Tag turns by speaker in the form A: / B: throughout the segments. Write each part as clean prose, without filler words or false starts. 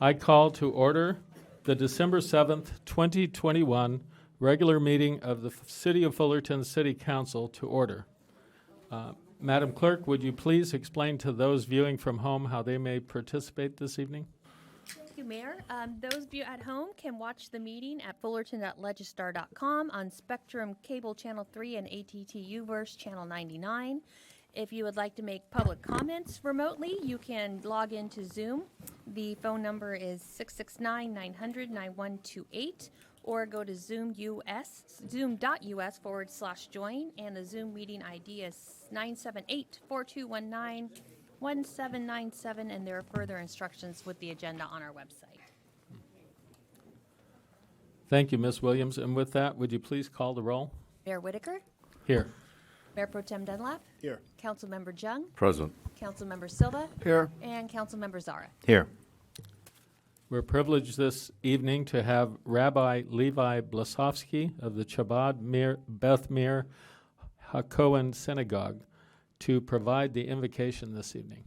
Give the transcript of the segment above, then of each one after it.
A: I call to order the December 7th, 2021 regular meeting of the City of Fullerton City Council to order. Madam Clerk, would you please explain to those viewing from home how they may participate this evening?
B: Thank you, Mayor. Those of you at home can watch the meeting at fullerton.legistar.com on Spectrum Cable Channel 3 and ATT Uverse Channel 99. If you would like to make public comments remotely, you can log into Zoom. The phone number is 669-900-9128, or go to zoom.us/join, and the Zoom meeting ID is 978-4219-1797, and there are further instructions with the agenda on our website.
A: Thank you, Ms. Williams. And with that, would you please call the roll?
B: Mayor Whitaker,
A: Here.
B: Mayor Pro Tem Dunlap,
C: Here.
B: Councilmember Jung,
D: Present.
B: Councilmember Silva,
C: Here.
B: and Councilmember Zara.
D: Here.
A: We're privileged this evening to have Rabbi Levi Blasovsky of the Chabad Beth Meir HaKohen Synagogue to provide the invocation this evening.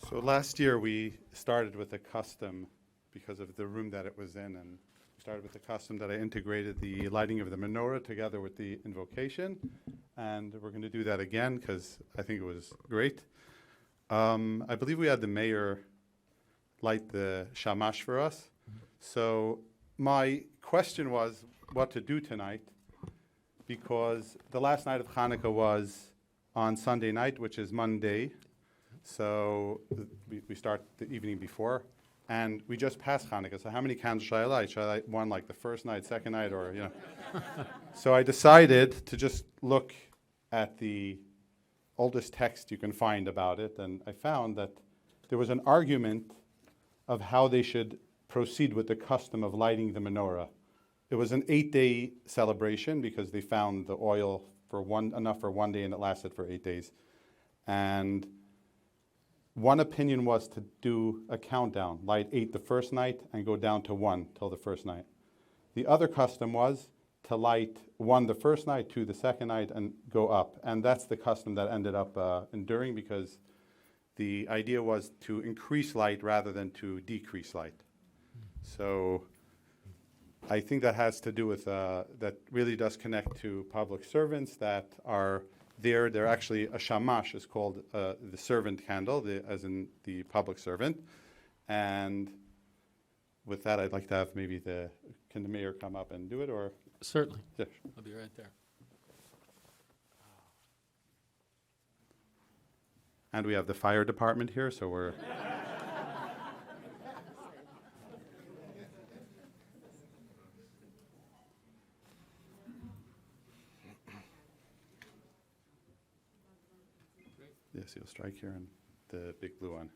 C: So last year we started with a custom because of the room that it was in, and we started with the custom that I integrated the lighting of the menorah together with the invocation, and we're going to do that again because I think it was great. I believe we had the mayor light the shamash for us. So my question was what to do tonight, because the last night of Hanukkah was on Sunday night, which is Monday. So we start the evening before, and we just passed Hanukkah. So how many candles should I light? Should I light one like the first night, second night, or, you know? So I decided to just look at the oldest text you can find about it, and I found that there was an argument of how they should proceed with the custom of lighting the menorah. It was an 8-day celebration because they found the oil enough for 1 day, and it lasted for 8 days. And one opinion was to do a countdown, light 8 the first night and go down to 1 till the first night. The other custom was to light 1 the first night, 2 the second night, and go up. And that's the custom that ended up enduring, because the idea was to increase light rather than to decrease light. So I think that has to do with, that really does connect to public servants that are there. They're actually, a shamash is called the servant candle, as in the public servant. And with that, I'd like to have maybe can the mayor come up and do it, or?
A: Certainly.
C: Yeah.
A: I'll be right there.
C: And we have the fire department here, so we're. Yes, you'll strike here and the big blue one.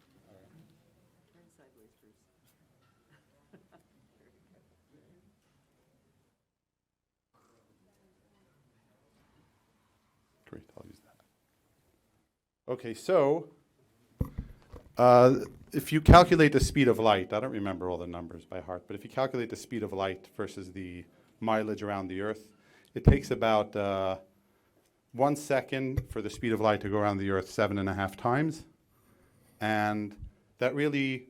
C: Great, I'll use that. Okay, so if you calculate the speed of light, I don't remember all the numbers by heart, but if you calculate the speed of light versus the mileage around the Earth, it takes about 1 second for the speed of light to go around the Earth 7.5 times. And that really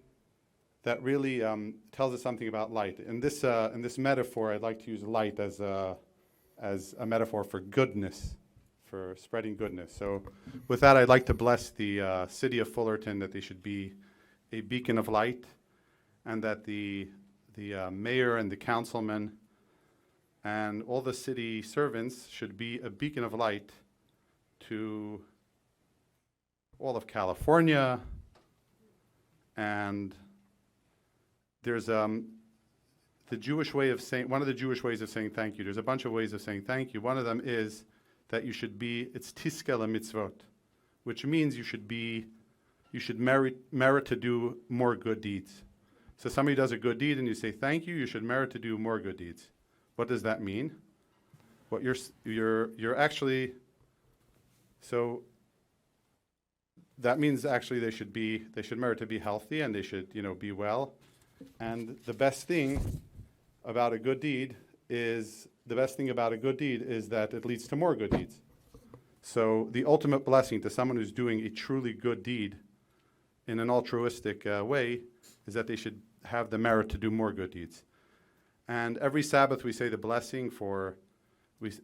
C: tells us something about light. In this metaphor, I'd like to use light as a metaphor for goodness, for spreading goodness. So with that, I'd like to bless the city of Fullerton that they should be a beacon of light, and that the mayor and the councilmen and all the city servants should be a beacon of light to all of California. And there's the Jewish way of saying, one of the Jewish ways of saying thank you. There's a bunch of ways of saying thank you. One of them is that you should be, it's tiskel mitzvot, which means you should merit to do more good deeds. So somebody does a good deed and you say thank you, you should merit to do more good deeds. What does that mean? What you're actually, so that means actually they should merit to be healthy, and they should, be well. And the best thing about a good deed is that it leads to more good deeds. So the ultimate blessing to someone who's doing a truly good deed in an altruistic way is that they should have the merit to do more good deeds. And every Sabbath we say the blessing for,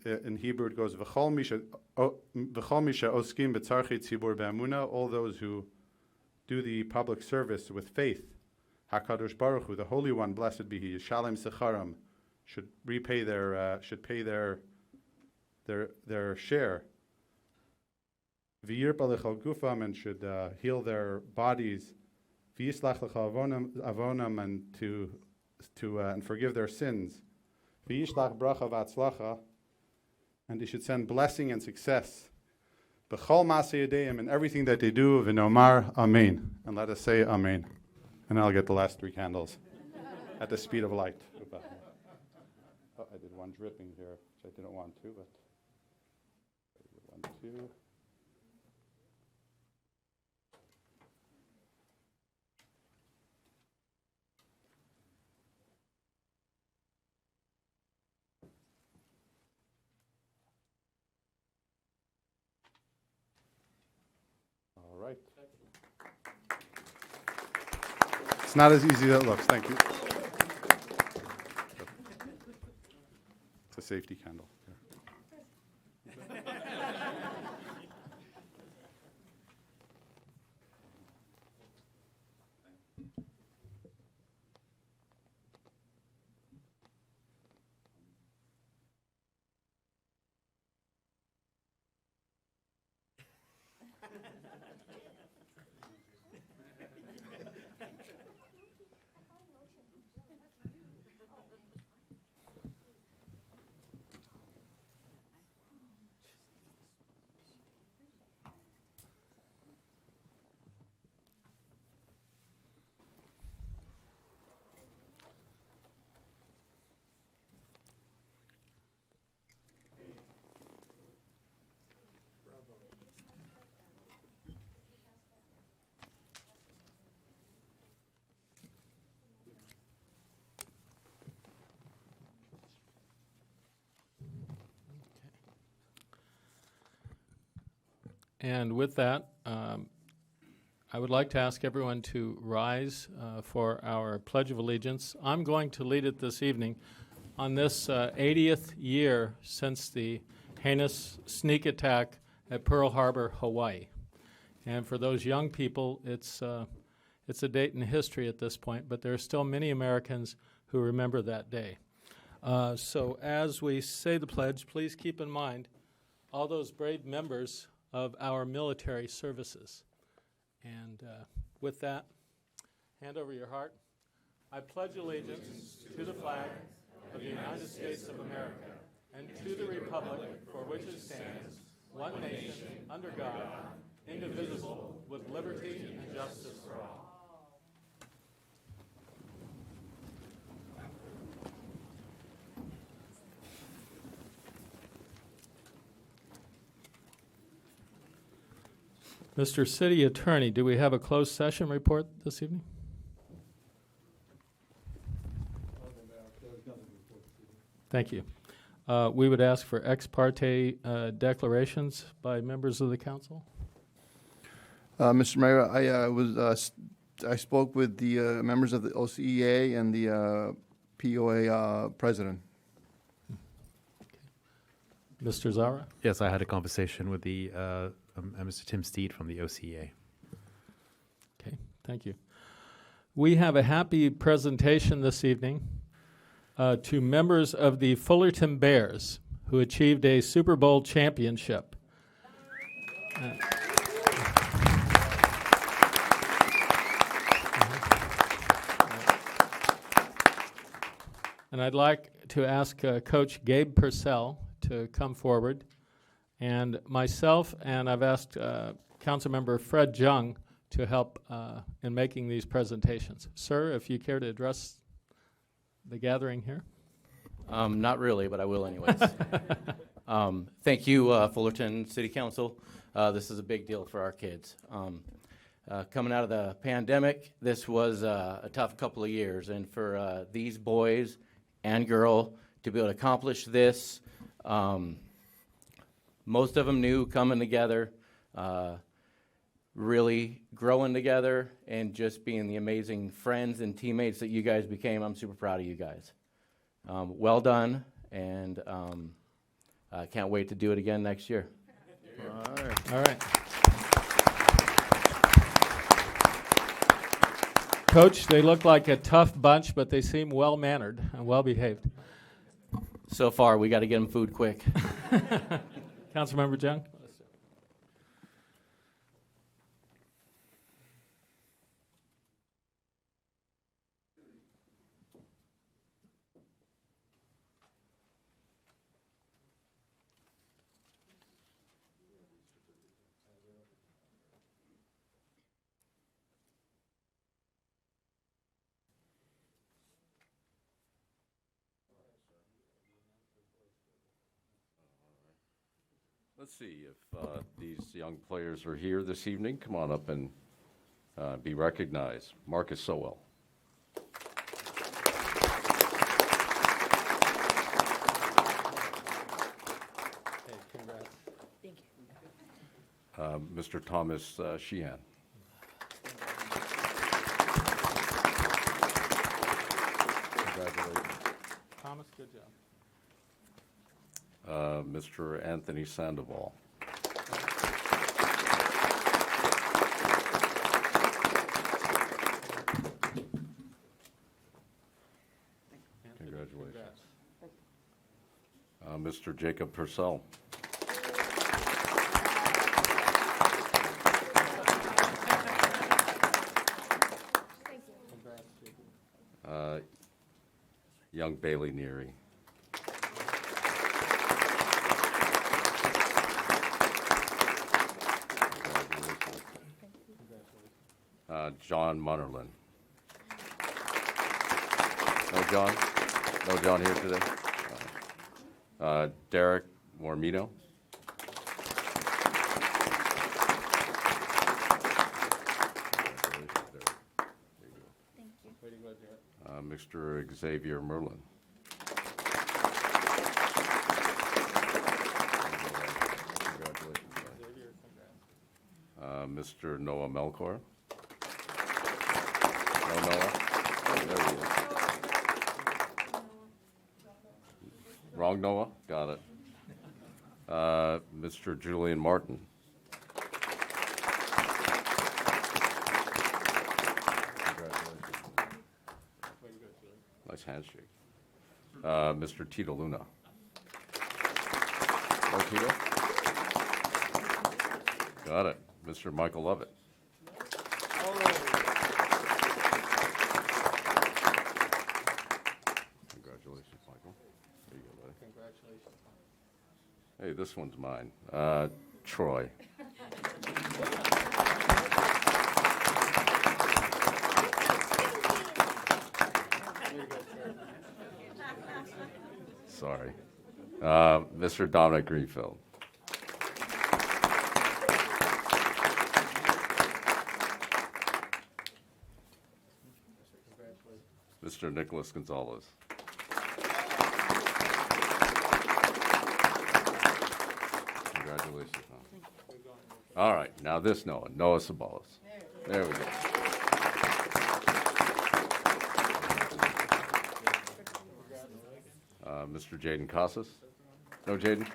C: in Hebrew it goes, V'chol misha oskim b'tzarchi tzibur be'amuna, all those who do the public service with faith. HaKadosh Baruch Hu, the Holy One, blessed be He, Shalem Secharam, should repay should pay their share. V'yirpa lechol gufam, and should heal their bodies. V'yislach lechol avonam, and forgive their sins. V'yishlach bracha v'atzlacha, and they should send blessing and success. B'chol maseh yadeim, in everything that they do. V'nomar amen, and let us say amen. And I'll get the last 3 candles at the speed of light. Oh, I did one dripping here, which I didn't want to, but 1, 2. All right. It's not as easy as it looks. Thank you. It's a safety candle.
A: And with that, I would like to ask everyone to rise for our Pledge of Allegiance. I'm going to lead it this evening on this 80th year since the heinous sneak attack at Pearl Harbor, Hawaii. And for those young people, it's a date in history at this point, but there are still many Americans who remember that day. So as we say the pledge, please keep in mind all those brave members of our military services. And with that, hand over your heart. I pledge allegiance to the flag of the United States of America and to the republic for which it stands, one nation, under God, indivisible, with liberty and justice for all. Mr. City Attorney, do we have a closed session report this evening? Thank you. We would ask for ex parte declarations by members of the council.
D: Mr. Mayor, I spoke with the members of the OCEA and the POA president.
A: Mr. Zara?
E: Yes, I had a conversation with the Mr. Tim Steed from the OCEA.
A: Okay, thank you. We have a happy presentation this evening to members of the Fullerton Bears who achieved a Super Bowl championship. And I'd like to ask Coach Gabe Purcell to come forward, and myself, and I've asked Councilmember Fred Jung to help in making these presentations. Sir, if you care to address the gathering here.
F: Not really, but I will anyways. Thank you, Fullerton City Council. This is a big deal for our kids. Coming out of the pandemic, this was a tough couple of years, and for these boys and girl to be able to accomplish this, most of them knew coming together. really growing together and just being the amazing friends and teammates that you guys became. I'm super proud of you guys. Well done, and I can't wait to do it again next year.
A: All right. Coach, they look like a tough bunch, but they seem well-mannered and well-behaved.
F: So far, we got to get them food quick.
A: Councilmember Jung?
G: Let's see if these young players are here this evening. Come on up and be recognized. Marcus Sowell.
B: Thank you.
G: Mr. Thomas Sheehan. Congratulations.
A: Thomas, good job.
G: Mr. Anthony Sandoval. Congratulations. Mr. Jacob Purcell. Young Bailey Neary. John Munnerlin. No John? No John here today? Derek Mormino. Mr. Xavier Merlin. Mr. Noah Melkor. No Noah? Oh, there he is. Wrong Noah? Got it. Mr. Julian Martin. Congratulations. Nice handshake. Mr. Tito Luna. Oh, Tito? Got it. Mr. Michael Lovett. Congratulations, Michael. There you go, buddy.
A: Congratulations.
G: Hey, this one's mine. Troy. Sorry. Mr. Dominic Greenfield. Mr. Nicholas Gonzalez. Congratulations. Huh? All right, now this Noah, Noah Sabalas. There we go. Mr. Jaden Casas. No, Jaden?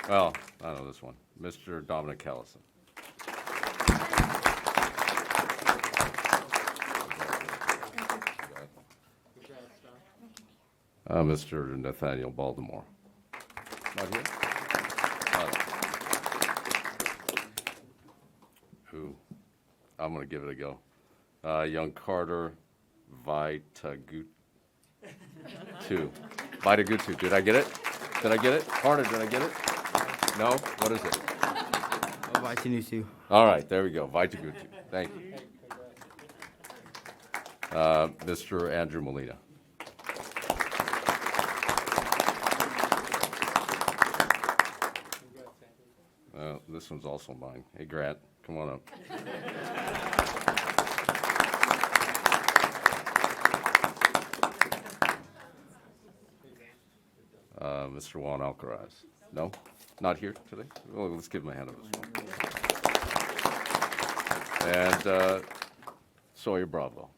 G: Well, I know this one. Mr. Dominic Callison. Mr. Nathaniel Baltimore. Not here? Who? I'm going to give it a go. Young Carter Vitagutu. Vitagutu. Did I get it? Did I get it? Carter, did I get it? No? What is it?
H: Vitanutu.
G: All right, there we go. Vitagutu. Thank you. Mr. Andrew Molina. This one's also mine. Hey, Grant, come on up. Mr. Juan Alcaraz. No? Not here today? Well, let's give him a hand on this one. And Sawyer Bravo.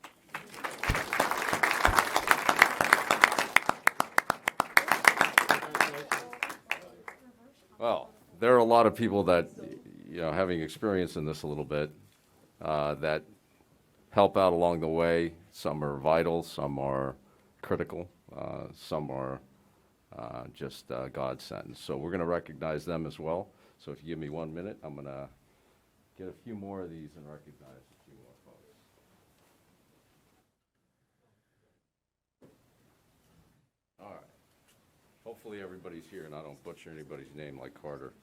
G: Well, there are a lot of people that, having experience in this a little bit, that help out along the way. Some are vital, some are critical, some are just God sent. So we're going to recognize them as well. So if you give me 1 minute, I'm going to get a few more of these and recognize a few more folks. All right. Hopefully everybody's here and I don't butcher anybody's name like Carter.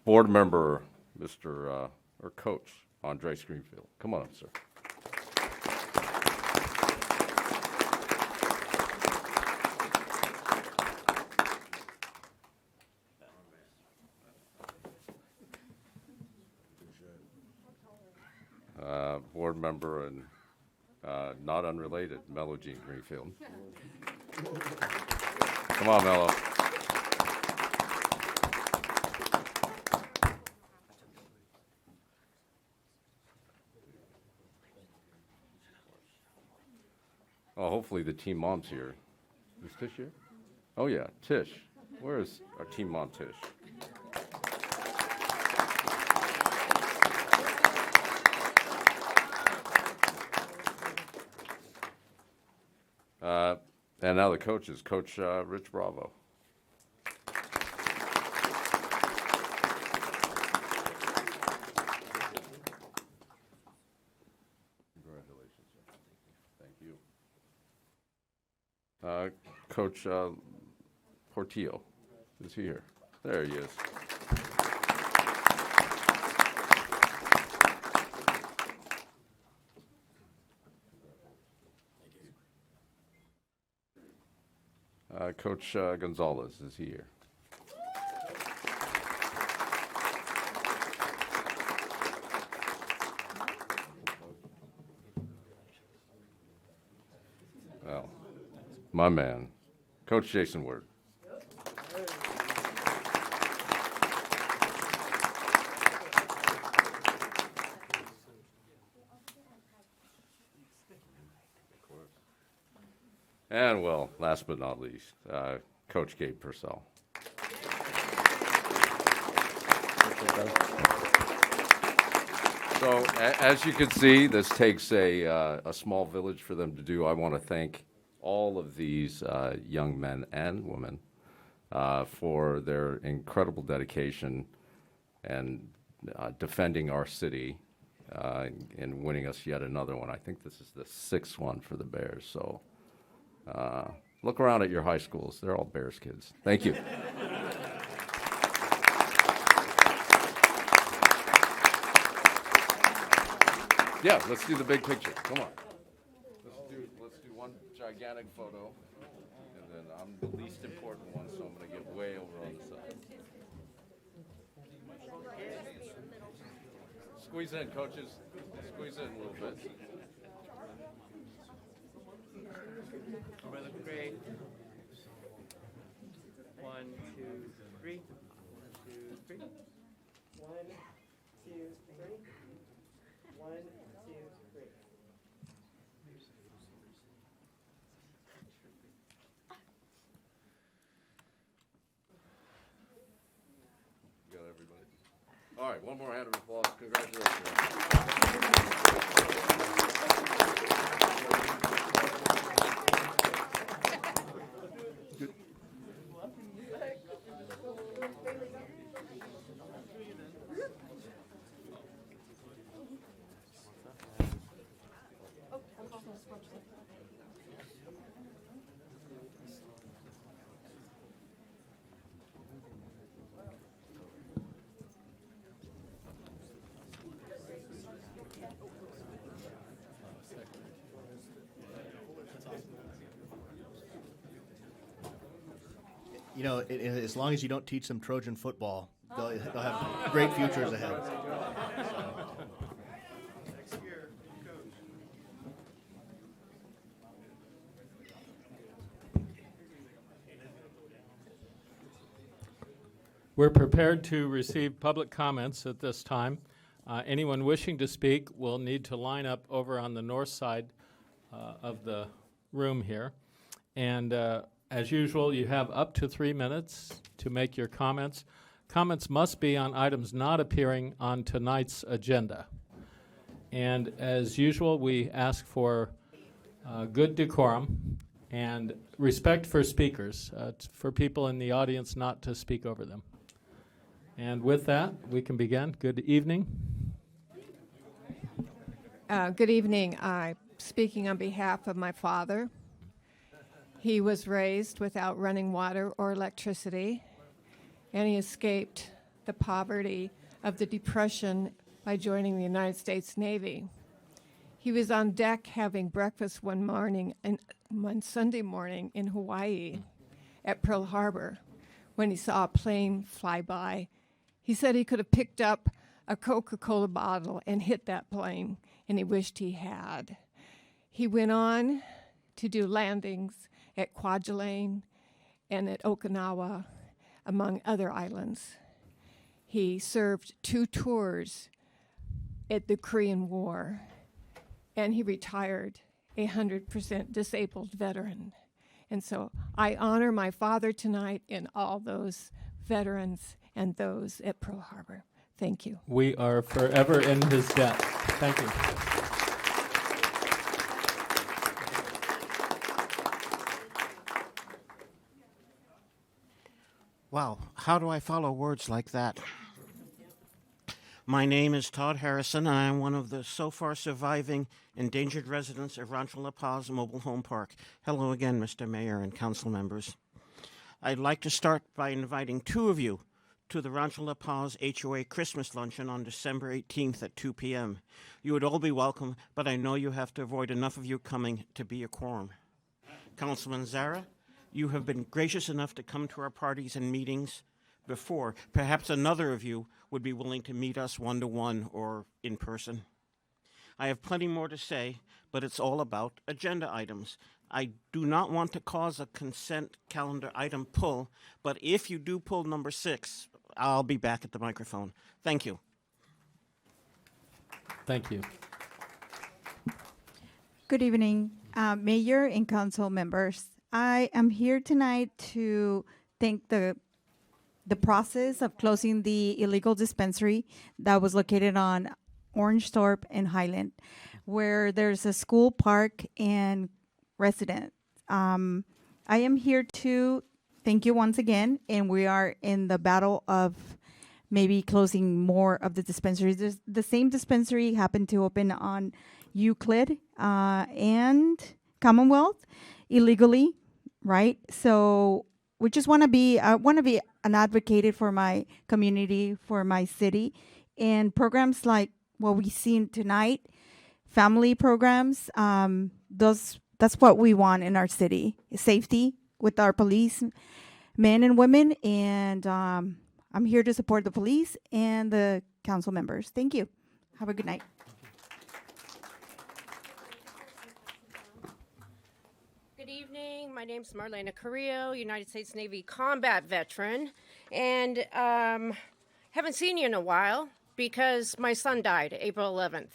G: Board member, or Coach Andres Greenfield. Come on up, sir. Board member and not unrelated, Mello Jean Greenfield. Come on, Mello. Oh, hopefully the team mom's here. Is Tish here? Oh, yeah, Tish. Where is our team mom, Tish? And now the coaches, Coach Rich Bravo. Congratulations, sir. Thank you. Coach Portillo, is he here? There he is. Coach Gonzalez, is he here? Well, my man, Coach Jason Word. And, well, last but not least, Coach Gabe Purcell. So, as you can see, this takes a small village for them to do. I want to thank all of these young men and women for their incredible dedication and defending our city and winning us yet another one. I think this is the 6th one for the Bears, so look around at your high schools. They're all Bears kids. Thank you. Yeah, let's do the big picture. Come on. Let's do one gigantic photo, and then I'm the least important one, so I'm going to get way over on the side. Squeeze in, coaches. Squeeze in a little bit.
H: Everybody look great. 1, 2, 3. 1, 2, 3. 1, 2, 3. 1, 2, 3.
G: You got everybody? All right, one more hand of applause. Congratulations.
I: You know, as long as you don't teach them Trojan football, they'll have great futures ahead.
A: We're prepared to receive public comments at this time. Anyone wishing to speak will need to line up over on the north side of the room here. And as usual, you have up to 3 minutes to make your comments. Comments must be on items not appearing on tonight's agenda. And as usual, we ask for good decorum and respect for speakers, for people in the audience not to speak over them. And with that, we can begin. Good evening.
J: Good evening. I'm speaking on behalf of my father. He was raised without running water or electricity, and he escaped the poverty of the Depression by joining the United States Navy. He was on deck having breakfast one Sunday morning in Hawaii at Pearl Harbor when he saw a plane fly by. He said he could have picked up a Coca-Cola bottle and hit that plane, and he wished he had. He went on to do landings at Kwajalein and at Okinawa, among other islands. He served 2 tours at the Korean War, and he retired a 100% disabled veteran. And so I honor my father tonight and all those veterans and those at Pearl Harbor. Thank you.
A: We are forever in his debt. Thank you.
K: Wow, how do I follow words like that? My name is Todd Harrison, and I am one of the so far surviving endangered residents of Rancho La Paz Mobile Home Park. Hello again, Mr. Mayor and council members. I'd like to start by inviting 2 of you to the Rancho La Paz HOA Christmas Luncheon on December 18th at 2 p.m. You would all be welcome, but I know you have to avoid enough of you coming to be a quorum. Councilman Zara, you have been gracious enough to come to our parties and meetings before. Perhaps another of you would be willing to meet us one-to-one or in person. I have plenty more to say, but it's all about agenda items. I do not want to cause a consent calendar item pull, but if you do pull number 6, I'll be back at the microphone. Thank you.
A: Thank you.
L: Good evening, Mayor and council members. I am here tonight to thank the process of closing the illegal dispensary that was located on Orange Thorpe and Highland, where there's a school, park, and resident. I am here to thank you once again, and we are in the battle of maybe closing more of the dispensaries. The same dispensary happened to open on Euclid and Commonwealth illegally, right? So we just want to be, I want to be an advocate for my community, for my city, and programs like what we've seen tonight, family programs, that's what we want in our city, safety with our police, men and women, and I'm here to support the police and the council members. Thank you. Have a good night.
M: Good evening. My name's Marlena Carrillo, United States Navy combat veteran, and haven't seen you in a while because my son died April 11th.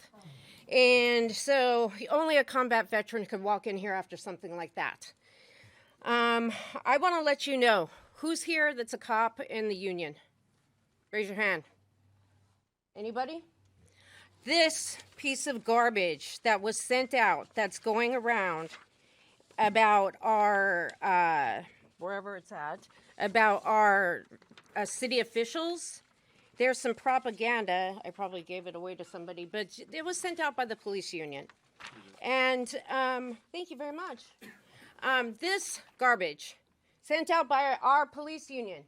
M: And so only a combat veteran could walk in here after something like that. I want to let you know, who's here that's a cop in the union? Raise your hand. Anybody? This piece of garbage that was sent out, that's going around about our, wherever it's at, about our city officials, there's some propaganda. I probably gave it away to somebody, but it was sent out by the police union. And thank you very much. This garbage sent out by our police union.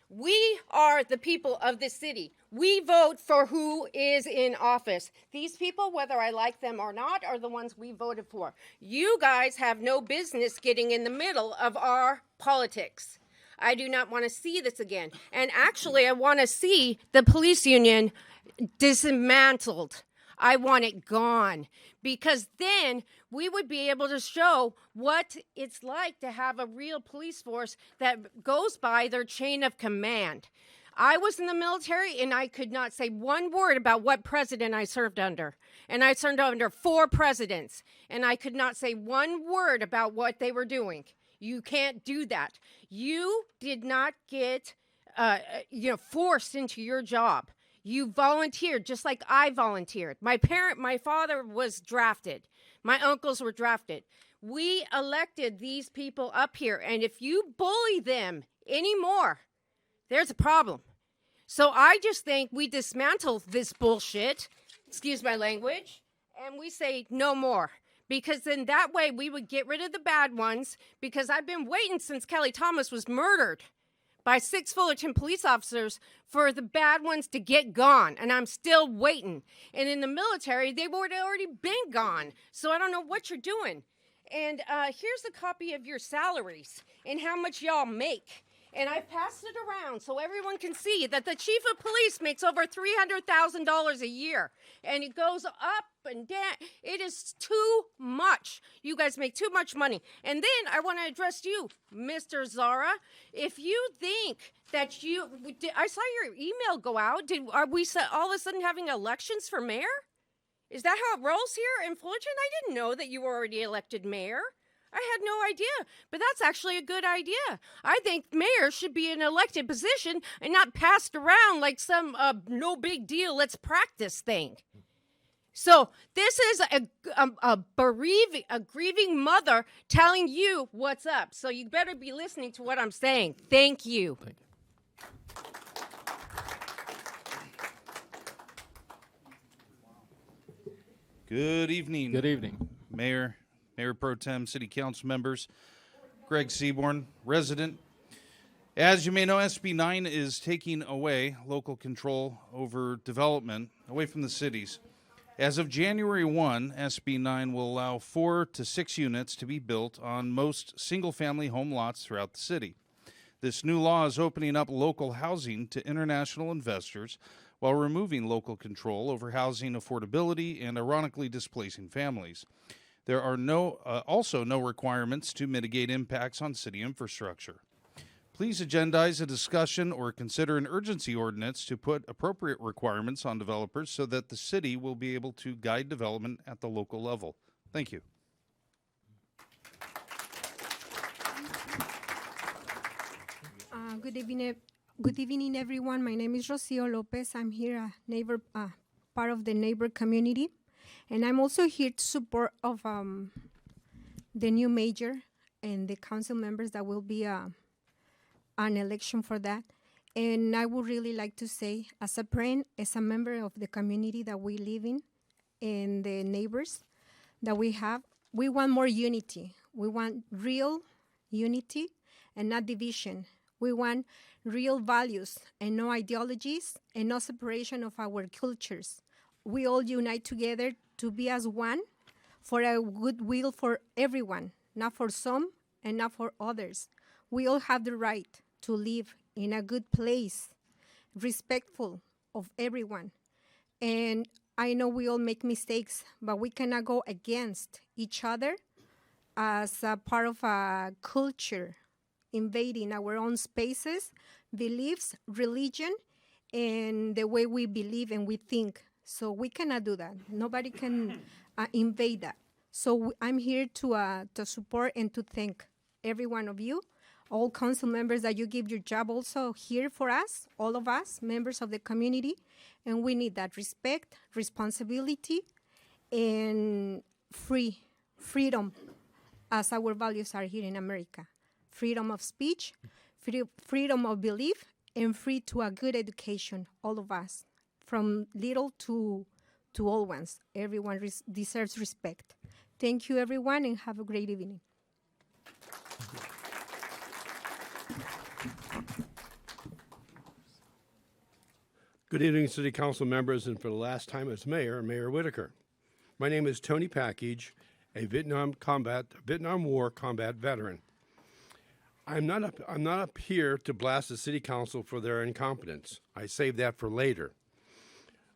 M: We are the people of this city. We vote for who is in office. These people, whether I like them or not, are the ones we voted for. You guys have no business getting in the middle of our politics. I do not want to see this again. And actually, I want to see the police union dismantled. I want it gone, because then we would be able to show what it's like to have a real police force that goes by their chain of command. I was in the military, and I could not say one word about what president I served under. And I served under 4 presidents, and I could not say one word about what they were doing. You can't do that. You did not get, forced into your job. You volunteered, just like I volunteered. My father was drafted. My uncles were drafted. We elected these people up here, and if you bully them anymore, there's a problem. So I just think we dismantle this bullshit, excuse my language, and we say no more. Because then that way we would get rid of the bad ones, because I've been waiting since Kelly Thomas was murdered by 6 Fullerton police officers for the bad ones to get gone, and I'm still waiting. And in the military, they would have already been gone. So I don't know what you're doing. And here's a copy of your salaries and how much y'all make. And I passed it around so everyone can see that the chief of police makes over $300,000 a year. And it goes up and down. It is too much. You guys make too much money. And then I want to address you, Mr. Zara. If you think that I saw your email go out. Are we all of a sudden having elections for mayor? Is that how it rolls here in Fullerton? I didn't know that you were already elected mayor. I had no idea, but that's actually a good idea. I think mayor should be an elected position and not passed around like some no big deal, let's practice thing. So this is a grieving mother telling you what's up. So you better be listening to what I'm saying. Thank you.
A: Thank you.
N: Good evening.
A: Good evening.
N: Mayor Pro Tem, City Council members, Greg Seaborn, resident. As you may know, SB 9 is taking away local control over development away from the cities. As of January 1, SB 9 will allow 4 to 6 units to be built on most single-family home lots throughout the city. This new law is opening up local housing to international investors while removing local control over housing affordability and ironically displacing families. There are also no requirements to mitigate impacts on city infrastructure. Please agendize a discussion or consider an urgency ordinance to put appropriate requirements on developers so that the city will be able to guide development at the local level. Thank you.
O: Good evening, everyone. My name is Rocio Lopez. I'm here, a neighbor, part of the neighbor community. And I'm also here to support of the new mayor and the council members that will be an election for that. And I would really like to say, as a friend, as a member of the community that we live in, and the neighbors that we have, we want more unity. We want real unity and not division. We want real values and no ideologies and no separation of our cultures. We all unite together to be as one for a goodwill for everyone, not for some and not for others. We all have the right to live in a good place, respectful of everyone. And I know we all make mistakes, but we cannot go against each other as a part of a culture, invading our own spaces, beliefs, religion, and the way we believe and we think. So we cannot do that. Nobody can invade that. So I'm here to support and to thank every one of you, all council members that you give your job also here for us, all of us, members of the community. And we need that respect, responsibility, and freedom, as our values are here in America. Freedom of speech, freedom of belief, and free to a good education, all of us. From little to all ones. Everyone deserves respect. Thank you, everyone, and have a great evening.
P: Good evening, City Council members, and for the last time as Mayor Whitaker. My name is Tony Package, a Vietnam War combat veteran. I'm not up here to blast the City Council for their incompetence. I save that for later.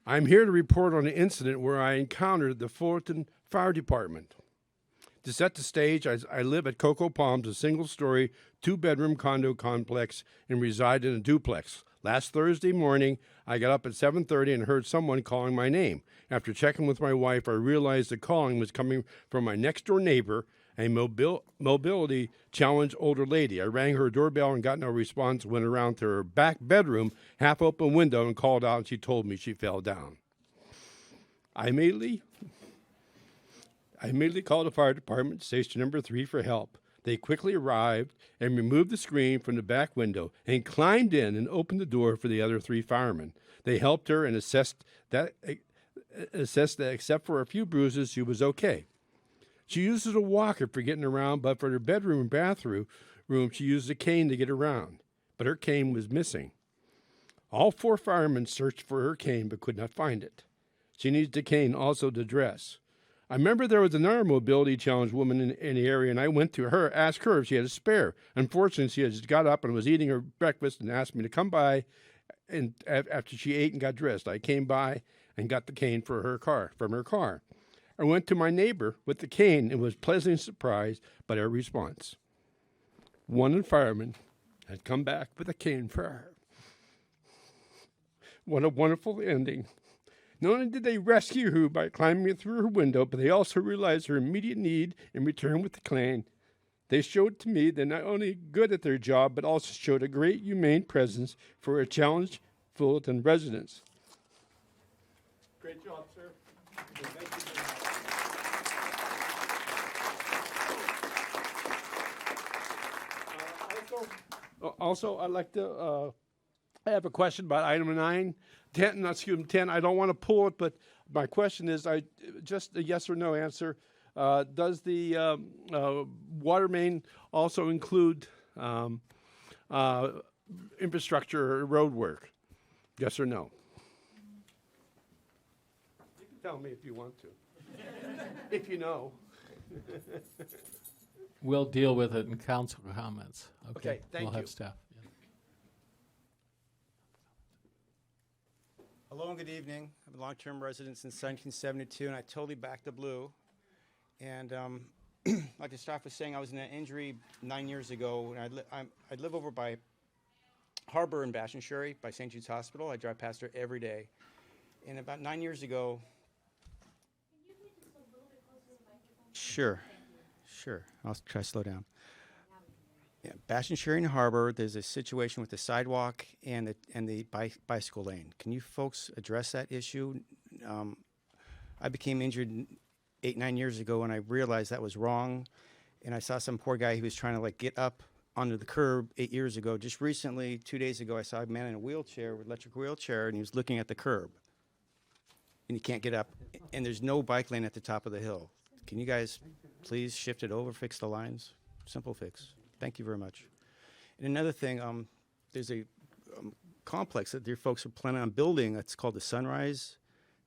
P: I'm here to report on an incident where I encountered the Fullerton Fire Department. To set the stage, I live at Cocoa Palms, a single-story, 2-bedroom condo complex, and reside in a duplex, Last Thursday morning, I got up at 7:30 and heard someone calling my name. After checking with my wife, I realized the calling was coming from my next-door neighbor, a mobility-challenged older lady. I rang her doorbell and got no response, went around to her back bedroom, half-open window, and called out, and she told me she fell down. I immediately called the fire department, station number 3, for help. They quickly arrived and removed the screen from the back window and climbed in and opened the door for the other 3 firemen. They helped her and assessed that except for a few bruises, she was okay. She uses a walker for getting around, but for her bedroom and bathroom, she used a cane to get around. But her cane was missing. All 4 firemen searched for her cane but could not find it. She needs the cane also to dress. I remember there was another mobility-challenged woman in the area, and I went to her, asked her if she had a spare. Unfortunately, she had just got up and was eating her breakfast and asked me to come by and after she ate and got dressed. I came by and got the cane from her car. I went to my neighbor with the cane and was pleasantly surprised by her response. One of the firemen had come back with a cane for her. What a wonderful ending. Not only did they rescue her by climbing through her window, but they also realized her immediate need and returned with the cane. They showed to me they're not only good at their job, but also showed a great humane presence for a challenged Fullerton residents. Great job, sir. Also, I'd like to I have a question about item 9. 10, I don't want to pull it, but my question is just a yes or no answer. Does the water main also include infrastructure or road work? Yes or no? You can tell me if you want to. If you know.
A: We'll deal with it in council comments.
P: Okay, thank
A: We'll
P: you.
A: have staff.
Q: Hello and good evening. I'm a long-term resident since 1972, and I totally backed the blue. And I'd like to start with saying I was in an injury 9 years ago. And I live over by Harbor in Bash and Shuri by St. Jude's Hospital. I drive past there every day. And about 9 years ago... Sure. I'll try to slow down. Yeah, Bash and Shuri Harbor, there's a situation with the sidewalk and the bicycle lane. Can you folks address that issue? I became injured 8-9 years ago, and I realized that was wrong. And I saw some poor guy who was trying to get up onto the curb 8 years ago. Just recently, 2 days ago, I saw a man in a wheelchair, electric wheelchair, and he was looking at the curb. And he can't get up. And there's no bike lane at the top of the hill. Can you guys please shift it over, fix the lines? Simple fix. Thank you very much. And another thing, there's a complex that your folks are planning on building that's called the Sunrise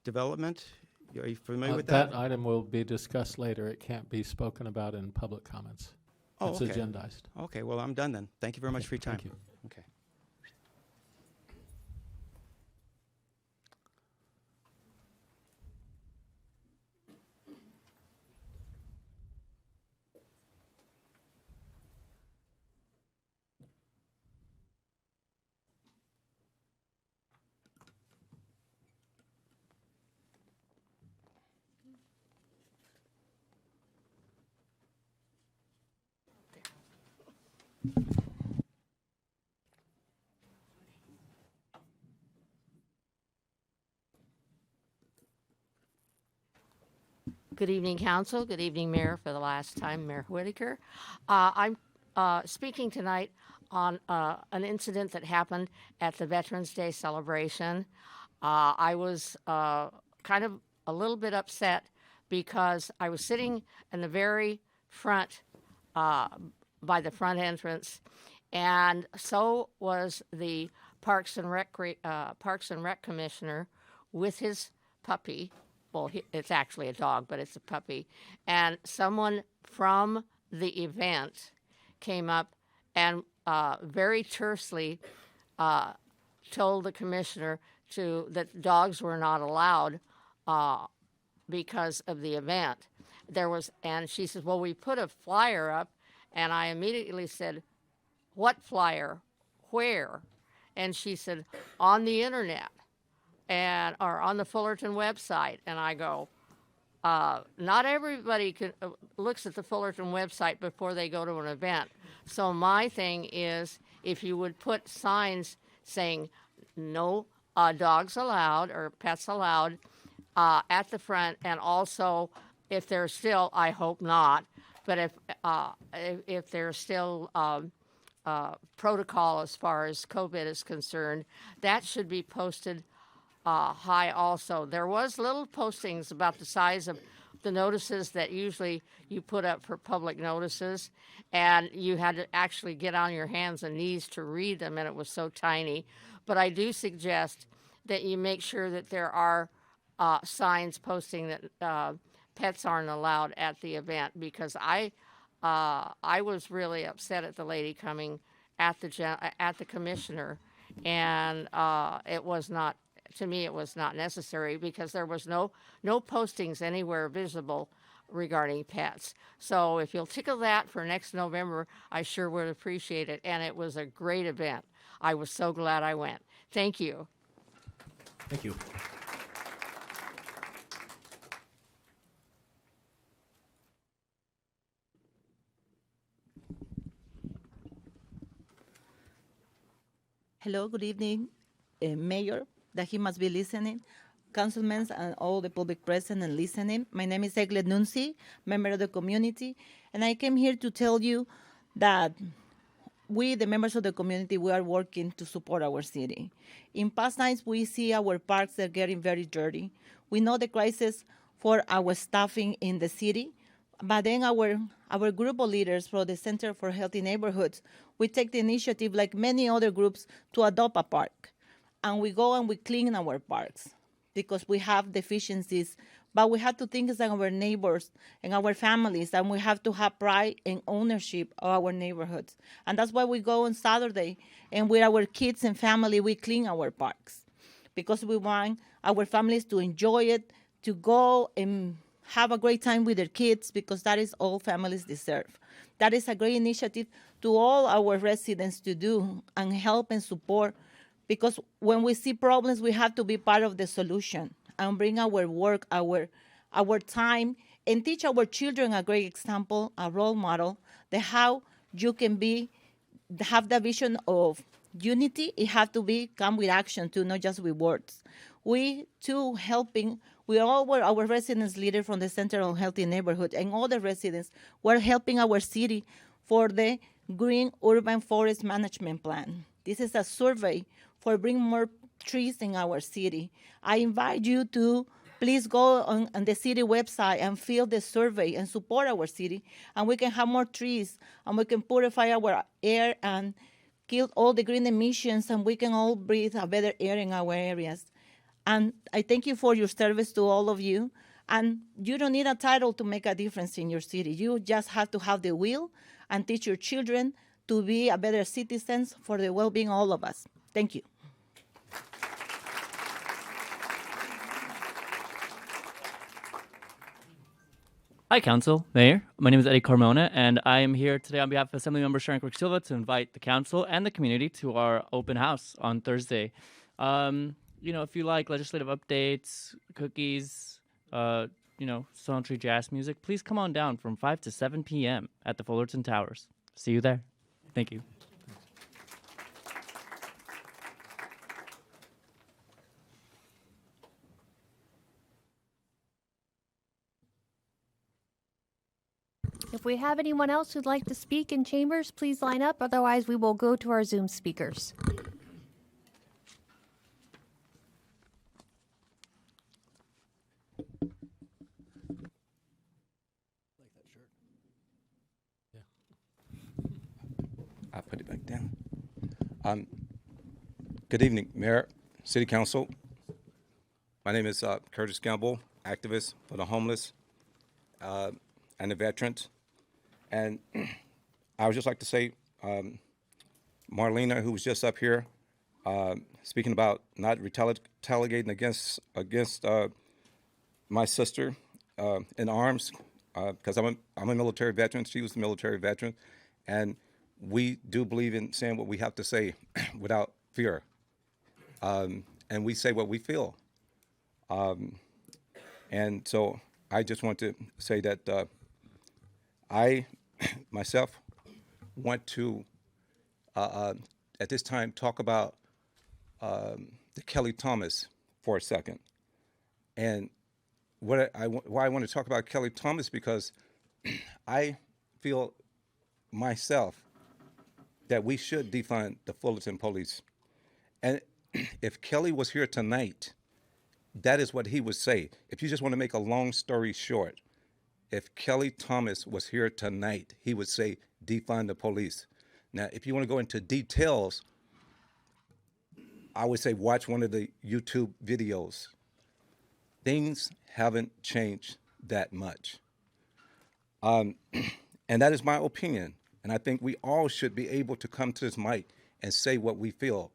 Q: Development. Are you familiar with that?
A: That item will be discussed later. It can't be spoken about in public comments.
Q: Oh,
A: it's
Q: okay.
A: agendized.
Q: Okay, well, I'm done then. Thank you very much for your time.
A: Thank you.
Q: Okay.
R: Good evening, Council. Good evening, Mayor, for the last time, Mayor Whitaker. I'm speaking tonight on an incident that happened at the Veterans Day celebration. I was kind of a little bit upset because I was sitting in the very front, by the front entrance, and so was the Parks and Rec Commissioner with his puppy. Well, it's actually a dog, but it's a puppy. And someone from the event came up and very tersely told the commissioner that dogs were not allowed because of the event. And she says, well, we put a flyer up, and I immediately said, what flyer? Where? And she said, on the internet or on the Fullerton website. And I go, not everybody looks at the Fullerton website before they go to an event. So my thing is, if you would put signs saying no dogs allowed or pets allowed at the front, and also if there's still, I hope not, but if there's still protocol as far as COVID is concerned, that should be posted high also. There was little postings about the size of the notices that usually you put up for public notices, and you had to actually get on your hands and knees to read them, and it was so tiny. But I do suggest that you make sure that there are signs posting that pets aren't allowed at the event, because I was really upset at the lady coming at the commissioner, and it was not. To me, it was not necessary because there was no postings anywhere visible regarding pets. So if you'll tickle that for next November, I sure would appreciate it. And it was a great event. I was so glad I went. Thank you.
E: Thank you.
S: Hello, good evening, Mayor, that he must be listening, councilmen and all the public present and listening. My name is Euclid Nunzi, member of the community, and I came here to tell you that we, the members of the community, we are working to support our city. In past times, we see our parks are getting very dirty. We know the crisis for our staffing in the city, but then our group of leaders from the Center for Healthy Neighborhoods, we take the initiative, like many other groups, to adopt a park. And we go and we clean our parks because we have deficiencies, but we have to think as our neighbors and our families, and we have to have pride and ownership of our neighborhoods. And that's why we go on Saturday, and with our kids and family, we clean our parks because we want our families to enjoy it, to go and have a great time with their kids, because that is all families deserve. That is a great initiative to all our residents to do and help and support, because when we see problems, we have to be part of the solution and bring our work, our time, and teach our children a great example, a role model, that how you can have the vision of unity. It has to come with action too, not just with words. We too we all were our residents leader from the Center of Healthy Neighborhood, and all the residents were helping our city for the Green Urban Forest Management Plan. This is a survey for bring more trees in our city. I invite you to please go on the city website and fill the survey and support our city, and we can have more trees, and we can purify our air and kill all the green emissions, and we can all breathe a better air in our areas. And I thank you for your service to all of you. And you don't need a title to make a difference in your city. You just have to have the will and teach your children to be a better citizens for the well-being of all of us. Thank you.
T: Hi, Council, Mayor. My name is Eddie Carmona, and I am here today on behalf of Assembly Member Sharon Quirk Silva to invite the Council and the community to our open house on Thursday. If you like legislative updates, cookies, sultry jazz music, please come on down from 5 to 7 p.m. at the Fullerton Towers. See you there. Thank you.
B: If we have anyone else who'd like to speak in chambers, please line up. Otherwise, we will go to our Zoom speakers.
U: I'll put it back down. Good evening, Mayor, City Council. My name is Curtis Gamble, activist for the homeless and the veterans. And I would just like to say, Marlena, who was just up here, speaking about not retaliating against my sister in arms, because I'm a military veteran. She was a military veteran, and we do believe in saying what we have to say without fear, and we say what we feel. And so I just want to say that I myself want to, at this time, talk about the Kelly Thomas for a second. And why I want to talk about Kelly Thomas, because I feel myself that we should defund the Fullerton police. And if Kelly was here tonight, that is what he would say. If you just want to make a long story short, if Kelly Thomas was here tonight, he would say, defund the police. Now, if you want to go into details, I would say watch one of the YouTube videos. Things haven't changed that much. And that is my opinion. And I think we all should be able to come to this mic and say what we feel.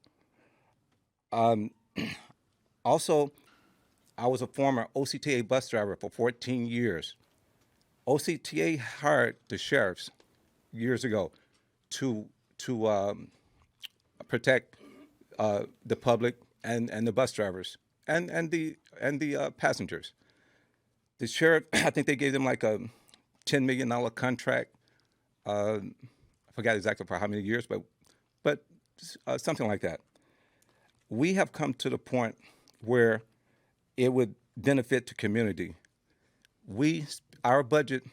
U: Also, I was a former OCTA bus driver for 14 years. OCTA hired the sheriffs years ago to protect the public and the bus drivers and the passengers. The sheriff, I think they gave them like a $10 million contract. I forgot exactly for how many years, but something like that. We have come to the point where it would benefit the community. Our budget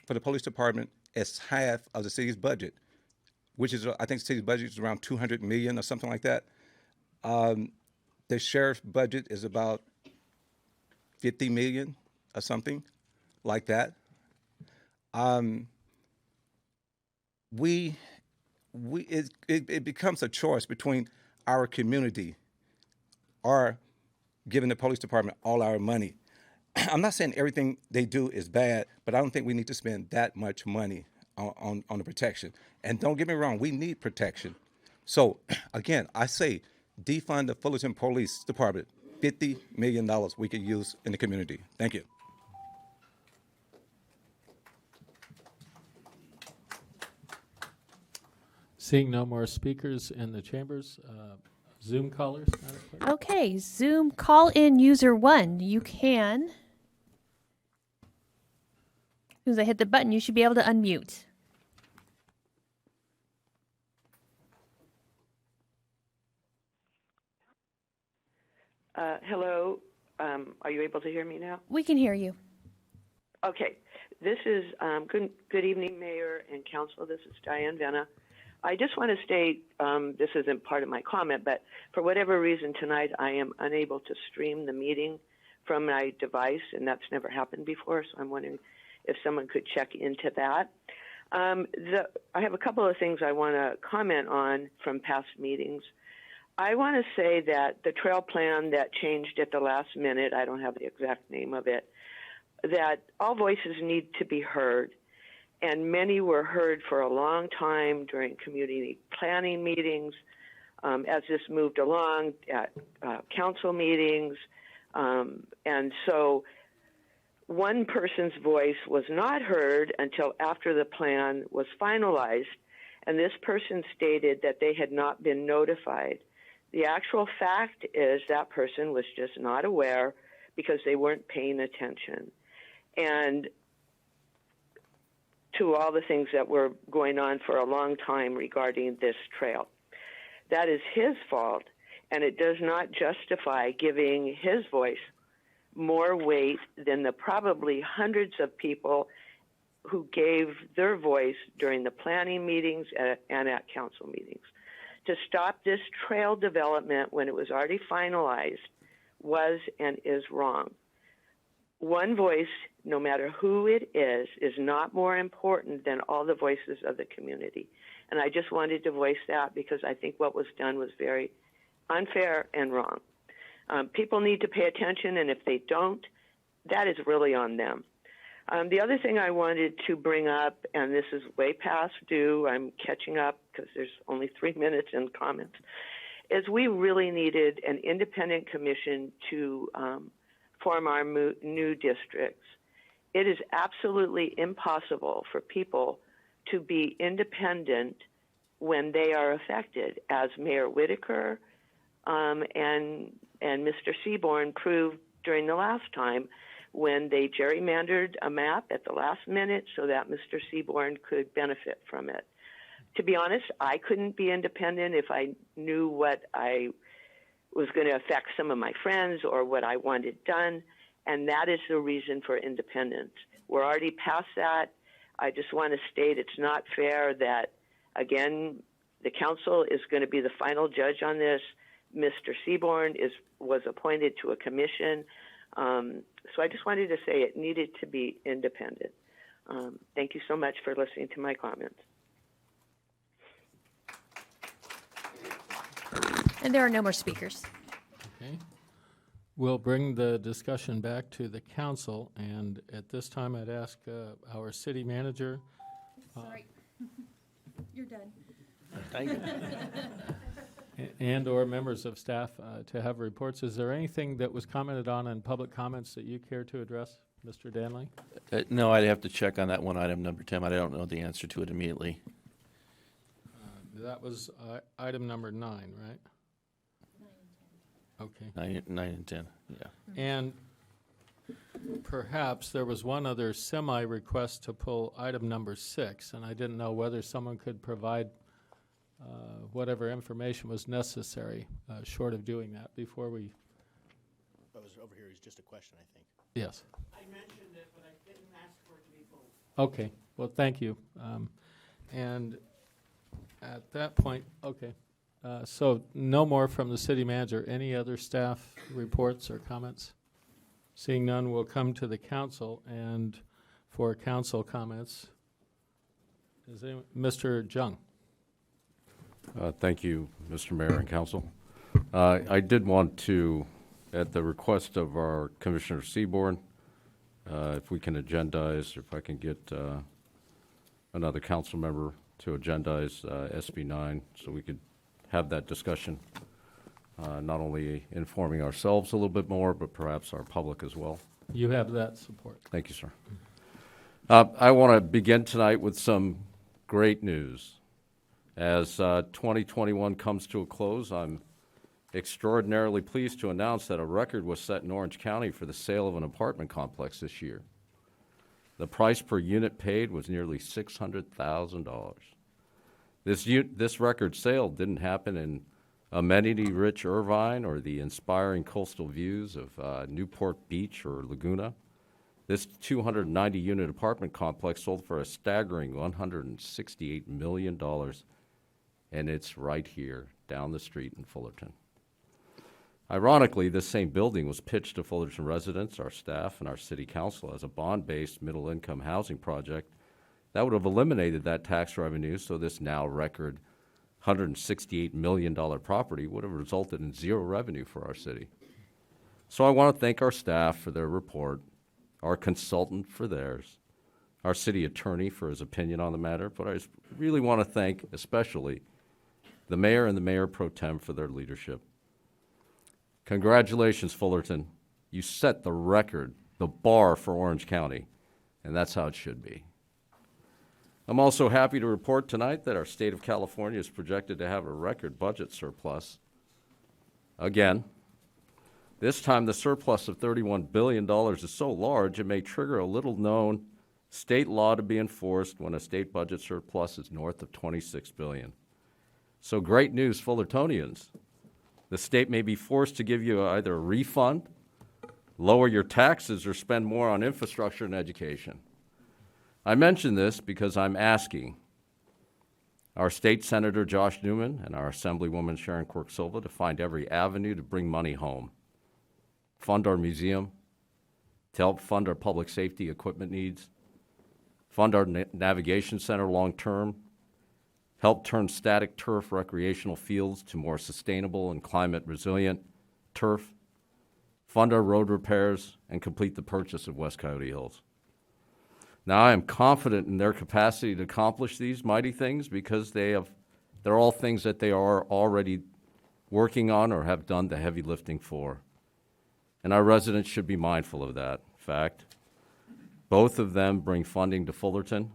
U: for the police department is half of the city's budget, which is, I think the city's budget is around $200 million or something like that. The sheriff's budget is about $50 million or something like that. It becomes a choice between our community or giving the police department all our money. I'm not saying everything they do is bad, but I don't think we need to spend that much money on the protection. And don't get me wrong, we need protection. So again, I say defund the Fullerton Police Department, $50 million we could use in the community. Thank you.
A: Seeing no more speakers in the chambers, Zoom callers, Madam Clerk?
B: Okay, Zoom call-in user 1. You can, as soon as I hit the button, you should be able to unmute.
C: Hello, are you able to hear me now?
B: We can hear you.
C: Okay, this is, good evening, Mayor and Council. This is Diane Venna. I just want to state, this isn't part of my comment, but for whatever reason tonight, I am unable to stream the meeting from my device, and that's never happened before, so I'm wondering if someone could check into that. I have a couple of things I want to comment on from past meetings. I want to say that the trail plan that changed at the last minute, I don't have the exact name of it, that all voices need to be heard. And many were heard for a long time during community planning meetings, as this moved along at council meetings. And so one person's voice was not heard until after the plan was finalized. And this person stated that they had not been notified. The actual fact is that person was just not aware because they weren't paying attention. And to all the things that were going on for a long time regarding this trail. That is his fault, and it does not justify giving his voice more weight than the probably hundreds of people who gave their voice during the planning meetings and at council meetings. To stop this trail development when it was already finalized was and is wrong. One voice, no matter who it is not more important than all the voices of the community. And I just wanted to voice that because I think what was done was very unfair and wrong. People need to pay attention, and if they don't, that is really on them. The other thing I wanted to bring up, and this is way past due, I'm catching up because there's only 3 minutes in comments, is we really needed an independent commission to form our new districts. It is absolutely impossible for people to be independent when they are affected, as Mayor Whitaker and Mr. Seaborn proved during the last time when they gerrymandered a map at the last minute so that Mr. Seaborn could benefit from it. To be honest, I couldn't be independent if I knew what I was going to affect some of my friends or what I wanted done, and that is the reason for independence. We're already past that. I just want to state it's not fair that, again, the council is going to be the final judge on this. Mr. Seaborn was appointed to a commission. So I just wanted to say it needed to be independent. Thank you so much for listening to my comments.
B: And there are no more speakers.
A: Okay. We'll bring the discussion back to the council, and at this time I'd ask our city manager.
B: Sorry. You're done.
I: Thank you.
A: And/or members of staff to have reports. Is there anything that was commented on in public comments that you care to address, Mr. Danley?
D: No, I'd have to check on that one item, number 10. I don't know the answer to it immediately.
A: That was item number 9, right? 9 and 10. Okay.
D: 9 and 10, yeah.
A: And perhaps there was one other semi-request to pull item number 6, and I didn't know whether someone could provide whatever information was necessary, short of doing that, before we...
I: That was over here, it's just a question, I think.
A: Yes.
K: I mentioned it, but I didn't ask for it to be pulled.
A: Okay, well, thank you. And at that point, okay, so no more from the city manager. Any other staff reports or comments? Seeing none, we'll come to the council, and for council comments, is anyone, Mr. Jung?
G: Thank you, Mr. Mayor and Council. I did want to, at the request of our Commissioner Seaborn, if we can agendize, if I can get another council member to agendize SB 9 so we could have that discussion, not only informing ourselves a little bit more, but perhaps our public as well.
A: You have that support.
G: Thank you, sir. I want to begin tonight with some great news. As 2021 comes to a close, I'm extraordinarily pleased to announce that a record was set in Orange County for the sale of an apartment complex this year. The price per unit paid was nearly $600,000. This record sale didn't happen in amenity-rich Irvine or the inspiring coastal views of Newport Beach or Laguna. This 290-unit apartment complex sold for a staggering $168 million, and it's right here down the street in Fullerton. Ironically, this same building was pitched to Fullerton residents, our staff, and our city council as a bond-based middle-income housing project that would have eliminated that tax revenue, so this now record $168 million property would have resulted in zero revenue for our city. So I want to thank our staff for their report, our consultant for theirs, our city attorney for his opinion on the matter, but I really want to thank especially the mayor and the mayor pro tem for their leadership. Congratulations, Fullerton. You set the record, the bar for Orange County, and that's how it should be. I'm also happy to report tonight that our state of California is projected to have a record budget surplus. Again, this time the surplus of $31 billion is so large it may trigger a little-known state law to be enforced when a state budget surplus is north of $26 billion. So great news, Fullertonians. The state may be forced to give you either a refund, lower your taxes, or spend more on infrastructure and education. I mention this because I'm asking our state senator, Josh Newman, and our Assemblywoman, Sharon Quirk-Silva, to find every avenue to bring money home, fund our museum, to help fund our public safety equipment needs, fund our navigation center long-term, help turn static turf recreational fields to more sustainable and climate-resilient turf, fund our road repairs, and complete the purchase of West Coyote Hills. Now, I am confident in their capacity to accomplish these mighty things because they're all things that they are already working on or have done the heavy lifting for. And our residents should be mindful of that fact. Both of them bring funding to Fullerton,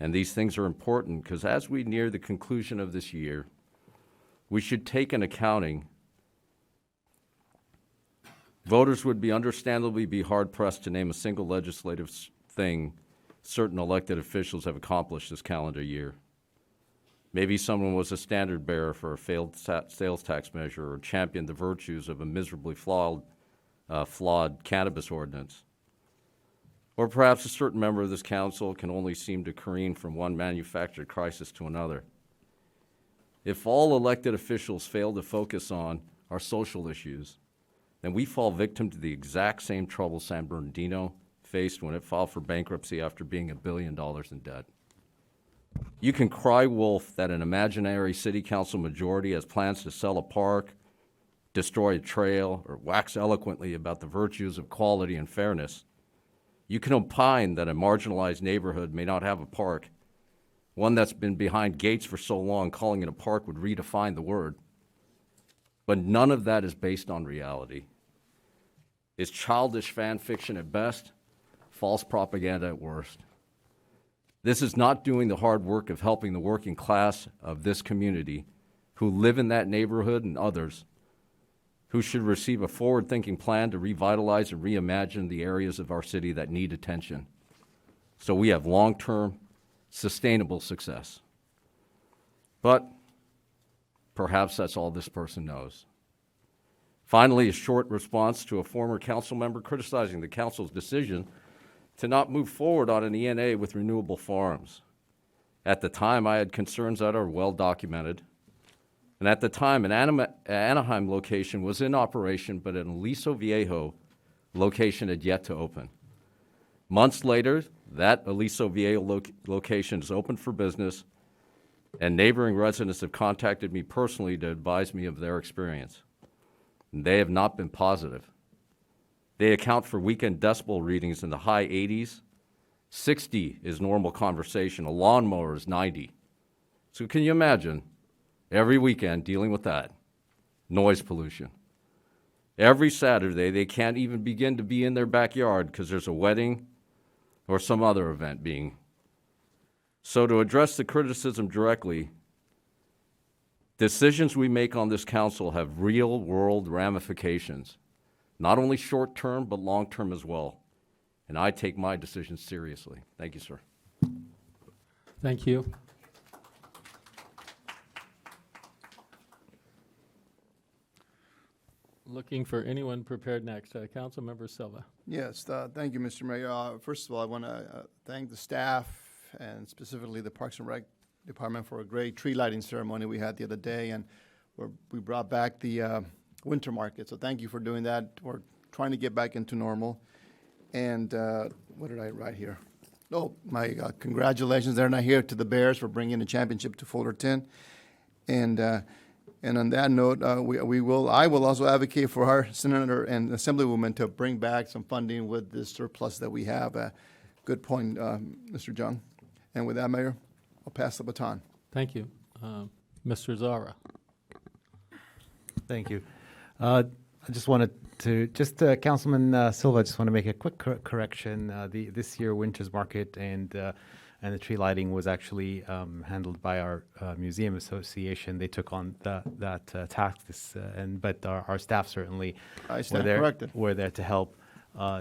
G: And these things are important because as we near the conclusion of this year, we should take an accounting. Voters would be understandably be hard-pressed to name a single legislative thing certain elected officials have accomplished this calendar year. Maybe someone was a standard bearer for a failed sales tax measure or championed the virtues of a miserably flawed cannabis ordinance. Or perhaps a certain member of this council can only seem to careen from one manufactured crisis to another. If all elected officials fail to focus on our social issues, then we fall victim to the exact same trouble San Bernardino faced when it filed for bankruptcy after being $1 billion in debt. You can cry wolf that an imaginary city council majority has plans to sell a park, destroy a trail, or wax eloquently about the virtues of quality and fairness. You can opine that a marginalized neighborhood may not have a park. One that's been behind gates for so long, calling it a park would redefine the word. But none of that is based on reality. It's childish fan fiction at best, false propaganda at worst. This is not doing the hard work of helping the working class of this community who live in that neighborhood and others who should receive a forward-thinking plan to revitalize and reimagine the areas of our city that need attention so we have long-term, sustainable success. But perhaps that's all this person knows. Finally, a short response to a former council member criticizing the council's decision to not move forward on an ENA with renewable farms. At the time, I had concerns that are well documented. And at the time, an Anaheim location was in operation, but an Aliso Viejo location had yet to open. Months later, that Aliso Viejo location is open for business, and neighboring residents have contacted me personally to advise me of their experience. And they have not been positive. They account for weekend decibel readings in the high 80s. 60 is normal conversation. A lawnmower is 90. So can you imagine every weekend dealing with that? Noise pollution. Every Saturday, they can't even begin to be in their backyard because there's a wedding or some other event being. So to address the criticism directly, decisions we make on this council have real-world ramifications, not only short-term, but long-term as well. And I take my decisions seriously. Thank you, sir.
A: Thank you. Looking for anyone prepared next. Councilmember Silva.
F: Yes, thank you, Mr. Mayor. First of all, I want to thank the staff and specifically the Parks and Rec Department for a great tree lighting ceremony we had the other day, and we brought back the winter market. So thank you for doing that. We're trying to get back into normal. And what did I write here? Oh, my congratulations, they're not here, to the Bears for bringing the championship to Fullerton. And on that note, I will also advocate for our senator and assemblywoman to bring back some funding with this surplus that we have. Good point, Mr. Jung. And with that, Mayor, I'll pass the baton.
A: Thank you. Mr. Zara.
E: Thank you. I just wanted to, Councilman Silva, I just want to make a quick correction. This year, Winters Market and the tree lighting was actually handled by our museum association. They took on that task, but our staff certainly were there to help.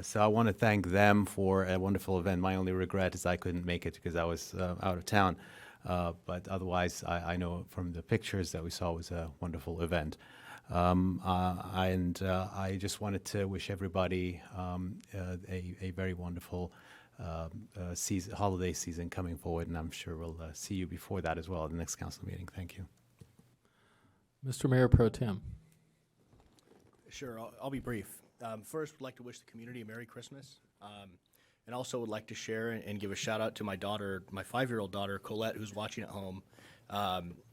E: So I want to thank them for a wonderful event. My only regret is I couldn't make it because I was out of town. But otherwise, I know from the pictures that we saw it was a wonderful event. And I just wanted to wish everybody a very wonderful holiday season coming forward, and I'm sure we'll see you before that as well at the next council meeting. Thank you.
A: Mr. Mayor Pro Tem.
I: Sure, I'll be brief. First, would like to wish the community a Merry Christmas, and also would like to share and give a shout out to my daughter, my 5-year-old daughter, Colette, who's watching at home,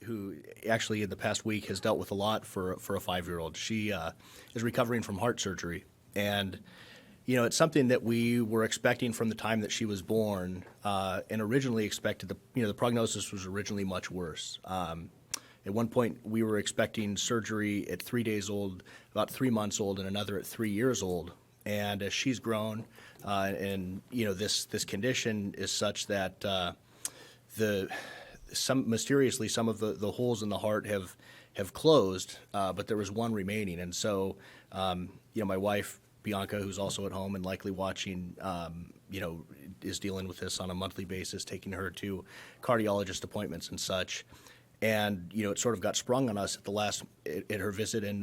I: who actually in the past week has dealt with a lot for a 5-year-old. She is recovering from heart surgery, and it's something that we were expecting from the time that she was born, and originally expected the prognosis was originally much worse. At one point, we were expecting surgery at 3 days old, about 3 months old, and another at 3 years old. And as she's grown, and this condition is such that mysteriously some of the holes in the heart have closed, but there was one remaining. And so, my wife, Bianca, who's also at home and likely watching, is dealing with this on a monthly basis, taking her to cardiologist appointments and such. And, it sort of got sprung on us at her visit in,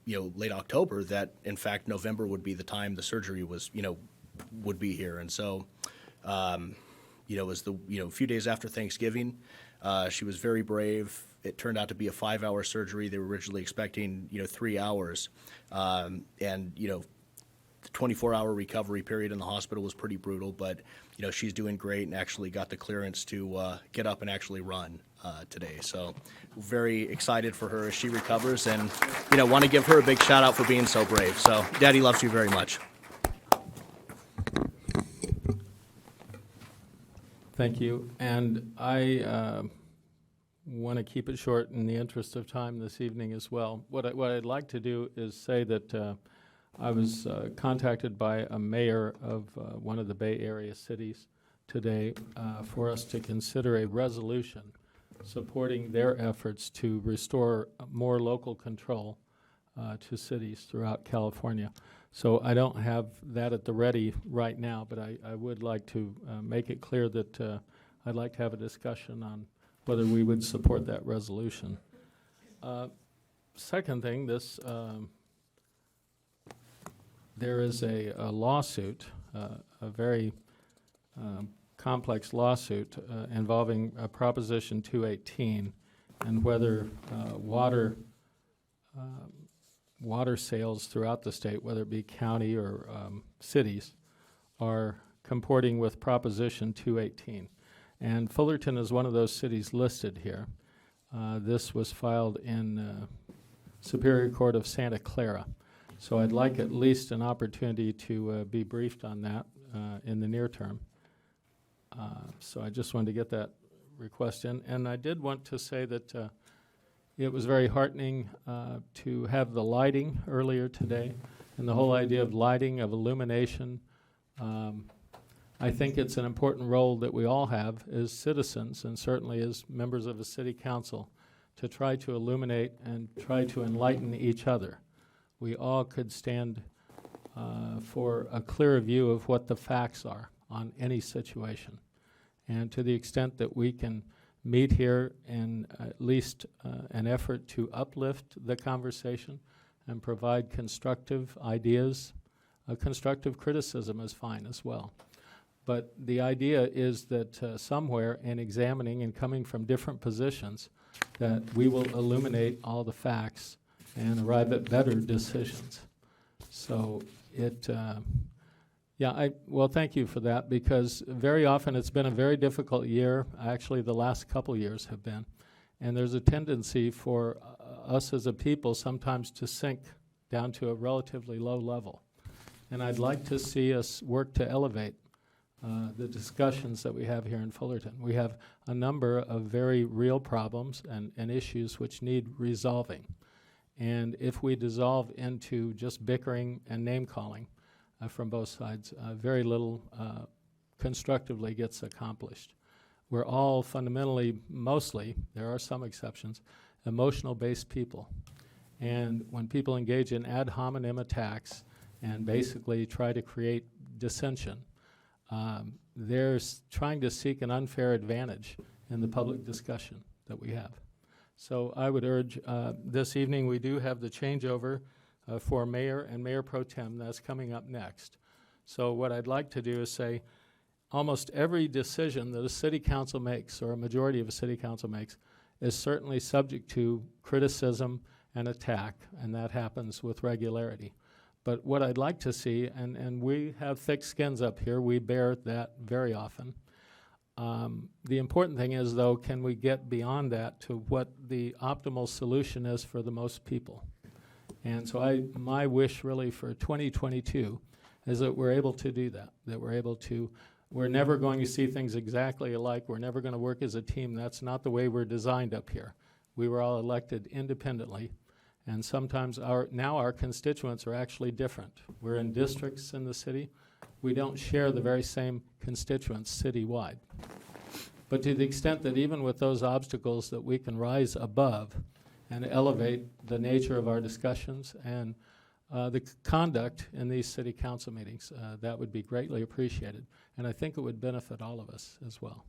I: late October that, in fact, November would be the time the surgery would be here. And so, it was a few days after Thanksgiving. She was very brave. It turned out to be a 5-hour surgery. They were originally expecting, 3 hours. And, the 24-hour recovery period in the hospital was pretty brutal, but, she's doing great and actually got the clearance to get up and actually run today. So very excited for her as she recovers and, want to give her a big shout out for being so brave. So Daddy loves you very much.
A: Thank you. And I want to keep it short in the interest of time this evening as well. What I'd like to do is say that I was contacted by a mayor of one of the Bay Area cities today for us to consider a resolution supporting their efforts to restore more local control to cities throughout California. So I don't have that at the ready right now, but I would like to make it clear that I'd like to have a discussion on whether we would support that resolution. Second thing, there is a lawsuit, a very complex lawsuit involving Proposition 218 and whether water sales throughout the state, whether it be county or cities, are comporting with Proposition 218. And Fullerton is one of those cities listed here. This was filed in Superior Court of Santa Clara. So I'd like at least an opportunity to be briefed on that in the near term. So I just wanted to get that request in. And I did want to say that it was very heartening to have the lighting earlier today, and the whole idea of lighting, of illumination. I think it's an important role that we all have as citizens, and certainly as members of a city council, to try to illuminate and try to enlighten each other. We all could stand for a clearer view of what the facts are on any situation. And to the extent that we can meet here in at least an effort to uplift the conversation and provide constructive ideas, constructive criticism is fine as well. But the idea is that somewhere in examining and coming from different positions, that we will illuminate all the facts and arrive at better decisions. So well, thank you for that, because very often it's been a very difficult year. Actually, the last couple years have been. And there's a tendency for us as a people sometimes to sink down to a relatively low level. And I'd like to see us work to elevate the discussions that we have here in Fullerton. We have a number of very real problems and issues which need resolving. And if we dissolve into just bickering and name-calling from both sides, very little constructively gets accomplished. We're all fundamentally, mostly, there are some exceptions, emotional-based people. And when people engage in ad hominem attacks and basically try to create dissension, they're trying to seek an unfair advantage in the public discussion that we have. So I would urge, this evening we do have the changeover for mayor and mayor pro tem that's coming up next. So what I'd like to do is say almost every decision that a city council makes, or a majority of a city council makes, is certainly subject to criticism and attack, and that happens with regularity. But what I'd like to see, and we have thick skins up here, we bear that very often. The important thing is, though, can we get beyond that to what the optimal solution is for the most people? And so my wish really for 2022 is that we're able to do that, we're never going to see things exactly alike, we're never going to work as a team. That's not the way we're designed up here. We were all elected independently, and sometimes our constituents are actually different. We're in districts in the city. We don't share the very same constituents citywide. But to the extent that even with those obstacles that we can rise above and elevate the nature of our discussions and the conduct in these city council meetings, that would be greatly appreciated. And I think it would benefit all of us as well.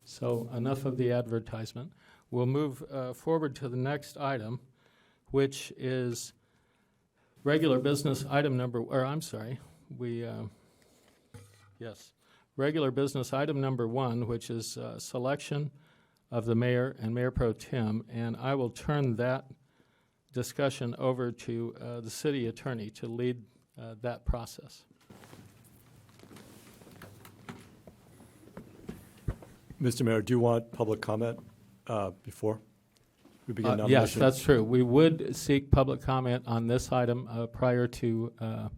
A: So enough of the advertisement. We'll move forward to the next item, which is regular business item number, or I'm sorry, regular business item number 1, which is selection of the mayor and mayor pro tem, and I will turn that discussion over to the city attorney to lead that process.
H: Mr. Mayor, do you want public comment before we begin nominations?
A: Yes, that's true. We would seek public comment on this item prior to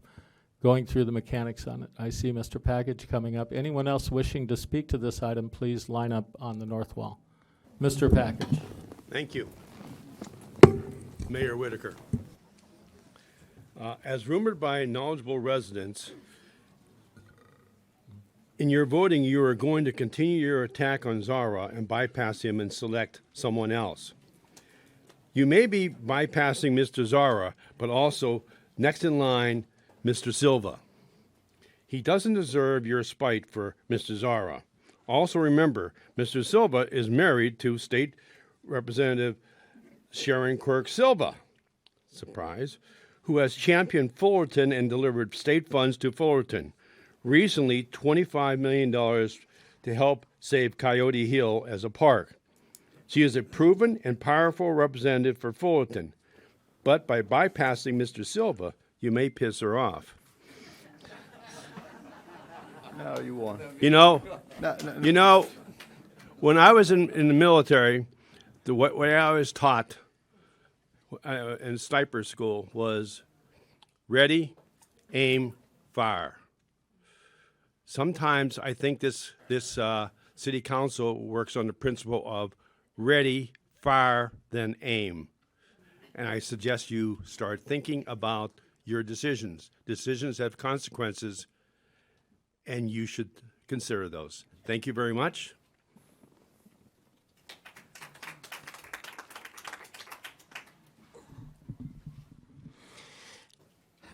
A: going through the mechanics on it. I see Mr. Package coming up. Anyone else wishing to speak to this item, please line up on the north wall. Mr. Package.
P: Thank you. Mayor Whitaker. As rumored by knowledgeable residents, in your voting, you are going to continue your attack on Zara and bypass him and select someone else. You may be bypassing Mr. Zara, but also next in line, Mr. Silva. He doesn't deserve your spite for Mr. Zara. Also remember, Mr. Silva is married to State Representative Sharon Quirk Silva, surprise, who has championed Fullerton and delivered state funds to Fullerton. Recently, $25 million to help save Coyote Hill as a park. She is a proven and powerful representative for Fullerton, but by bypassing Mr. Silva, you may piss her off.
F: No, you won't.
P: You know,
F: No.
P: when I was in the military, the way I was taught in sniper school was ready, aim, fire. Sometimes I think this city council works on the principle of ready, fire, then aim. And I suggest you start thinking about your decisions. Decisions have consequences, and you should consider those. Thank you very much.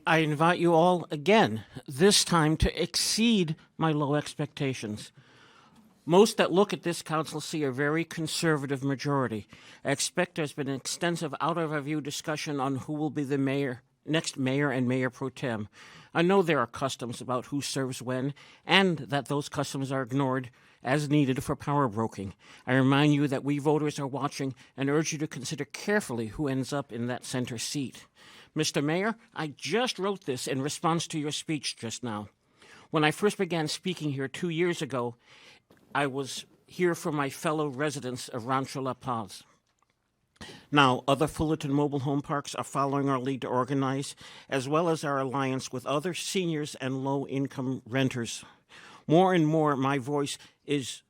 K: I invite you all again, this time to exceed my low expectations. Most that look at this council see a very conservative majority. I expect there's been an extensive out-of-review discussion on who will be the next mayor and mayor pro tem. I know there are customs about who serves when, and that those customs are ignored as needed for power broking. I remind you that we voters are watching and urge you to consider carefully who ends up in that center seat. Mr. Mayor, I just wrote this in response to your speech just now. When I first began speaking here 2 years ago, I was here for my fellow residents of Rancho La Paz. Now, other Fullerton mobile home parks are following our lead to organize, as well as our alliance with other seniors and low-income renters. More and more, my voice is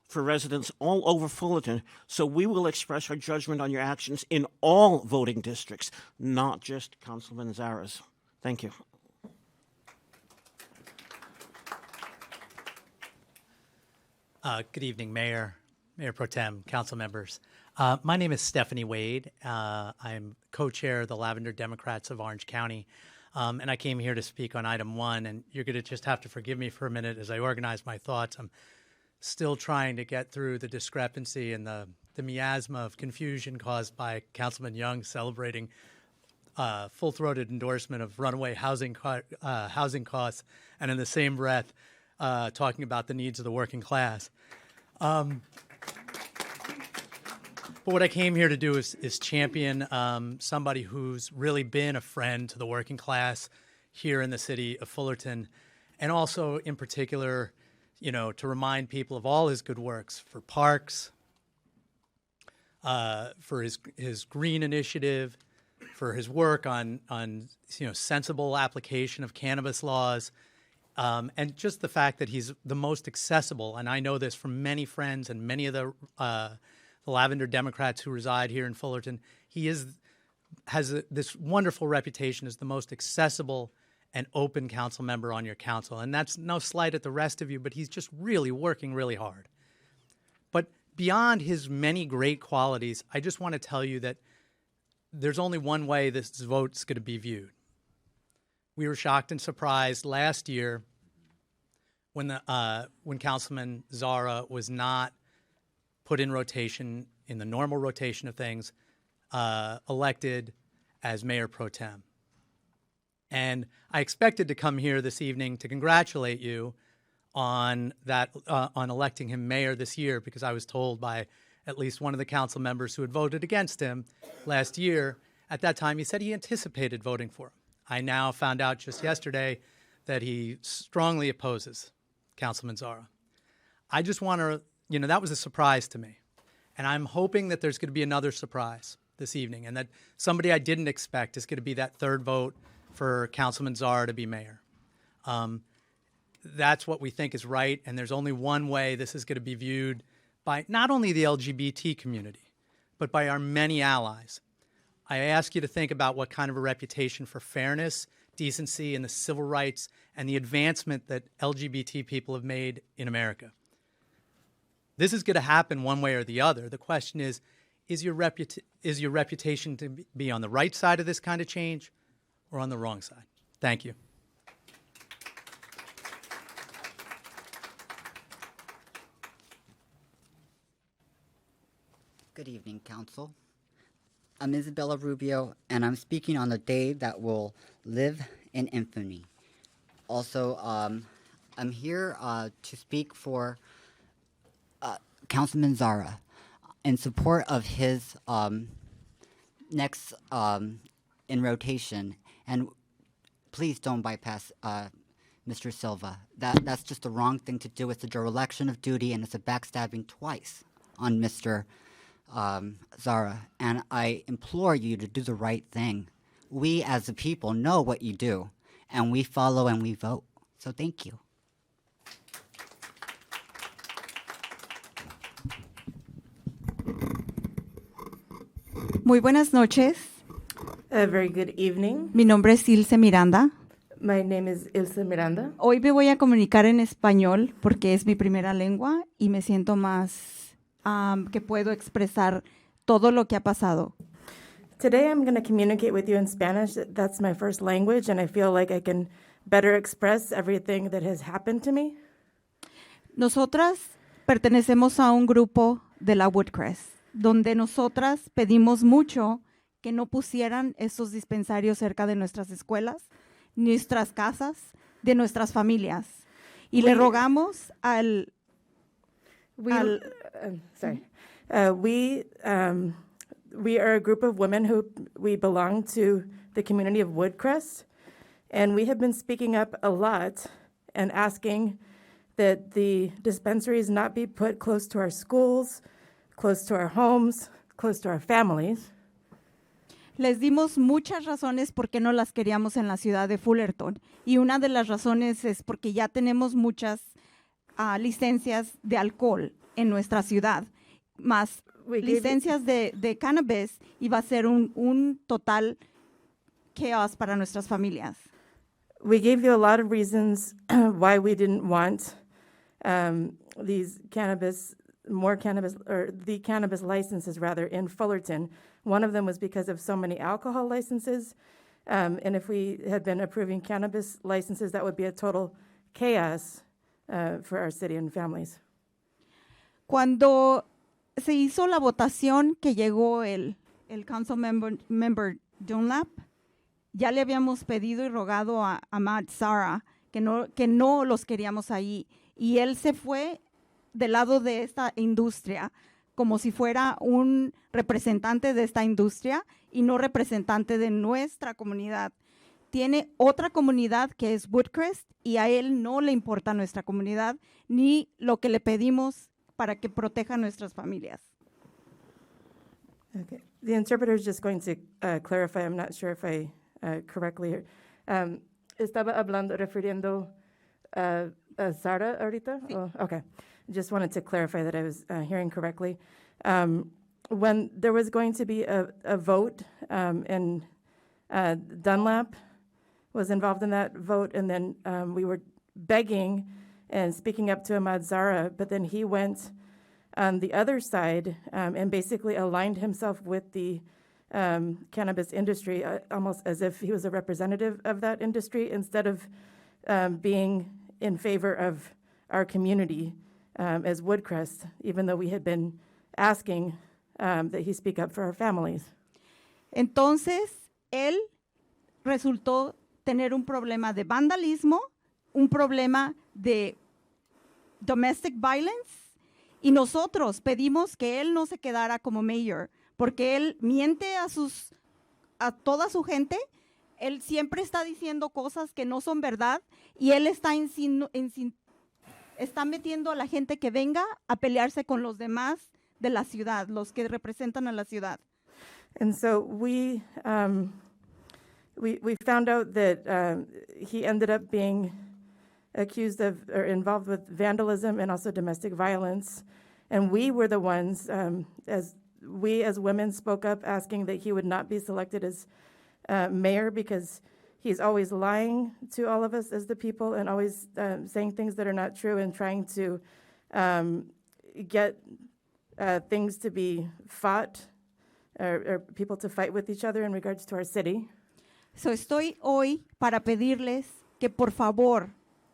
K: for residents all over Fullerton, so we will express our judgment on your actions in all voting districts, not just Councilman Zara's. Thank you.
V: Good evening, Mayor, Mayor Pro Tem, council members. My name is Stephanie Wade. I'm co-chair of the Lavender Democrats of Orange County, and I came here to speak on item 1, and you're going to just have to forgive me for a minute as I organize my thoughts. I'm still trying to get through the discrepancy and the miasma of confusion caused by Councilman Young celebrating full-throated endorsement of runaway housing costs, and in the same breath talking about the needs of the working class. But what I came here to do is champion somebody who's really been a friend to the working class here in the city of Fullerton, and also in particular, to remind people of all his good works for parks, for his green initiative, for his work on sensible application of cannabis laws, and just the fact that he's the most accessible. And I know this from many friends and many of the Lavender Democrats who reside here in Fullerton. He has this wonderful reputation as the most accessible and open council member on your council. And that's no slight at the rest of you, but he's just really working really hard. beyond his many great qualities, I just want to tell you that there's only one way this vote's going to be viewed. We were shocked and surprised last year when Councilman Zara was not put in rotation, in the normal rotation of things, elected as mayor pro tem. And I expected to come here this evening to congratulate you on that, on electing him mayor this year, because I was told by at least one of the council members who had voted against him last year, at that time he said he anticipated voting for him. I now found out just yesterday that he strongly opposes Councilman Zara. I just want to, that was a surprise to me. And I'm hoping that there's going to be another surprise this evening, and that somebody I didn't expect is going to be that third vote for Councilman Zara to be mayor. That's what we think is right, and there's only one way this is going to be viewed by not only the LGBT community, but by our many allies. I ask you to think about what kind of a reputation for fairness, decency, and the civil rights and the advancement that LGBT people have made in America. This is going to happen one way or the other. The question is your reputation to be on the right side of this kind of change or on the wrong side? Thank you.
J: Good evening, Council. I'm Isabella Rubio, and I'm speaking on the day that will live in infamy. Also, I'm here to speak for Councilman Zara in support of his next in rotation. And please don't bypass Mr. Silva. That's just the wrong thing to do. It's a dereliction of duty, and it's a backstabbing twice on Mr. Zara, and I implore you to do the right thing. We as a people know what you do, and we follow and we vote. So thank you.
L: Muy buenas noches.
W: A very good evening.
L: Mi nombre es Ilse Miranda.
W: My name is Ilse Miranda.
L: Hoy me voy a comunicar en español porque es mi primera lengua y me siento más que puedo expresar todo lo que ha pasado.
W: Today I'm going to communicate with you in Spanish. That's my first language, and I feel like I can better express everything that has happened to me.
L: Nosotras pertenecemos a un grupo de la Woodcrest, donde nosotras pedimos mucho que no pusieran esos dispensarios cerca de nuestras escuelas, nuestras casas, de nuestras familias. Y le rogamos al
W: We are a group of women who we belong to the community of Woodcrest, and we have been speaking up a lot and asking that the dispensaries not be put close to our schools, close to our homes, close to our families.
L: Les dimos muchas razones por qué no las queríamos en la ciudad de Fullerton, y una de las razones es porque ya tenemos muchas licencias de alcohol en nuestra ciudad, más licencias de cannabis, y va a ser un total chaos para nuestras familias.
W: We gave you a lot of reasons why we didn't want these the cannabis licenses rather in Fullerton. One of them was because of so many alcohol licenses, and if we had been approving cannabis licenses, that would be a total chaos for our city and families.
L: Cuando se hizo la votación que llegó el council member Dunlap, ya le habíamos pedido y rogado a Matt Zara que no los queríamos ahí, y él se fue del lado de esta industria como si fuera un representante de esta industria y no representante de nuestra comunidad. Tiene otra comunidad que es Woodcrest, y a él no le importa nuestra comunidad ni lo que le pedimos para que proteja nuestras familias.
W: Okay. The interpreter is just going to clarify. I'm not sure if I correctly heard. Estaba hablando, refiriendo a Zara ahorita? Sí. Oh, okay. Just wanted to clarify that I was hearing correctly. When there was going to be a vote, and Dunlap was involved in that vote, and then we were begging and speaking up to Ahmad Zara, but then he went on the other side and basically aligned himself with the cannabis industry, almost as if he was a representative of that industry instead of being in favor of our community as Woodcrest, even though we had been asking that he speak up for our families.
L: Entonces, él resultó tener un problema de vandalismo, un problema de domestic violence, y nosotros pedimos que él no se quedara como mayor, porque él miente a toda su gente, él siempre está diciendo cosas que no son verdad, y él está está metiendo a la gente que venga a pelearse con los demás de la ciudad, los que representan a la ciudad.
W: And so we found out that he ended up being accused of or involved with vandalism and also domestic violence. And we were the ones, as women spoke up asking that he would not be selected as mayor because he's always lying to all of us as the people and always saying things that are not true and trying to get things to be fought or people to fight with each other in regards to our city.
L: So estoy hoy para pedirles que por favor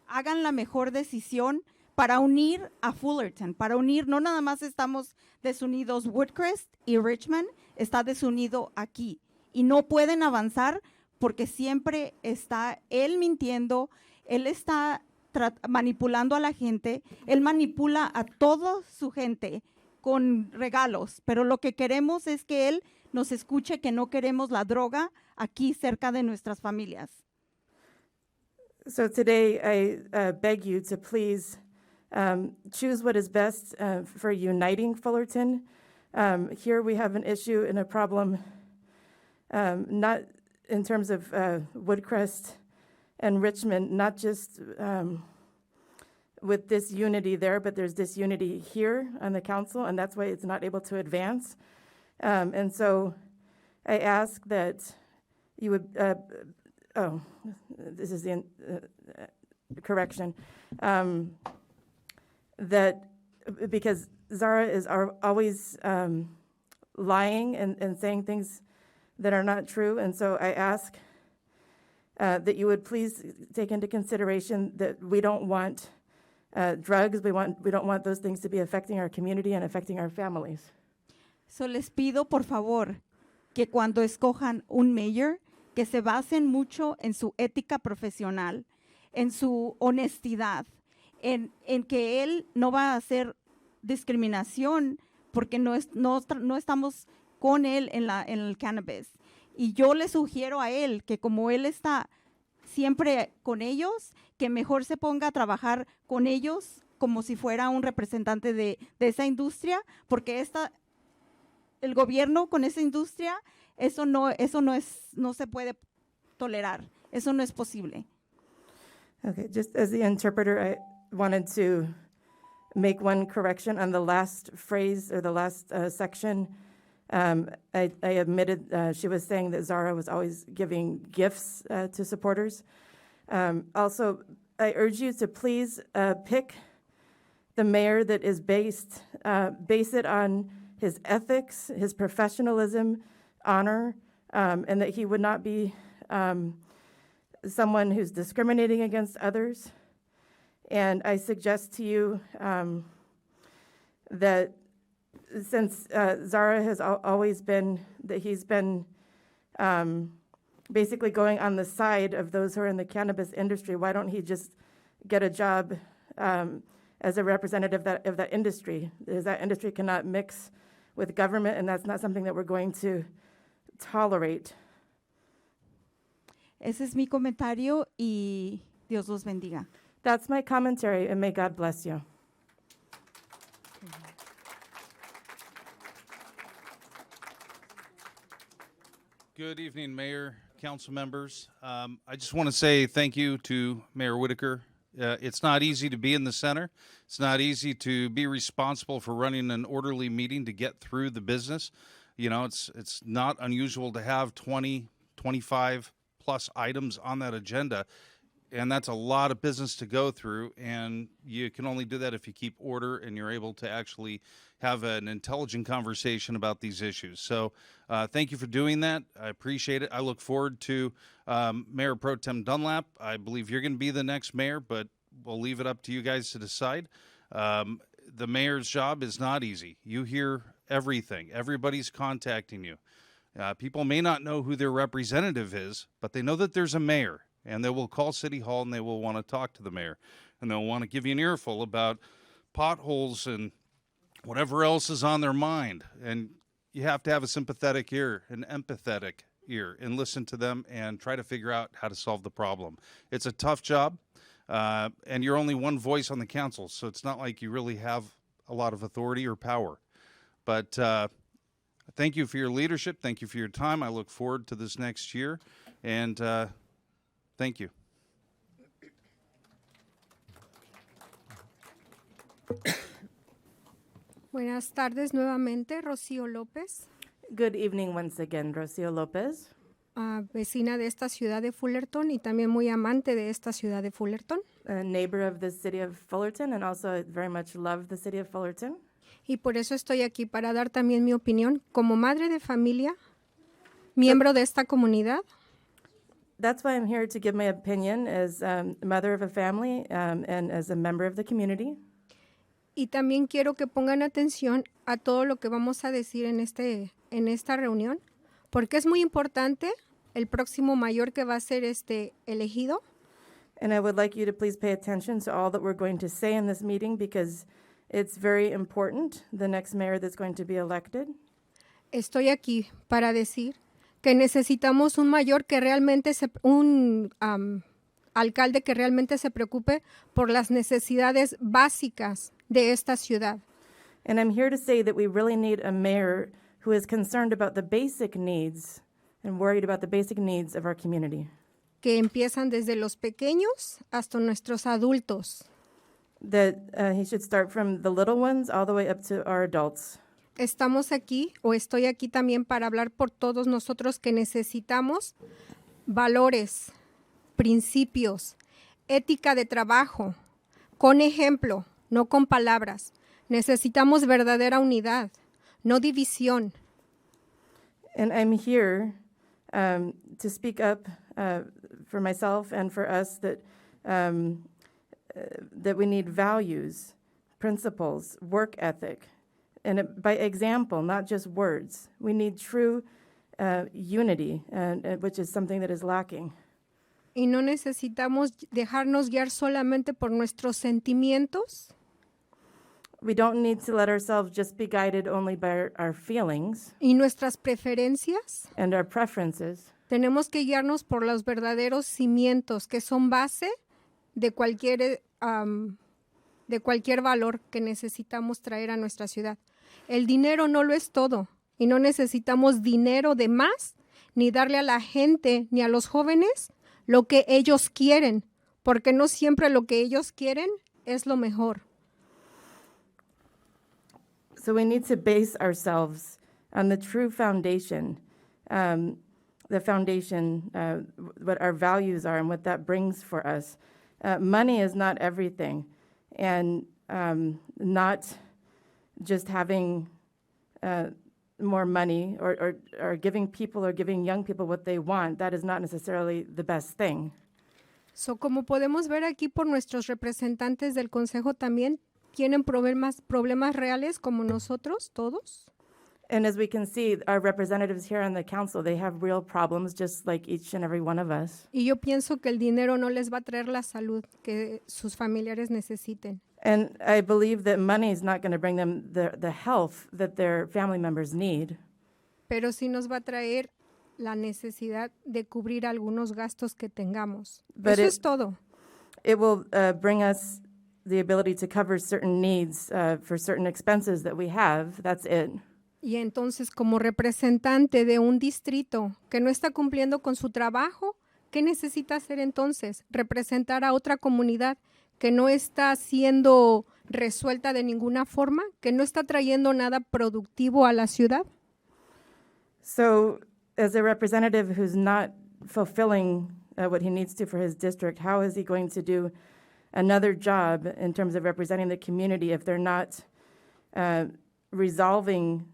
L: hagan la mejor decisión para unir a Fullerton, para unir, no nada más estamos desunidos Woodcrest y Richmond, está desunido aquí. Y no pueden avanzar porque siempre está él mintiendo, él está manipulando a la gente, él manipula a toda su gente con regalos, pero lo que queremos es que él nos escuche que no queremos la droga aquí cerca de nuestras familias.
W: So today I beg you to please choose what is best for uniting Fullerton. Here we have an issue and a problem, not in terms of Woodcrest and Richmond, not just with this unity there, but there's disunity here on the council, and that's why it's not able to advance. And so I ask that you would, this is the correction, that because Zara is always lying and saying things that are not true, and so I ask that you would please take into consideration that we don't want drugs, we don't want those things to be affecting our community and affecting our families.
L: So les pido por favor que cuando escojan un mayor, que se basen mucho en su ética profesional, en su honestidad, en que él no va a hacer discriminación porque no estamos con él en el cannabis. Y yo le sugiero a él que como él está siempre con ellos, que mejor se ponga a trabajar con ellos como si fuera un representante de esa industria, porque el gobierno con esa industria, eso no se puede tolerar, eso no es posible.
W: Okay, just as the interpreter, I wanted to make one correction on the last phrase or the last section. I admitted she was saying that Zara was always giving gifts to supporters. Also, I urge you to please pick the mayor that is base it on his ethics, his professionalism, honor, and that he would not be someone who's discriminating against others. And I suggest to you that since Zara has always been, that he's been basically going on the side of those who are in the cannabis industry, why don't he just get a job as a representative of that industry? Because that industry cannot mix with government, and that's not something that we're going to tolerate.
L: Ese es mi comentario y Dios los bendiga.
W: That's my commentary, and may God bless you.
M: Good evening, Mayor, council members. I just want to say thank you to Mayor Whitaker. It's not easy to be in the center. It's not easy to be responsible for running an orderly meeting to get through the business. You know, it's not unusual to have 20, 25 plus items on that agenda. and that's a lot of business to go through, and you can only do that if you keep order and you're able to actually have an intelligent conversation about these issues. So thank you for doing that. I appreciate it. I look forward to Mayor Pro Tem Dunlap. I believe you're going to be the next mayor, but we'll leave it up to you guys to decide. The mayor's job is not easy. You hear everything. Everybody's contacting you. People may not know who their representative is, but they know that there's a mayor, and they will call City Hall and they will want to talk to the mayor, and they'll want to give you an earful about potholes and whatever else is on their mind. And you have to have a sympathetic ear, an empathetic ear, and listen to them and try to figure out how to solve the problem. It's a tough job, and you're only one voice on the council, so it's not like you really have a lot of authority or power. But thank you for your leadership. Thank you for your time. I look forward to this next year, and thank you.
N: Buenas tardes nuevamente, Rocío López,
W: Good evening once again, Rocio Lopez,
N: vecina de esta ciudad de Fullerton y también muy amante de esta ciudad de Fullerton.
W: a neighbor of the city of Fullerton, and also very much love the city of Fullerton.
N: Y por eso estoy aquí para dar también mi opinión como madre de familia, miembro de esta comunidad.
W: That's why I'm here to give my opinion as mother of a family and as a member of the community.
N: Y también quiero que pongan atención a todo lo que vamos a decir en esta reunión, porque es muy importante el próximo mayor que va a ser elegido.
W: And I would like you to please pay attention to all that we're going to say in this meeting because it's very important, the next mayor that's going to be elected.
N: Estoy aquí para decir que necesitamos un mayor que realmente alcalde que realmente se preocupe por las necesidades básicas de esta ciudad.
W: And I'm here to say that we really need a mayor who is concerned about the basic needs and worried about the basic needs of our community.
N: Que empiezan desde los pequeños hasta nuestros adultos.
W: That he should start from the little ones all the way up to our adults.
N: Estamos aquí, o estoy aquí también para hablar por todos nosotros que necesitamos valores, principios, ética de trabajo, con ejemplo, no con palabras. Necesitamos verdadera unidad, no división.
W: And I'm here to speak up for myself and for us that we need values, principles, work ethic, and by example, not just words. We need true unity, which is something that is lacking.
N: Y no necesitamos dejarnos guiar solamente por nuestros sentimientos.
W: We don't need to let ourselves just be guided only by our feelings
N: y nuestras preferencias.
W: And our preferences.
N: Tenemos que guiarnos por los verdaderos cimientos que son base de cualquier valor que necesitamos traer a nuestra ciudad. El dinero no lo es todo y no necesitamos dinero de más ni darle a la gente ni a los jóvenes lo que ellos quieren, porque no siempre lo que ellos quieren es lo mejor.
W: So we need to base ourselves on the true foundation, what our values are and what that brings for us. Money is not everything, and not just having more money or giving people or giving young people what they want, that is not necessarily the best thing.
N: So, como podemos ver aquí por nuestros representantes del Consejo también, tienen problemas reales como nosotros, todos.
W: And as we can see, our representatives here on the council, they have real problems just like each and every one of us.
N: Y yo pienso que el dinero no les va a traer la salud que sus familiares necesiten.
W: And I believe that money is not going to bring them the health that their family members need.
N: Pero sí nos va a traer la necesidad de cubrir algunos gastos que tengamos. Eso es todo.
W: It will bring us the ability to cover certain needs for certain expenses that we have. That's it.
N: Y entonces, como representante de un distrito que no está cumpliendo con su trabajo, ¿qué necesita hacer entonces? Representar a otra comunidad que no está siendo resuelta de ninguna forma, que no está trayendo nada productivo a la ciudad.
W: So, as a representative who's not fulfilling what he needs to for his district, how is he going to do another job in terms of representing the community if they're not resolving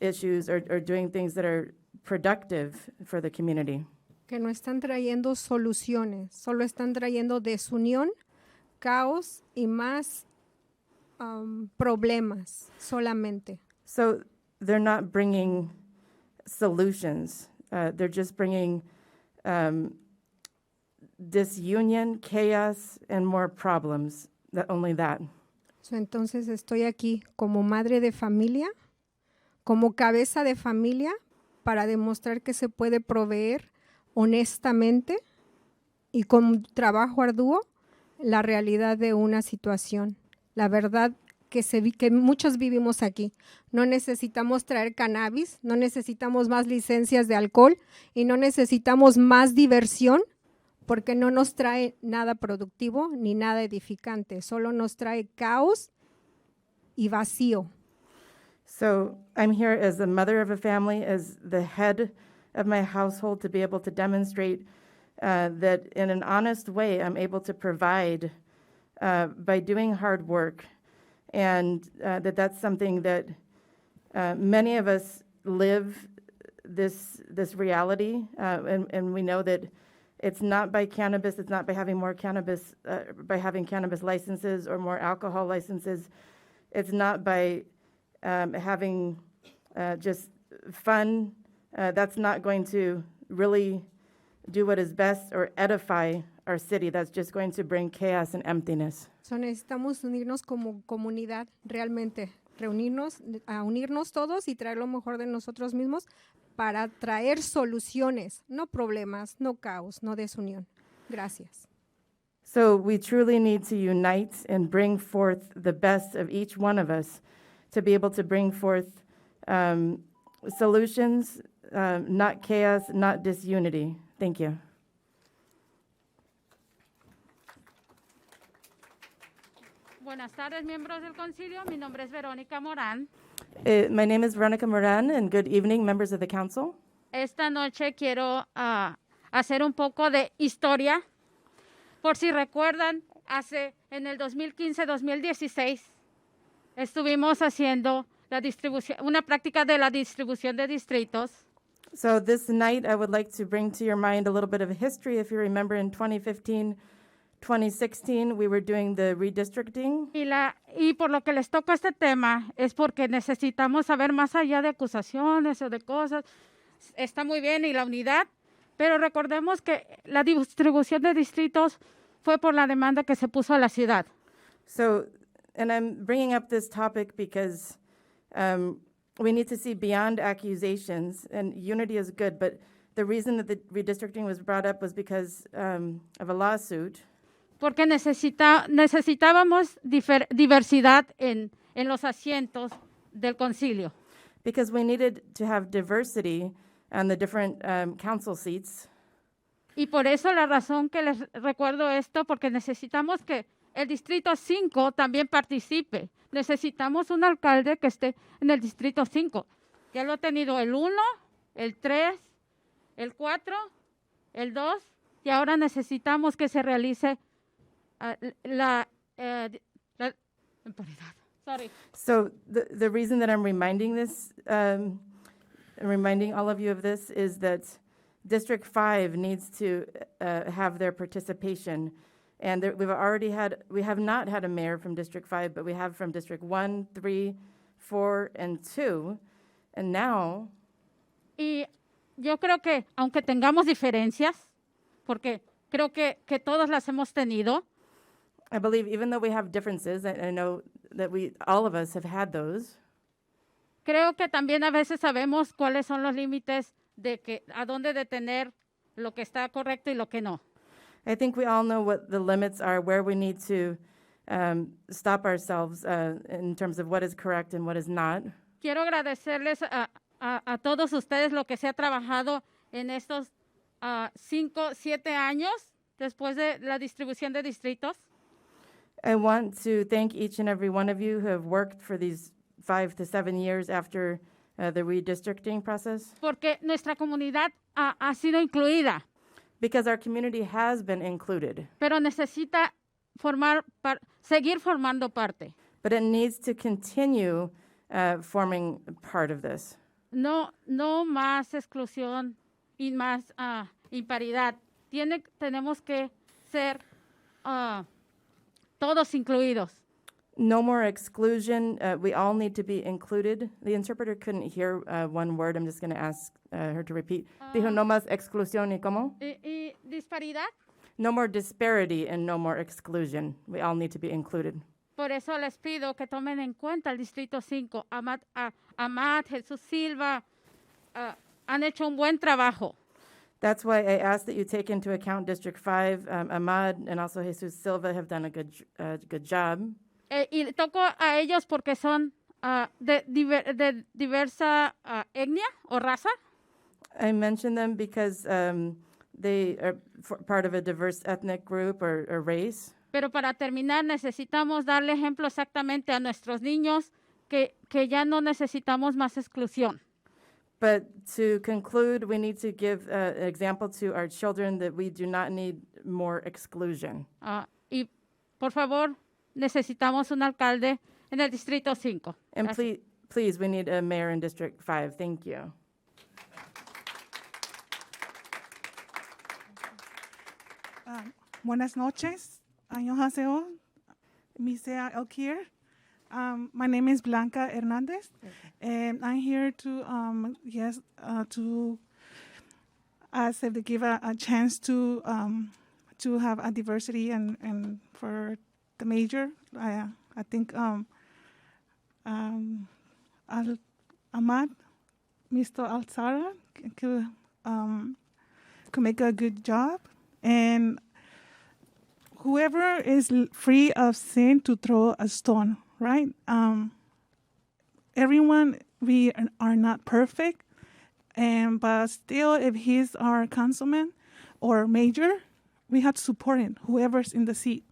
W: issues or doing things that are productive for the community?
N: Que no están trayendo soluciones, solo están trayendo desunión, caos y más problemas solamente.
W: So they're not bringing solutions. They're just bringing disunion, chaos, and more problems. Only that.
N: So, entonces estoy aquí como madre de familia, como cabeza de familia, para demostrar que se puede proveer honestamente y con trabajo arduo la realidad de una situación. La verdad que muchos vivimos aquí. No necesitamos traer cannabis, no necesitamos más licencias de alcohol y no necesitamos más diversión porque no nos trae nada productivo ni nada edificante, solo nos trae caos y vacío.
W: So I'm here as the mother of a family, as the head of my household, to be able to demonstrate that in an honest way I'm able to provide by doing hard work, and that's something that many of us live this reality, and we know that it's not by cannabis, it's not by having more cannabis, by having cannabis licenses or more alcohol licenses. It's not by having just fun. That's not going to really do what is best or edify our city. That's just going to bring chaos and emptiness.
N: So necesitamos unirnos como comunidad, realmente, unirnos todos y traer lo mejor de nosotros mismos para traer soluciones, no problemas, no caos, no desunión. Gracias.
W: So we truly need to unite and bring forth the best of each one of us to be able to bring forth solutions, not chaos, not disunity. Thank you.
O: Buenas tardes, miembros del concilio. Mi nombre es Verónica Morán.
W: My name is Veronica Moran, and good evening, members of the council.
O: Esta noche quiero hacer un poco de historia. Por si recuerdan, en el 2015-2016 estuvimos haciendo una práctica de la distribución de distritos.
W: So this night, I would like to bring to your mind a little bit of history. If you remember, in 2015-2016, we were doing the redistricting.
O: Y por lo que les toca este tema es porque necesitamos saber más allá de acusaciones o de cosas. Está muy bien y la unidad, pero recordemos que la distribución de distritos fue por la demanda que se puso a la ciudad.
W: So, and I'm bringing up this topic because we need to see beyond accusations, and unity is good, but the reason that the redistricting was brought up was because of a lawsuit.
O: Porque necesitábamos diversidad en los asientos del concilio.
W: Because we needed to have diversity on the different council seats.
O: Y por eso la razón que les recuerdo esto, porque necesitamos que el Distrito 5 también participe. Necesitamos un alcalde que esté en el Distrito 5. Ya lo ha tenido el 1, el 3, el 4, el 2, y ahora necesitamos que se realice la paridad. Sorry.
W: So the reason that I'm reminding this, reminding all of you of this, is that District 5 needs to have their participation. And we have not had a mayor from District 5, but we have from District 1, 3, 4, and 2. And now...
O: Y yo creo que, aunque tengamos diferencias, porque creo que todos las hemos tenido.
W: I believe even though we have differences, I know that all of us have had those.
O: Creo que también a veces sabemos cuáles son los límites de a dónde detener lo que está correcto y lo que no.
W: I think we all know what the limits are, where we need to stop ourselves in terms of what is correct and what is not.
O: Quiero agradecerles a todos ustedes lo que se ha trabajado en estos 5, 7 años después de la distribución de distritos.
W: I want to thank each and every one of you who have worked for these 5 to 7 years after the redistricting process.
O: Porque nuestra comunidad ha sido incluida.
W: Because our community has been included,
O: pero necesita seguir formando parte.
W: but it needs to continue forming part of this.
O: No más exclusión y más imparidad. Tenemos que ser todos incluidos.
W: No more exclusion. We all need to be included. The interpreter couldn't hear one word. I'm just going to ask her to repeat. Dijo no más exclusión y cómo?
O: Y disparidad.
W: No more disparity and no more exclusion. We all need to be included.
O: Por eso les pido que tomen en cuenta el Distrito 5. Amat, Jesús Silva han hecho un buen trabajo.
W: That's why I ask that you take into account District 5. Ahmad and also Jesus Silva have done a good job.
O: Y toco a ellos porque son de diversa etnia o raza.
W: I mention them because they are part of a diverse ethnic group or race.
O: Pero para terminar necesitamos darle ejemplo exactamente a nuestros niños que ya no necesitamos más exclusión.
W: But to conclude, we need to give an example to our children that we do not need more exclusion.
O: Y por favor, necesitamos un alcalde en el Distrito 5.
W: And please, we need a mayor in District 5. Thank you.
Q: Buenas noches. Annyeonghaseyo. Misea Elkir. My name is Blanca Hernandez, and I'm here to ask if they give a chance to have a diversity and for the major. I think Ahmad, Mr. Alzara could make a good job, and whoever is free of sin to throw a stone, right? Everyone, we are not perfect, but still, if he's our councilman or major, we have to support him, whoever's in the seat.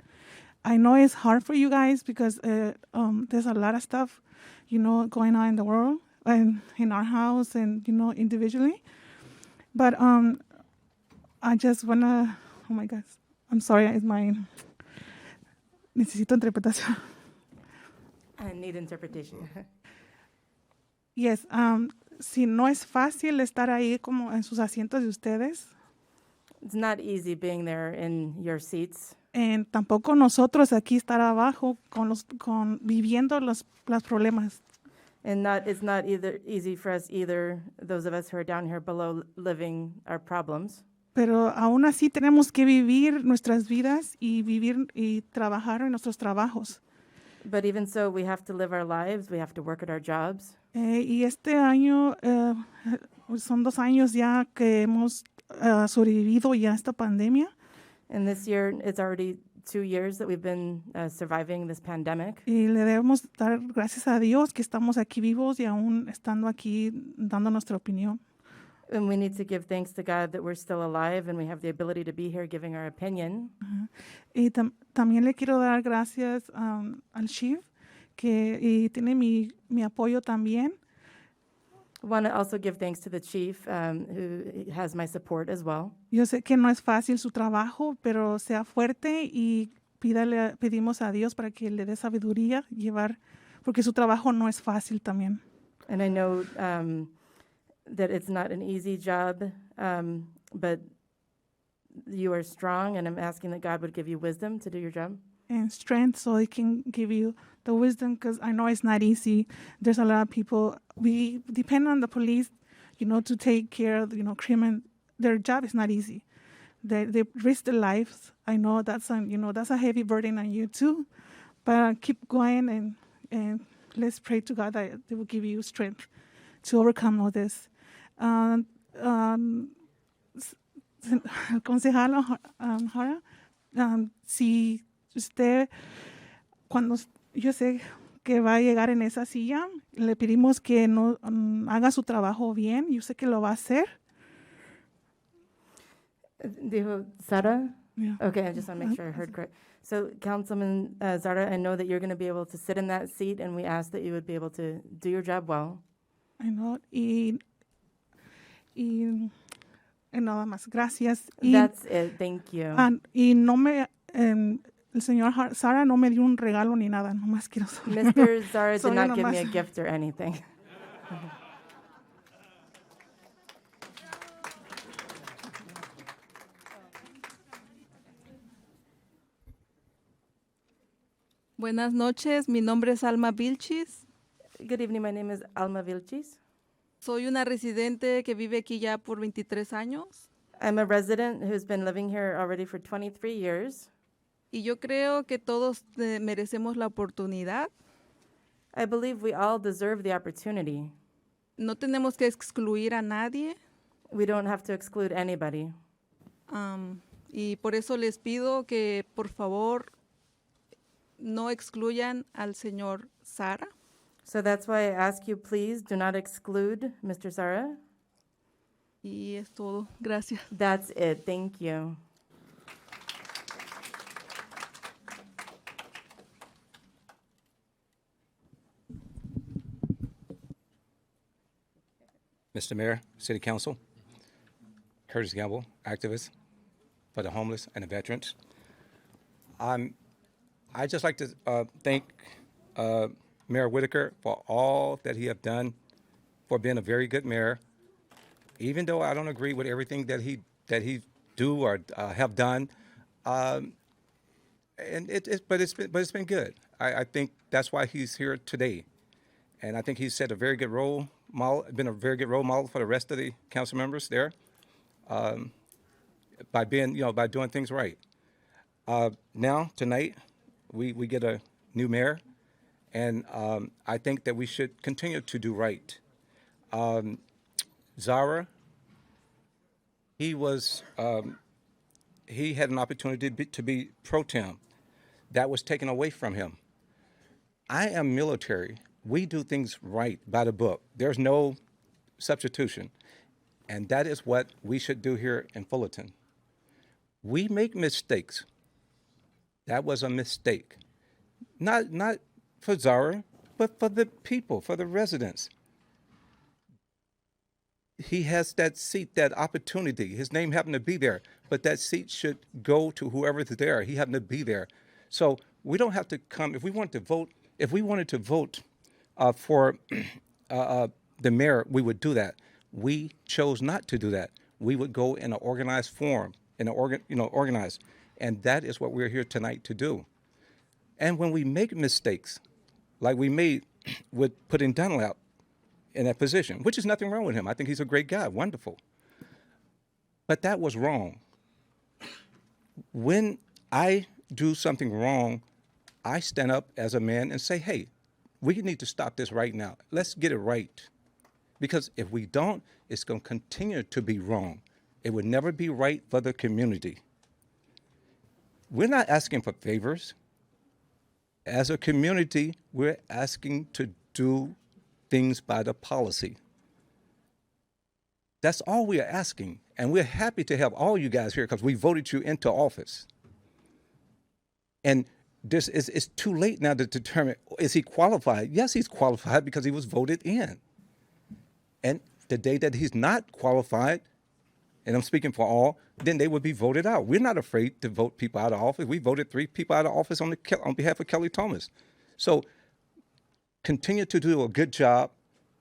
Q: I know it's hard for you guys because there's a lot of stuff, going on in the world and in our house and, individually. But I just want to, oh my God, I'm sorry, it's mine. Necesito interpretación.
W: I need interpretation.
Q: Yes, si no es fácil estar ahí como en sus asientos de ustedes.
W: It's not easy being there in your seats.
Q: And tampoco nosotros aquí estar abajo viviendo los problemas.
W: And it's not easy for us either, those of us who are down here below living our problems.
Q: Pero aún así tenemos que vivir nuestras vidas y vivir y trabajar en nuestros trabajos.
W: But even so, we have to live our lives. We have to work at our jobs.
Q: Y este año, son 2 años ya que hemos sobrevivido ya a esta pandemia.
W: And this year, it's already 2 years that we've been surviving this pandemic.
Q: Y le debemos dar gracias a Dios que estamos aquí vivos y aún estando aquí dando nuestra opinión.
W: And we need to give thanks to God that we're still alive and we have the ability to be here giving our opinion.
Q: Y también le quiero dar gracias al chief que tiene mi apoyo también.
W: I want to also give thanks to the chief who has my support as well.
Q: Yo sé que no es fácil su trabajo, pero sea fuerte y pedimos a Dios para que le dé sabiduría porque su trabajo no es fácil también.
W: And I know that it's not an easy job, but you are strong, and I'm asking that God would give you wisdom to do your job.
Q: And strength so He can give you the wisdom, because I know it's not easy. There's a lot of people, we depend on the police, to take care of, criminal. Their job is not easy. They risk their lives. I know that's a heavy burden on you too, but keep going and let's pray to God that they will give you strength to overcome all this. Concejal Jara, si usted, cuando yo sé que va a llegar en esa silla, le pedimos que no haga su trabajo bien. Yo sé que lo va a hacer.
W: Dijo Sara?
Q: Yeah.
W: Okay, I just want to make sure I heard correct. So, Councilman Zara, I know that you're going to be able to sit in that seat, and we ask that you would be able to do your job well.
Q: I know. Y nada más. Gracias. Y,
W: That's it. Thank you.
Q: y no me, el señor Sara no me dio un regalo ni nada. Nomás quiero saber.
W: Mr. Zara
Q: So
W: did
Q: yo
W: not give me a
Q: nomás-
W: gift or anything.
R: Buenas noches, mi nombre es Alma Vilchis.
W: Good evening. My name is Alma Vilchis.
R: Soy una residente que vive aquí ya por 23 años.
W: I'm a resident who's been living here already for 23 years.
R: Y yo creo que todos merecemos la oportunidad.
W: I believe we all deserve the opportunity.
R: No tenemos que excluir a nadie.
W: We don't have to exclude anybody.
R: Y por eso les pido que por favor no excluyan al señor Sara.
W: So that's why I ask you, please do not exclude Mr. Zara.
R: Y es todo. Gracias.
W: That's it. Thank you.
U: Mr. Mayor, City Council, Curtis Gamble, activist for the homeless and the veterans. I'd just like to thank Mayor Whitaker for all that he have done, for being a very good mayor. Even though I don't agree with everything that he do or have done, but it's been good. I think that's why he's here today, and I think he's set a very good role model, been a very good role model for the rest of the council members there, by doing things right. Now tonight, we get a new mayor, and I think that we should continue to do right. Zara, he had an opportunity to be pro tem. That was taken away from him. I am military. We do things right by the book. There's no substitution. And that is what we should do here in Fullerton. We make mistakes. That was a mistake. Not for Zara, but for the people, for the residents. He has that seat, that opportunity. His name happened to be there, but that seat should go to whoever's there. He happened to be there. So we don't have to come, if we wanted to vote for the mayor, we would do that. We chose not to do that. We would go in an organized form, organized. And that is what we're here tonight to do. And when we make mistakes, like we made with putting Dunlap in that position, which is nothing wrong with him. I think he's a great guy, wonderful. But that was wrong. When I do something wrong, I stand up as a man and say, hey, we need to stop this right now. Let's get it right. Because if we don't, it's going to continue to be wrong. It would never be right for the community. We're not asking for favors. As a community, we're asking to do things by the policy. That's all we are asking. And we're happy to have all you guys here because we voted you into office. And it's too late now to determine, is he qualified? Yes, he's qualified because he was voted in. And the day that he's not qualified, and I'm speaking for all, then they would be voted out. We're not afraid to vote people out of office. We voted 3 people out of office on behalf of Kelly Thomas. So continue to do a good job,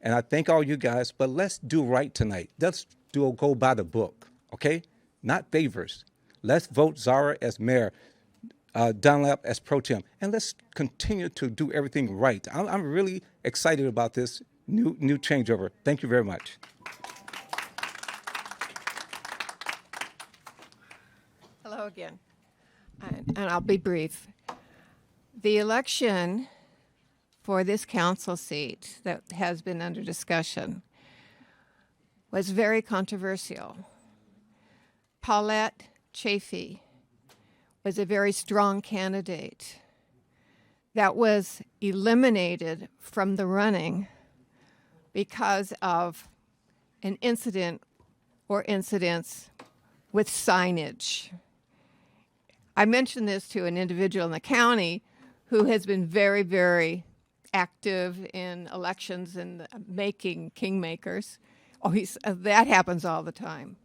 U: and I thank all you guys, but let's do right tonight. Let's go by the book, okay? Not favors. Let's vote Zara as mayor, Dunlap as pro tem, and let's continue to do everything right. I'm really excited about this new changeover. Thank you very much.
S: Hello again, and I'll be brief. The election for this council seat that has been under discussion was very controversial. Paulette Chafee was a very strong candidate that was eliminated from the running because of an incident or incidents with signage. I mentioned this to an individual in the county who has been very, very active in elections and making kingmakers. That happens all the time.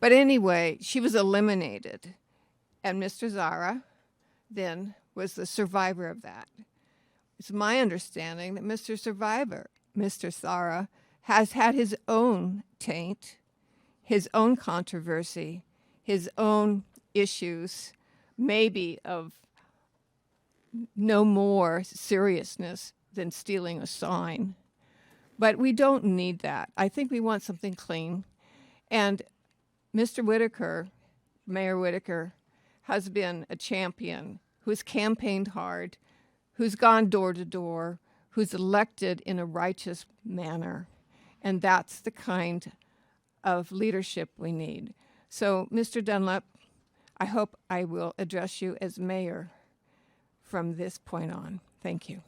S: But anyway, she was eliminated. And Mr. Zara then was the survivor of that. It's my understanding that Mr. Zara, has had his own taint, his own controversy, his own issues, maybe of no more seriousness than stealing a sign. But we don't need that. I think we want something clean. And Mr. Whitaker, Mayor Whitaker, has been a champion who's campaigned hard, who's gone door to door, who's elected in a righteous manner. And that's the kind of leadership we need. So, Mr. Dunlap, I hope I will address you as mayor from this point on. Thank you.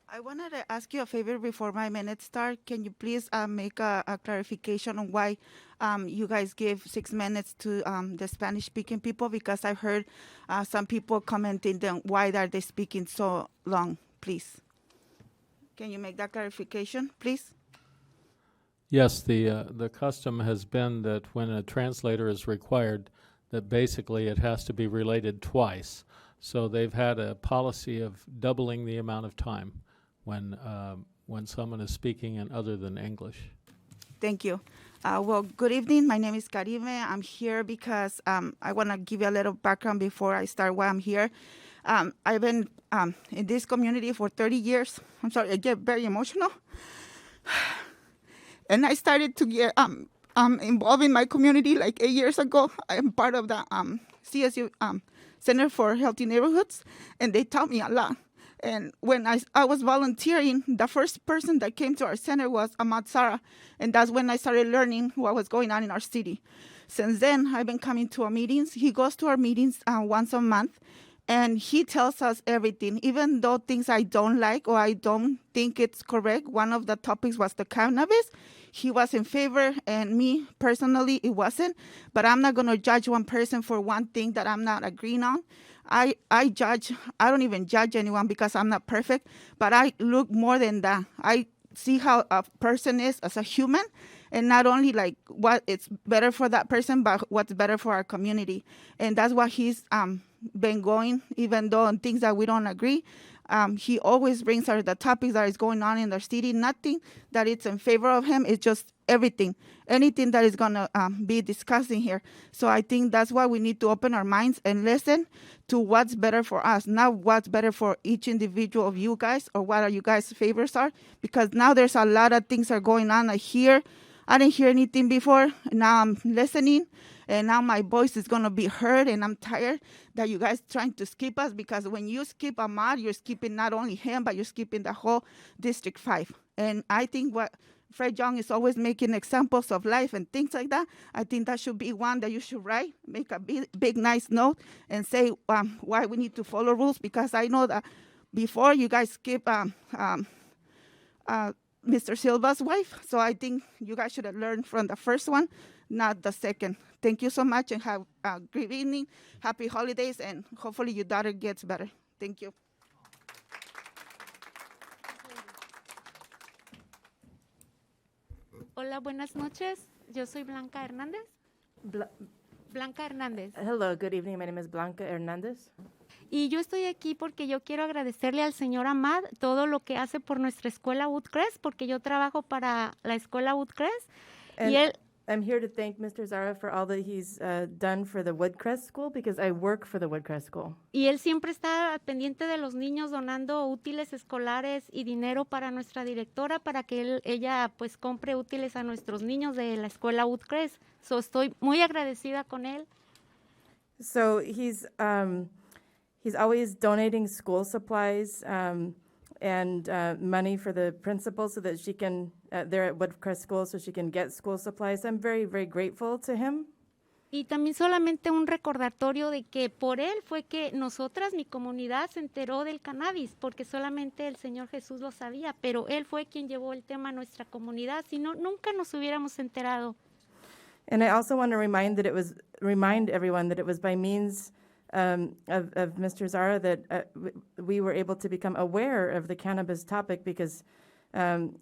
B: I wanted to ask you a favor before my minutes start. Can you please make a clarification on why you guys give 6 minutes to the Spanish-speaking people? Because I've heard some people commenting then why are they speaking so long, please. Can you make that clarification, please?
A: Yes, the custom has been that when a translator is required, that basically it has to be related twice. So they've had a policy of doubling the amount of time when someone is speaking in other than English.
B: Thank you. Well, good evening. My name is Karime. I'm here because I want to give you a little background before I start why I'm here. I've been in this community for 30 years. I'm sorry, I get very emotional. And I started to get involved in my community like 8 years ago. I am part of the CSU Center for Healthy Neighborhoods, and they taught me a lot. And when I was volunteering, the first person that came to our center was Ahmad Sara, and that's when I started learning what was going on in our city. Since then, I've been coming to our meetings. He goes to our meetings once a month, and he tells us everything, even though things I don't like or I don't think it's correct. One of the topics was the cannabis. He was in favor, and me personally, it wasn't. But I'm not going to judge one person for one thing that I'm not agreeing on. I don't even judge anyone because I'm not perfect, but I look more than that. I see how a person is as a human, and not only like what it's better for that person, but what's better for our community. And that's what he's been going, even though on things that we don't agree. He always brings out the topics that is going on in the city. Nothing that it's in favor of him. It's just everything, anything that is going to be discussed in here. So I think that's why we need to open our minds and listen to what's better for us, not what's better for each individual of you guys or what are you guys' favorites are. Because now there's a lot of things are going on. I didn't hear anything before. Now I'm listening. And now my voice is going to be heard, and I'm tired that you guys trying to skip us, because when you skip Ahmad, you're skipping not only him, but you're skipping the whole District 5. And I think what Fred Young is always making examples of life and things like that. I think that should be one that you should write, make a big nice note, and say why we need to follow rules, because I know that before you guys skip Mr. Silva's wife. So I think you guys should have learned from the first one, not the second. Thank you so much, and have a great evening. Happy holidays, and hopefully your daughter gets better. Thank you.
C: Hola, buenas noches. Yo soy Blanca Hernández. Blanca Hernández.
W: Hello, good evening. My name is Blanca Hernandez.
C: Y yo estoy aquí porque yo quiero agradecerle al señor Ahmad todo lo que hace por nuestra escuela Woodcrest, porque yo trabajo para la escuela Woodcrest. Y él...
W: I'm here to thank Mr. Zara for all that he's done for the Woodcrest School, because I work for the Woodcrest School.
C: Y él siempre está pendiente de los niños, donando útiles escolares y dinero para nuestra directora, para que ella pues compre útiles a nuestros niños de la escuela Woodcrest. So estoy muy agradecida con él.
W: So he's always donating school supplies and money for the principal so that she can, they're at Woodcrest School, so she can get school supplies. I'm very, very grateful to him.
C: Y también solamente un recordatorio de que por él fue que nosotras, mi comunidad, se enteró del cannabis, porque solamente el Señor Jesús lo sabía, pero él fue quien llevó el tema a nuestra comunidad, si no, nunca nos hubiéramos enterado.
W: And I also want to remind everyone that it was by means of Mr. Zara that we were able to become aware of the cannabis topic, because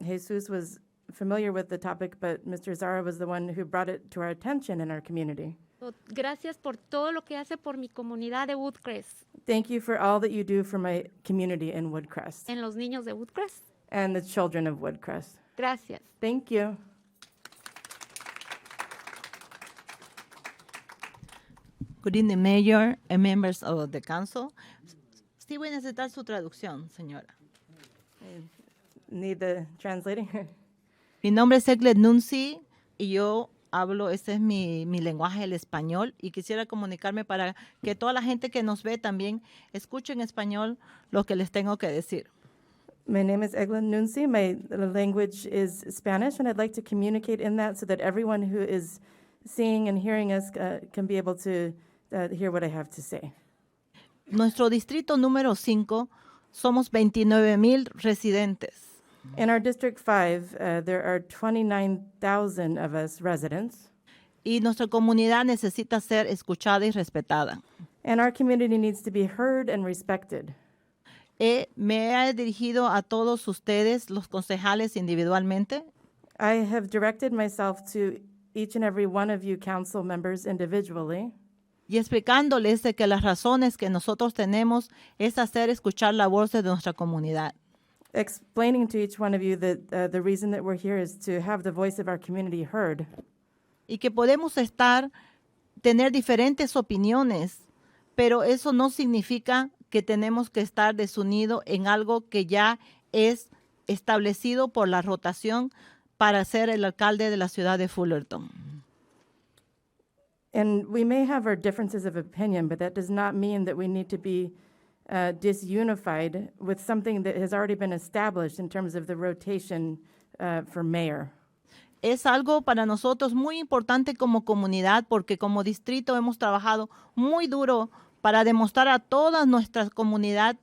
W: Jesus was familiar with the topic, but Mr. Zara was the one who brought it to our attention in our community.
C: Gracias por todo lo que hace por mi comunidad de Woodcrest,
W: Thank you for all that you do for my community in Woodcrest
C: en los niños de Woodcrest.
W: and the children of Woodcrest.
C: Gracias.
W: Thank you.
D: Good evening, Mayor and members of the council. Sí voy a necesitar su traducción, señora.
W: Need the translating?
D: Mi nombre es Euclid Nunzi y yo hablo, este es mi lenguaje, el español, y quisiera comunicarme para que toda la gente que nos ve también escuche en español lo que les tengo que decir.
W: My name is Eglin Nunzi. My language is Spanish, and I'd like to communicate in that so that everyone who is seeing and hearing us can be able to hear what I have to say.
D: Nuestro distrito número 5 somos 29,000 residentes.
W: In our District 5, there are 29,000 of us residents.
D: Y nuestra comunidad necesita ser escuchada y respetada.
W: And our community needs to be heard and respected.
D: Me he dirigido a todos ustedes, los concejales, individualmente.
W: I have directed myself to each and every one of you council members individually.
D: Y explicándoles de que las razones que nosotros tenemos es hacer escuchar la voz de nuestra comunidad.
W: Explaining to each one of you that the reason that we're here is to have the voice of our community heard.
D: Y que podemos tener diferentes opiniones, pero eso no significa que tenemos que estar desunidos en algo que ya es establecido por la rotación para ser el alcalde de la ciudad de Fullerton.
W: And we may have our differences of opinion, but that does not mean that we need to be disunified with something that has already been established in terms of the rotation for mayor.
D: Es algo para nosotros muy importante como comunidad porque como distrito hemos trabajado muy duro para demostrar a toda nuestra comunidad.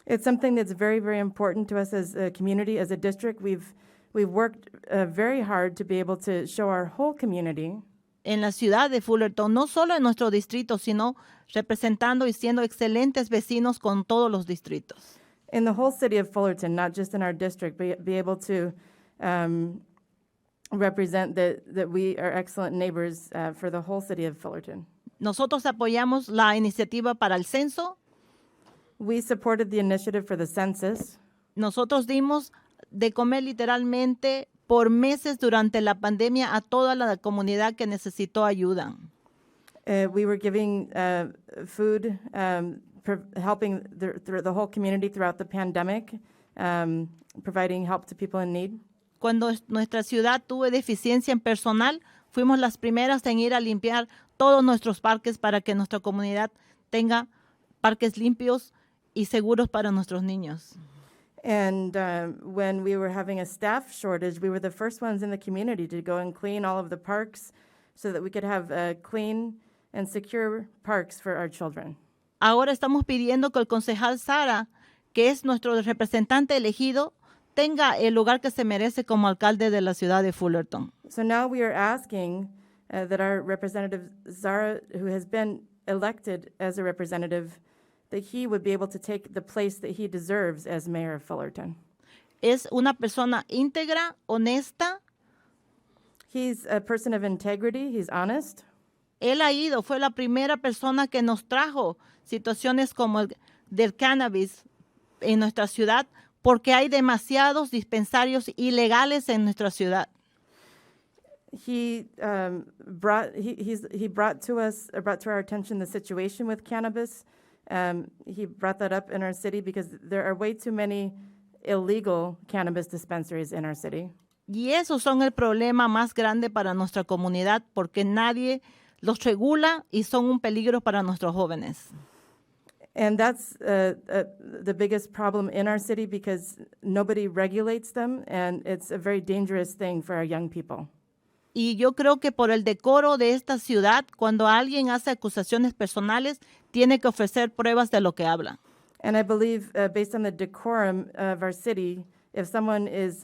W: It's something that's very, very important to us as a community, as a district. We've worked very hard to be able to show our whole community.
D: En la ciudad de Fullerton, no solo en nuestro distrito, sino representando y siendo excelentes vecinos con todos los distritos.
W: In the whole city of Fullerton, not just in our district, be able to represent that we are excellent neighbors for the whole city of Fullerton.
D: Nosotros apoyamos la iniciativa para el censo.
W: We supported the initiative for the census.
D: Nosotros dimos de comer literalmente por meses durante la pandemia a toda la comunidad que necesitó ayuda.
W: We were giving food, helping the whole community throughout the pandemic, providing help to people in need.
D: Cuando nuestra ciudad tuvo deficiencia en personal, fuimos las primeras en ir a limpiar todos nuestros parques para que nuestra comunidad tenga parques limpios y seguros para nuestros niños.
W: And when we were having a staff shortage, we were the first ones in the community to go and clean all of the parks so that we could have clean and secure parks for our children.
D: Ahora estamos pidiendo que el concejal Sara, que es nuestro representante elegido, tenga el lugar que se merece como alcalde de la ciudad de Fullerton.
W: So now we are asking that our representative Zara, who has been elected as a representative, that he would be able to take the place that he deserves as mayor of Fullerton.
D: Es una persona íntegra, honesta.
W: He's a person of integrity, he's honest.
D: Él ha ido, fue la primera persona que nos trajo situaciones como el del cannabis en nuestra ciudad, porque hay demasiados dispensarios ilegales en nuestra ciudad.
W: He brought to our attention the situation with cannabis. He brought that up in our city because there are way too many illegal cannabis dispensaries in our city.
D: Y esos son el problema más grande para nuestra comunidad porque nadie los regula y son un peligro para nuestros jóvenes.
W: And that's the biggest problem in our city because nobody regulates them and it's a very dangerous thing for our young people.
D: Y yo creo que por el decoro de esta ciudad, cuando alguien hace acusaciones personales, tiene que ofrecer pruebas de lo que habla.
W: And I believe, based on the decorum of our city, if someone is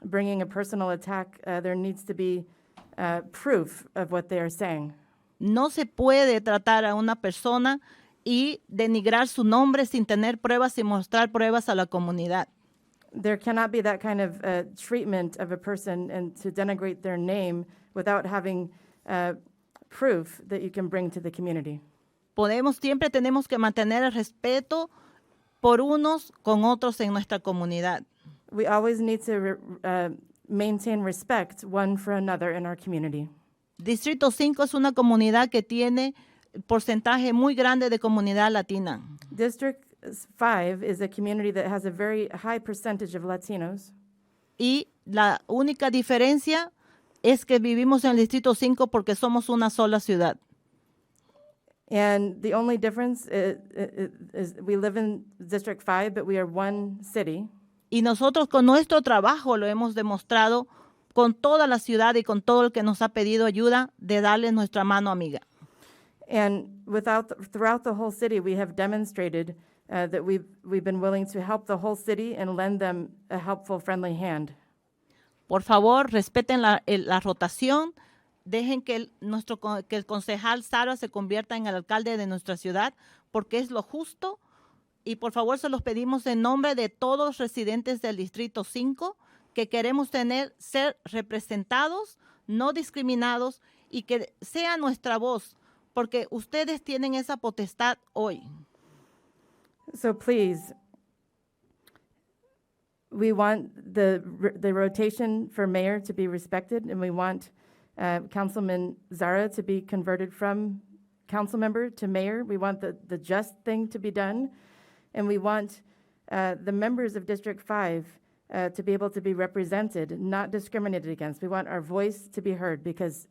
W: bringing a personal attack, there needs to be proof of what they are saying.
D: No se puede tratar a una persona y denigrar su nombre sin tener pruebas y mostrar pruebas a la comunidad.
W: There cannot be that kind of treatment of a person and to denigrate their name without having proof that you can bring to the community.
D: Siempre tenemos que mantener el respeto por unos con otros en nuestra comunidad.
W: We always need to maintain respect one for another in our community.
D: Distrito 5 es una comunidad que tiene porcentaje muy grande de comunidad latina.
W: District 5 is a community that has a very high percentage of Latinos.
D: Y la única diferencia es que vivimos en el Distrito 5 porque somos una sola ciudad.
W: And the only difference is we live in District 5, but we are one city.
D: Y nosotros con nuestro trabajo lo hemos demostrado con toda la ciudad y con todo el que nos ha pedido ayuda de darle nuestra mano amiga.
W: And throughout the whole city, we have demonstrated that we've been willing to help the whole city and lend them a helpful, friendly hand.
D: Por favor, respeten la rotación. Dejen que el concejal Sara se convierta en el alcalde de nuestra ciudad, porque es lo justo. Y por favor, se los pedimos en nombre de todos los residentes del Distrito 5, que queremos ser representados, no discriminados, y que sea nuestra voz, porque ustedes tienen esa potestad hoy.
W: So please, we want the rotation for mayor to be respected, and we want Councilman Zara to be converted from council member to mayor. We want the just thing to be done, and we want the members of District 5 to be able to be represented, not discriminated against. We want our voice to be heard because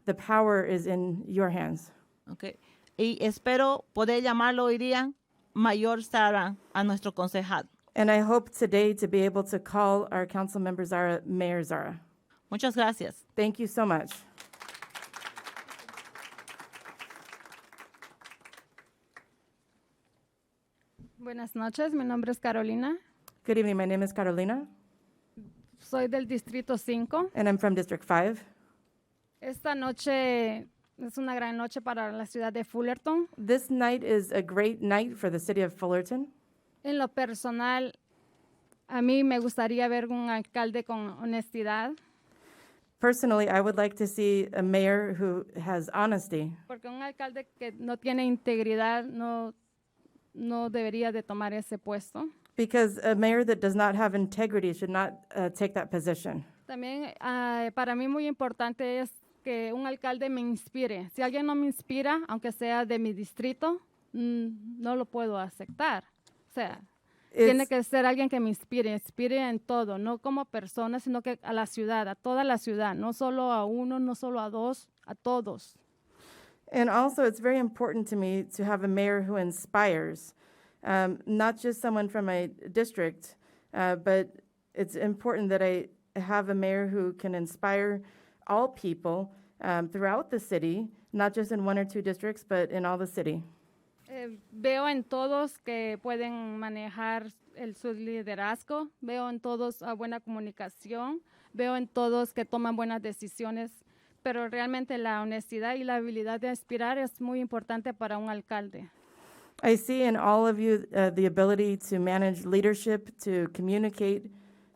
W: the power is in your hands.
D: Okay. Y espero poder llamarlo hoy día Mayor Zara a nuestro concejal.
W: And I hope today to be able to call our council member Zara, Mayor Zara.
D: Muchas gracias.
W: Thank you so much.
O: Buenas noches, mi nombre es Carolina.
W: Good evening, my name is Carolina,
O: Soy del Distrito 5.
W: and I'm from District 5.
O: Esta noche es una gran noche para la ciudad de Fullerton.
W: This night is a great night for the city of Fullerton.
O: En lo personal, a mí me gustaría ver un alcalde con honestidad,
W: Personally, I would like to see a mayor who has honesty,
O: porque un alcalde que no tiene integridad no debería de tomar ese puesto.
W: because a mayor that does not have integrity should not take that position.
O: También para mí muy importante es que un alcalde me inspire. Si alguien no me inspira, aunque sea de mi distrito, no lo puedo aceptar. O sea, tiene que ser alguien que me inspire en todo, no como persona, sino que a la ciudad, a toda la ciudad, no solo a uno, no solo a dos, a todos.
W: And also, it's very important to me to have a mayor who inspires, not just someone from my district, but it's important that I have a mayor who can inspire all people throughout the city, not just in one or two districts, but in all the city.
O: Veo en todos que pueden manejar su liderazgo, veo en todos buena comunicación, veo en todos que toman buenas decisiones, pero realmente la honestidad y la habilidad de inspirar es muy importante para un alcalde.
W: I see in all of you the ability to manage leadership, to communicate,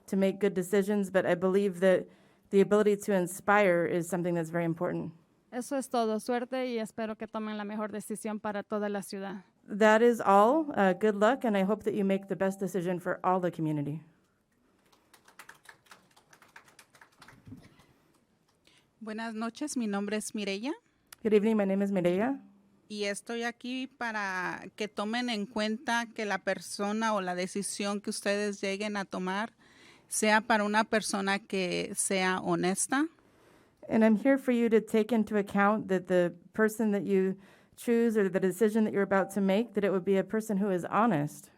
W: to make good decisions, but I believe that the ability to inspire is something that's very important.
O: Eso es todo. Suerte y espero que tomen la mejor decisión para toda la ciudad.
W: That is all. Good luck, and I hope that you make the best decision for all the community.
E: Buenas noches, mi nombre es Mireya
W: Good evening, my name is Mireya,
E: y estoy aquí para que tomen en cuenta que la persona o la decisión que ustedes lleguen a tomar sea para una persona que sea honesta,
W: and I'm here for you to take into account that the person that you choose or the decision that you're about to make, that it would be a person who is honest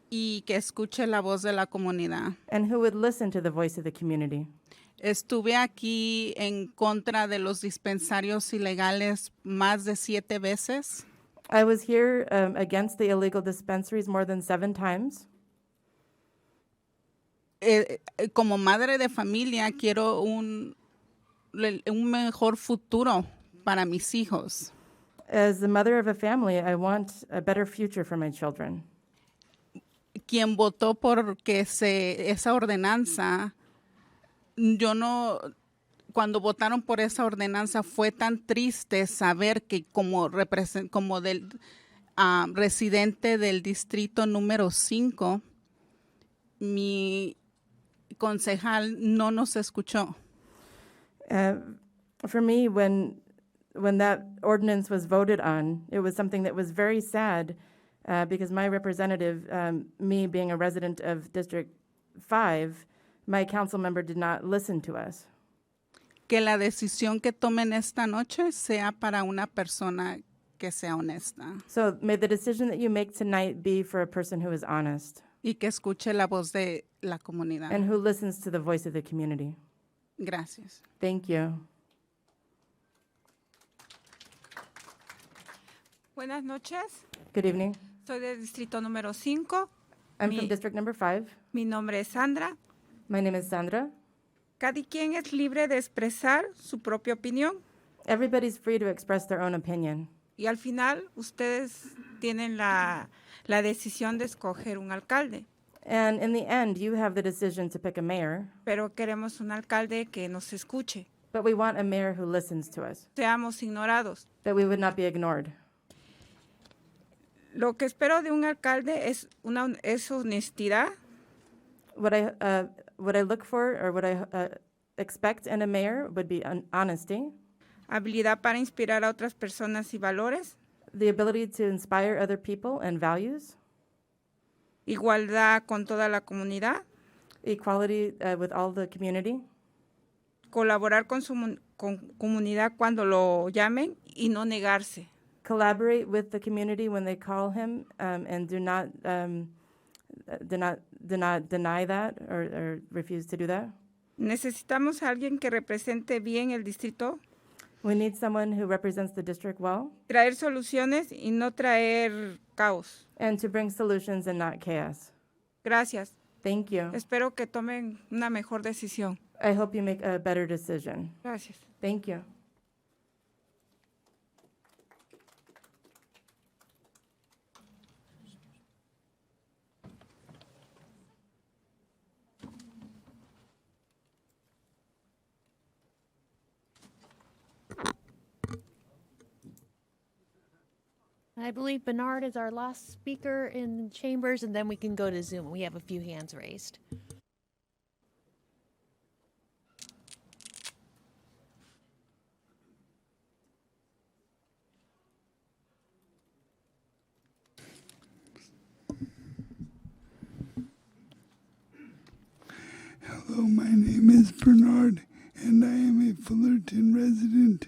E: y que escuche la voz de la comunidad.
W: and who would listen to the voice of the community.
E: Estuve aquí en contra de los dispensarios ilegales más de 7 veces.
W: I was here against the illegal dispensaries more than 7 times.
E: Como madre de familia quiero un mejor futuro para mis hijos.
W: As the mother of a family, I want a better future for my children.
E: quien votó por que esa ordenanza, cuando votaron por esa ordenanza fue tan triste saber que como residente del distrito número 5, mi concejal no nos escuchó.
W: For me, when that ordinance was voted on, it was something that was very sad because my representative, me being a resident of District 5, my council member did not listen to us.
E: Que la decisión que tomen esta noche sea para una persona que sea honesta.
W: So may the decision that you make tonight be for a person who is honest
E: Y que escuche la voz de la comunidad.
W: and who listens to the voice of the community.
E: Gracias.
W: Thank you.
G: Buenas noches.
W: Good evening.
G: Soy del distrito número 5.
W: I'm from District Number 5.
G: Mi nombre es Sandra.
W: My name is Sandra.
G: Cada quien es libre de expresar su propia opinión.
W: Everybody's free to express their own opinion.
G: Y al final, ustedes tienen la decisión de escoger un alcalde.
W: And in the end, you have the decision to pick a mayor.
G: Pero queremos un alcalde que nos escuche.
W: But we want a mayor who listens to us.
G: Seamos ignorados.
W: That we would not be ignored.
G: Lo que espero de un alcalde es honestidad.
W: What I look for or what I expect in a mayor would be honesty.
G: Habilidad para inspirar a otras personas y valores.
W: The ability to inspire other people and values.
G: Igualdad con toda la comunidad.
W: Equality with all the community.
G: Colaborar con su comunidad cuando lo llamen y no negarse.
W: Collaborate with the community when they call him and do not deny that or refuse to do that.
G: Necesitamos a alguien que represente bien el distrito.
W: We need someone who represents the district well.
G: Traer soluciones y no traer caos.
W: And to bring solutions and not chaos.
G: Gracias.
W: Thank you.
G: Espero que tomen una mejor decisión.
W: I hope you make a better decision.
G: Gracias.
W: Thank you.
I: I believe Bernard is our last speaker in chambers, and then we can go to Zoom. We have a few hands raised.
T: Hello, my name is Bernard, and I am a Fullerton resident.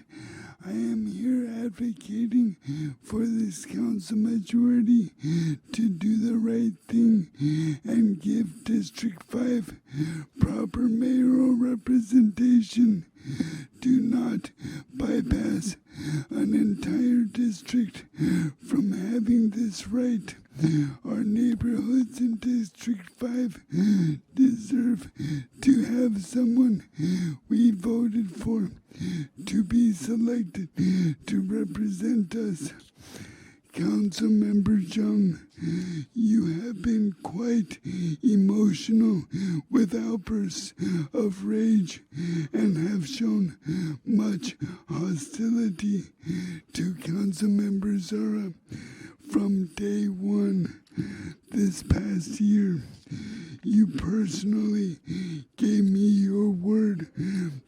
T: I am here advocating for this council majority to do the right thing and give District 5 proper mayoral representation. Do not bypass an entire district from having this right. Our neighborhoods in District 5 deserve to have someone we voted for to be selected to represent us. Councilmember Jung, you have been quite emotional with outbursts of rage and have shown much hostility to Councilmember Zara from day one this past year. You personally gave me your word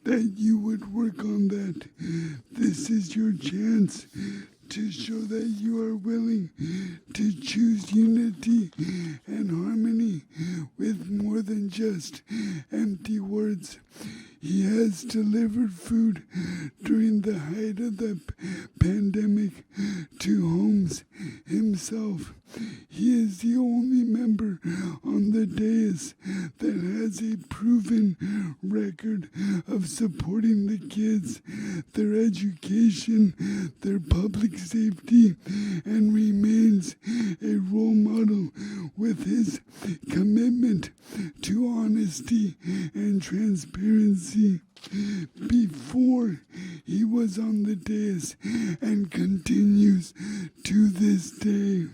T: that you would work on that. This is your chance to show that you are willing to choose unity and harmony with more than just empty words. He has delivered food during the height of the pandemic to homes himself. He is the only member on the dais that has a proven record of supporting the kids, their education, their public safety, and remains a role model with his commitment to honesty and transparency. Before he was on the dais and continues to this day.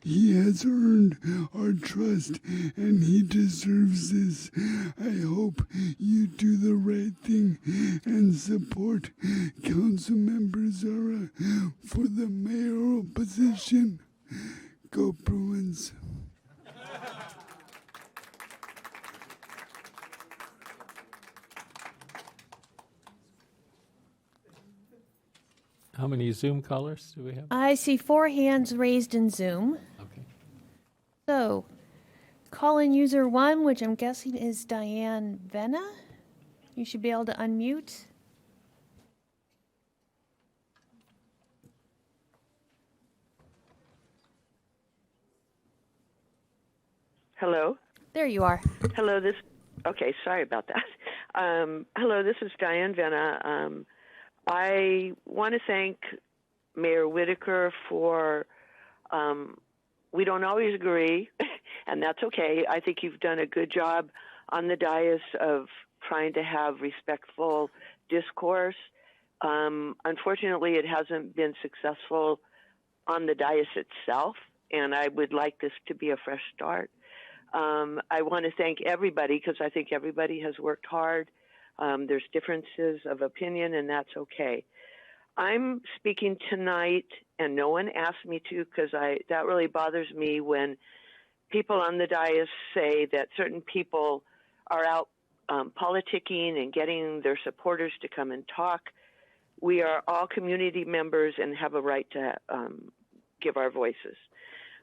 T: He has earned our trust and he deserves this. I hope you do the right thing and support Councilmember Zara for the mayoral position. Go Bruins.
A: How many Zoom callers do we have?
I: I see 4 hands raised in Zoom.
A: Okay.
I: So, call-in user 1, which I'm guessing is Diane Vena. You should be able to unmute.
F: Hello?
I: There you are.
F: Hello, okay, sorry about that. Hello, this is Diane Vena. I want to thank Mayor Whitaker for, we don't always agree, and that's okay. I think you've done a good job on the dais of trying to have respectful discourse. Unfortunately, it hasn't been successful on the dais itself, and I would like this to be a fresh start. I want to thank everybody because I think everybody has worked hard. There's differences of opinion, and that's okay. I'm speaking tonight, and no one asked me to because that really bothers me when people on the dais say that certain people are out politicking and getting their supporters to come and talk. We are all community members and have a right to give our voices.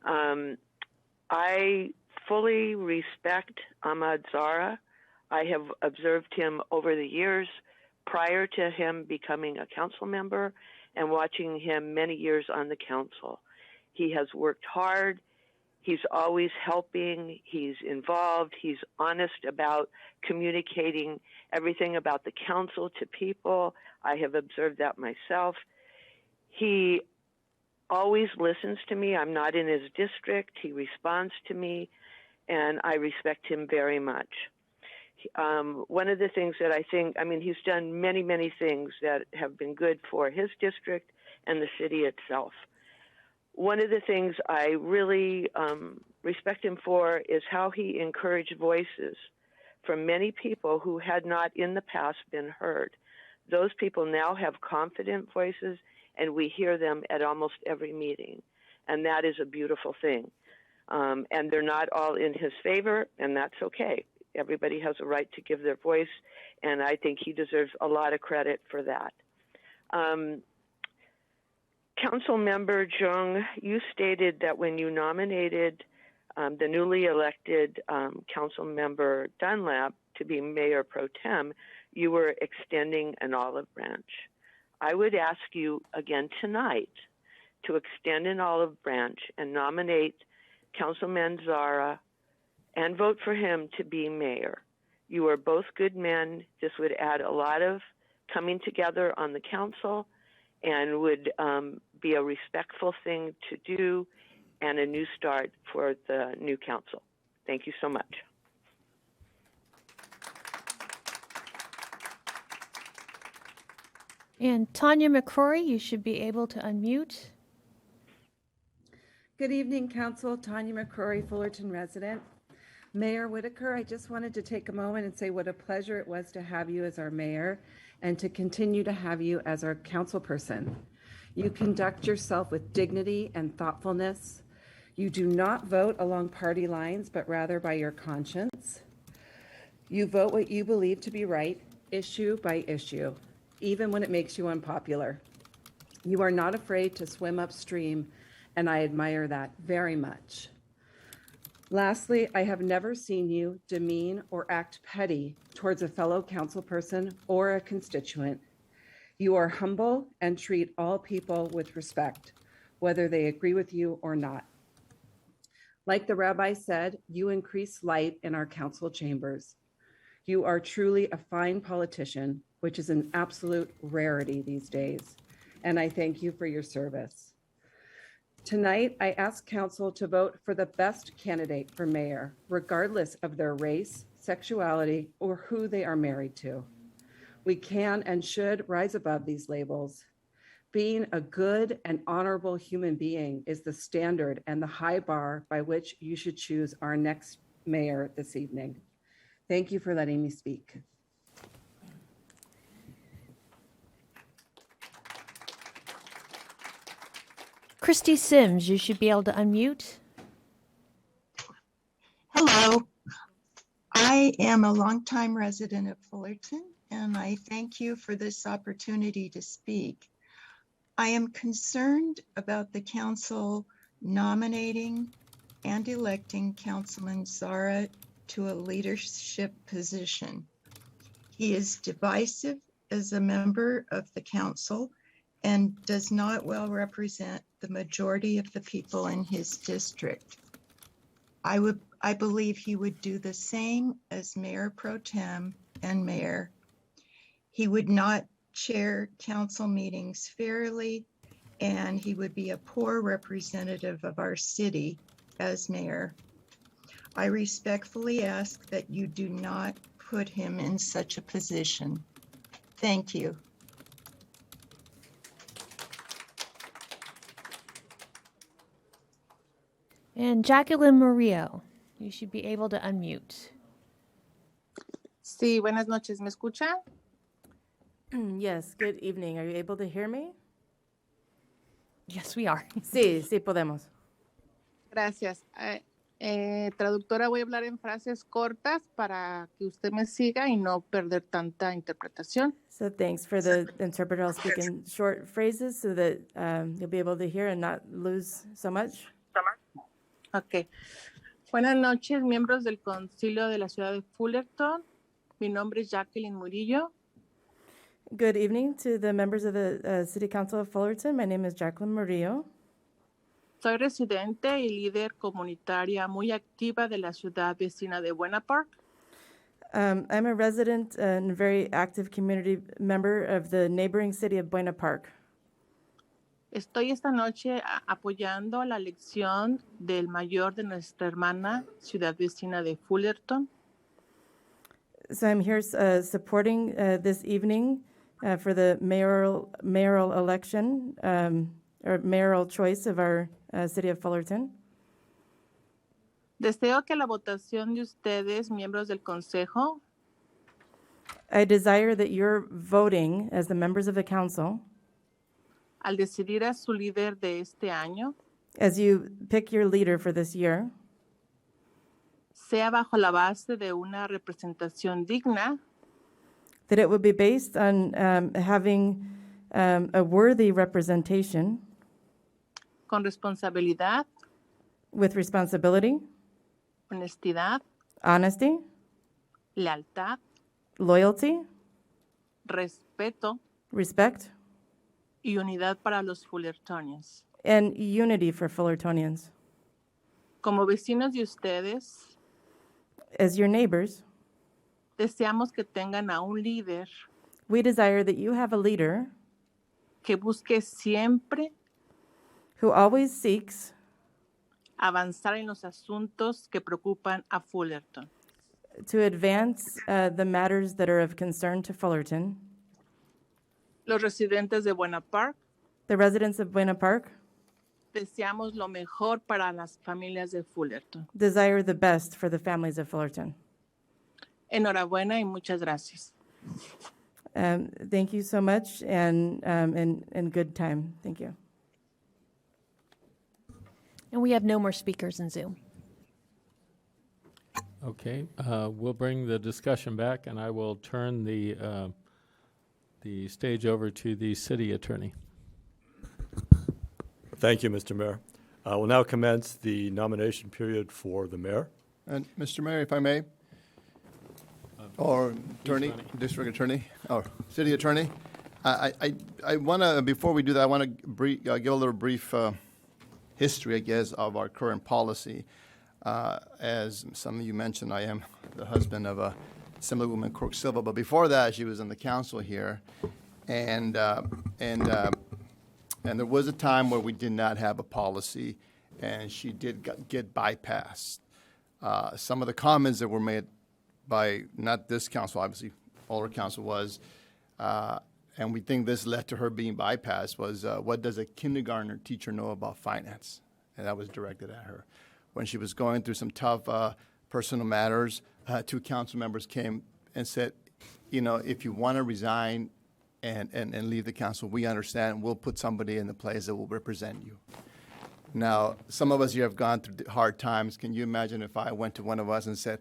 F: I fully respect Ahmad Zara. I have observed him over the years prior to him becoming a council member and watching him many years on the council. He has worked hard. He's always helping. He's involved. He's honest about communicating everything about the council to people. I have observed that myself. He always listens to me. I'm not in his district. He responds to me, and I respect him very much. One of the things that I think, he's done many, many things that have been good for his district and the city itself. One of the things I really respect him for is how he encouraged voices from many people who had not in the past been heard. Those people now have confident voices, and we hear them at almost every meeting, and that is a beautiful thing. And they're not all in his favor, and that's okay. Everybody has a right to give their voice, and I think he deserves a lot of credit for that. Council Member Jung, you stated that when you nominated the newly elected Council Member Dunlap to be Mayor Pro Tem, you were extending an olive branch. I would ask you again tonight to extend an olive branch and nominate Councilman Zara and vote for him to be mayor. You are both good men. This would add a lot of coming together on the council and would be a respectful thing to do and a new start for the new council. Thank you so much.
I: And Tanya McCrory, you should be able to unmute.
H: Good evening, Council. Tanya McCrory, Fullerton resident. Mayor Whitaker, I just wanted to take a moment and say what a pleasure it was to have you as our mayor and to continue to have you as our council person. You conduct yourself with dignity and thoughtfulness. You do not vote along party lines, but rather by your conscience. You vote what you believe to be right, issue by issue, even when it makes you unpopular. You are not afraid to swim upstream, and I admire that very much. Lastly, I have never seen you demean or act petty towards a fellow councilperson or a constituent. You are humble and treat all people with respect, whether they agree with you or not. Like the rabbi said, you increase light in our council chambers. You are truly a fine politician, which is an absolute rarity these days, and I thank you for your service. Tonight, I ask council to vote for the best candidate for mayor, regardless of their race, sexuality, or who they are married to. We can and should rise above these labels. Being a good and honorable human being is the standard and the high bar by which you should choose our next mayor this evening. Thank you for letting me speak.
I: Christy Sims, you should be able to unmute.
K: Hello. I am a longtime resident of Fullerton, and I thank you for this opportunity to speak. I am concerned about the council nominating and electing Councilman Zara to a leadership position. He is divisive as a member of the council and does not well represent the majority of the people in his district. I believe he would do the same as Mayor Pro Tem and Mayor. He would not chair council meetings fairly, and he would be a poor representative of our city as mayor. I respectfully ask that you do not put him in such a position. Thank you.
I: And Jacqueline Murillo, you should be able to unmute.
P: Sí, buenas noches. ¿Me escucha?
W: Yes, good evening. Are you able to hear me?
I: Yes, we are.
W: Sí, sí podemos.
P: Gracias. Traductora, voy a hablar en frases cortas para que usted me siga y no perder tanta interpretación.
W: So thanks for the interpreter. I'll speak in short phrases so that you'll be able to hear and not lose so much.
P: Ok. Buenas noches, miembros del Concilio de la Ciudad de Fullerton. Mi nombre es Jacqueline Murillo.
W: Good evening to the members of the City Council of Fullerton. My name is Jacqueline Murillo.
P: Soy residente y líder comunitaria muy activa de la ciudad vecina de Buena Park.
W: I'm a resident and very active community member of the neighboring city of Buena Park.
P: Estoy esta noche apoyando la elección del mayor de nuestra hermana ciudad vecina de Fullerton.
W: So I'm here supporting this evening for the mayoral election or mayoral choice of our city of Fullerton.
P: Deseo que la votación de ustedes, miembros del consejo,
W: I desire that you're voting as the members of the council
P: al decidir a su líder de este año,
W: as you pick your leader for this year,
P: sea bajo la base de una representación digna,
W: that it would be based on having a worthy representation
P: con responsabilidad,
W: with responsibility,
P: honestidad,
W: honesty,
P: lealtad,
W: loyalty,
P: respeto
W: respect,
P: y unidad para los fullertonians.
W: and unity for Fullertonians.
P: Como vecinos de ustedes,
W: As your neighbors,
P: deseamos que tengan a un líder
W: we desire that you have a leader
P: que busque siempre
W: who always seeks
P: avanzar en los asuntos que preocupan a Fullerton.
W: to advance the matters that are of concern to Fullerton.
P: Los residentes de Buena Park
W: The residents of Buena Park
P: deseamos lo mejor para las familias de Fullerton.
W: desire the best for the families of Fullerton.
P: Enhorabuena y muchas gracias.
W: Thank you so much, and good time. Thank you.
I: And we have no more speakers in Zoom.
A: Okay, we'll bring the discussion back, and I will turn the stage over to the city attorney.
V: Thank you, Mr. Mayor. We'll now commence the nomination period for the mayor.
X: And Mr. Mayor, if I may, or attorney, district attorney, or city attorney, I want to, before we do that, I want to give a little brief history, I guess, of our current policy. As some of you mentioned, I am the husband of a Assemblywoman Crook Silva, but before that, she was in the council here, and there was a time where we did not have a policy, and she did get bypassed. Some of the comments that were made by not this council, obviously, older council was, and we think this led to her being bypassed, was what does a kindergartner teacher know about finance? And that was directed at her. When she was going through some tough personal matters, 2 council members came and said, if you want to resign and leave the council, we understand. We'll put somebody in the place that will represent you. Now, some of us here have gone through hard times. Can you imagine if I went to one of us and said,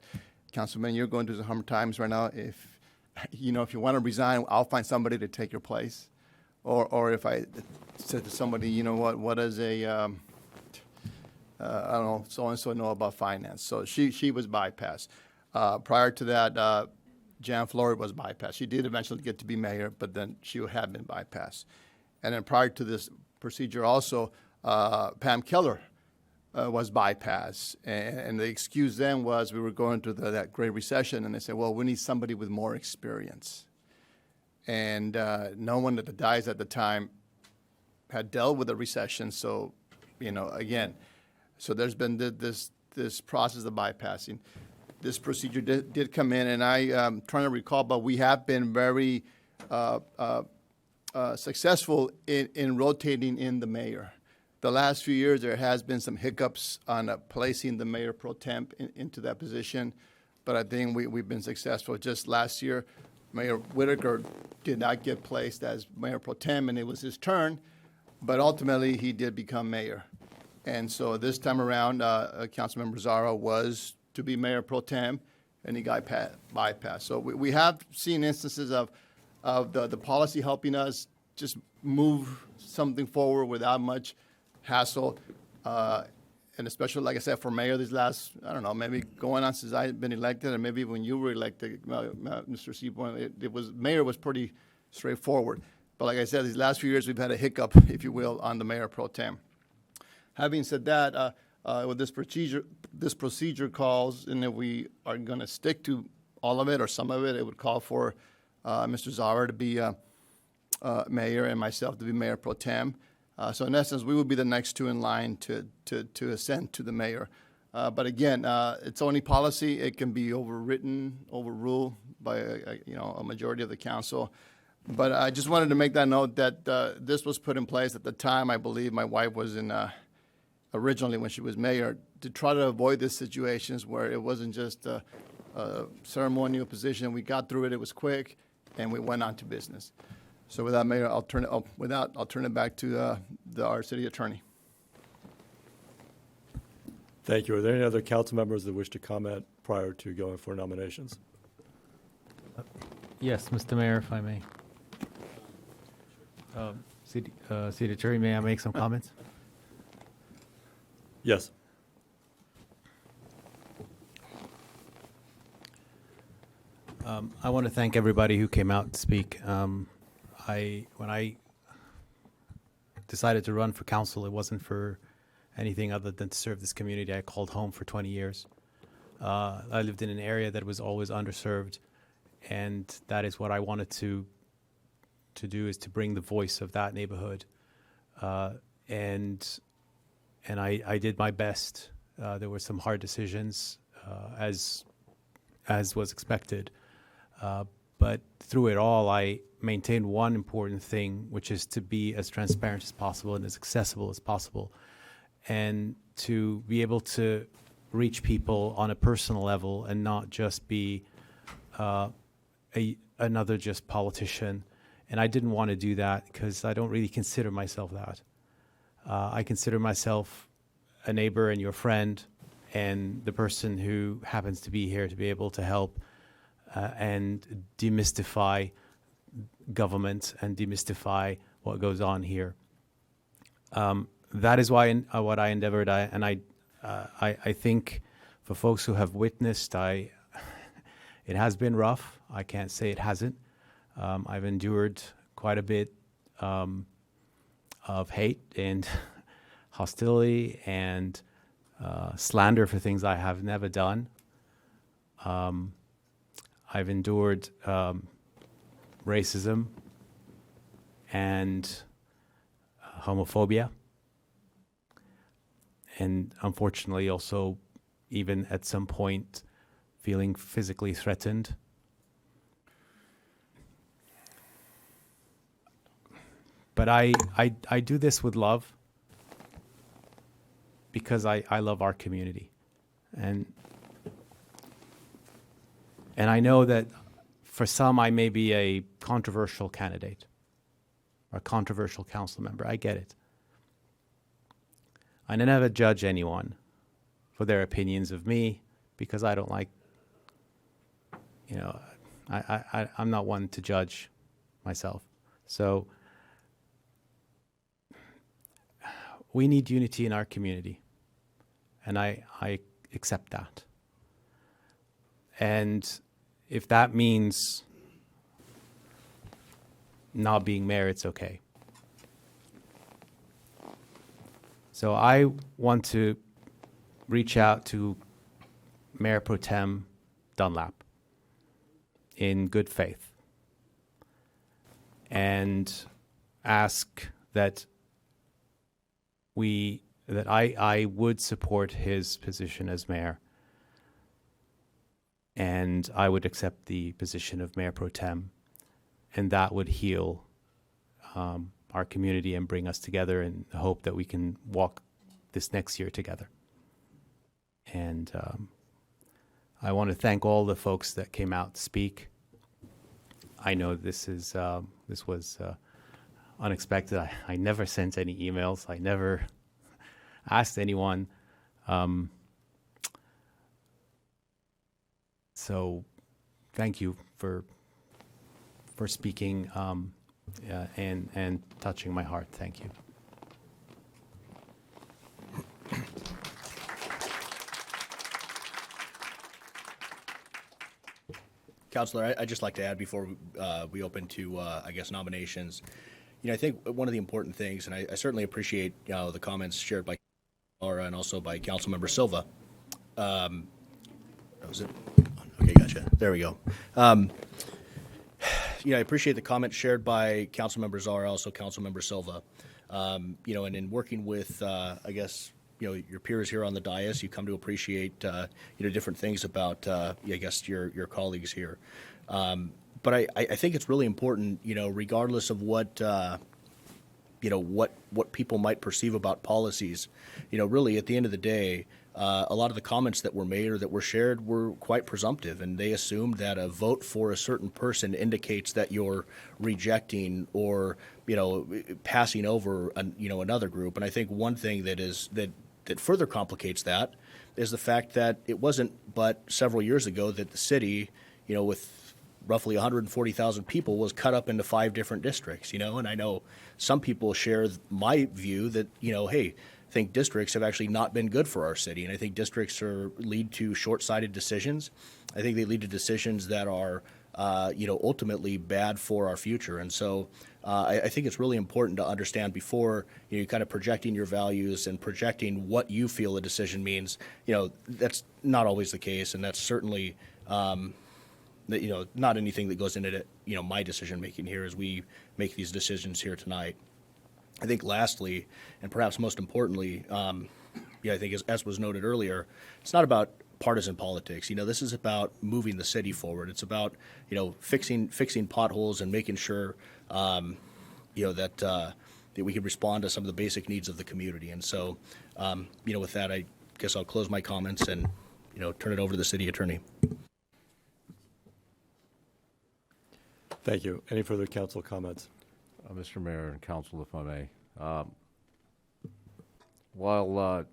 X: Councilman, you're going through some hard times right now. If you want to resign, I'll find somebody to take your place. Or if I said to somebody, what does a, I don't know, so-and-so know about finance? So she was bypassed. Prior to that, Jan Floyd was bypassed. She did eventually get to be mayor, but then she had been bypassed. And then prior to this procedure also, Pam Keller was bypassed. And the excuse then was we were going through that Great Recession, and they said, well, we need somebody with more experience. And no one at the dais at the time had dealt with a recession. So, again, so there's been this process of bypassing. This procedure did come in, and I'm trying to recall, but we have been very successful in rotating in the mayor. The last few years, there has been some hiccups on placing the mayor pro temp into that position, but I think we've been successful. Just last year, Mayor Whitaker did not get placed as mayor pro tem, and it was his turn, but ultimately he did become mayor. And so this time around, Councilmember Zara was to be mayor pro tem, and he got bypassed. So we have seen instances of the policy helping us just move something forward without much hassle, and especially, like I said, for mayor these last, I don't know, maybe going on since I've been elected, and maybe when you were elected, Mr. Seaborn, mayor was pretty straightforward. But like I said, these last few years, we've had a hiccup, if you will, on the mayor pro tem. Having said that, with this procedure calls, and if we are going to stick to all of it or some of it, it would call for Mr. Zara to be mayor and myself to be mayor pro tem. So in essence, we would be the next 2 in line to ascend to the mayor. But again, it's only policy. It can be overruled by a majority of the council. But I just wanted to make that note that this was put in place at the time. I believe my wife was in originally when she was mayor, to try to avoid these situations where it wasn't just a ceremonial position. We got through it. It was quick, and we went on to business. So with that, Mayor, I'll turn it back to our city attorney.
V: Thank you. Are there any other council members that wish to comment prior to going for nominations?
J: Yes, Mr. Mayor, if I may. City Attorney, may I make some comments?
V: Yes.
J: I want to thank everybody who came out to speak. When I decided to run for council, it wasn't for anything other than to serve this community I called home for 20 years. I lived in an area that was always underserved, and that is what I wanted to do, is to bring the voice of that neighborhood. And I did my best. There were some hard decisions, as was expected. But through it all, I maintained one important thing, which is to be as transparent as possible and as accessible as possible, and to be able to reach people on a personal level and not just be another just politician. And I didn't want to do that because I don't really consider myself that. I consider myself a neighbor and your friend and the person who happens to be here to be able to help and demystify government and demystify what goes on here. That is why what I endeavored, and I think for folks who have witnessed, it has been rough. I can't say it hasn't. I've endured quite a bit of hate and hostility and slander for things I have never done. I've endured racism and homophobia, and unfortunately also even at some point feeling physically threatened. But I do this with love because I love our community. And I know that for some I may be a controversial candidate or a controversial council member. I get it. I never judge anyone for their opinions of me because I don't like, I'm not one to judge myself. So we need unity in our community, and I accept that. And if that means not being mayor, it's okay. So I want to reach out to Mayor Pro Tem Dunlap in good faith and ask that I would support his position as mayor, and I would accept the position of Mayor Pro Tem, and that would heal our community and bring us together in the hope that we can walk this next year together. And I want to thank all the folks that came out to speak. I know this was unexpected. I never sent any emails. I never asked anyone. So thank you for speaking and touching my heart. Thank you.
L: Councilor, I'd just like to add before we open to, nominations. I think one of the important things, and I certainly appreciate the comments shared by Laura and also by Councilmember Silva. Was it? Okay, gotcha. There we go. I appreciate the comments shared by Councilmember Zara, also Councilmember Silva. And in working with, your peers here on the dais, you come to appreciate, different things about, your colleagues here. But I think it's really important, regardless of what, what people might perceive about policies, really at the end of the day, a lot of the comments that were made or that were shared were quite presumptive, and they assumed that a vote for a certain person indicates that you're rejecting or, passing over, another group. And I think one thing that further complicates that is the fact that it wasn't but several years ago that the city, with roughly 140,000 people, was cut up into 5 different districts, and I know some people share my view that, hey, I think districts have actually not been good for our city, and I think districts lead to short-sighted decisions. I think they lead to decisions that are, ultimately bad for our future. And so I think it's really important to understand before you kind of projecting your values and projecting what you feel a decision means. That's not always the case, and that's certainly not anything that goes into my decision making here as we make these decisions here tonight. I think lastly, and perhaps most importantly, I think as was noted earlier, it's not about partisan politics. This is about moving the city forward. It's about, fixing potholes and making sure, that we can respond to some of the basic needs of the community. And so, with that, I guess I'll close my comments and, turn it over to the city attorney.
V: Thank you. Any further council comments?
M: Mr. Mayor and Council, if I may. While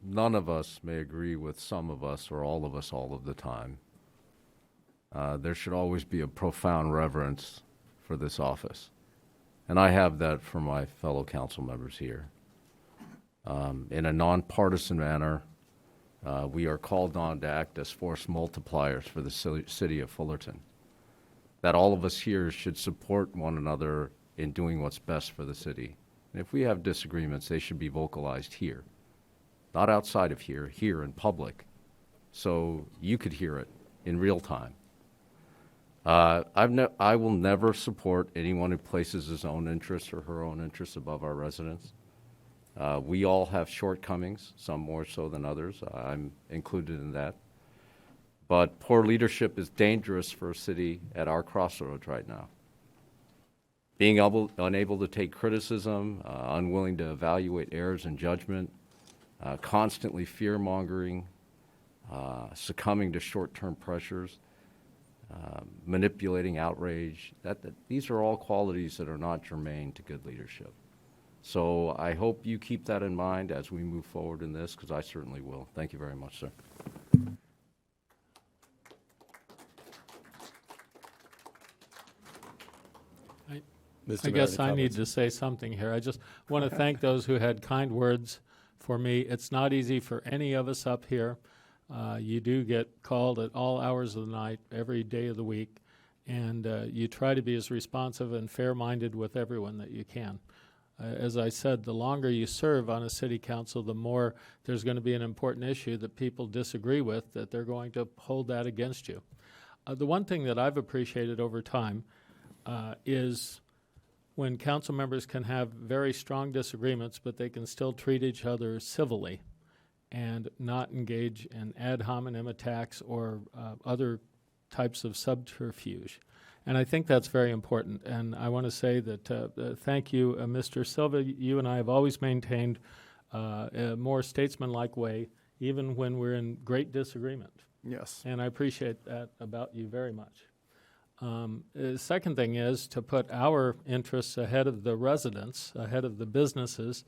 M: none of us may agree with some of us or all of us all of the time, there should always be a profound reverence for this office. And I have that for my fellow council members here. In a nonpartisan manner, we are called on to act as force multipliers for the city of Fullerton. That all of us here should support one another in doing what's best for the city. And if we have disagreements, they should be vocalized here, not outside of here, here in public, so you could hear it in real time. I will never support anyone who places his own interests or her own interests above our residents. We all have shortcomings, some more so than others. I'm included in that. But poor leadership is dangerous for a city at our crossroads right now. being unable to take criticism, unwilling to evaluate errors in judgment, constantly fear-mongering, succumbing to short-term pressures, manipulating outrage. These are all qualities that are not germane to good leadership. So I hope you keep that in mind as we move forward in this, because I certainly will. Thank you very much, sir.
A: I guess I need to say something here. I just want to thank those who had kind words for me. It's not easy for any of us up here. You do get called at all hours of the night, every day of the week, and you try to be as responsive and fair-minded with everyone that you can. As I said, the longer you serve on a city council, the more there's going to be an important issue that people disagree with, that they're going to hold that against you. The one thing that I've appreciated over time is when council members can have very strong disagreements, but they can still treat each other civilly and not engage in ad hominem attacks or other types of subterfuge. And I think that's very important. And I want to say that thank you, Mr. Silva. You and I have always maintained a more statesmanlike way, even when we're in great disagreement.
X: Yes.
A: And I appreciate that about you very much. The second thing is to put our interests ahead of the residents, ahead of the businesses,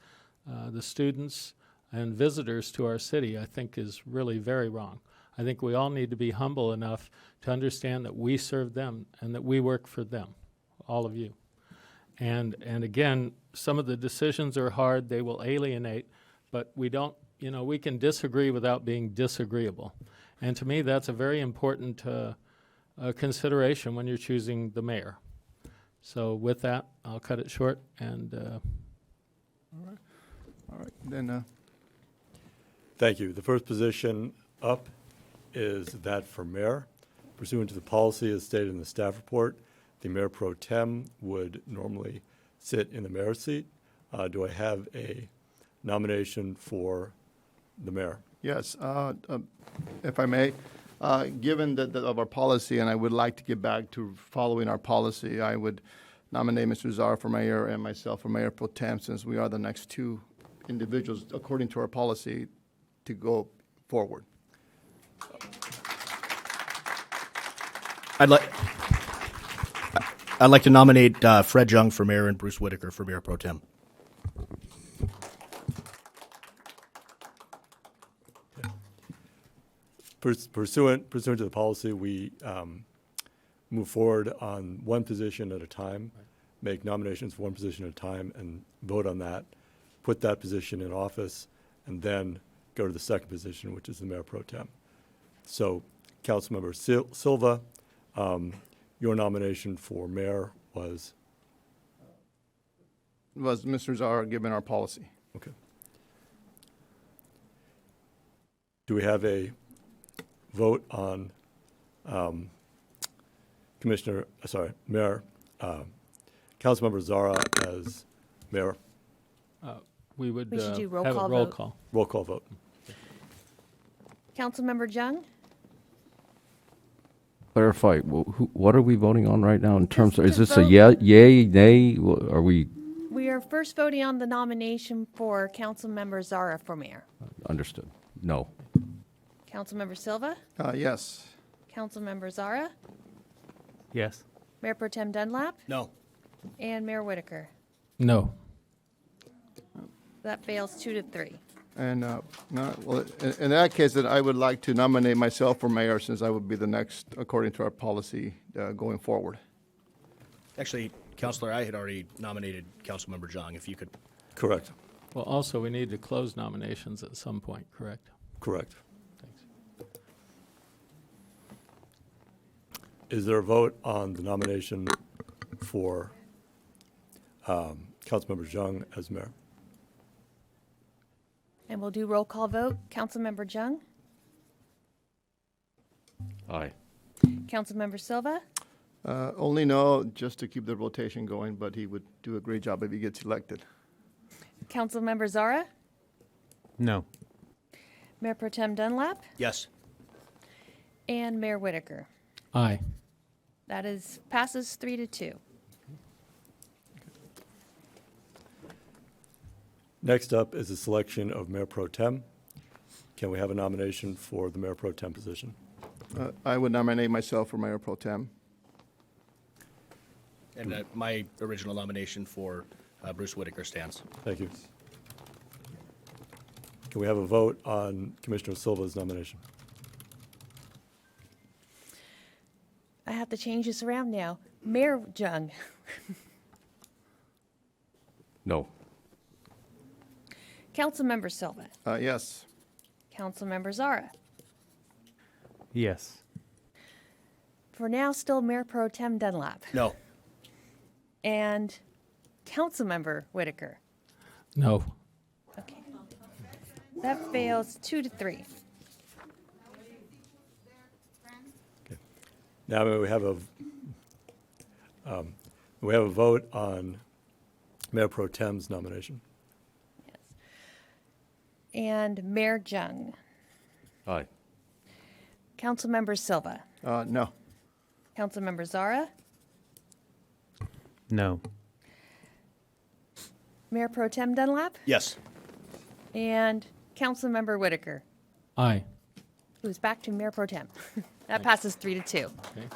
A: the students, and visitors to our city, I think is really very wrong. I think we all need to be humble enough to understand that we serve them and that we work for them, all of you. And again, some of the decisions are hard, they will alienate, but we don't, we can disagree without being disagreeable. And to me, that's a very important consideration when you're choosing the mayor. So with that, I'll cut it short and
X: All right, then.
V: Thank you. The first position up is that for mayor. Pursuant to the policy as stated in the staff report, the mayor pro tem would normally sit in the mayor's seat. Do I have a nomination for the mayor?
X: Yes, if I may, given that of our policy, and I would like to get back to following our policy, I would nominate Mr. Zara for mayor and myself for mayor pro tem, since we are the next two individuals, according to our policy, to go forward.
L: I'd like to nominate Fred Jung for mayor and Bruce Whitaker for mayor pro tem.
V: Pursuant to the policy, we move forward on one position at a time, make nominations for one position at a time, and vote on that, put that position in office, and then go to the second position, which is the mayor pro tem. So, Councilmember Silva, your nomination for mayor was
X: Mr. Zara, given our policy.
V: Okay. Do we have a vote on Mayor, Councilmember Zara as mayor?
A: we would
I: We should do roll
A: have
I: call
A: a roll
I: vote.
A: call.
V: Roll call vote.
I: Councilmember Jung?
M: Clarify, what are we voting on right now in terms of, is
I: to
M: this a
I: vote.
M: yay, nay? Are we,
I: We are first voting on the nomination for Councilmember Zara for mayor.
M: understood? No.
I: Councilmember Silva?
X: Yes.
I: Councilmember Zara?
J: Yes.
I: Mayor Pro Tem Dunlap?
L: No.
I: And Mayor Whitaker.
A: No.
I: That fails 2-3.
X: And in that case, then I would like to nominate myself for mayor, since I would be the next, according to our policy, going forward.
L: Actually, Councilor, I had already nominated Councilmember Jung, if you could.
V: Correct.
A: Well, also, we need to close nominations at some point, correct?
V: Correct.
A: Thanks.
V: Is there a vote on the nomination for Councilmember Jung as mayor?
I: And we'll do roll call vote. Councilmember Jung?
M: Aye.
I: Councilmember Silva?
X: Only no, just to keep the rotation going, but he would do a great job if he gets elected.
I: Councilmember Zara?
J: No.
I: Mayor Pro Tem Dunlap?
L: Yes.
I: And Mayor Whitaker.
A: Aye.
I: That passes 3-2.
V: Next up is the selection of Mayor Pro Tem. Can we have a nomination for the Mayor Pro Tem position?
X: I would nominate myself for Mayor Pro Tem.
L: And my original nomination for Bruce Whitaker stands.
V: Thank you. Can we have a vote on Commissioner Silva's nomination?
I: I have to change this around now. Mayor Jung.
M: No.
I: Councilmember Silva.
X: Yes.
I: Councilmember Zara.
J: Yes.
I: For now, still Mayor Pro Tem Dunlap.
L: No.
I: And Councilmember Whitaker.
A: No.
I: Okay. That fails 2-3.
V: Now we have a vote on Mayor Pro Tem's nomination.
I: And Mayor Jung.
M: Aye.
I: Councilmember Silva.
X: No.
I: Councilmember Zara.
J: No.
I: Mayor Pro Tem Dunlap.
L: Yes.
I: And Councilmember Whitaker,
A: Aye.
I: who's back to Mayor Pro Tem. That passes 3-2.
A: Okay.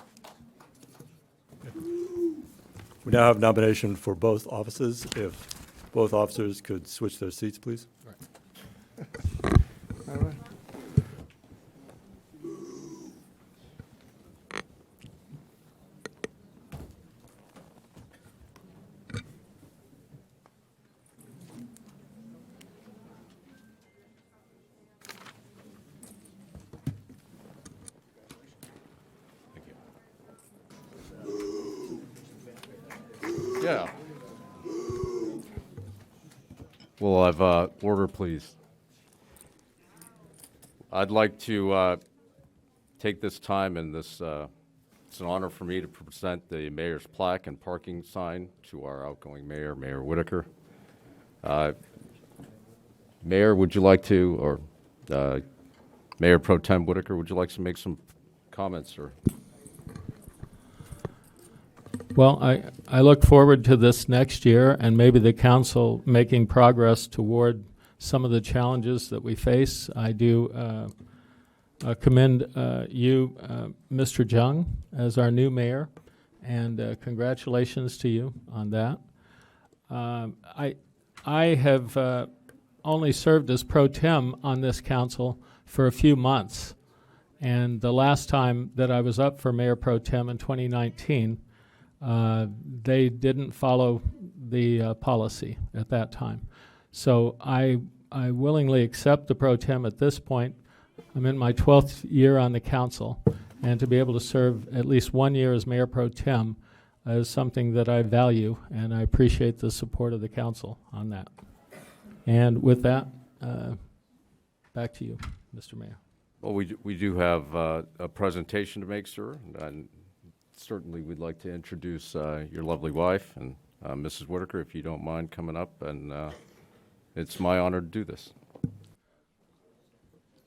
V: We now have nomination for both offices. If both officers could switch their seats, please.
X: All right.
M: Yeah. Well, I've order, please. I'd like to take this time and this. It's an honor for me to present the mayor's plaque and parking sign to our outgoing mayor, Mayor Whitaker. Mayor, would you like to, or Mayor Pro Tem Whitaker, would you like to make some comments or?
A: Well, I look forward to this next year and maybe the council making progress toward some of the challenges that we face. I do commend you, Mr. Jung, as our new mayor, and congratulations to you on that. I have only served as pro tem on this council for a few months, and the last time that I was up for mayor pro tem in 2019, they didn't follow the policy at that time. So I willingly accept the pro tem at this point. I'm in my 12th year on the council, and to be able to serve at least 1 year as mayor pro tem is something that I value, and I appreciate the support of the council on that. And with that, back to you, Mr. Mayor.
M: Well, we do have a presentation to make, sir, and certainly we'd like to introduce your lovely wife and Mrs. Whitaker, if you don't mind coming up, and it's my honor to do this.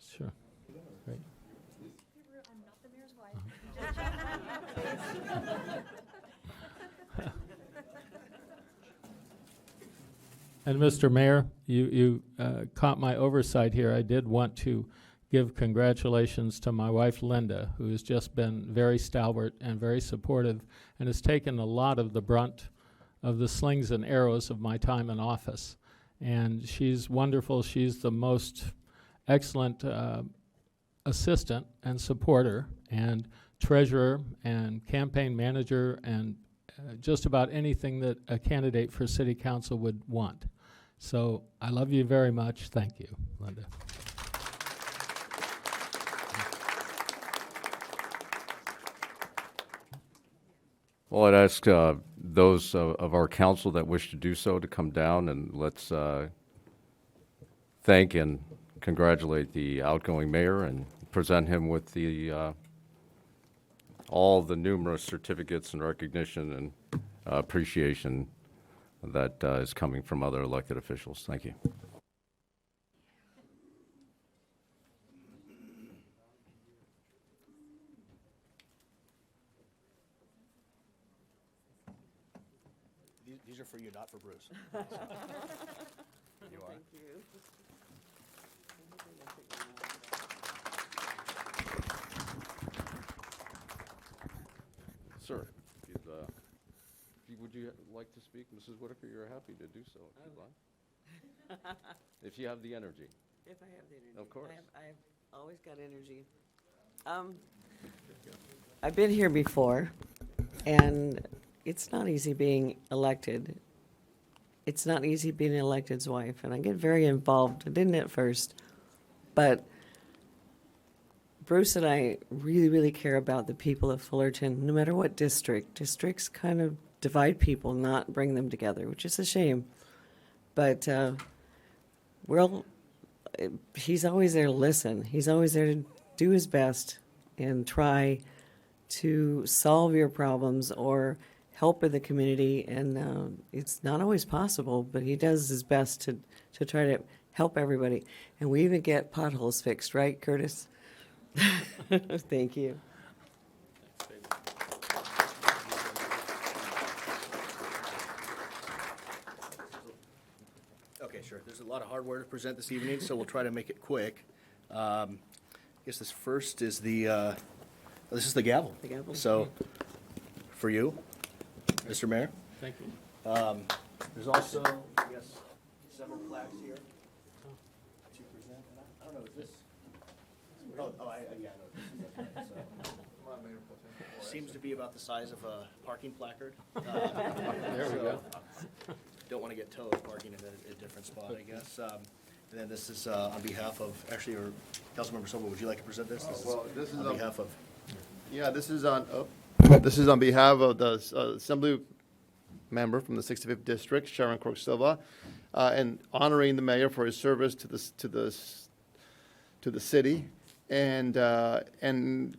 A: Sure. Great. And Mr. Mayor, you caught my oversight here. I did want to give congratulations to my wife, Linda, who has just been very stalwart and very supportive and has taken a lot of the brunt of the slings and arrows of my time in office. And she's wonderful. She's the most excellent assistant and supporter and treasurer and campaign manager and just about anything that a candidate for city council would want. So I love you very much. Thank you, Linda.
M: Well, I'd ask those of our council that wish to do so to come down, and let's thank and congratulate the outgoing mayor and present him with the all the numerous certificates and recognition and appreciation that is coming from other elected officials. Thank you.
L: These are for you, not for Bruce.
M: You are?
N: Thank you.
M: Sir, would you like to speak, Mrs. Whitaker? You're happy to do so if you'd like. If you have the energy.
N: If I have the energy.
M: Of course.
N: I've always got energy. I've been here before, and it's not easy being elected. It's not easy being an elected's wife, and I get very involved. I didn't at first, but Bruce and I really, really care about the people of Fullerton, no matter what district. Districts kind of divide people, not bring them together, which is a shame. But he's always there to listen. He's always there to do his best and try to solve your problems or help in the community. And it's not always possible, but he does his best to try to help everybody. And we even get potholes fixed, right, Curtis? Thank you.
L: Okay, sure. There's a lot of hardware to present this evening, so we'll try to make it quick. I guess this first is this is the gavel.
N: The gavel.
L: So, for you, Mr. Mayor.
A: Thank you.
L: There's also, I guess, several plaques here to present. I don't know, is this? Yeah, no, this is right. So, seems to be about the size of a parking placard.
A: There we go.
L: Don't want to get towed parking in a different spot, I guess. And then this is on behalf of, actually, or Councilmember Silva, would you like to present this? This is on behalf of.
X: Yeah, this is on behalf of the Assembly member from the 65th District, Sharon Crook Silva, and honoring the mayor for his service to the city. And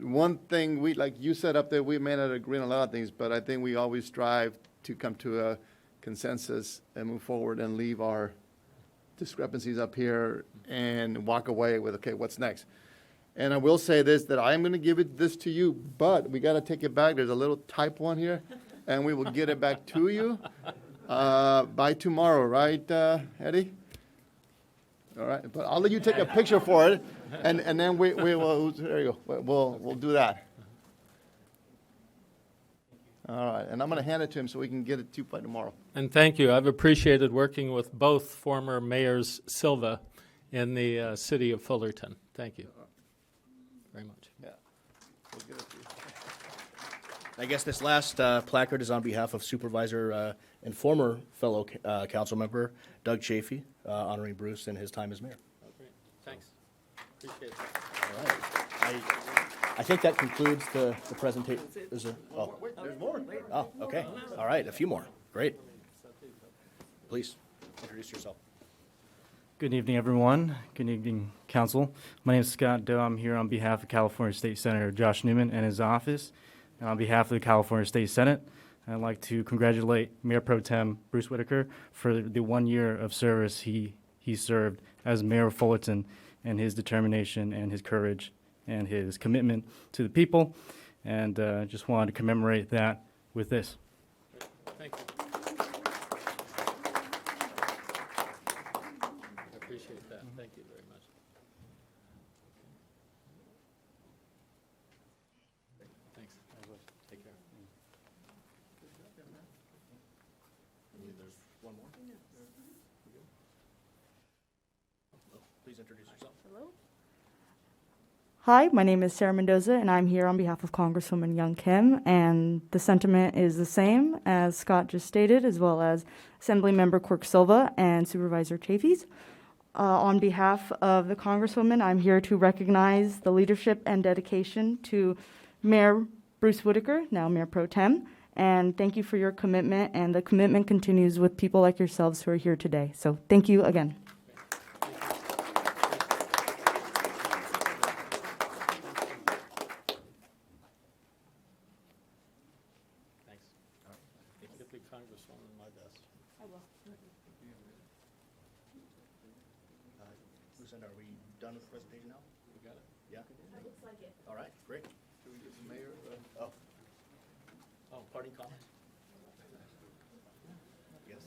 X: one thing like you said up there, we may not agree on a lot of things, but I think we always strive to come to a consensus and move forward and leave our discrepancies up here and walk away with, okay, what's next? And I will say this, that I am going to give this to you, but we got to take it back. There's a little type one here, and we will get it back to you by tomorrow, right, Eddie? All right, but I'll let you take a picture for it, and then we will, there you go, we'll do that. All right, and I'm going to hand it to him so we can get it to you by tomorrow.
A: And thank you. I've appreciated working with both former mayors Silva in the city of Fullerton. Thank you very much.
X: Yeah. We'll give it to you.
L: I guess this last placard is on behalf of Supervisor and former fellow council member Doug Chafee, honoring Bruce and his time as mayor.
A: Oh, great. Thanks. Appreciate that.
L: All right. I think that concludes the presentation. Is there? Oh.
X: Wait, there's more.
L: Oh, okay. All right, a few more. Great. Please introduce yourself.
Q: Good evening, everyone. Good evening, Council. My name is Scott Doe. I'm here on behalf of California State Senator Josh Newman and his office. And on behalf of the California State Senate, I'd like to congratulate Mayor Pro Tem Bruce Whitaker for the 1 year of service he served as Mayor of Fullerton, and his determination and his courage and his commitment to the people. And just wanted to commemorate that with this.
A: Thank you. I appreciate that. Thank you very much. Thanks. Take care.
L: There's one more. Please introduce yourself.
R: Hello. Hi, my name is Sarah Mendoza, and I'm here on behalf of Congresswoman Young Kim, and the sentiment is the same as Scott just stated, as well as Assemblymember Quirk Silva and Supervisor Chafee's. On behalf of the Congresswoman, I'm here to recognize the leadership and dedication to Mayor Bruce Whitaker, now Mayor Pro Tem, and thank you for your commitment, and the commitment continues with people like yourselves who are here today. So thank you again.
A: Congresswoman, my best.
R: I will.
L: Lucinda, are we done with the presentation now?
A: We got it.
L: Yeah?
R: It looks like it.
L: All right, great.
X: Should we get the mayor?
L: Parting comments? Yes.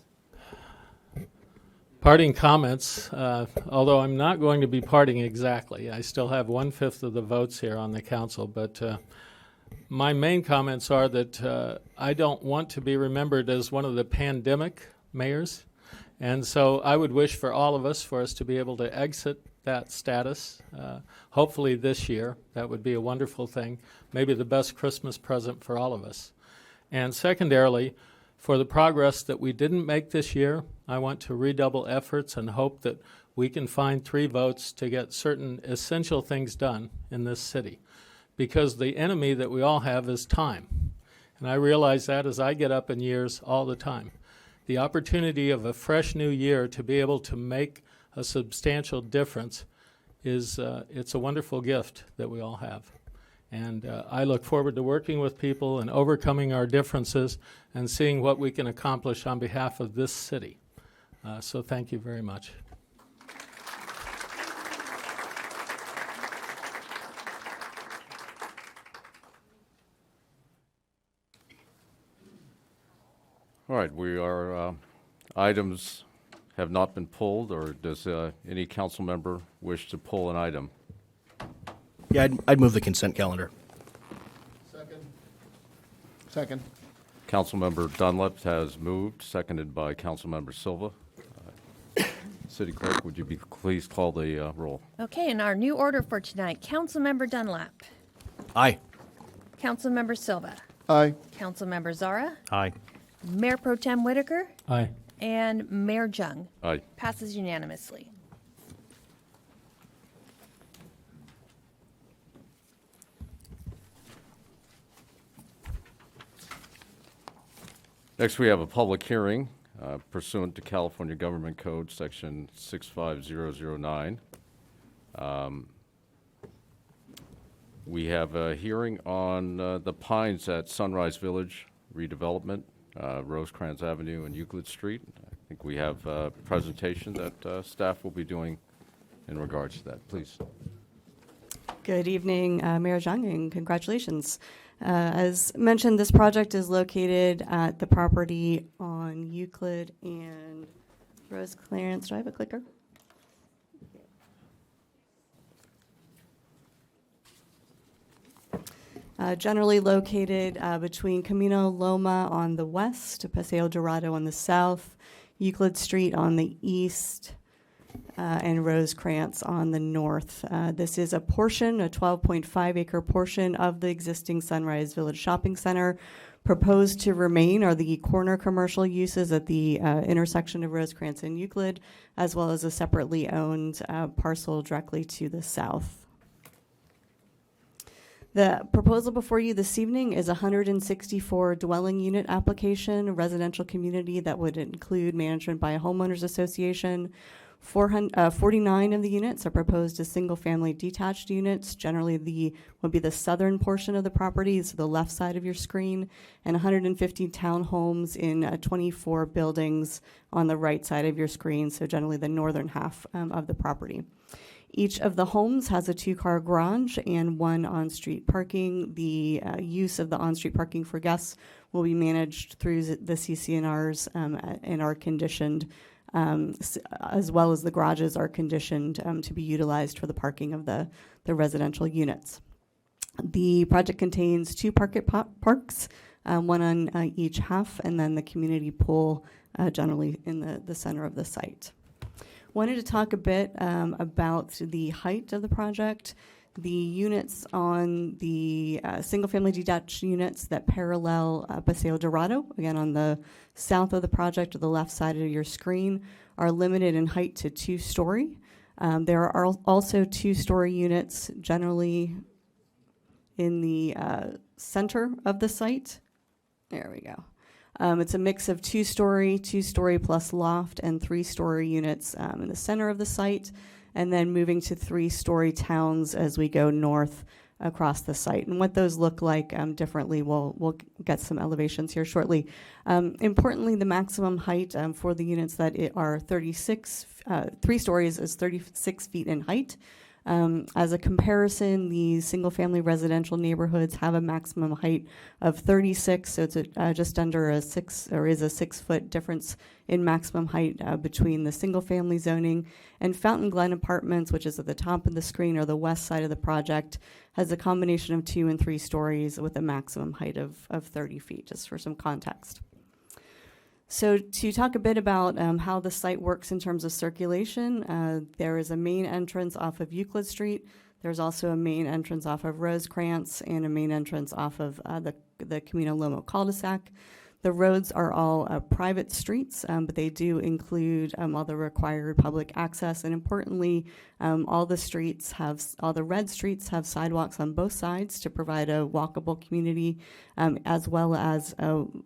A: Parting comments, although I'm not going to be parting exactly. I still have 1/5 of the votes here on the council, but my main comments are that I don't want to be remembered as one of the pandemic mayors. And so I would wish for all of us, for us to be able to exit that status, hopefully this year. That would be a wonderful thing, maybe the best Christmas present for all of us. And secondarily, for the progress that we didn't make this year, I want to redouble efforts and hope that we can find 3 votes to get certain essential things done in this city. Because the enemy that we all have is time. And I realize that as I get up in years all the time. The opportunity of a fresh new year to be able to make a substantial difference is it's a wonderful gift that we all have. And I look forward to working with people and overcoming our differences and seeing what we can accomplish on behalf of this city. So thank you very much.
M: All right, items have not been pulled, or does any council member wish to pull an item?
L: Yeah, I'd move the consent calendar.
X: Second.
M: Councilmember Dunlap has moved, seconded by Councilmember Silva. City Clerk, would you be please call the roll?
I: Okay, and our new order for tonight, Councilmember Dunlap.
L: Aye.
I: Councilmember Silva.
X: Aye.
I: Councilmember Zara.
J: Aye.
I: Mayor Pro Tem Whitaker.
A: Aye.
I: And Mayor Jung.
M: Aye.
I: Passes unanimously.
M: Next, we have a public hearing pursuant to California Government Code, Section 65009. We have a hearing on the Pines at Sunrise Village redevelopment, Rosecrans Avenue and Euclid Street. I think we have a presentation that staff will be doing in regards to that. Please.
B: Good evening, Mayor Zhang, and congratulations. As mentioned, this project is located at the property on Euclid and Rose Clarence. Do I have a clicker? Generally located between Camino Loma on the west, Paseo Dorado on the south, Euclid Street on the east, and Rosecrans on the north. This is a portion, a 12.5 acre portion of the existing Sunrise Village Shopping Center. Proposed to remain are the corner commercial uses at the intersection of Rosecrans and Euclid, as well as a separately owned parcel directly to the south. The proposal before you this evening is a 164 dwelling unit application, a residential community that would include management by a homeowners association. 49 of the units are proposed as single-family detached units. Generally, would be the southern portion of the property, so the left side of your screen, and 150 townhomes in 24 buildings on the right side of your screen, so generally the northern half of the property. Each of the homes has a 2-car garage and 1 on-street parking. The use of the on-street parking for guests will be managed through the CC&Rs and are conditioned, as well as the garages are conditioned to be utilized for the parking of the residential units. The project contains 2 parks, one on each half, and then the community pool generally in the center of the site. Wanted to talk a bit about the height of the project. The units on the single-family detached units that parallel Paseo Dorado, again on the south of the project or the left side of your screen, are limited in height to 2-story. There are also 2-story units generally in the center of the site. There we go. It's a mix of 2-story plus loft, and 3-story units in the center of the site, and then moving to 3-story towns as we go north across the site. And what those look like differently, we'll get some elevations here shortly. Importantly, the maximum height for the units that are 3 stories is 36 feet in height. As a comparison, the single-family residential neighborhoods have a maximum height of 36, so it's just under a 6-foot difference in maximum height between the single-family zoning. And Fountain Glen Apartments, which is at the top of the screen or the west side of the project, has a combination of 2 and 3 stories with a maximum height of 30 feet, just for some context. So to talk a bit about how the site works in terms of circulation, there is a main entrance off of Euclid Street. There's also a main entrance off of Rosecrans and a main entrance off of the Camino Lomo cul-de-sac. The roads are all private streets, but they do include all the required public access. And importantly, all the red streets have sidewalks on both sides to provide a walkable community, as well as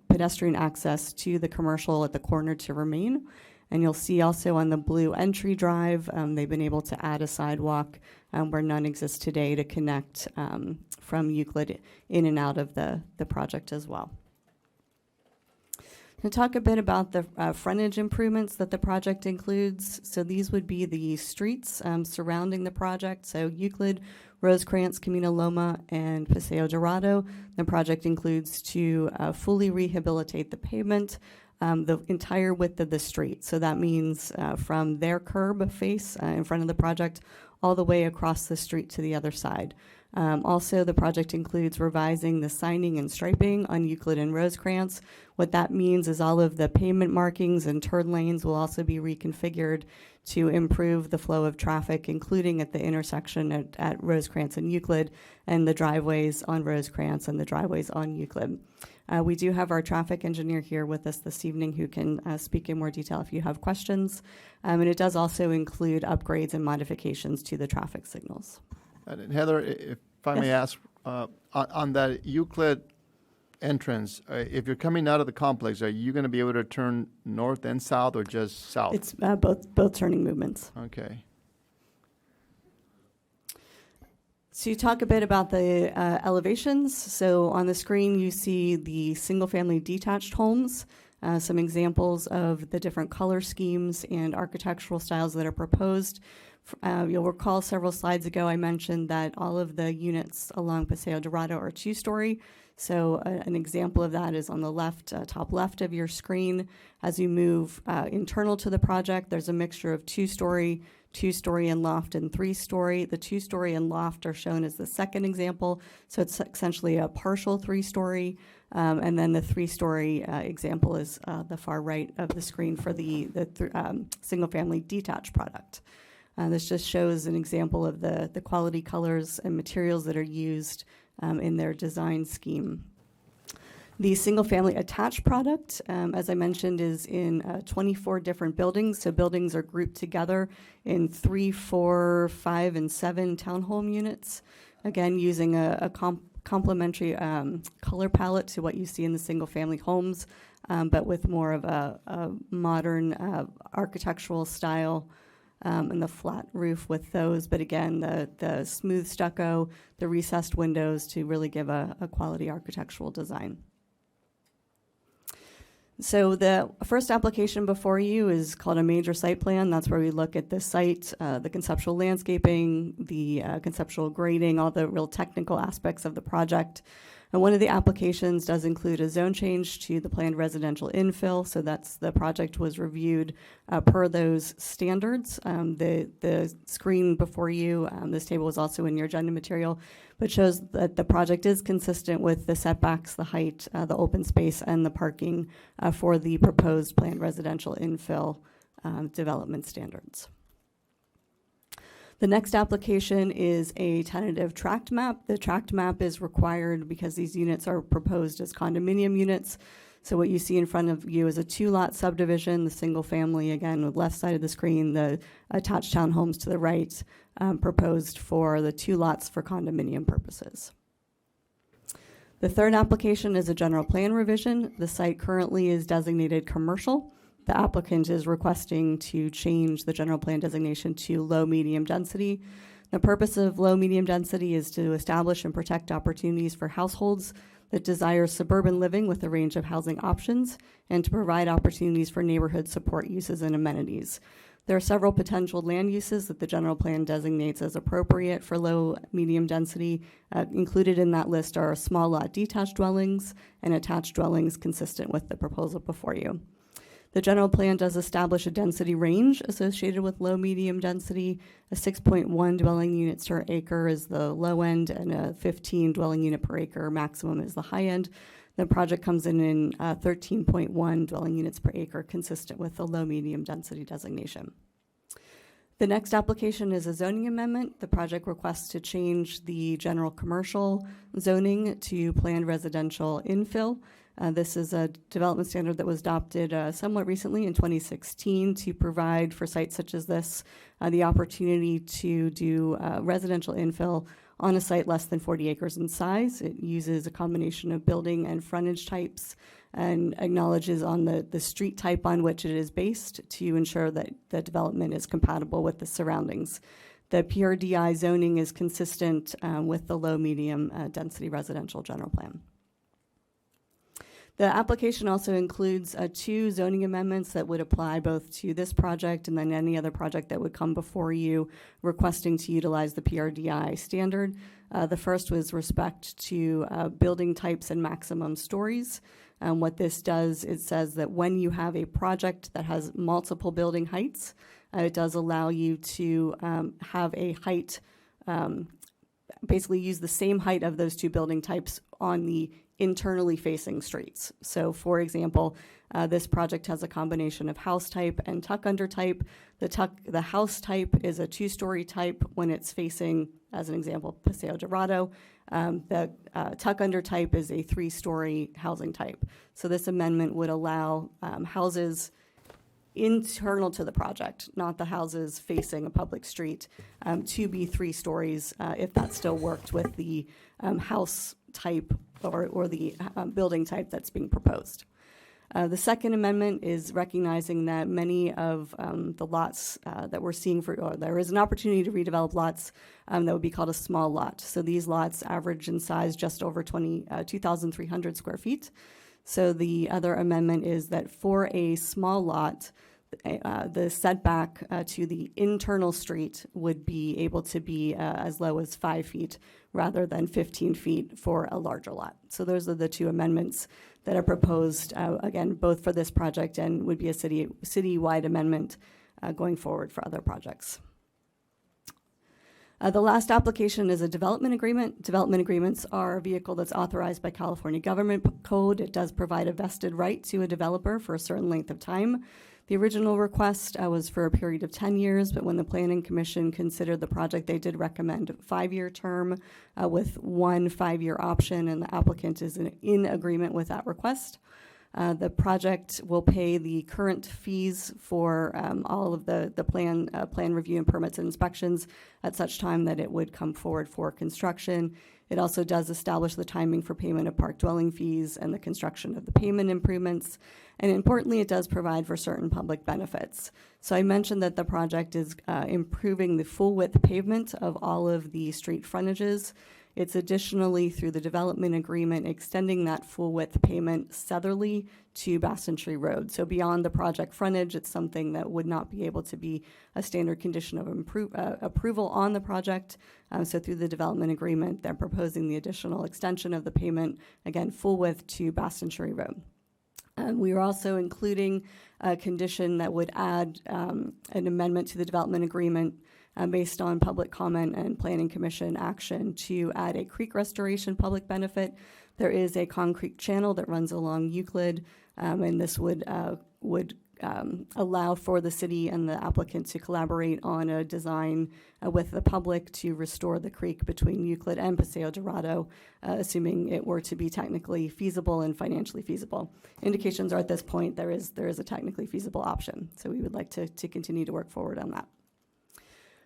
B: pedestrian access to the commercial at the corner to remain. And you'll see also on the blue entry drive, they've been able to add a sidewalk where none exists today to connect from Euclid in and out of the project as well. To talk a bit about the frontage improvements that the project includes. So these would be the streets surrounding the project. So Euclid, Rosecrans, Camino Loma, and Paseo Dorado. The project includes to fully rehabilitate the pavement, the entire width of the street. So that means from their curb face in front of the project all the way across the street to the other side. Also, the project includes revising the signing and striping on Euclid and Rosecrans. What that means is all of the pavement markings and turn lanes will also be reconfigured to improve the flow of traffic, including at the intersection at Rosecrans and Euclid, and the driveways on Rosecrans and the driveways on Euclid. We do have our traffic engineer here with us this evening who can speak in more detail if you have questions. And it does also include upgrades and modifications to the traffic signals.
X: And Heather, if I may ask, on that Euclid entrance, if you're coming out of the complex, are you going to be able to turn north and south or just south?
B: It's both turning movements.
X: Okay.
B: So you talk a bit about the elevations. So on the screen, you see the single-family detached homes, some examples of the different color schemes and architectural styles that are proposed. You'll recall several slides ago I mentioned that all of the units along Paseo Dorado are 2-story. So an example of that is on the left, top left of your screen. As you move internal to the project, there's a mixture of 2-story, 2-story and loft, and 3-story. The 2-story and loft are shown as the second example. So it's essentially a partial 3-story. And then the 3-story example is the far right of the screen for the single-family detached product. This just shows an example of the quality colors and materials that are used in their design scheme. The single-family attached product, as I mentioned, is in 24 different buildings. So buildings are grouped together in 3, 4, 5, and 7 townhome units. Again, using a complementary color palette to what you see in the single-family homes, but with more of a modern architectural style. And the flat roof with those, but again, the smooth stucco, the recessed windows to really give a quality architectural design. So the first application before you is called a major site plan. That's where we look at the site, the conceptual landscaping, the conceptual grading, all the real technical aspects of the project. And one of the applications does include a zone change to the planned residential infill. So that's the project was reviewed per those standards. The screen before you, this table was also in your agenda material, but shows that the project is consistent with the setbacks, the height, the open space, and the parking for the proposed planned residential infill development standards. The next application is a tentative tract map. The tract map is required because these units are proposed as condominium units. So what you see in front of you is a 2-lot subdivision, the single family, again, with left side of the screen, the attached townhomes to the right, proposed for the 2 lots for condominium purposes. The third application is a general plan revision. The site currently is designated commercial. The applicant is requesting to change the general plan designation to low-medium density. The purpose of low-medium density is to establish and protect opportunities for households that desire suburban living with a range of housing options and to provide opportunities for neighborhood support uses and amenities. There are several potential land uses that the general plan designates as appropriate for low, medium density. Included in that list are small lot detached dwellings and attached dwellings consistent with the proposal before you. The general plan does establish a density range associated with low, medium density. A 6.1 dwelling units per acre is the low end, and a 15 dwelling unit per acre maximum is the high end. The project comes in 13.1 dwelling units per acre, consistent with the low, medium density designation. The next application is a zoning amendment. The project requests to change the general commercial zoning to planned residential infill. This is a development standard that was adopted somewhat recently in 2016 to provide for sites such as this the opportunity to do residential infill on a site less than 40 acres in size. It uses a combination of building and frontage types and acknowledges on the street type on which it is based to ensure that the development is compatible with the surroundings. The PRDI zoning is consistent with the low, medium density residential general plan. The application also includes 2 zoning amendments that would apply both to this project and then any other project that would come before you requesting to utilize the PRDI standard. The first was respect to building types and maximum stories. What this does, it says that when you have a project that has multiple building heights, it does allow you to have a height, basically use the same height of those 2 building types on the internally facing streets. So for example, this project has a combination of house type and tuck under type. The house type is a 2-story type when it's facing, as an example, Paseo Dorado. The tuck under type is a 3-story housing type. So this amendment would allow houses internal to the project, not the houses facing a public street, to be 3 stories if that still worked with the house type or the building type that's being proposed. The second amendment is recognizing that many of the lots that we're seeing there is an opportunity to redevelop lots that would be called a small lot. So these lots average in size just over 2,300 square feet. So the other amendment is that for a small lot, the setback to the internal street would be able to be as low as 5 feet rather than 15 feet for a larger lot. So those are the 2 amendments that are proposed, again, both for this project and would be a citywide amendment going forward for other projects. The last application is a development agreement. Development agreements are a vehicle that's authorized by California government code. It does provide a vested right to a developer for a certain length of time. The original request was for a period of 10 years, but when the Planning Commission considered the project, they did recommend a 5-year term with 1 5-year option, and the applicant is in agreement with that request. The project will pay the current fees for all of the plan review and permits and inspections at such time that it would come forward for construction. It also does establish the timing for payment of park dwelling fees and the construction of the pavement improvements. And importantly, it does provide for certain public benefits. So I mentioned that the project is improving the full width pavement of all of the street frontages. It's additionally, through the development agreement, extending that full width pavement southerly to Baston Tree Road. So beyond the project frontage, it's something that would not be able to be a standard condition of approval on the project. So through the development agreement, they're proposing the additional extension of the pavement, again, full width to Baston Tree Road. We are also including a condition that would add an amendment to the development agreement based on public comment and Planning Commission action to add a creek restoration public benefit. There is a concrete channel that runs along Euclid, and this would allow for the city and the applicant to collaborate on a design with the public to restore the creek between Euclid and Paseo Dorado, assuming it were to be technically feasible and financially feasible. Indications are at this point there is a technically feasible option, so we would like to continue to work forward on that.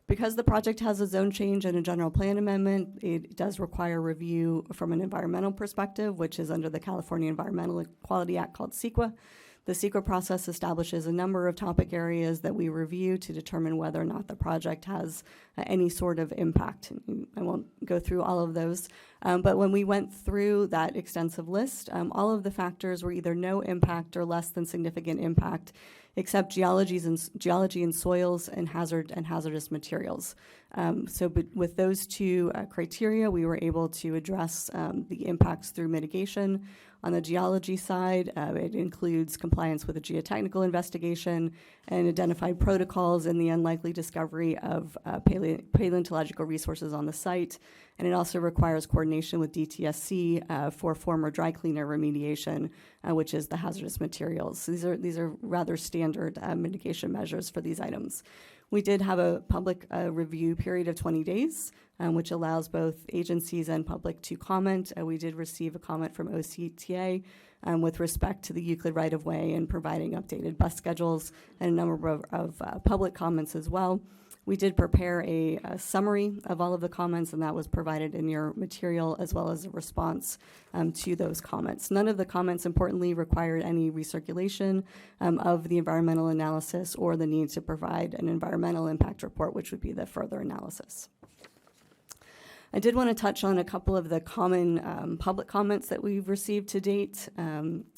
B: Because the project has a zone change and a general plan amendment, it does require review from an environmental perspective, which is under the California Environmental Quality Act called CEQA. The CEQA process establishes a number of topic areas that we review to determine whether or not the project has any sort of impact. I won't go through all of those, but when we went through that extensive list, all of the factors were either no impact or less than significant impact. except geology and soils and hazardous materials. But with those two criteria, we were able to address the impacts through mitigation. On the geology side, it includes compliance with a geotechnical investigation and identified protocols in the unlikely discovery of paleontological resources on the site. And it also requires coordination with DTSC for former dry cleaner remediation, which is the hazardous materials. So these are rather standard mitigation measures for these items. We did have a public review period of 20 days, which allows both agencies and public to comment. We did receive a comment from OCTA with respect to the Euclid right-of-way and providing updated bus schedules, and a number of public comments as well. We did prepare a summary of all of the comments, and that was provided in your material, as well as a response to those comments. None of the comments, importantly, required any recirculation of the environmental analysis or the need to provide an environmental impact report, which would be the further analysis. I did want to touch on a couple of the common public comments that we've received to date,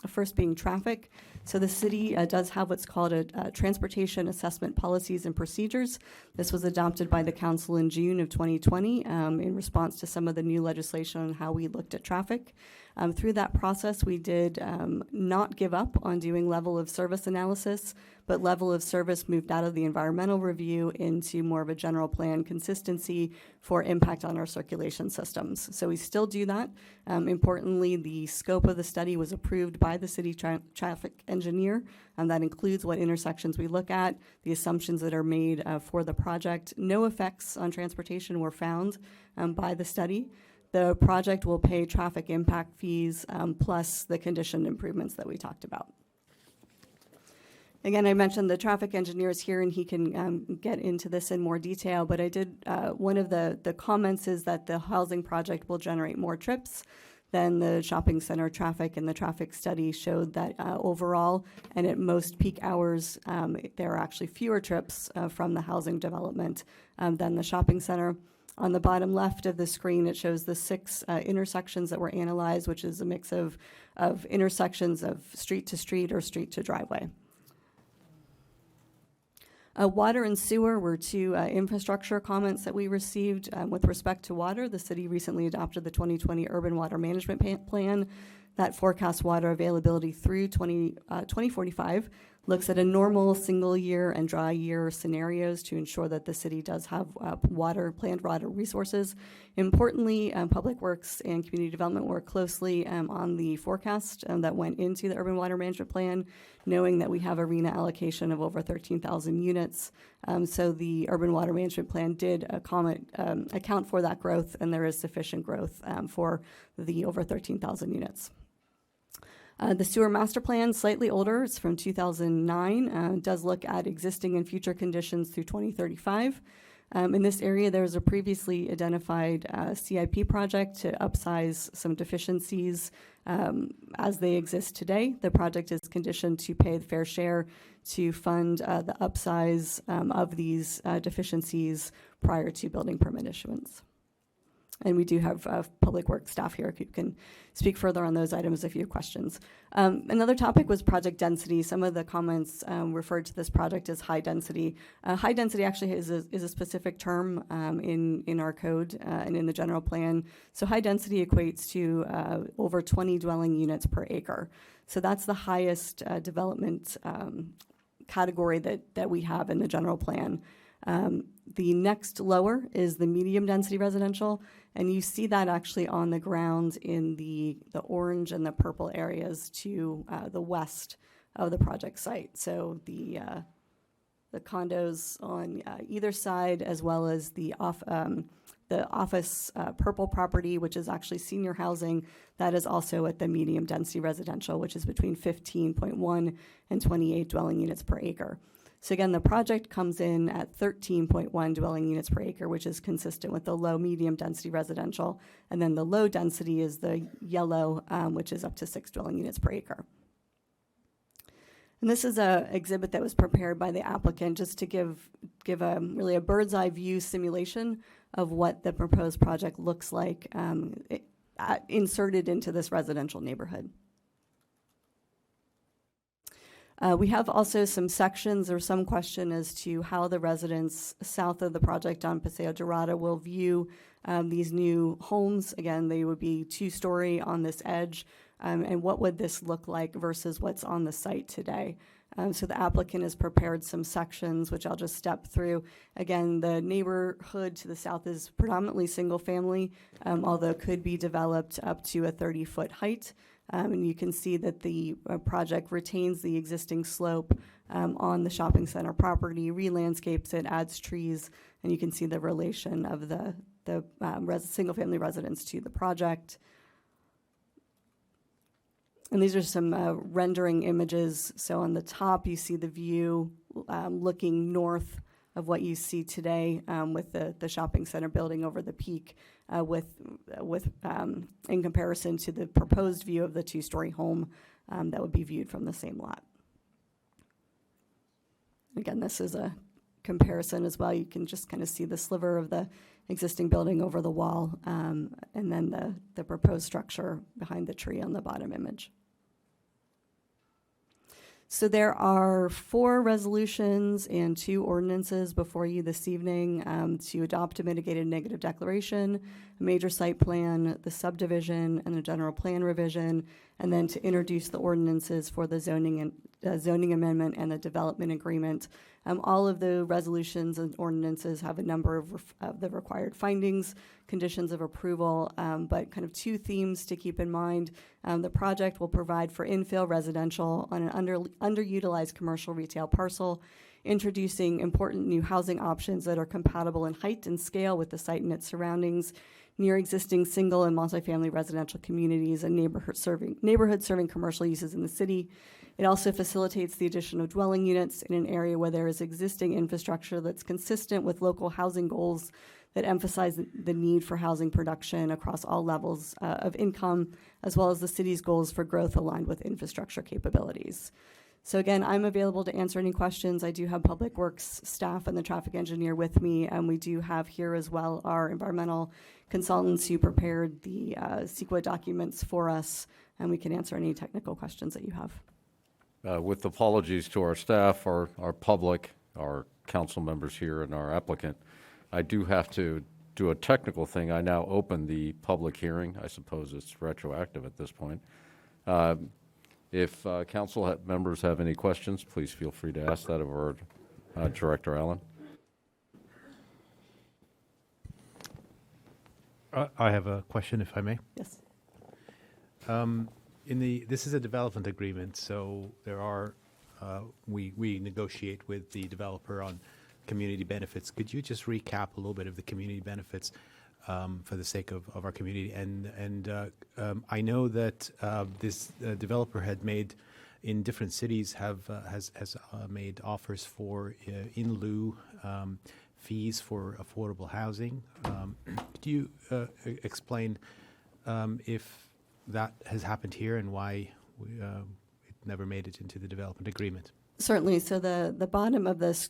B: first being traffic. So the city does have what's called a transportation assessment policies and procedures. This was adopted by the council in June of 2020 in response to some of the new legislation on how we looked at traffic. Through that process, we did not give up on doing level of service analysis, but level of service moved out of the environmental review into more of a general plan consistency for impact on our circulation systems. So we still do that. Importantly, the scope of the study was approved by the city traffic engineer, and that includes what intersections we look at, the assumptions that are made for the project. No effects on transportation were found by the study. The project will pay traffic impact fees plus the condition improvements that we talked about. Again, I mentioned the traffic engineer is here, and he can get into this in more detail, but I did, one of the comments is that the housing project will generate more trips than the shopping center traffic, and the traffic study showed that overall, and at most peak hours, there are actually fewer trips from the housing development than the shopping center. On the bottom left of the screen, it shows the 6 intersections that were analyzed, which is a mix of intersections of street to street or street to driveway. Water and sewer were 2 infrastructure comments that we received. With respect to water, the city recently adopted the 2020 Urban Water Management Plan that forecasts water availability through 2045, looks at a normal single year and dry year scenarios to ensure that the city does have planned water resources. Importantly, Public Works and Community Development work closely on the forecast that went into the Urban Water Management Plan, knowing that we have a RENA allocation of over 13,000 units. So the Urban Water Management Plan did account for that growth, and there is sufficient growth for the over 13,000 units. The sewer master plan, slightly older, it's from 2009, does look at existing and future conditions through 2035. In this area, there was a previously identified CIP project to upsize some deficiencies as they exist today. The project is conditioned to pay the fair share to fund the upsize of these deficiencies prior to building permit issuance. And we do have public works staff here who can speak further on those items if you have questions. Another topic was project density. Some of the comments referred to this project as high density. High density actually is a specific term in our code and in the general plan. So high density equates to over 20 dwelling units per acre. So that's the highest development category that we have in the general plan. The next lower is the medium density residential, and you see that actually on the ground in the orange and the purple areas to the west of the project site. So the condos on either side, as well as the office purple property, which is actually senior housing, that is also at the medium density residential, which is between 15.1 and 28 dwelling units per acre. So again, the project comes in at 13.1 dwelling units per acre, which is consistent with the low medium density residential. And then the low density is the yellow, which is up to 6 dwelling units per acre. And this is an exhibit that was prepared by the applicant just to give really a bird's eye view simulation of what the proposed project looks like inserted into this residential neighborhood. We have also some sections or some question as to how the residents south of the project on Paseo Dorado will view these new homes. Again, they would be 2-story on this edge. And what would this look like versus what's on the site today? So the applicant has prepared some sections, which I'll just step through. Again, the neighborhood to the south is predominantly single family, although could be developed up to a 30-foot height. And you can see that the project retains the existing slope on the shopping center property, re-landscapes it, adds trees, and you can see the relation of the single-family residence to the project. And these are some rendering images. So on the top, you see the view looking north of what you see today with the shopping center building over the peak in comparison to the proposed view of the 2-story home that would be viewed from the same lot. Again, this is a comparison as well. You can just kind of see the sliver of the existing building over the wall and then the proposed structure behind the tree on the bottom image. So there are 4 resolutions and 2 ordinances before you this evening to adopt a mitigated negative declaration, a major site plan, the subdivision, and a general plan revision, and then to introduce the ordinances for the zoning amendment and the development agreement. All of the resolutions and ordinances have a number of the required findings, conditions of approval, but kind of 2 themes to keep in mind. The project will provide for infill residential on an underutilized commercial retail parcel, introducing important new housing options that are compatible in height and scale with the site and its surroundings, near existing single and multifamily residential communities and neighborhood serving commercial uses in the city. It also facilitates the addition of dwelling units in an area where there is existing infrastructure that's consistent with local housing goals that emphasize the need for housing production across all levels of income, as well as the city's goals for growth aligned with infrastructure capabilities. So again, I'm available to answer any questions. I do have Public Works staff and the traffic engineer with me, and we do have here as well our environmental consultants who prepared the CEQA documents for us, and we can answer any technical questions that you have.
M: With apologies to our staff, our public, our council members here, and our applicant, I do have to do a technical thing. I now open the public hearing. I suppose it's retroactive at this point. If council members have any questions, please feel free to ask that of our Director Allen.
J: I have a question, if I may.
B: Yes.
J: This is a development agreement, so there are we negotiate with the developer on community benefits. Could you just recap a little bit of the community benefits for the sake of our community? And I know that this developer had made in different cities has made offers for in lieu fees for affordable housing. Could you explain if that has happened here and why it never made it into the development agreement?
B: Certainly. So the bottom of this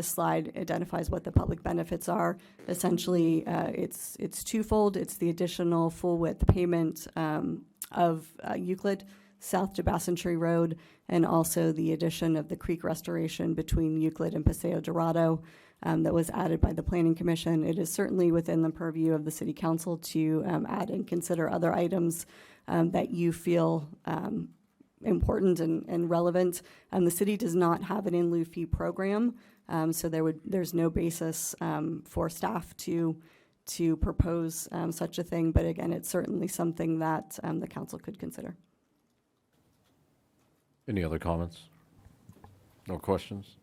B: slide identifies what the public benefits are. Essentially, it's twofold. It's the additional full width payment of Euclid south to Bassin Tree Road, and also the addition of the creek restoration between Euclid and Paseo Dorado that was added by the Planning Commission. It is certainly within the purview of the City Council to add and consider other items that you feel important and relevant. The city does not have an in lieu fee program, so there's no basis for staff to propose such a thing. But again, it's certainly something that the council could consider.
M: Any other comments? No questions?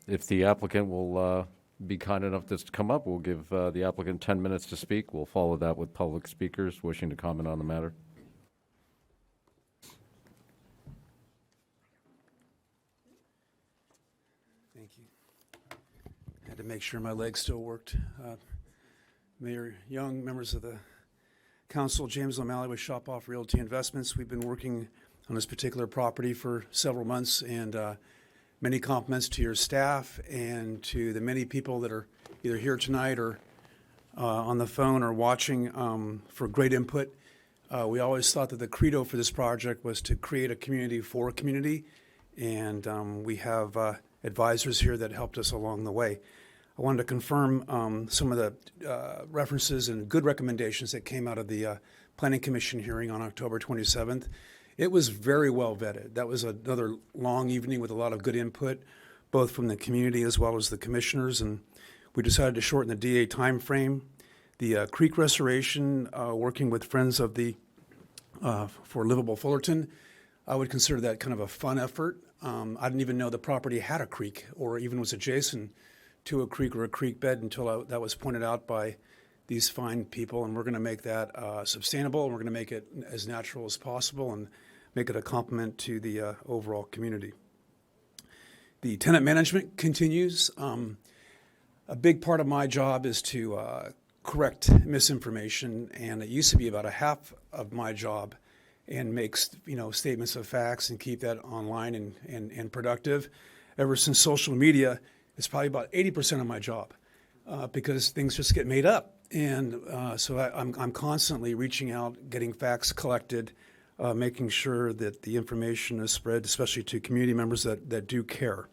M: If the applicant will be kind enough to come up, we'll give the applicant 10 minutes to speak. We'll follow that with public speakers wishing to comment on the matter.
C: Thank you. I had to make sure my legs still worked. Mayor Young, members of the council, James O'Malley with Shop Off Realty Investments. We've been working on this particular property for several months, and many compliments to your staff and to the many people that are either here tonight or on the phone or watching for great input. We always thought that the credo for this project was to create a community for a community, and we have advisors here that helped us along the way. I wanted to confirm some of the references and good recommendations that came out of the Planning Commission hearing on October 27th. It was very well vetted. That was another long evening with a lot of good input, both from the community as well as the commissioners, and we decided to shorten the DA timeframe. The creek restoration, working with Friends of the for Livable Fullerton, I would consider that kind of a fun effort. I didn't even know the property had a creek or even was adjacent to a creek or a creek bed until that was pointed out by these fine people, and we're going to make that sustainable, and we're going to make it as natural as possible and make it a complement to the overall community. The tenant management continues. A big part of my job is to correct misinformation, and it used to be about a half of my job, and make statements of facts and keep that online and productive. Ever since social media, it's probably about 80% of my job because things just get made up. And so I'm constantly reaching out, getting facts collected, making sure that the information is spread, especially to community members that do care.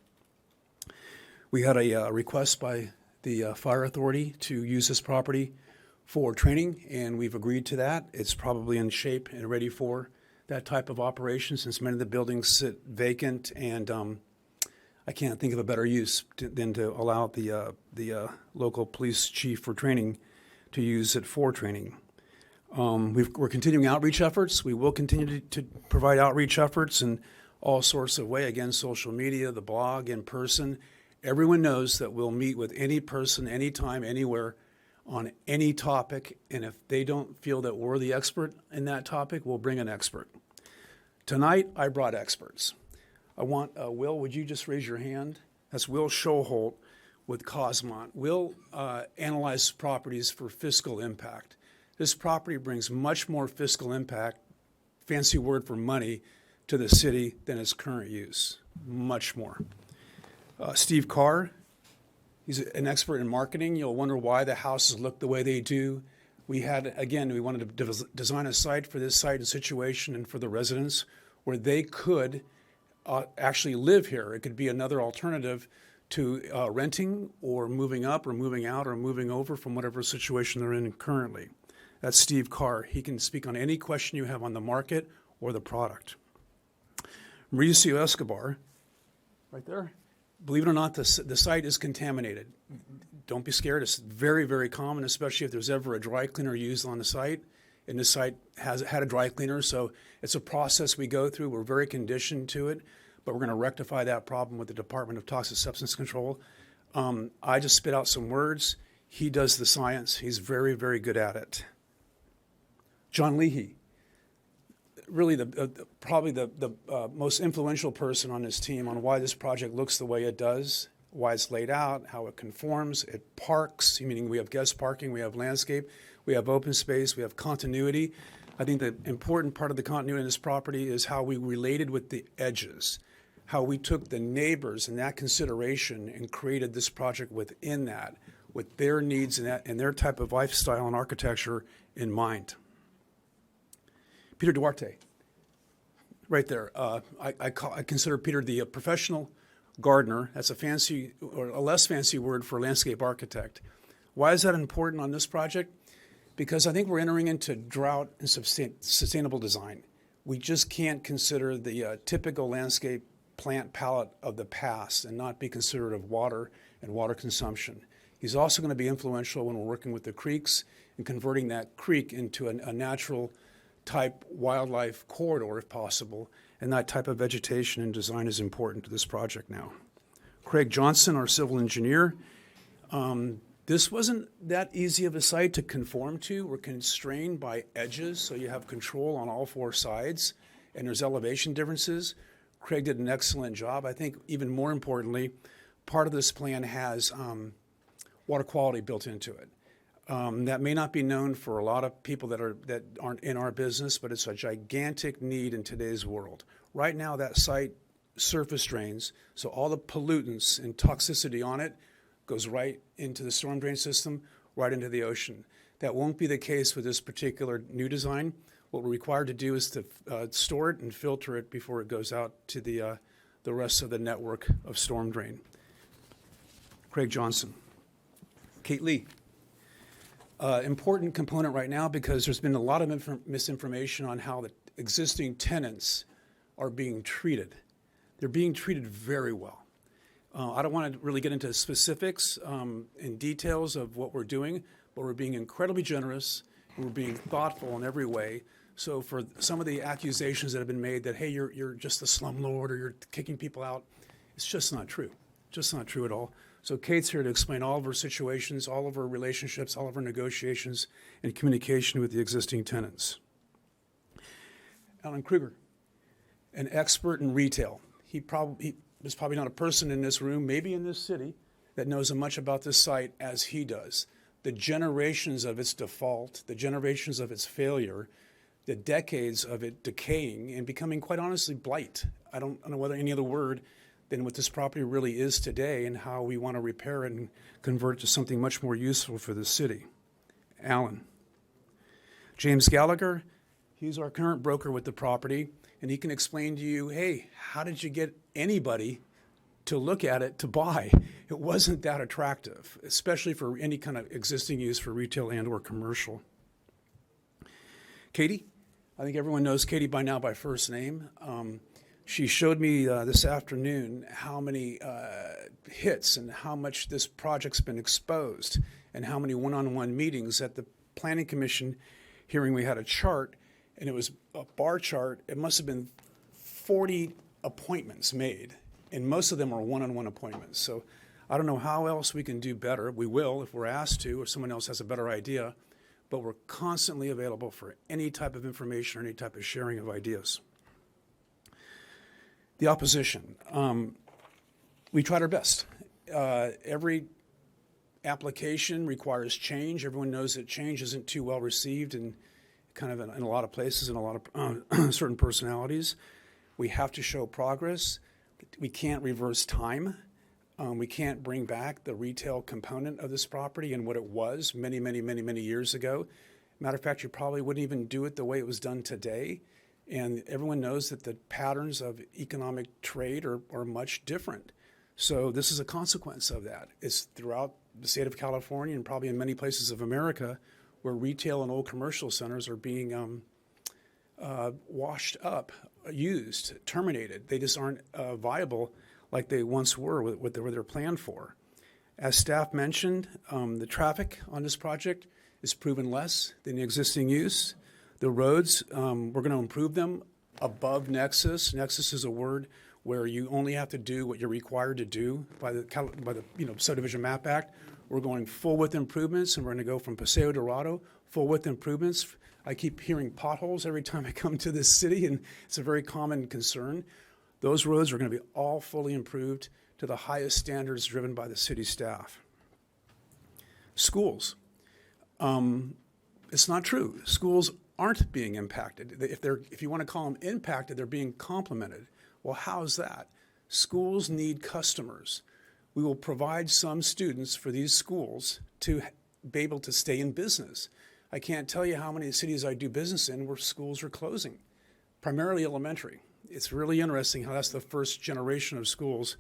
C: We had a request by the fire authority to use this property for training, and we've agreed to that. It's probably in shape and ready for that type of operation since many of the buildings sit vacant, and I can't think of a better use than to allow the local police chief for training to use it for training. We're continuing outreach efforts. We will continue to provide outreach efforts in all sorts of ways. Again, social media, the blog, in person. Everyone knows that we'll meet with any person, anytime, anywhere, on any topic, and if they don't feel that we're the expert in that topic, we'll bring an expert. Tonight, I brought experts. I want, Will, would you just raise your hand? That's Will Schoholt with Cosmont. Will analyze properties for fiscal impact. This property brings much more fiscal impact, fancy word for money, to the city than its current use, much more. Steve Carr, he's an expert in marketing. You'll wonder why the houses look the way they do. We wanted to design a site for this site and situation and for the residents where they could actually live here. It could be another alternative to renting or moving up or moving out or moving over from whatever situation they're in currently. That's Steve Carr. He can speak on any question you have on the market or the product. Mauricio Escobar, right there. Believe it or not, the site is contaminated. Don't be scared. It's very, very common, especially if there's ever a dry cleaner used on the site. And this site has had a dry cleaner, so it's a process we go through. We're very conditioned to it, but we're going to rectify that problem with the Department of Toxic Substance Control. I just spit out some words. He does the science. He's very, very good at it. John Leahy, really probably the most influential person on this team on why this project looks the way it does, why it's laid out, how it conforms, it parks, meaning we have guest parking, we have landscape, we have open space, we have continuity. I think the important part of the continuity in this property is how we related with the edges, how we took the neighbors in that consideration and created this project within that, with their needs and their type of lifestyle and architecture in mind. Peter Duarte, right there. I consider Peter the professional gardener. That's a fancy or a less fancy word for landscape architect. Why is that important on this project? Because I think we're entering into drought and sustainable design. We just can't consider the typical landscape plant palette of the past and not be considerate of water and water consumption. He's also going to be influential when we're working with the creeks and converting that creek into a natural type wildlife corridor if possible, and that type of vegetation and design is important to this project now. Craig Johnson, our civil engineer. This wasn't that easy of a site to conform to. We're constrained by edges, so you have control on all four sides, and there's elevation differences. Craig did an excellent job. I think even more importantly, part of this plan has water quality built into it. That may not be known for a lot of people that aren't in our business, but it's a gigantic need in today's world. Right now, that site surface drains, so all the pollutants and toxicity on it goes right into the storm drain system, right into the ocean. That won't be the case with this particular new design. What we're required to do is to store it and filter it before it goes out to the rest of the network of storm drain. Craig Johnson. Kate Lee. Important component right now because there's been a lot of misinformation on how the existing tenants are being treated. They're being treated very well. I don't want to really get into specifics and details of what we're doing, but we're being incredibly generous and we're being thoughtful in every way. So for some of the accusations that have been made that, hey, you're just a slumlord or you're kicking people out, it's just not true. Just not true at all. So Kate's here to explain all of her situations, all of her relationships, all of her negotiations, and communication with the existing tenants. Alan Kruger, an expert in retail. There's probably not a person in this room, maybe in this city, that knows as much about this site as he does. The generations of its default, the generations of its failure, the decades of it decaying and becoming, quite honestly, blight. I don't know whether any other word than what this property really is today and how we want to repair it and convert it to something much more useful for the city. Alan. James Gallagher, he's our current broker with the property, and he can explain to you, hey, how did you get anybody to look at it to buy? It wasn't that attractive, especially for any kind of existing use for retail and or commercial. Katie, I think everyone knows Katie by now by first name. She showed me this afternoon how many hits and how much this project's been exposed and how many one-on-one meetings. At the Planning Commission hearing, we had a chart, and it was a bar chart. It must have been 40 appointments made, and most of them are one-on-one appointments. So I don't know how else we can do better. We will if we're asked to, or someone else has a better idea, but we're constantly available for any type of information or any type of sharing of ideas. The opposition. We tried our best. Every application requires change. Everyone knows that change isn't too well received in a lot of places and a lot of certain personalities. We have to show progress. We can't reverse time. We can't bring back the retail component of this property and what it was many, many, many, many years ago. Matter of fact, you probably wouldn't even do it the way it was done today. And everyone knows that the patterns of economic trade are much different. So this is a consequence of that. It's throughout the state of California and probably in many places of America where retail and old commercial centers are being washed up, used, terminated. They just aren't viable like they once were with what they were planned for. As staff mentioned, the traffic on this project is proven less than the existing use. The roads, we're going to improve them above Nexus. Nexus is a word where you only have to do what you're required to do by the Subdivision Map Act. We're going full width improvements, and we're going to go from Paseo Dorado, full width improvements. I keep hearing potholes every time I come to this city, and it's a very common concern. Those roads are going to be all fully improved to the highest standards driven by the city staff. Schools. It's not true. Schools aren't being impacted. If you want to call them impacted, they're being complemented. Well, how's that? Schools need customers. We will provide some students for these schools to be able to stay in business. I can't tell you how many cities I do business in where schools are closing, primarily elementary. It's really interesting how that's the first generation of schools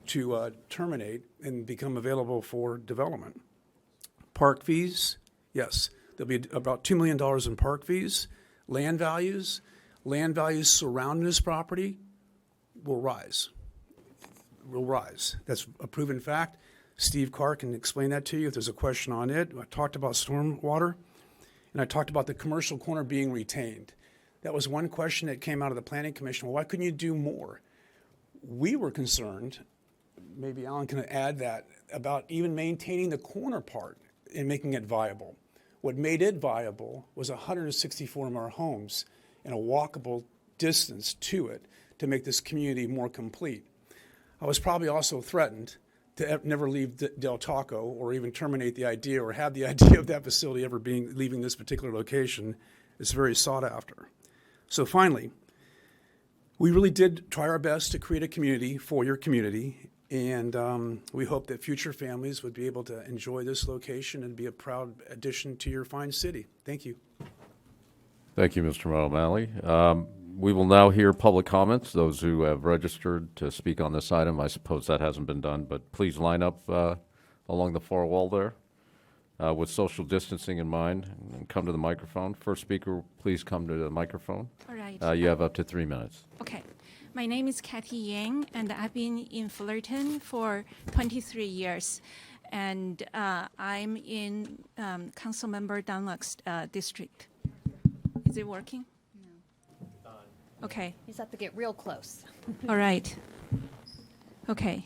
C: to terminate and become available for development. Park fees, yes. There'll be about $2 million in park fees. Land values surrounding this property will rise. That's a proven fact. Steve Carr can explain that to you if there's a question on it. I talked about stormwater, and I talked about the commercial corner being retained. That was one question that came out of the Planning Commission. Well, why couldn't you do more? We were concerned, maybe Alan can add that, about even maintaining the corner part and making it viable. What made it viable was 164 more homes and a walkable distance to it to make this community more complete. I was probably also threatened to never leave Del Taco or even terminate the idea or have the idea of that facility ever leaving this particular location. It's very sought after. So finally, we really did try our best to create a community for your community, and we hope that future families would be able to enjoy this location and be a proud addition to your fine city. Thank you.
M: Thank you, Mr. O'Malley. We will now hear public comments. Those who have registered to speak on this item, I suppose that hasn't been done, but please line up along the far wall there with social distancing in mind and come to the microphone. First speaker, please come to the microphone.
D: All right.
M: You have up to 3 minutes.
D: Okay. My name is Kathy Yang, and I've been in Fullerton for 23 years. And I'm in Councilmember Dunlop's district. Is it working? No. Okay.
O: You just have to get real close.
D: All right. Okay.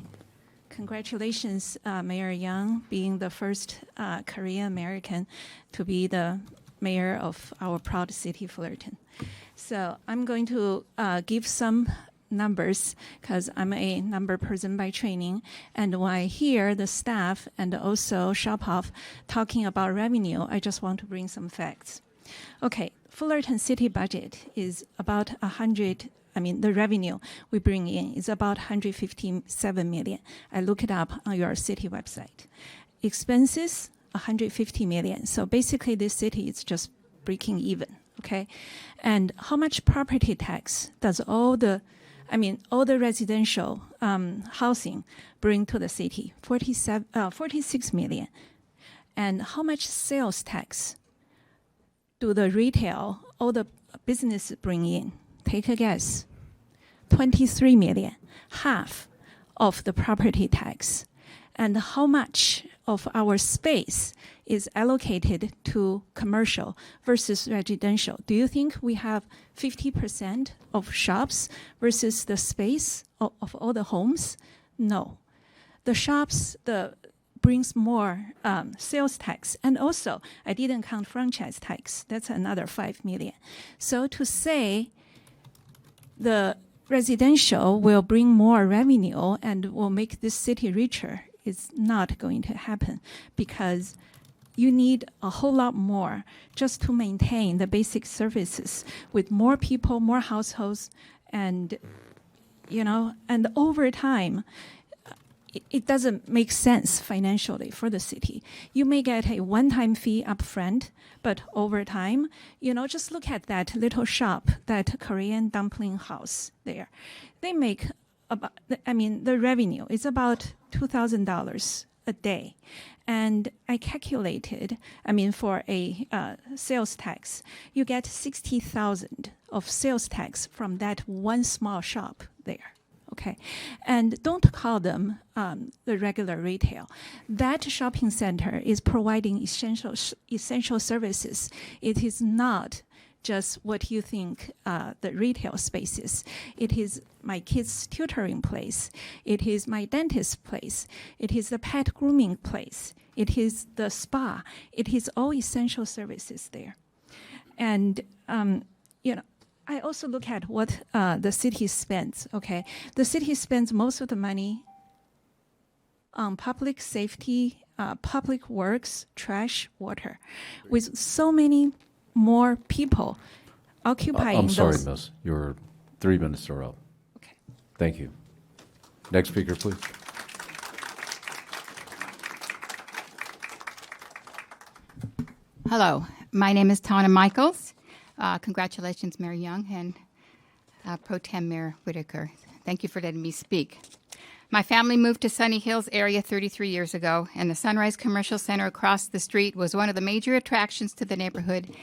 D: Congratulations, Mayor Yang, being the first Korean American to be the mayor of our proud city, Fullerton. So I'm going to give some numbers because I'm a number person by training. And when I hear the staff and also Shophoff talking about revenue, I just want to bring some facts. Okay, Fullerton city budget is about the revenue we bring in is about 157 million. I look it up on your city website. Expenses, 150 million. So basically this city is just breaking even, okay? And how much property tax does all the residential housing bring to the city? 46 million. And how much sales tax do the retail, all the business bring in? Take a guess. 23 million, half of the property tax. And how much of our space is allocated to commercial versus residential? Do you think we have 50% of shops versus the space of all the homes? No. The shops brings more sales tax. And also, I didn't count franchise tax. That's another 5 million. So to say the residential will bring more revenue and will make this city richer is not going to happen because you need a whole lot more just to maintain the basic services with more people, more households, and, and over time, it doesn't make sense financially for the city. You may get a one-time fee up front, but over time, just look at that little shop, that Korean dumpling house there. They make the revenue is about $2,000 a day. And I calculated, for a sales tax, you get 60,000 of sales tax from that one small shop there. Okay, and don't call them the regular retail. That shopping center is providing essential services. It is not just what you think the retail space is. It is my kids' tutoring place. It is my dentist place. It is the pet grooming place. It is the spa. It is all essential services there. And, I also look at what the city spends, okay? The city spends most of the money on public safety, public works, trash, water. With so many more people occupying
M: I'm sorry,
D: those.
M: miss. Your 3 minutes are up.
D: Okay.
M: Thank you. Next speaker, please.
S: Hello, my name is Tana Michaels. Congratulations, Mayor Young and Pro Tem Mayor Whitaker. Thank you for letting me speak. My family moved to Sunny Hills area 33 years ago, and the Sunrise Commercial Center across the street was one of the major attractions to the neighborhood,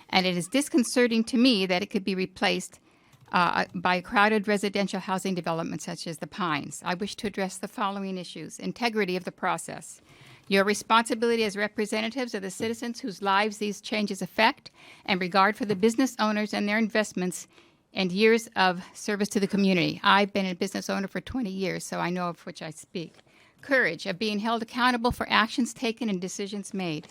S: and it is disconcerting to me that it could be replaced by a crowded residential housing development such as the Pines. I wish to address the following issues: integrity of the process, your responsibility as representatives of the citizens whose lives these changes affect, and regard for the business owners and their investments and years of service to the community. I've been a business owner for 20 years, so I know of which I speak. Courage of being held accountable for actions taken and decisions made.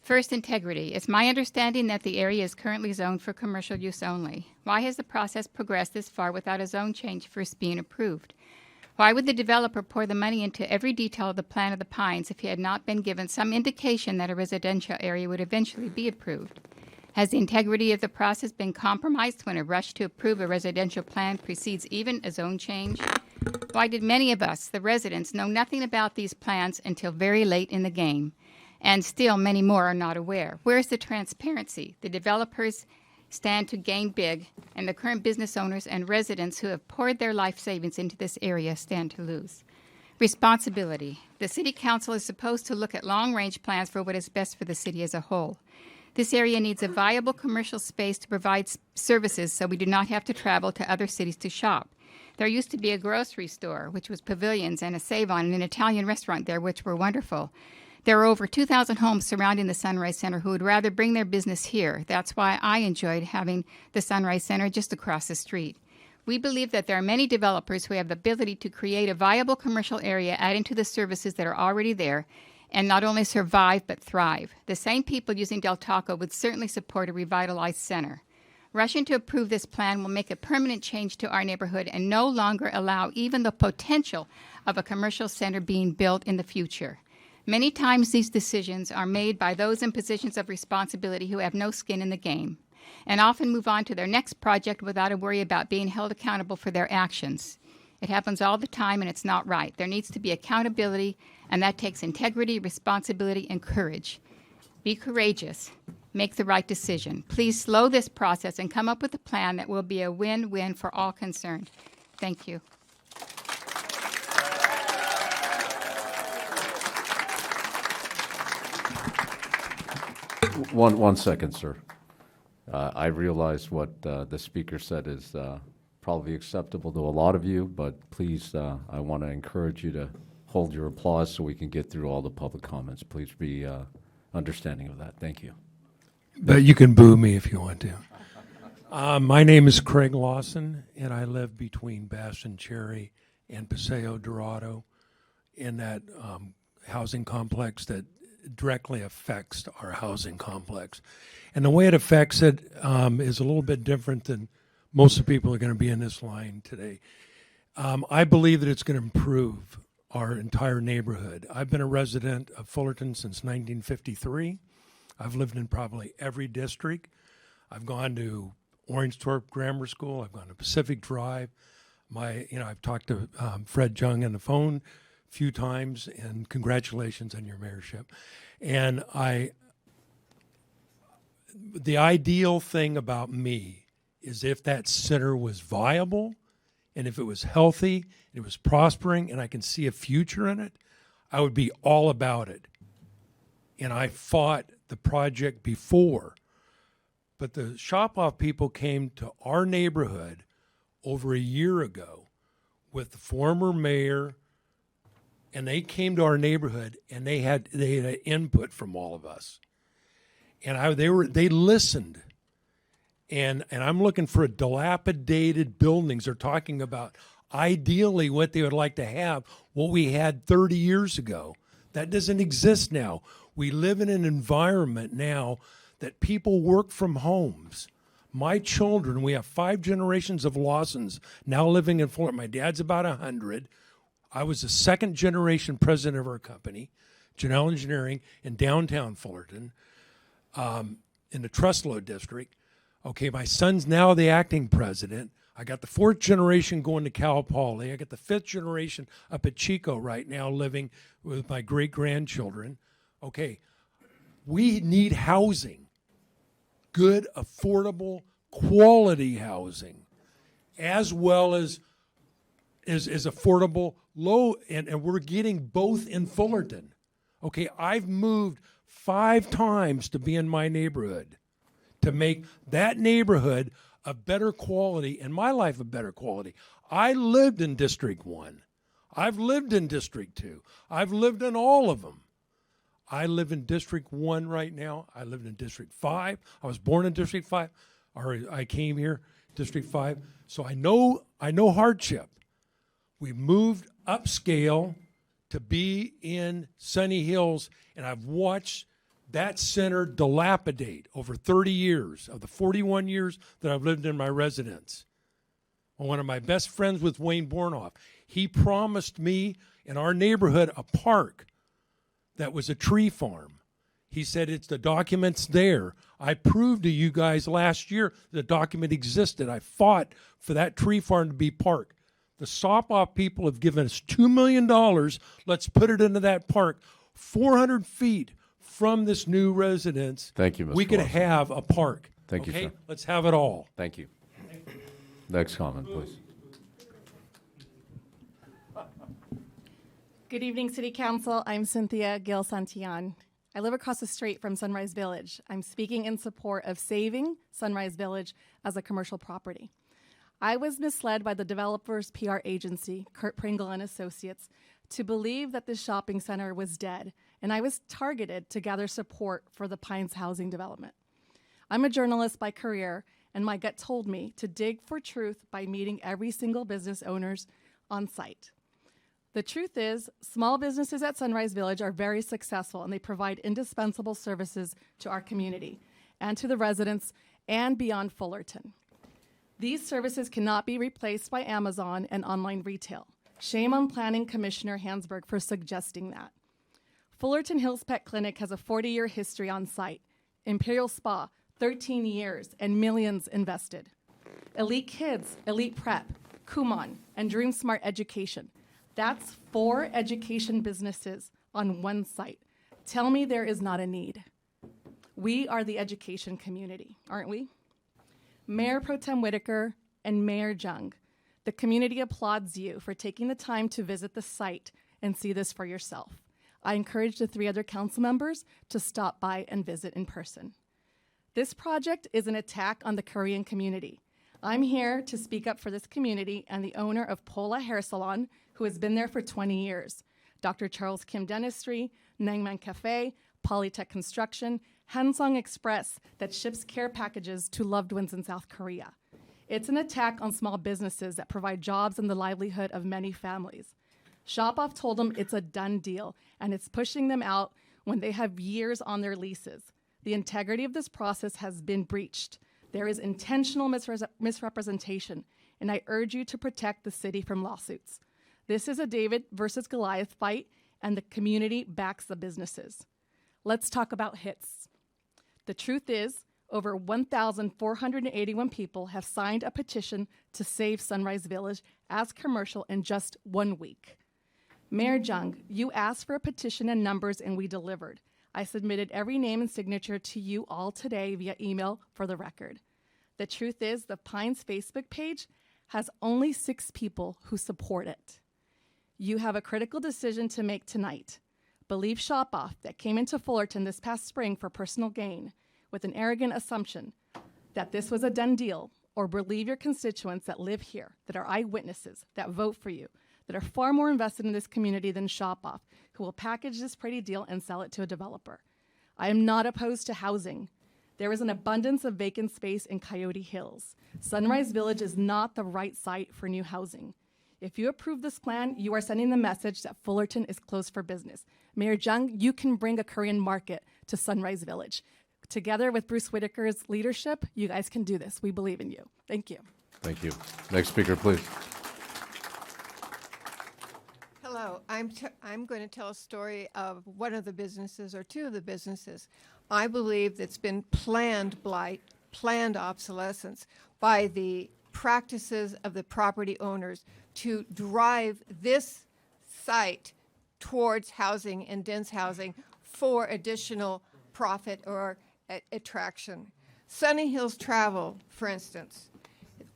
S: First, integrity. It's my understanding that the area is currently zoned for commercial use only. Why has the process progressed this far without a zone change first being approved? Why would the developer pour the money into every detail of the plan of the Pines if he had not been given some indication that a residential area would eventually be approved? Has the integrity of the process been compromised when a rush to approve a residential plan precedes even a zone change? Why did many of us, the residents, know nothing about these plans until very late in the game? And still many more are not aware. Where is the transparency? The developers stand to gain big, and the current business owners and residents who have poured their life savings into this area stand to lose. Responsibility. The City Council is supposed to look at long-range plans for what is best for the city as a whole. This area needs a viable commercial space to provide services so we do not have to travel to other cities to shop. There used to be a grocery store, which was pavilions, and a Save-On, and an Italian restaurant there, which were wonderful. There are over 2,000 homes surrounding the Sunrise Center who would rather bring their business here. That's why I enjoyed having the Sunrise Center just across the street. We believe that there are many developers who have the ability to create a viable commercial area adding to the services that are already there and not only survive but thrive. The same people using Del Taco would certainly support a revitalized center. Rushing to approve this plan will make a permanent change to our neighborhood and no longer allow even the potential of a commercial center being built in the future. Many times these decisions are made by those in positions of responsibility who have no skin in the game and often move on to their next project without a worry about being held accountable for their actions. It happens all the time, and it's not right. There needs to be accountability, and that takes integrity, responsibility, and courage. Be courageous. Make the right decision. Please slow this process and come up with a plan that will be a win-win for all concerned. Thank you.
M: One second, sir. I realize what the speaker said is probably acceptable to a lot of you, but please, I want to encourage you to hold your applause so we can get through all the public comments. Please be understanding of that. Thank you.
E: But you can boo me if you want to. My name is Craig Lawson, and I live between Bass and Cherry and Paseo Dorado in that housing complex that directly affects our housing complex. And the way it affects it is a little bit different than most of the people are going to be in this line today. I believe that it's going to improve our entire neighborhood. I've been a resident of Fullerton since 1953. I've lived in probably every district. I've gone to Orangetorp Grammar School. I've gone to Pacific Drive. I've talked to Fred Jung on the phone a few times, and congratulations on your mayorship. And the ideal thing about me is if that center was viable and if it was healthy and it was prospering and I can see a future in it, I would be all about it. And I fought the project before. But the shop-off people came to our neighborhood over a year ago with the former mayor, and they came to our neighborhood and they had input from all of us. And they listened. And I'm looking for a dilapidated buildings. They're talking about ideally what they would like to have, what we had 30 years ago. That doesn't exist now. We live in an environment now that people work from homes. My children, we have 5 generations of Lawsons now living in Fullerton. My dad's about 100. I was the 2nd generation president of our company, Janelle Engineering, in downtown Fullerton, in the Trustlow district. Okay, my son's now the acting president. I got the 4th generation going to Cal Poly. I got the 5th generation up at Chico right now living with my great-grandchildren. Okay, we need housing, good, affordable, quality housing, as well as affordable, low, and we're getting both in Fullerton. Okay, I've moved 5 times to be in my neighborhood to make that neighborhood of better quality and my life of better quality. I lived in District 1. I've lived in District 2. I've lived in all of them. I live in District 1 right now. I lived in District 5. I was born in District 5, or I came here, District 5. So I know hardship. We moved upscale to be in Sunny Hills, and I've watched that center dilapidate over 30 years of the 41 years that I've lived in my residence. One of my best friends with Wayne Bornoff, he promised me in our neighborhood a park that was a tree farm. He said, it's the document's there. I proved to you guys last year the document existed. I fought for that tree farm to be park. The Sop-Off people have given us $2 million. Let's put it into that park. 400 feet from this new residence.
M: Thank you, Mr.
E: We could
M: Lawson.
E: have a park.
M: Thank you,
E: Okay,
M: sir.
E: let's have it all.
M: Thank you. Next comment, please.
G: Good evening, City Council. I'm Cynthia Gil Santillan. I live across the street from Sunrise Village. I'm speaking in support of saving Sunrise Village as a commercial property. I was misled by the developer's PR agency, Kurt Pringle and Associates, to believe that this shopping center was dead, and I was targeted to gather support for the Pines housing development. I'm a journalist by career, and my gut told me to dig for truth by meeting every single business owners on site. The truth is, small businesses at Sunrise Village are very successful, and they provide indispensable services to our community and to the residents and beyond Fullerton. These services cannot be replaced by Amazon and online retail. Shame on Planning Commissioner Hansberg for suggesting that. Fullerton Hills Pet Clinic has a 40-year history on site. Imperial Spa, 13 years and millions invested. Elite Kids, Elite Prep, Kumon, and Dream Smart Education. That's 4 education businesses on one site. Tell me there is not a need. We are the education community, aren't we? Mayor Pro Tem Whitaker and Mayor Jung, the community applauds you for taking the time to visit the site and see this for yourself. I encourage the 3 other council members to stop by and visit in person. This project is an attack on the Korean community. I'm here to speak up for this community and the owner of Pola Hair Salon, who has been there for 20 years. Dr. Charles Kim Dentistry, Nangman Cafe, Polytech Construction, Hansong Express that ships care packages to loved ones in South Korea. It's an attack on small businesses that provide jobs and the livelihood of many families. Shop-Off told them it's a done deal, and it's pushing them out when they have years on their leases. The integrity of this process has been breached. There is intentional misrepresentation, and I urge you to protect the city from lawsuits. This is a David versus Goliath fight, and the community backs the businesses. Let's talk about hits. The truth is, over 1,481 people have signed a petition to save Sunrise Village as commercial in just 1 week. Mayor Jung, you asked for a petition and numbers, and we delivered. I submitted every name and signature to you all today via email for the record. The truth is, the Pines Facebook page has only 6 people who support it. You have a critical decision to make tonight. Believe Shop-Off that came into Fullerton this past spring for personal gain with an arrogant assumption that this was a done deal, or believe your constituents that live here, that are eyewitnesses, that vote for you, that are far more invested in this community than Shop-Off, who will package this pretty deal and sell it to a developer. I am not opposed to housing. There is an abundance of vacant space in Coyote Hills. Sunrise Village is not the right site for new housing. If you approve this plan, you are sending the message that Fullerton is closed for business. Mayor Jung, you can bring a Korean market to Sunrise Village. Together with Bruce Whitaker's leadership, you guys can do this. We believe in you. Thank you.
M: Thank you. Next speaker, please.
O: Hello, I'm going to tell a story of one of the businesses, or 2 of the businesses. I believe that's been planned blight, planned obsolescence by the practices of the property owners to drive this site towards housing and dense housing for additional profit or attraction. Sunny Hills Travel, for instance,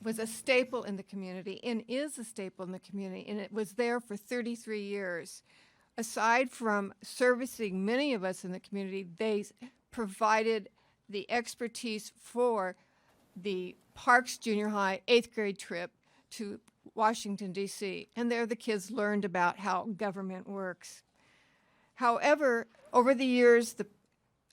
O: was a staple in the community and is a staple in the community, and it was there for 33 years. Aside from servicing many of us in the community, they provided the expertise for the Parks Junior High 8th grade trip to Washington, D.C., and there the kids learned about how government works. However, over the years, the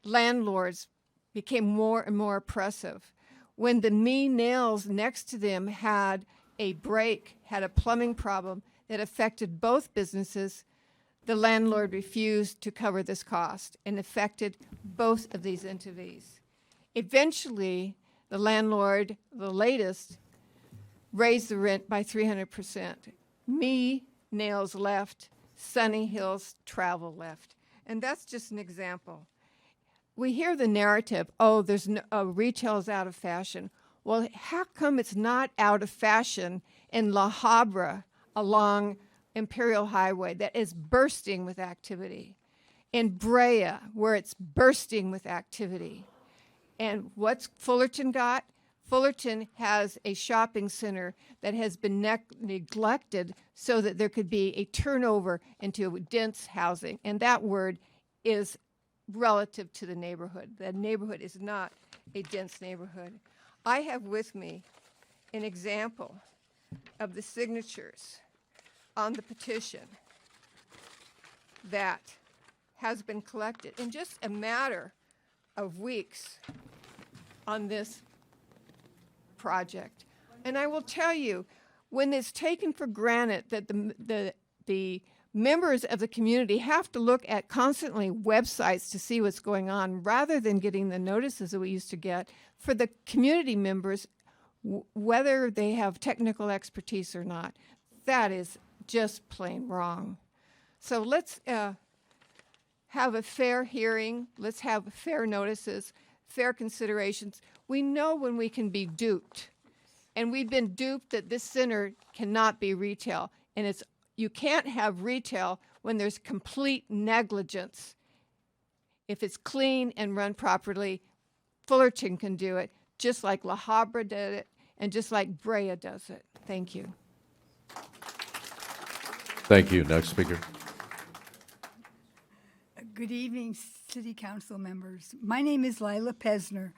O: landlords became more and more oppressive. When the Me Nails next to them had a break, had a plumbing problem that affected both businesses, the landlord refused to cover this cost and affected both of these entities. Eventually, the landlord, the latest, raised the rent by 300%. Me Nails left, Sunny Hills Travel left. And that's just an example. We hear the narrative, oh, retail is out of fashion. Well, how come it's not out of fashion in La Habra along Imperial Highway that is bursting with activity? In Brea, where it's bursting with activity? And what's Fullerton got? Fullerton has a shopping center that has been neglected so that there could be a turnover into dense housing. And that word is relative to the neighborhood. The neighborhood is not a dense neighborhood. I have with me an example of the signatures on the petition that has been collected in just a matter of weeks on this project. And I will tell you, when it's taken for granted that the members of the community have to look at constantly websites to see what's going on rather than getting the notices that we used to get for the community members, whether they have technical expertise or not, that is just plain wrong. So let's have a fair hearing. Let's have fair notices, fair considerations. We know when we can be duped, and we've been duped that this center cannot be retail, and you can't have retail when there's complete negligence. If it's clean and run properly, Fullerton can do it, just like La Habra did it, and just like Brea does it. Thank you.
M: Thank you. Next speaker.
F: Good evening, City Council members. My name is Lila Pesner.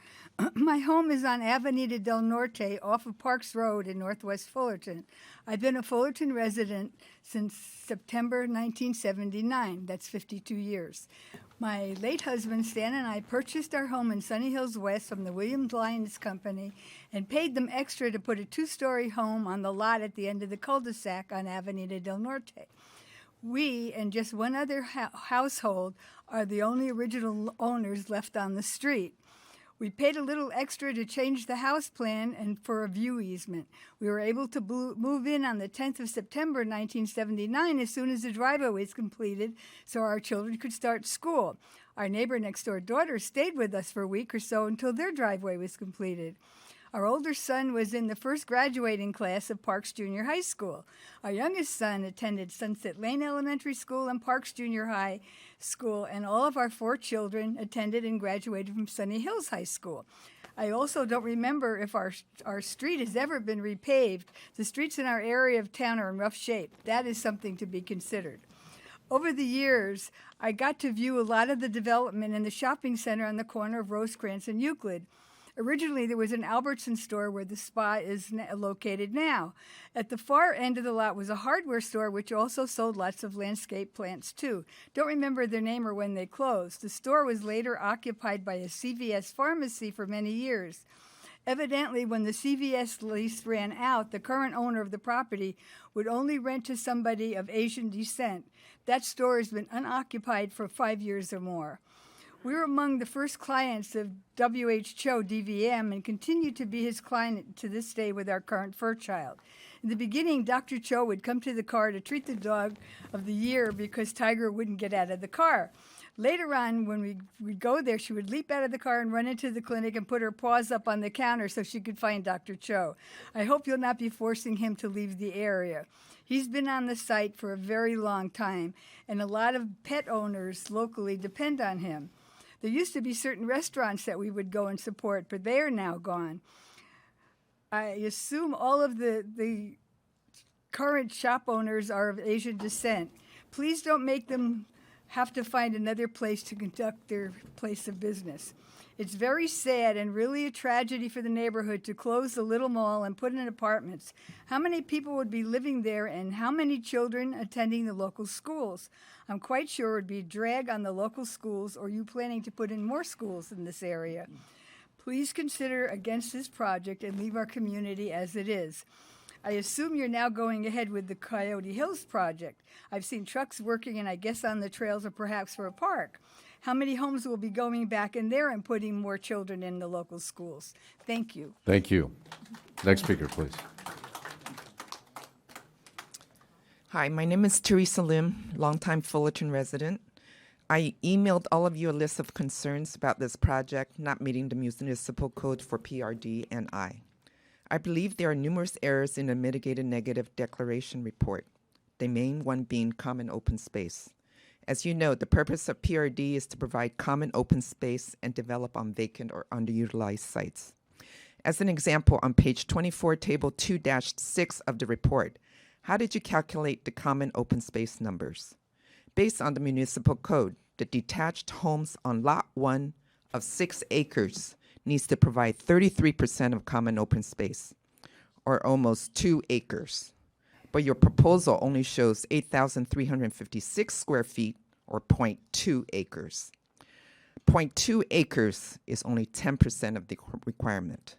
F: My home is on Avenida del Norte off of Parks Road in Northwest Fullerton. I've been a Fullerton resident since September 1979. That's 52 years. My late husband, Stan, and I purchased our home in Sunny Hills West from the Williams Lyons Company and paid them extra to put a two-story home on the lot at the end of the cul-de-sac on Avenida del Norte. We and just one other household are the only original owners left on the street. We paid a little extra to change the house plan and for a view easement. We were able to move in on the 10th of September 1979 as soon as the driveway was completed so our children could start school. Our neighbor next door daughter stayed with us for a week or so until their driveway was completed. Our older son was in the first graduating class of Parks Junior High School. Our youngest son attended Sunset Lane Elementary School and Parks Junior High School, and all of our 4 children attended and graduated from Sunny Hills High School. I also don't remember if our street has ever been repaved. The streets in our area of town are in rough shape. That is something to be considered. Over the years, I got to view a lot of the development in the shopping center on the corner of Rosecrans and Euclid. Originally, there was an Albertson store where the spa is located now. At the far end of the lot was a hardware store which also sold lots of landscape plants too. Don't remember their name or when they closed. The store was later occupied by a CVS pharmacy for many years. Evidently, when the CVS lease ran out, the current owner of the property would only rent to somebody of Asian descent. That store has been unoccupied for 5 years or more. We were among the first clients of W.H. Cho, DVM, and continue to be his client to this day with our current fur child. In the beginning, Dr. Cho would come to the car to treat the dog of the year because Tiger wouldn't get out of the car. Later on, when we'd go there, she would leap out of the car and run into the clinic and put her paws up on the counter so she could find Dr. Cho. I hope you'll not be forcing him to leave the area. He's been on the site for a very long time, and a lot of pet owners locally depend on him. There used to be certain restaurants that we would go and support, but they are now gone. I assume all of the current shop owners are of Asian descent. Please don't make them have to find another place to conduct their place of business. It's very sad and really a tragedy for the neighborhood to close the little mall and put in apartments. How many people would be living there and how many children attending the local schools? I'm quite sure it would be a drag on the local schools. Or are you planning to put in more schools in this area? Please consider against this project and leave our community as it is. I assume you're now going ahead with the Coyote Hills project. I've seen trucks working and I guess on the trails or perhaps for a park. How many homes will be going back in there and putting more children in the local schools? Thank you.
M: Thank you. Next speaker, please.
H: Hi, my name is Teresa Lim, longtime Fullerton resident. I emailed all of you a list of concerns about this project not meeting the municipal code for PRD and I. I believe there are numerous errors in the mitigated negative declaration report, the main one being common open space. As you know, the purpose of PRD is to provide common open space and develop on vacant or underutilized sites. As an example, on page 24, table 2-6 of the report, how did you calculate the common open space numbers? Based on the municipal code, the detached homes on lot 1 of 6 acres needs to provide 33% of common open space, or almost 2 acres. But your proposal only shows 8,356 square feet, or 0.2 acres. 0.2 acres is only 10% of the requirement.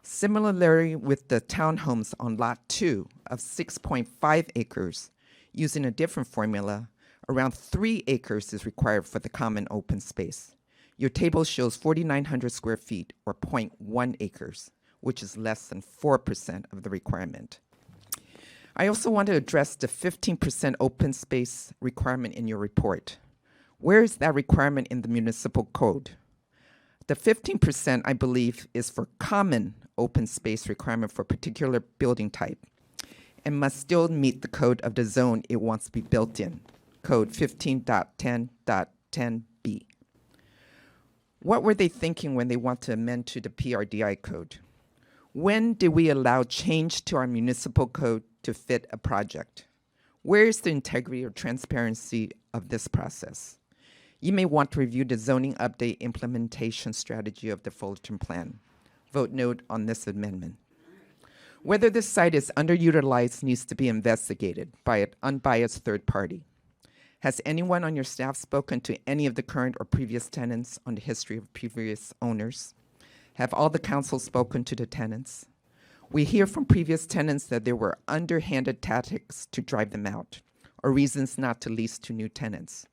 H: Similarly with the townhomes on lot 2 of 6.5 acres, using a different formula, around 3 acres is required for the common open space. Your table shows 4,900 square feet, or 0.1 acres, which is less than 4% of the requirement. I also want to address the 15% open space requirement in your report. Where is that requirement in the municipal code? The 15%, I believe, is for common open space requirement for a particular building type and must still meet the code of the zone it wants to be built in, code 15.10.10b. What were they thinking when they want to amend to the PRDI code? When did we allow change to our municipal code to fit a project? Where is the integrity or transparency of this process? You may want to review the zoning update implementation strategy of the Fullerton Plan. Vote no on this amendment. Whether this site is underutilized needs to be investigated by an unbiased third party. Has anyone on your staff spoken to any of the current or previous tenants on the history of previous owners? Have all the council spoken to the tenants? We hear from previous tenants that there were underhanded tactics to drive them out, or reasons not to lease to new tenants.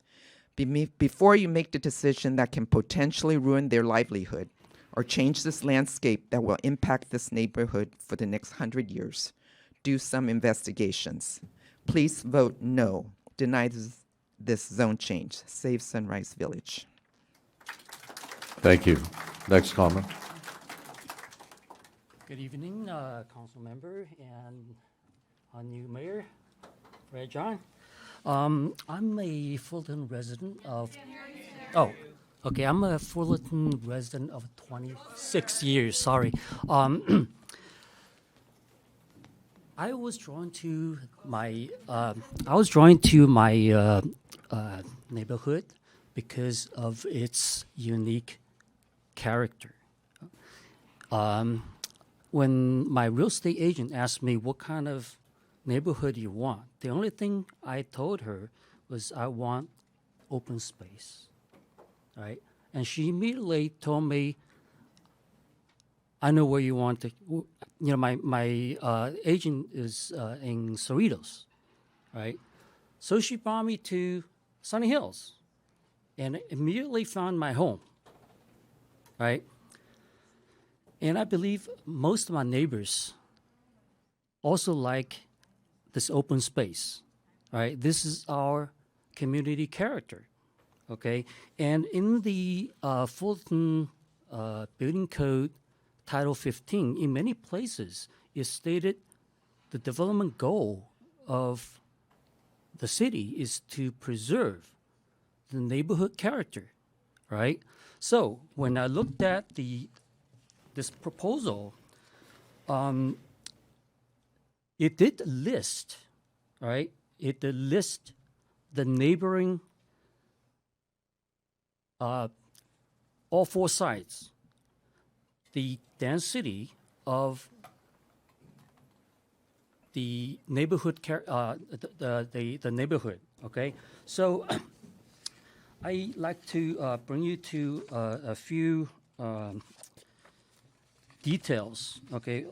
H: Before you make the decision that can potentially ruin their livelihood or change this landscape that will impact this neighborhood for the next 100 years, do some investigations. Please vote no. Deny this zone change. Save Sunrise Village.
M: Thank you. Next comment.
K: Good evening, council member and our new mayor, Ray John. I'm a Fullerton resident of. Oh, okay. I'm a Fullerton resident of 26 years. Sorry. I was drawn to my. Neighborhood because of its unique character. When my real estate agent asked me what kind of neighborhood you want, the only thing I told her was I want open space, right? And she immediately told me, I know where you want to, my agent is in Cerritos, right? So she brought me to Sunny Hills and immediately found my home, right? And I believe most of my neighbors also like this open space, right? This is our community character, okay? And in the Fullerton Building Code Title 15, in many places, it stated the development goal of the city is to preserve the neighborhood character, right? So when I looked at this proposal, it did list, right? It did list the neighboring, all 4 sides, the density of the neighborhood, the neighborhood. Okay, so I like to bring you to a few details. Okay,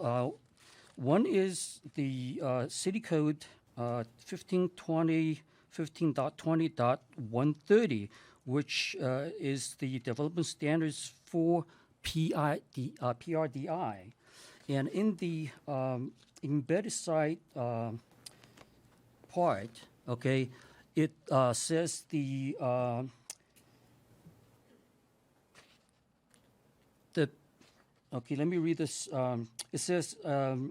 K: one is the City Code 15.20.130, which is the development standards for PRDI, and in the embedded site part, okay, it says the okay, let me read this. It says the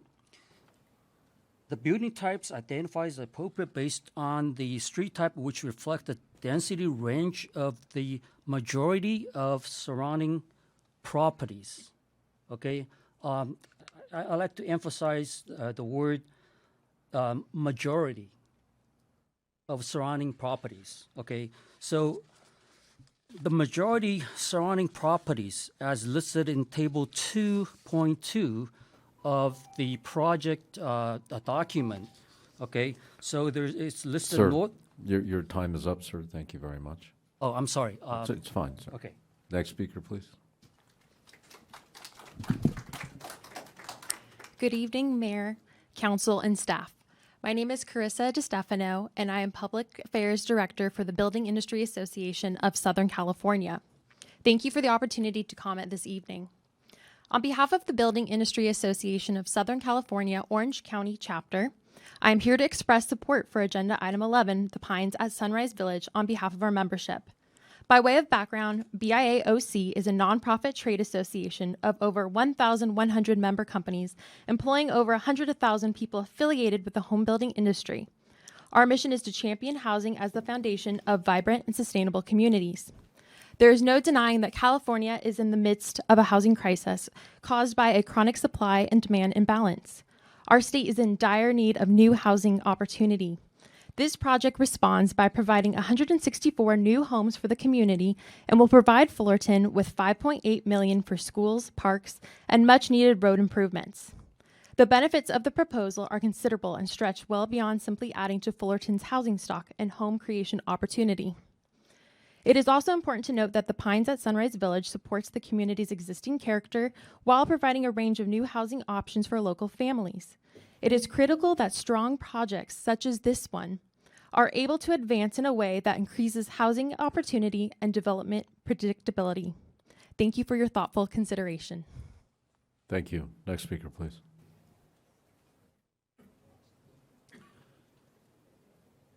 K: building types identifies appropriate based on the street type, which reflect the density range of the majority of surrounding properties. Okay, I like to emphasize the word majority of surrounding properties. Okay, so the majority surrounding properties, as listed in Table 2.2 of the project document. Okay, so it's listed
M: Sir,
K: north.
M: your time is up, sir. Thank you very much.
K: Oh, I'm sorry.
M: It's fine, sir.
K: Okay.
M: Next speaker, please.
P: Good evening, Mayor, Council, and staff. My name is Carissa DeStefano, and I am Public Affairs Director for the Building Industry Association of Southern California. Thank you for the opportunity to comment this evening. On behalf of the Building Industry Association of Southern California Orange County Chapter, I am here to express support for Agenda Item 11, the Pines at Sunrise Village, on behalf of our membership. By way of background, BIAOC is a nonprofit trade association of over 1,100 member companies employing over 100,000 people affiliated with the home building industry. Our mission is to champion housing as the foundation of vibrant and sustainable communities. There is no denying that California is in the midst of a housing crisis caused by a chronic supply and demand imbalance. Our state is in dire need of new housing opportunity. This project responds by providing 164 new homes for the community and will provide Fullerton with $5.8 million for schools, parks, and much-needed road improvements. The benefits of the proposal are considerable and stretch well beyond simply adding to Fullerton's housing stock and home creation opportunity. It is also important to note that the Pines at Sunrise Village supports the community's existing character while providing a range of new housing options for local families. It is critical that strong projects such as this one are able to advance in a way that increases housing opportunity and development predictability. Thank you for your thoughtful consideration.
M: Thank you. Next speaker, please.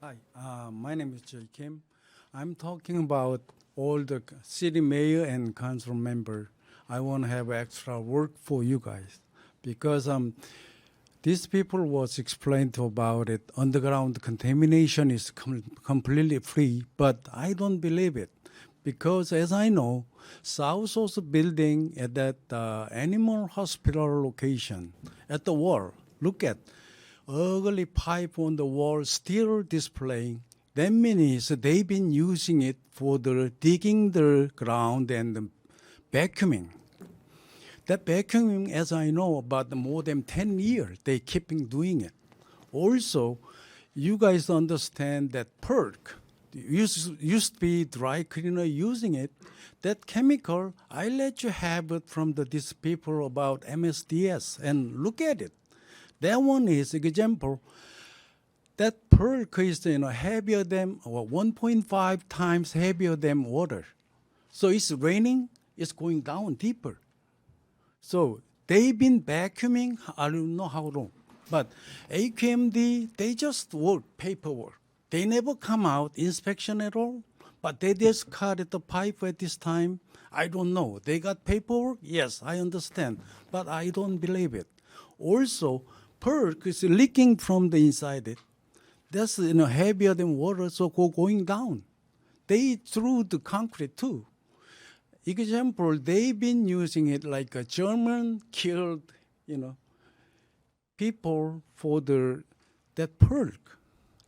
T: Hi, my name is Jay Kim. I'm talking about all the city mayor and council member. I want to have extra work for you guys because these people was explained about it. Underground contamination is completely free, but I don't believe it because as I know, South also building at that animal hospital location at the wall. Look at ugly pipe on the wall still displaying. That means they've been using it for the digging the ground and the vacuuming. That vacuuming, as I know, about more than 10 years, they keeping doing it. Also, you guys understand that PERC, used to be dry cleaner using it. That chemical, I let you have it from these people about MSDS and look at it. That one is example. That PERC is heavier than, or 1.5 times heavier than water. So it's raining, it's going down deeper. So they've been vacuuming, I don't know how long. But AQMD, they just work paperwork. They never come out inspection at all. But they just cut the pipe at this time. I don't know. They got paperwork? Yes, I understand. But I don't believe it. Also, PERC is leaking from the inside it. That's heavier than water, so going down. They threw the concrete too. Example, they've been using it like a German killed, people for that PERC.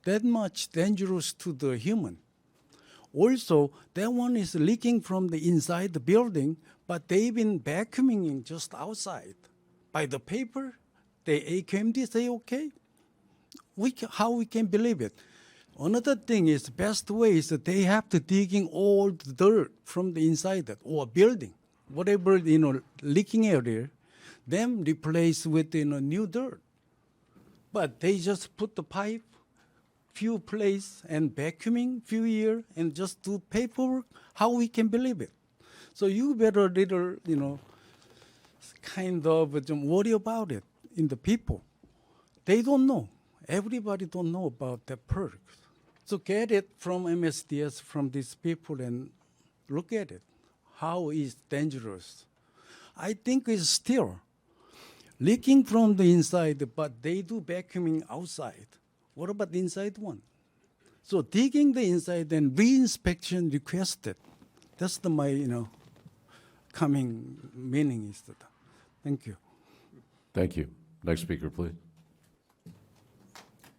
T: That much dangerous to the human. Also, that one is leaking from the inside the building, but they've been vacuuming just outside. By the paper, the AQMD say, okay, how we can believe it? Another thing is, the best way is that they have to digging all the dirt from the inside that, or building, whatever, leaking area, then replace with, new dirt. But they just put the pipe, few place, and vacuuming few year, and just do paperwork. How we can believe it? So you better little, kind of worry about it in the people. They don't know. Everybody don't know about the PERC. So get it from MSDS, from these people, and look at it. How is dangerous? I think it's still leaking from the inside, but they do vacuuming outside. What about the inside one? So digging the inside and re-inspection requested. That's my coming meaning is that. Thank you.
M: Thank you. Next speaker, please.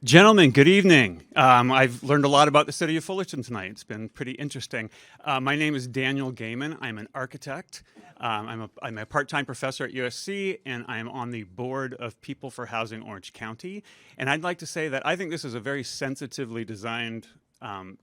N: Gentlemen, good evening. I've learned a lot about the city of Fullerton tonight. It's been pretty interesting. My name is Daniel Gaiman. I'm an architect. I'm a part-time professor at USC, and I'm on the board of People for Housing Orange County. And I'd like to say that I think this is a very sensitively designed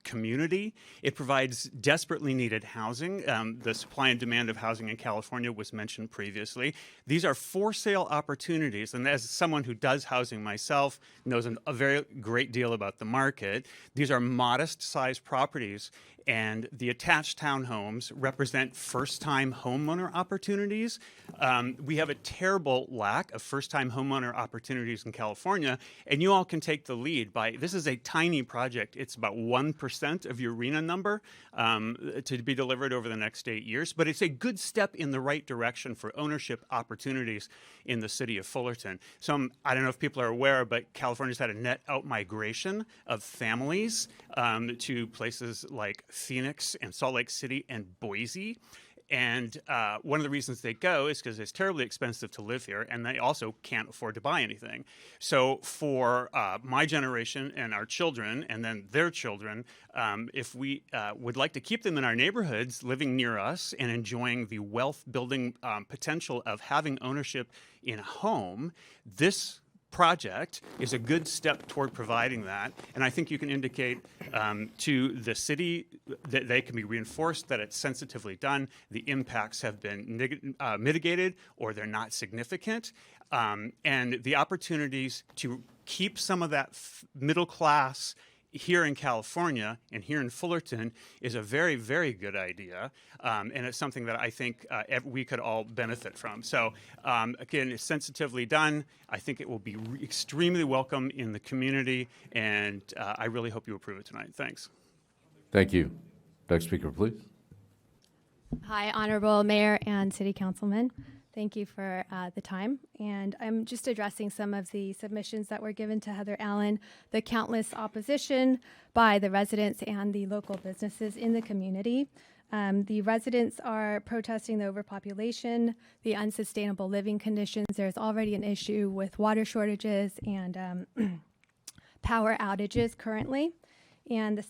N: community. It provides desperately needed housing. The supply and demand of housing in California was mentioned previously. These are for sale opportunities, and as someone who does housing myself, knows a very great deal about the market. These are modest sized properties, and the attached townhomes represent first-time homeowner opportunities. We have a terrible lack of first-time homeowner opportunities in California, and you all can take the lead by, this is a tiny project. It's about 1% of your RENA number to be delivered over the next 8 years, but it's a good step in the right direction for ownership opportunities in the city of Fullerton. So I don't know if people are aware, but California's had a net out-migration of families to places like Phoenix and Salt Lake City and Boise. And one of the reasons they go is because it's terribly expensive to live here, and they also can't afford to buy anything. So for my generation and our children, and then their children, if we would like to keep them in our neighborhoods, living near us and enjoying the wealth-building potential of having ownership in a home, this project is a good step toward providing that, and I think you can indicate to the city that they can be reinforced, that it's sensitively done, the impacts have been mitigated or they're not significant, and the opportunities to keep some of that middle class here in California and here in Fullerton is a very, very good idea, and it's something that I think we could all benefit from. So again, it's sensitively done. I think it will be extremely welcome in the community, and I really hope you approve it tonight. Thanks.
M: Thank you. Next speaker, please.
P: Hi, Honorable Mayor and City Councilman. Thank you for the time. And I'm just addressing some of the submissions that were given to Heather Allen, the countless opposition by the residents and the local businesses in the community. The residents are protesting the overpopulation, the unsustainable living conditions. There's already an issue with water shortages and power outages currently. And the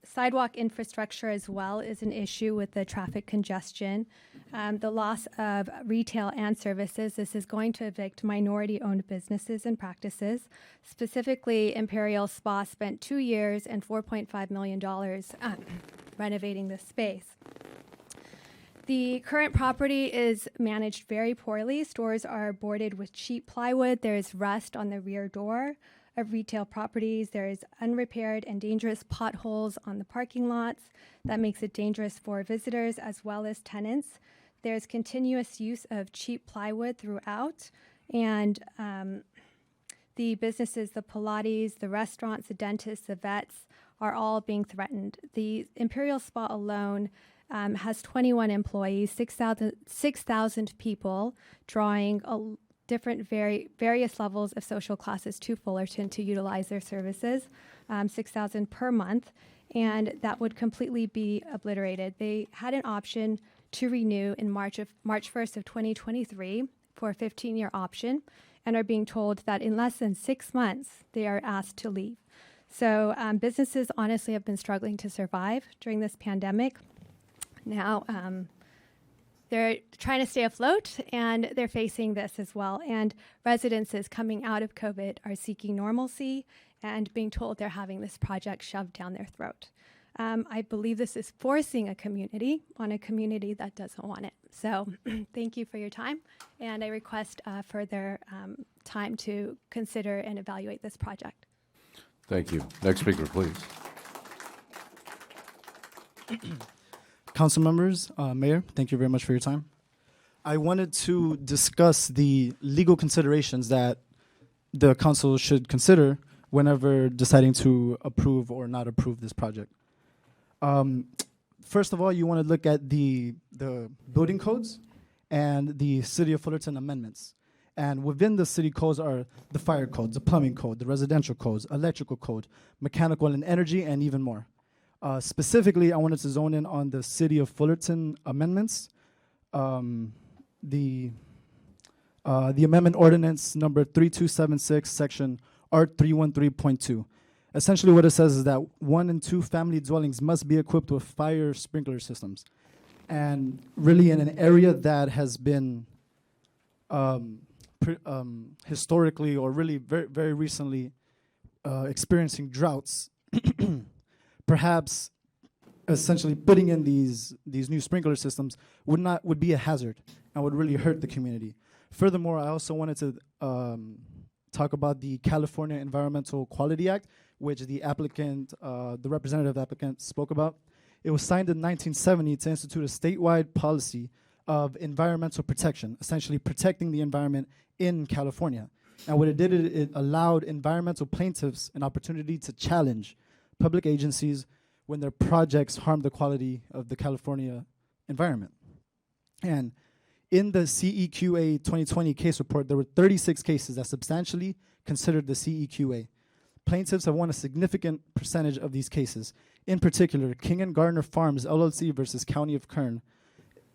P: sidewalk infrastructure as well is an issue with the traffic congestion. The loss of retail and services. This is going to evict minority-owned businesses and practices. Specifically, Imperial Spa spent 2 years and $4.5 million renovating this space. The current property is managed very poorly. Stores are boarded with cheap plywood. There is rust on the rear door of retail properties. There is unrepaired and dangerous potholes on the parking lots. That makes it dangerous for visitors as well as tenants. There's continuous use of cheap plywood throughout, and the businesses, the Pilates, the restaurants, the dentists, the vets are all being threatened. The Imperial Spa alone has 21 employees, 6,000 people, drawing different various levels of social classes to Fullerton to utilize their services, 6,000 per month, and that would completely be obliterated. They had an option to renew in March 1st of 2023 for a 15-year option, and are being told that in less than 6 months they are asked to leave. So businesses honestly have been struggling to survive during this pandemic. Now they're trying to stay afloat, and they're facing this as well. And residences coming out of COVID are seeking normalcy and being told they're having this project shoved down their throat. I believe this is forcing a community on a community that doesn't want it. So thank you for your time, and I request further time to consider and evaluate this project.
M: Thank you. Next speaker, please.
U: Council members, Mayor, thank you very much for your time. I wanted to discuss the legal considerations that the council should consider whenever deciding to approve or not approve this project. First of all, you want to look at the building codes and the City of Fullerton amendments. And within the city codes are the fire codes, the plumbing code, the residential codes, electrical code, mechanical and energy, and even more. Specifically, I wanted to zone in on the City of Fullerton amendments. The amendment ordinance number 3276, section Art 313.2. Essentially what it says is that 1 and 2 family dwellings must be equipped with fire sprinkler systems. And really in an area that has been historically or really very, very recently experiencing droughts, perhaps essentially putting in these new sprinkler systems would be a hazard and would really hurt the community. Furthermore, I also wanted to talk about the California Environmental Quality Act, which the applicant, the representative applicant spoke about. It was signed in 1970 to institute a statewide policy of environmental protection, essentially protecting the environment in California. And what it did, it allowed environmental plaintiffs an opportunity to challenge public agencies when their projects harm the quality of the California environment. And in the CEQA 2020 case report, there were 36 cases that substantially considered the CEQA. Plaintiffs have won a significant percentage of these cases. In particular, King and Gardner Farms LLC versus County of Kern.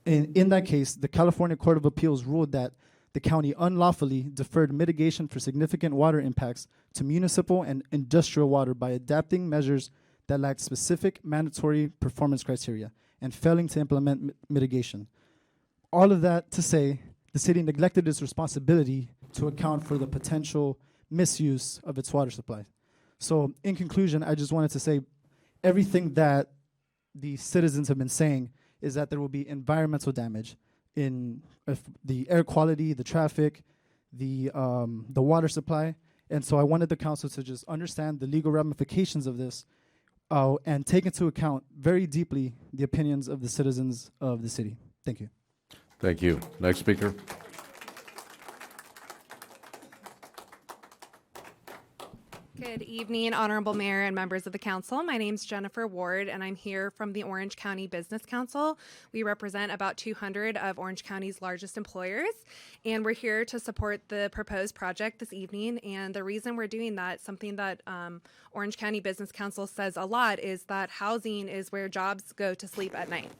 U: In that case, the California Court of Appeals ruled that the county unlawfully deferred mitigation for significant water impacts to municipal and industrial water by adapting measures that lacked specific mandatory performance criteria and failing to implement mitigation. All of that to say, the city neglected its responsibility to account for the potential misuse of its water supply. So in conclusion, I just wanted to say everything that the citizens have been saying is that there will be environmental damage in the air quality, the traffic, the water supply. And so I wanted the council to just understand the legal ramifications of this and take into account very deeply the opinions of the citizens of the city. Thank you.
M: Thank you. Next speaker.
Q: Good evening, Honorable Mayor and members of the council. My name is Jennifer Ward, and I'm here from the Orange County Business Council. We represent about 200 of Orange County's largest employers, and we're here to support the proposed project this evening. And the reason we're doing that, something that Orange County Business Council says a lot, is that housing is where jobs go to sleep at night.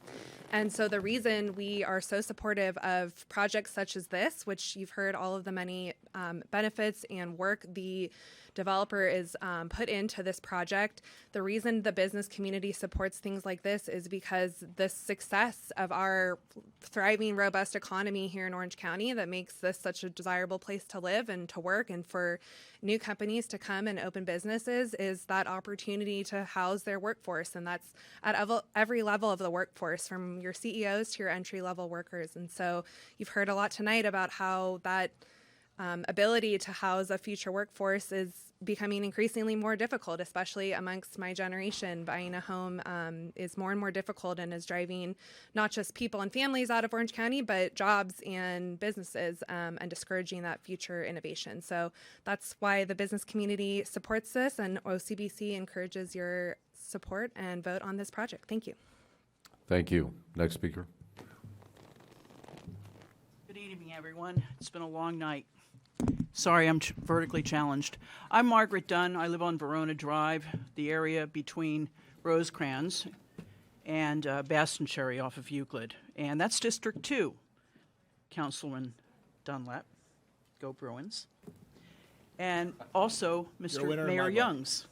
Q: And so the reason we are so supportive of projects such as this, which you've heard all of the many benefits and work the developer is put into this project, the reason the business community supports things like this is because the success of our thriving, robust economy here in Orange County that makes this such a desirable place to live and to work and for new companies to come and open businesses is that opportunity to house their workforce. And that's at every level of the workforce, from your CEOs to your entry-level workers. And so you've heard a lot tonight about how that ability to house a future workforce is becoming increasingly more difficult, especially amongst my generation. Buying a home is more and more difficult and is driving not just people and families out of Orange County, but jobs and businesses and discouraging that future innovation. So that's why the business community supports this, and OCBC encourages your support and vote on this project. Thank you.
M: Thank you. Next speaker.
R: Good evening, everyone. It's been a long night. Sorry, I'm vertically challenged. I'm Margaret Dunn. I live on Verona Drive, the area between Rosecrans and Baston Cherry off of Euclid. And that's District 2, Councilman Dunlap. Go Bruins. And also Mr. Mayor Young's.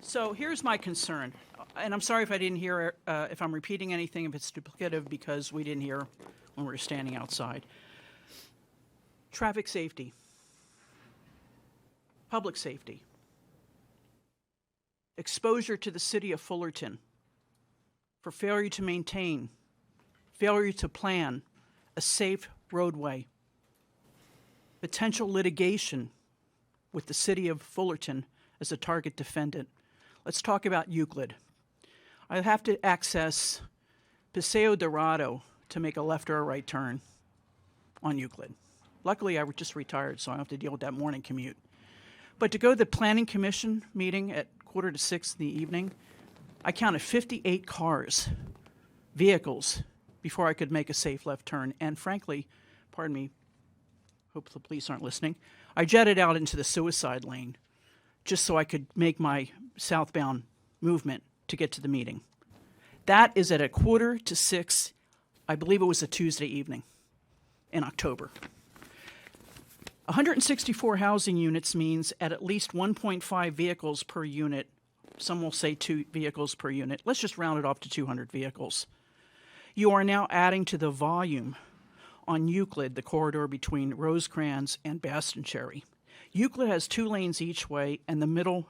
R: So here's my concern. And I'm sorry if I didn't hear, if I'm repeating anything, if it's duplicative, because we didn't hear when we were standing outside. Traffic safety, public safety, exposure to the city of Fullerton for failure to maintain, failure to plan a safe roadway, potential litigation with the city of Fullerton as a target defendant. Let's talk about Euclid. I have to access Paseo Dorado to make a left or a right turn on Euclid. Luckily, I just retired, so I don't have to deal with that morning commute. But to go to the Planning Commission meeting at 5:45 in the evening, I counted 58 cars, vehicles, before I could make a safe left turn. And frankly, pardon me, hope the police aren't listening. I jetted out into the suicide lane just so I could make my southbound movement to get to the meeting. That is at 5:45. I believe it was a Tuesday evening in October. 164 housing units means at least 1.5 vehicles per unit. Some will say 2 vehicles per unit. Let's just round it off to 200 vehicles. You are now adding to the volume on Euclid, the corridor between Rosecrans and Baston Cherry. Euclid has 2 lanes each way and the middle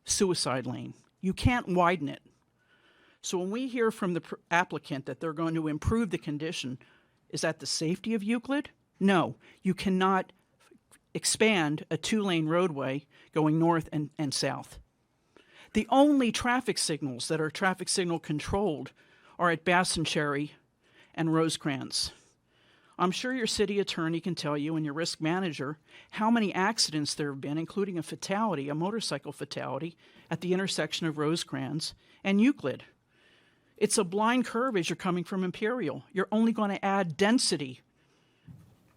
R: suicide lane. You can't widen it. So when we hear from the applicant that they're going to improve the condition, is that the safety of Euclid? No, you cannot expand a 2-lane roadway going north and south. The only traffic signals that are traffic signal controlled are at Baston Cherry and Rosecrans. I'm sure your city attorney can tell you and your risk manager how many accidents there have been, including a fatality, a motorcycle fatality, at the intersection of Rosecrans and Euclid. It's a blind curve as you're coming from Imperial. You're only going to add density,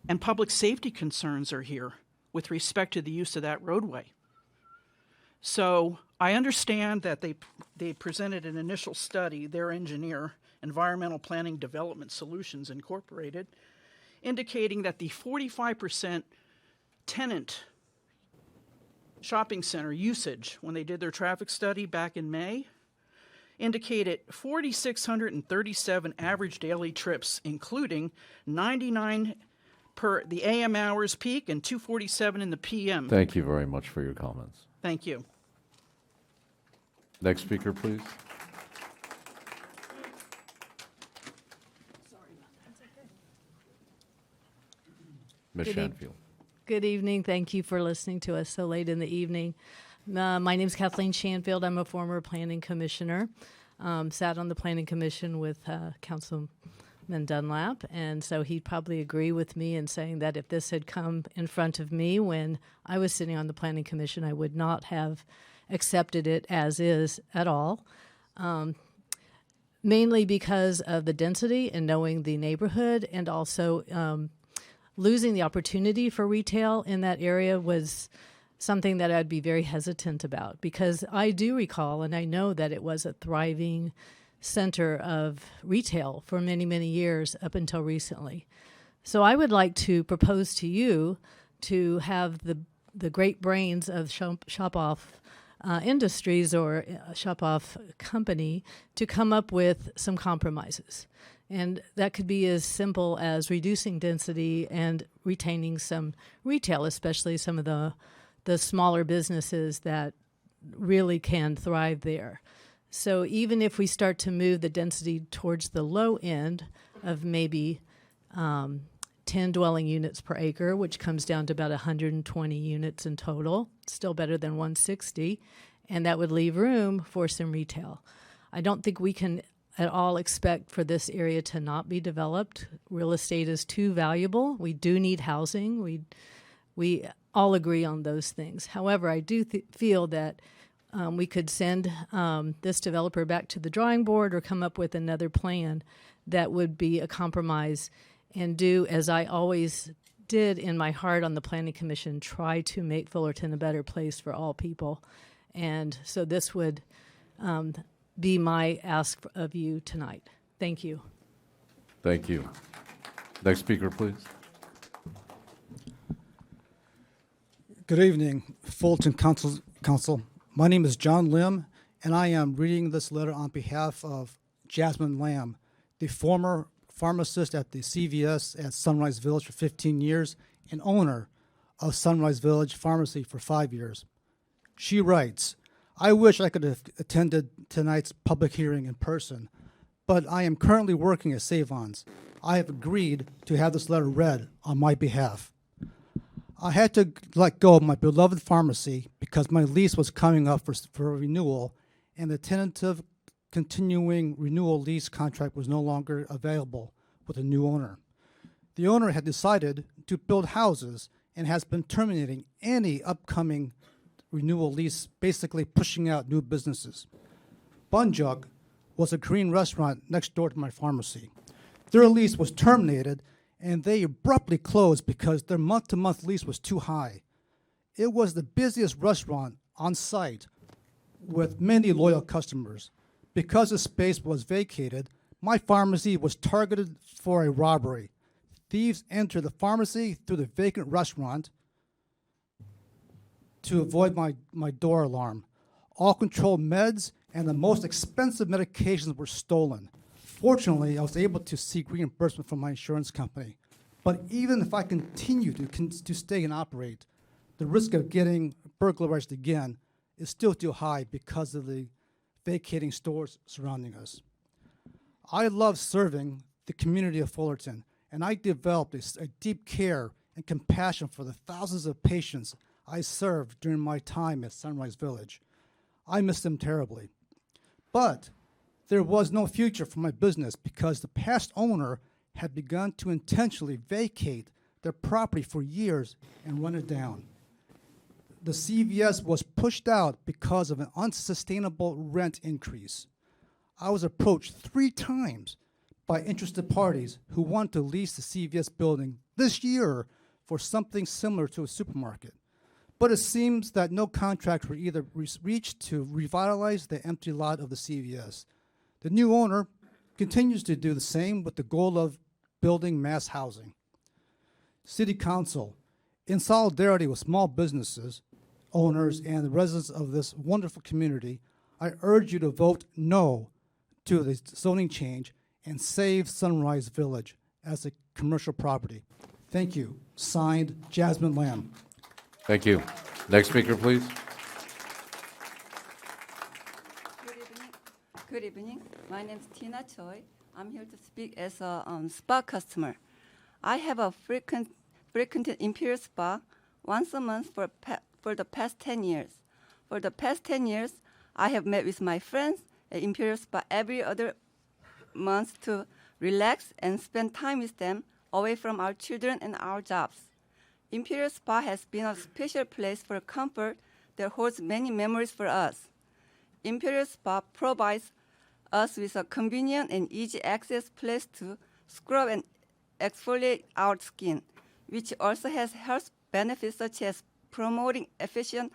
R: and public safety concerns are here with respect to the use of that roadway. So I understand that they presented an initial study, their engineer, Environmental Planning Development Solutions Incorporated, indicating that the 45% tenant shopping center usage when they did their traffic study back in May indicated 4,637 average daily trips, including 99 per the AM hours peak and 247 in the PM.
M: Thank you very much for your comments.
R: Thank you.
M: Next speaker, please. Ms. Shanfield.
A: Good evening. Thank you for listening to us so late in the evening. My name is Kathleen Shanfield. I'm a former planning commissioner. Sat on the planning commission with Councilman Dunlap, and so he'd probably agree with me in saying that if this had come in front of me when I was sitting on the planning commission, I would not have accepted it as is at all. Mainly because of the density and knowing the neighborhood, and also losing the opportunity for retail in that area was something that I'd be very hesitant about, because I do recall and I know that it was a thriving center of retail for many, many years up until recently. So I would like to propose to you to have the great brains of Shop-Off Industries or Shop-Off Company to come up with some compromises. And that could be as simple as reducing density and retaining some retail, especially some of the smaller businesses that really can thrive there. So even if we start to move the density towards the low end of maybe 10 dwelling units per acre, which comes down to about 120 units in total, still better than 160, and that would leave room for some retail. I don't think we can at all expect for this area to not be developed. Real estate is too valuable. We do need housing. We all agree on those things. However, I do feel that we could send this developer back to the drawing board or come up with another plan that would be a compromise and do, as I always did in my heart on the Planning Commission, try to make Fullerton a better place for all people. And so this would be my ask of you tonight. Thank you.
M: Thank you. Next speaker, please.
L: Good evening, Fullerton Council. My name is John Lim, and I am reading this letter on behalf of Jasmine Lamb, the former pharmacist at the CVS at Sunrise Village for 15 years and owner of Sunrise Village Pharmacy for 5 years. She writes, I wish I could have attended tonight's public hearing in person, but I am currently working at Save-Ons. I have agreed to have this letter read on my behalf. I had to let go of my beloved pharmacy because my lease was coming up for renewal, and the tentative continuing renewal lease contract was no longer available with a new owner. The owner had decided to build houses and has been terminating any upcoming renewal lease, basically pushing out new businesses. Bun Jug was a Korean restaurant next door to my pharmacy. Their lease was terminated, and they abruptly closed because their month-to-month lease was too high. It was the busiest restaurant on site with many loyal customers. Because the space was vacated, my pharmacy was targeted for a robbery. Thieves entered the pharmacy through the vacant restaurant to avoid my door alarm. All controlled meds and the most expensive medications were stolen. Fortunately, I was able to seek reimbursement from my insurance company. But even if I continue to stay and operate, the risk of getting burglarized again is still too high because of the vacating stores surrounding us. I love serving the community of Fullerton, and I developed a deep care and compassion for the thousands of patients I served during my time at Sunrise Village. I miss them terribly. But there was no future for my business because the past owner had begun to intentionally vacate their property for years and run it down. The CVS was pushed out because of an unsustainable rent increase. I was approached 3 times by interested parties who want to lease the CVS building this year for something similar to a supermarket. But it seems that no contracts were either reached to revitalize the empty lot of the CVS. The new owner continues to do the same with the goal of building mass housing. City Council, in solidarity with small businesses, owners, and the residents of this wonderful community, I urge you to vote no to the zoning change and save Sunrise Village as a commercial property. Thank you. Signed, Jasmine Lamb.
M: Thank you. Next speaker, please.
I: Good evening. My name is Tina Choi. I'm here to speak as a spa customer. I have a frequented Imperial Spa once a month for the past 10 years. For the past 10 years, I have met with my friends at Imperial Spa every other month to relax and spend time with them away from our children and our jobs. Imperial Spa has been a special place for comfort that holds many memories for us. Imperial Spa provides us with a convenient and easy access place to scrub and exfoliate our skin, which also has health benefits such as promoting efficient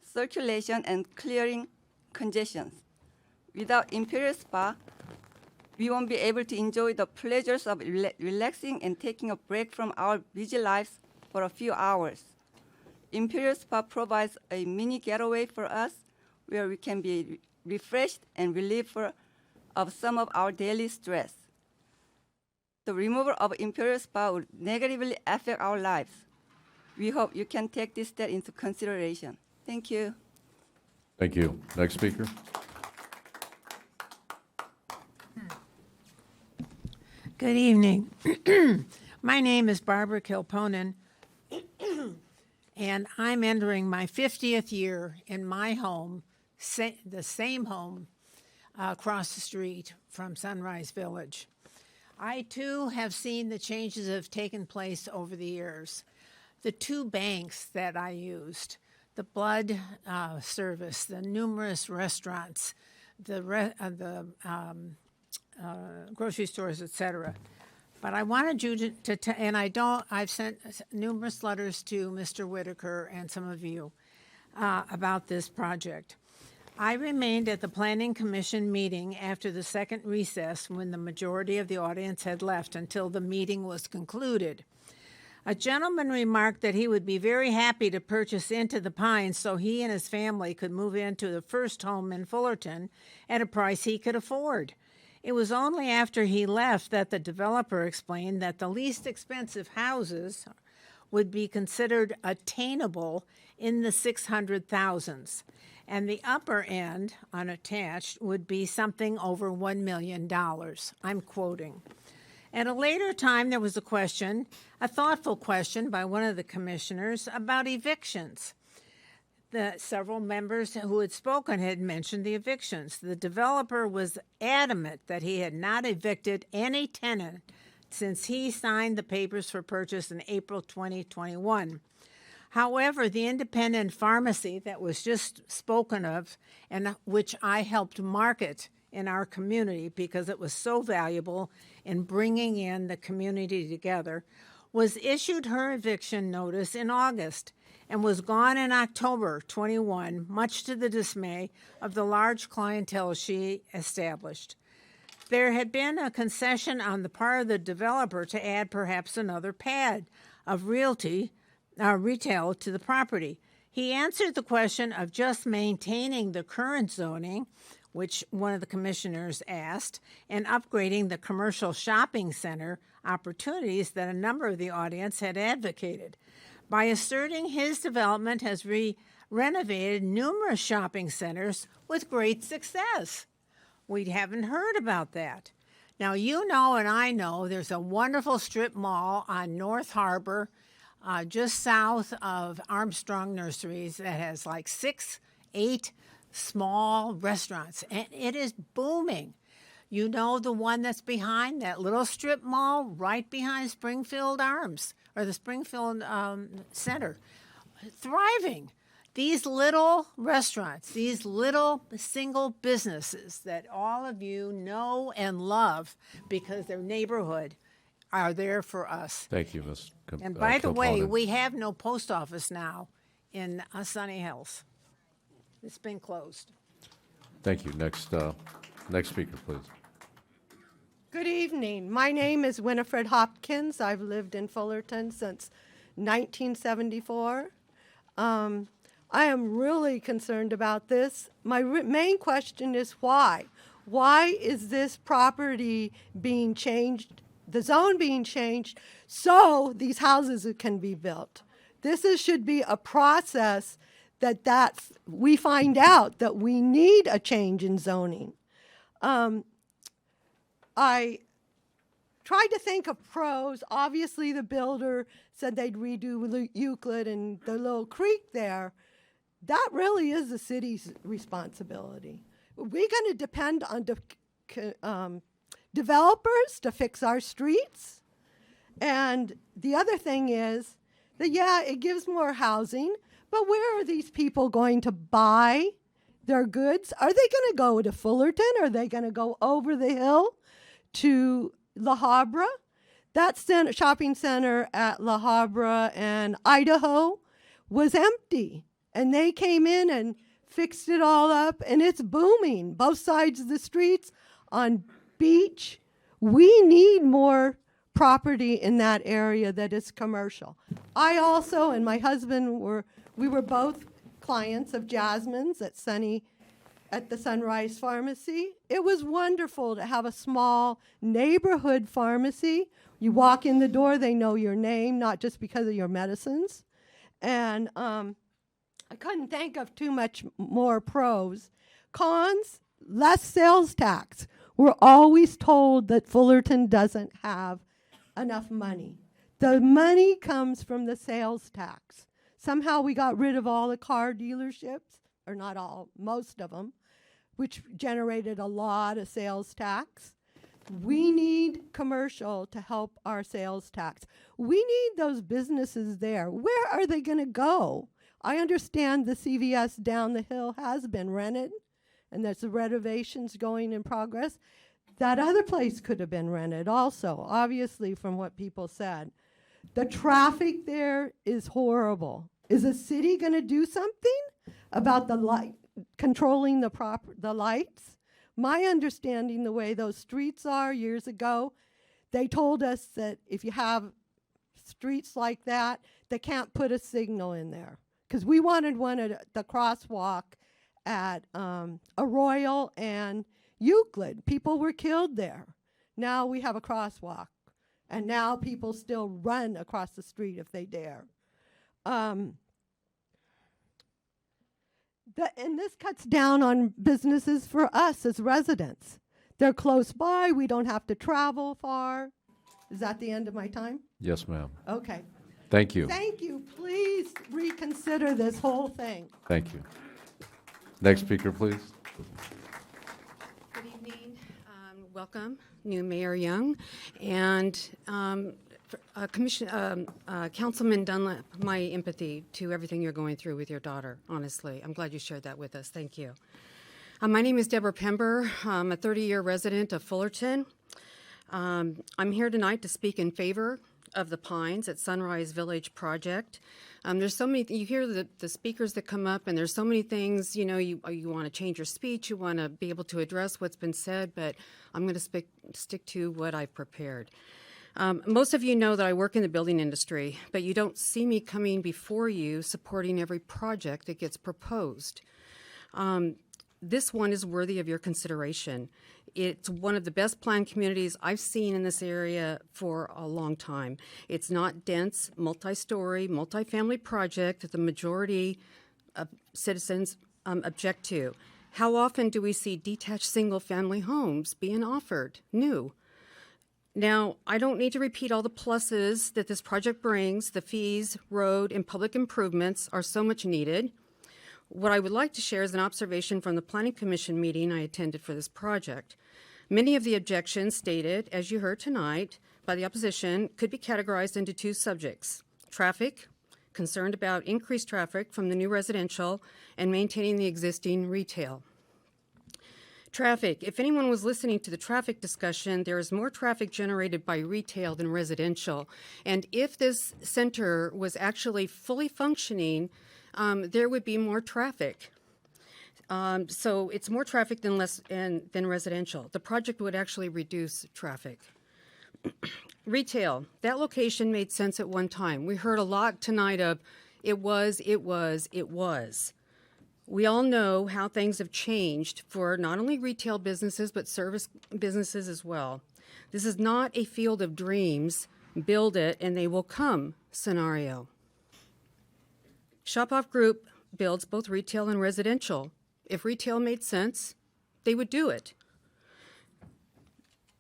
I: circulation and clearing congestion. Without Imperial Spa, we won't be able to enjoy the pleasures of relaxing and taking a break from our busy lives for a few hours. Imperial Spa provides a mini getaway for us where we can be refreshed and relieved of some of our daily stress. The removal of Imperial Spa would negatively affect our lives. We hope you can take this step into consideration. Thank you.
M: Thank you. Next speaker.
V: Good evening. My name is Barbara Kilponen, and I'm entering my 50th year in my home, the same home across the street from Sunrise Village. I, too, have seen the changes that have taken place over the years. The 2 banks that I used, the blood service, the numerous restaurants, the grocery stores, etc. But I wanted you to and I've sent numerous letters to Mr. Whitaker and some of you about this project. I remained at the Planning Commission meeting after the second recess when the majority of the audience had left until the meeting was concluded. A gentleman remarked that he would be very happy to purchase into the Pines so he and his family could move into the first home in Fullerton at a price he could afford. It was only after he left that the developer explained that the least expensive houses would be considered attainable in the 600,000s, and the upper end, unattached, would be something over $1 million. I'm quoting. At a later time, there was a thoughtful question by one of the commissioners about evictions. Several members who had spoken had mentioned the evictions. The developer was adamant that he had not evicted any tenant since he signed the papers for purchase in April 2021. However, the independent pharmacy that was just spoken of and which I helped market in our community because it was so valuable in bringing in the community together, was issued her eviction notice in August and was gone in October 21, much to the dismay of the large clientele she established. There had been a concession on the part of the developer to add perhaps another pad of retail to the property. He answered the question of just maintaining the current zoning, which one of the commissioners asked, and upgrading the commercial shopping center opportunities that a number of the audience had advocated. By asserting his development has renovated numerous shopping centers with great success. We haven't heard about that. Now, you know and I know there's a wonderful strip mall on North Harbor, just south of Armstrong Nurseries, that has like 8 small restaurants, and it is booming. You know the one that's behind that little strip mall right behind Springfield Arms, or the Springfield Center. Thriving. These little restaurants, these little single businesses that all of you know and love because they're neighborhood are there for us.
M: Thank you, Ms.
V: And by the way, we have no post office now in Sunny Hills. It's been closed.
M: Thank you. Next speaker, please.
B: Good evening. My name is Winifred Hopkins. I've lived in Fullerton since 1974. I am really concerned about this. My main question is why? Why is this property being changed, the zone being changed, so these houses can be built? Should be a process that we find out that we need a change in zoning. I tried to think of pros. Obviously, the builder said they'd redo Euclid and the little creek there. That really is the city's responsibility. We're going to depend on developers to fix our streets. And the other thing is that, yeah, it gives more housing, but where are these people going to buy their goods? Are they going to go to Fullerton? Are they going to go over the hill to La Habra? That shopping center at La Habra and Idaho was empty. And they came in and fixed it all up, and it's booming. Both sides of the streets on Beach. We need more property in that area that is commercial. I also and my husband were both clients of Jasmine's at the Sunrise Pharmacy. It was wonderful to have a small neighborhood pharmacy. You walk in the door, they know your name, not just because of your medicines. And I couldn't think of too much more pros. Cons, less sales tax. We're always told that Fullerton doesn't have enough money. The money comes from the sales tax. Somehow we got rid of all the car dealerships, or not all, most of them, which generated a lot of sales tax. We need commercial to help our sales tax. We need those businesses there. Where are they going to go? I understand the CVS down the hill has been rented, and there's the renovations going in progress. That other place could have been rented also, obviously, from what people said. The traffic there is horrible. Is the city going to do something about controlling the lights? My understanding, the way those streets are years ago, they told us that if you have streets like that, they can't put a signal in there. Because we wanted one at the crosswalk at Arroyo and Euclid. People were killed there. Now we have a crosswalk. And now people still run across the street if they dare. And this cuts down on businesses for us as residents. They're close by. We don't have to travel far. Is that the end of my time?
M: Yes, ma'am.
B: Okay.
M: Thank you.
B: Thank you. Please reconsider this whole thing.
M: Thank you. Next speaker, please.
J: Good evening. Welcome, new Mayor Young. And Councilman Dunlap, my empathy to everything you're going through with your daughter, honestly. I'm glad you shared that with us. Thank you. My name is Deborah Pember. I'm a 30-year resident of Fullerton. I'm here tonight to speak in favor of the Pines at Sunrise Village project. There's so many, you hear the speakers that come up, and there's so many things, you know, you want to change your speech, you want to be able to address what's been said, but I'm going to stick to what I've prepared. Most of you know that I work in the building industry, but you don't see me coming before you supporting every project that gets proposed. This one is worthy of your consideration. It's one of the best planned communities I've seen in this area for a long time. It's not dense, multi-story, multi-family project that the majority of citizens object to. How often do we see detached single-family homes being offered new? Now, I don't need to repeat all the pluses that this project brings. The fees, road, and public improvements are so much needed. What I would like to share is an observation from the Planning Commission meeting I attended for this project. Many of the objections stated, as you heard tonight, by the opposition could be categorized into two subjects: traffic, concerned about increased traffic from the new residential, and maintaining the existing retail. Traffic. If anyone was listening to the traffic discussion, there is more traffic generated by retail than residential. And if this center was actually fully functioning, there would be more traffic. So it's more traffic than residential. The project would actually reduce traffic. Retail. That location made sense at one time. We heard a lot tonight of it was. We all know how things have changed for not only retail businesses, but service businesses as well. This is not a field of dreams, build it and they will come scenario. Shop Off Group builds both retail and residential. If retail made sense, they would do it.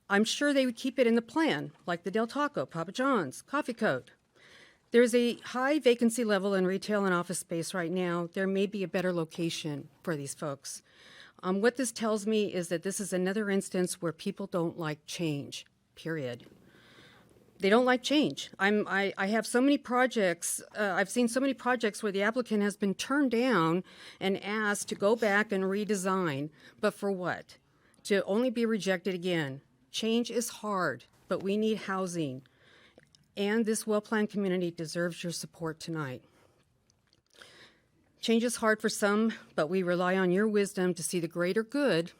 J: I'm sure they would keep it in the plan, like the Del Taco, Papa John's, Coffee Coat. There's a high vacancy level in retail and office space right now. There may be a better location for these folks. What this tells me is that this is another instance where people don't like change, period. They don't like change. I have so many projects, I've seen so many projects where the applicant has been turned down and asked to go back and redesign. But for what? To only be rejected again. Change is hard, but we need housing. And this well-planned community deserves your support tonight. Change is hard for some, but we rely on your wisdom to see the greater good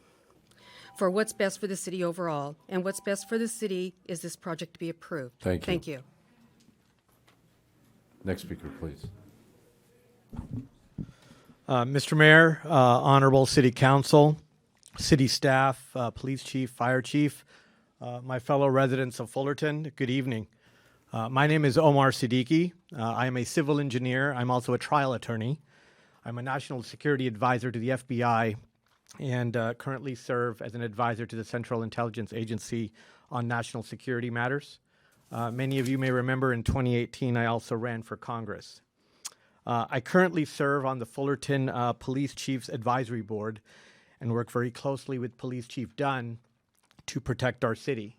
J: for what's best for the city overall. And what's best for the city is this project to be approved.
M: Thank you.
J: Thank you.
M: Next speaker, please.
C: Mr. Mayor, Honorable City Council, City staff, Police Chief, Fire Chief, my fellow residents of Fullerton, good evening. My name is Omar Siddiqui. I am a civil engineer. I'm also a trial attorney. I'm a national security advisor to the FBI and currently serve as an advisor to the Central Intelligence Agency on national security matters. Many of you may remember in 2018, I also ran for Congress. I currently serve on the Fullerton Police Chiefs Advisory Board and work very closely with Police Chief Dunn to protect our city.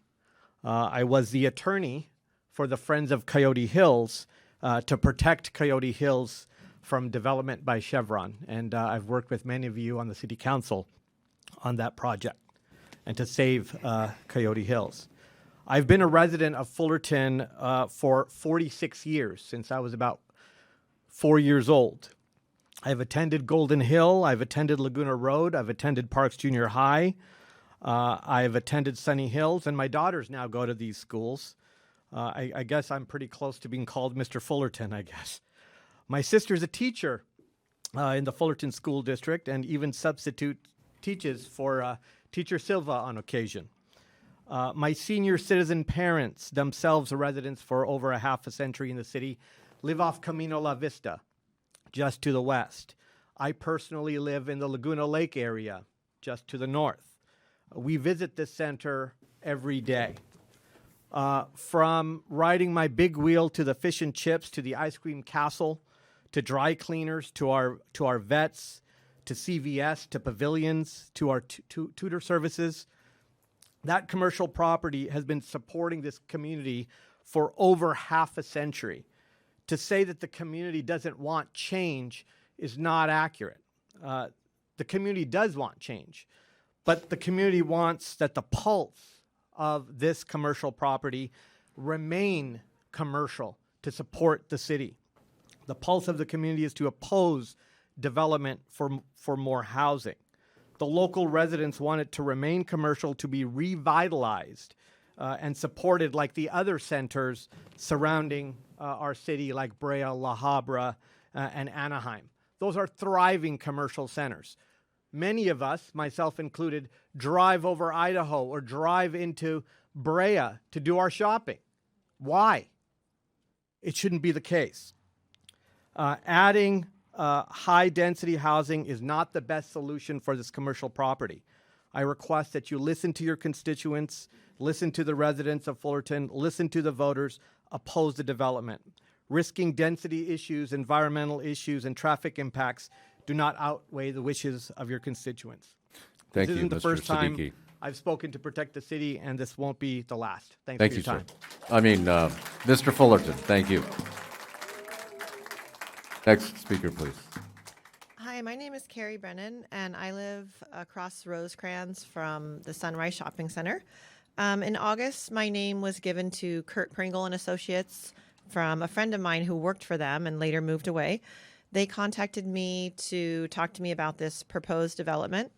C: I was the attorney for the Friends of Coyote Hills to protect Coyote Hills from development by Chevron. And I've worked with many of you on the City Council on that project and to save Coyote Hills. I've been a resident of Fullerton for 46 years, since I was about 4 years old. I've attended Golden Hill, I've attended Laguna Road, I've attended Parks Junior High, I've attended Sunny Hills, and my daughters now go to these schools. I guess I'm pretty close to being called Mr. Fullerton, I guess. My sister's a teacher in the Fullerton School District and even substitute teaches for Teacher Silva on occasion. My senior citizen parents, themselves residents for over a half a century in the city, live off Camino La Vista, just to the west. I personally live in the Laguna Lake area, just to the north. We visit this center every day. From riding my big wheel to the fish and chips, to the ice cream castle, to dry cleaners, to our vets, to CVS, to pavilions, to our tutor services. That commercial property has been supporting this community for over half a century. To say that the community doesn't want change is not accurate. the community does want change, but the community wants that the pulse of this commercial property remain commercial to support the city. The pulse of the community is to oppose development for more housing. The local residents want it to remain commercial, to be revitalized and supported like the other centers surrounding our city, like Brea, La Habra, and Anaheim. Those are thriving commercial centers. Many of us, myself included, drive over Idaho or drive into Brea to do our shopping. Why? It shouldn't be the case. Adding high-density housing is not the best solution for this commercial property. I request that you listen to your constituents, listen to the residents of Fullerton, listen to the voters, oppose the development. Risking density issues, environmental issues, and traffic impacts do not outweigh the wishes of your constituents.
M: Thank
C: This
M: you,
C: isn't the
M: Mr.
C: first time
M: Siddiqui.
C: I've spoken to protect the city, and this won't be the last. Thanks
M: Thank
C: for
M: you,
C: your time.
M: sir. Mr. Fullerton, thank you. Next speaker, please.
D: Hi, my name is Carrie Brennan, and I live across Rosecrans from the Sunrise Shopping Center. In August, my name was given to Kurt Pringle and Associates from a friend of mine who worked for them and later moved away. They contacted me to talk to me about this proposed development.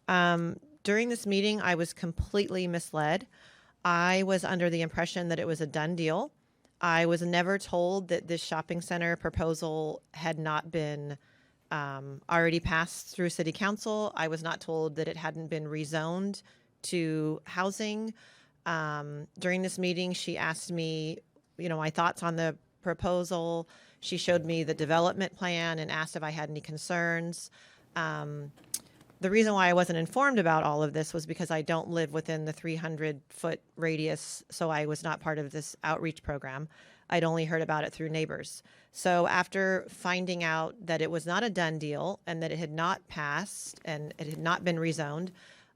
D: During this meeting, I was completely misled. I was under the impression that it was a done deal. I was never told that this shopping center proposal had not been already passed through City Council. I was not told that it hadn't been rezoned to housing. During this meeting, she asked me, my thoughts on the proposal. She showed me the development plan and asked if I had any concerns. The reason why I wasn't informed about all of this was because I don't live within the 300-foot radius, so I was not part of this outreach program. I'd only heard about it through neighbors. So after finding out that it was not a done deal and that it had not passed and it had not been rezoned,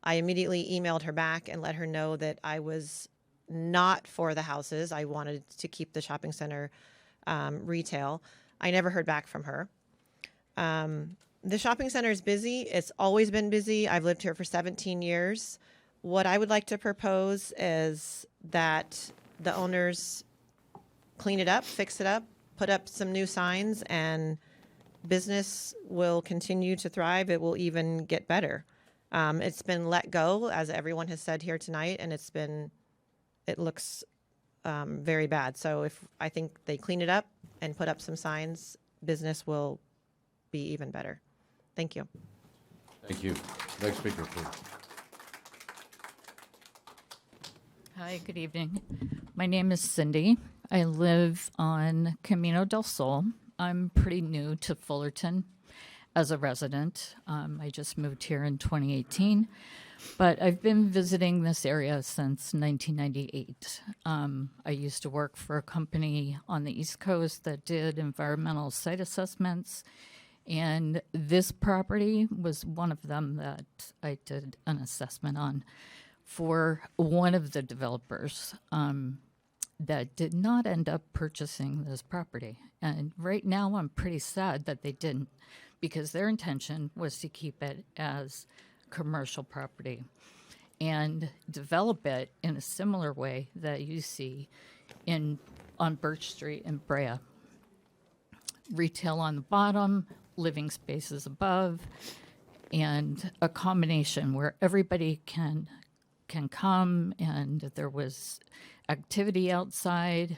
D: I immediately emailed her back and let her know that I was not for the houses. I wanted to keep the shopping center retail. I never heard back from her. The shopping center is busy. It's always been busy. I've lived here for 17 years. What I would like to propose is that the owners clean it up, fix it up, put up some new signs, and business will continue to thrive. It will even get better. It's been let go, as everyone has said here tonight, and it looks very bad. So I think they clean it up and put up some signs, business will be even better. Thank you.
M: Thank you. Next speaker, please.
S: Hi, good evening. My name is Cindy. I live on Camino del Sol. I'm pretty new to Fullerton as a resident. I just moved here in 2018, but I've been visiting this area since 1998. I used to work for a company on the East Coast that did environmental site assessments, and this property was one of them that I did an assessment on for one of the developers that did not end up purchasing this property. And right now I'm pretty sad that they didn't, because their intention was to keep it as commercial property and develop it in a similar way that you see on Birch Street in Brea. Retail on the bottom, living spaces above, and a combination where everybody can come, and there was activity outside.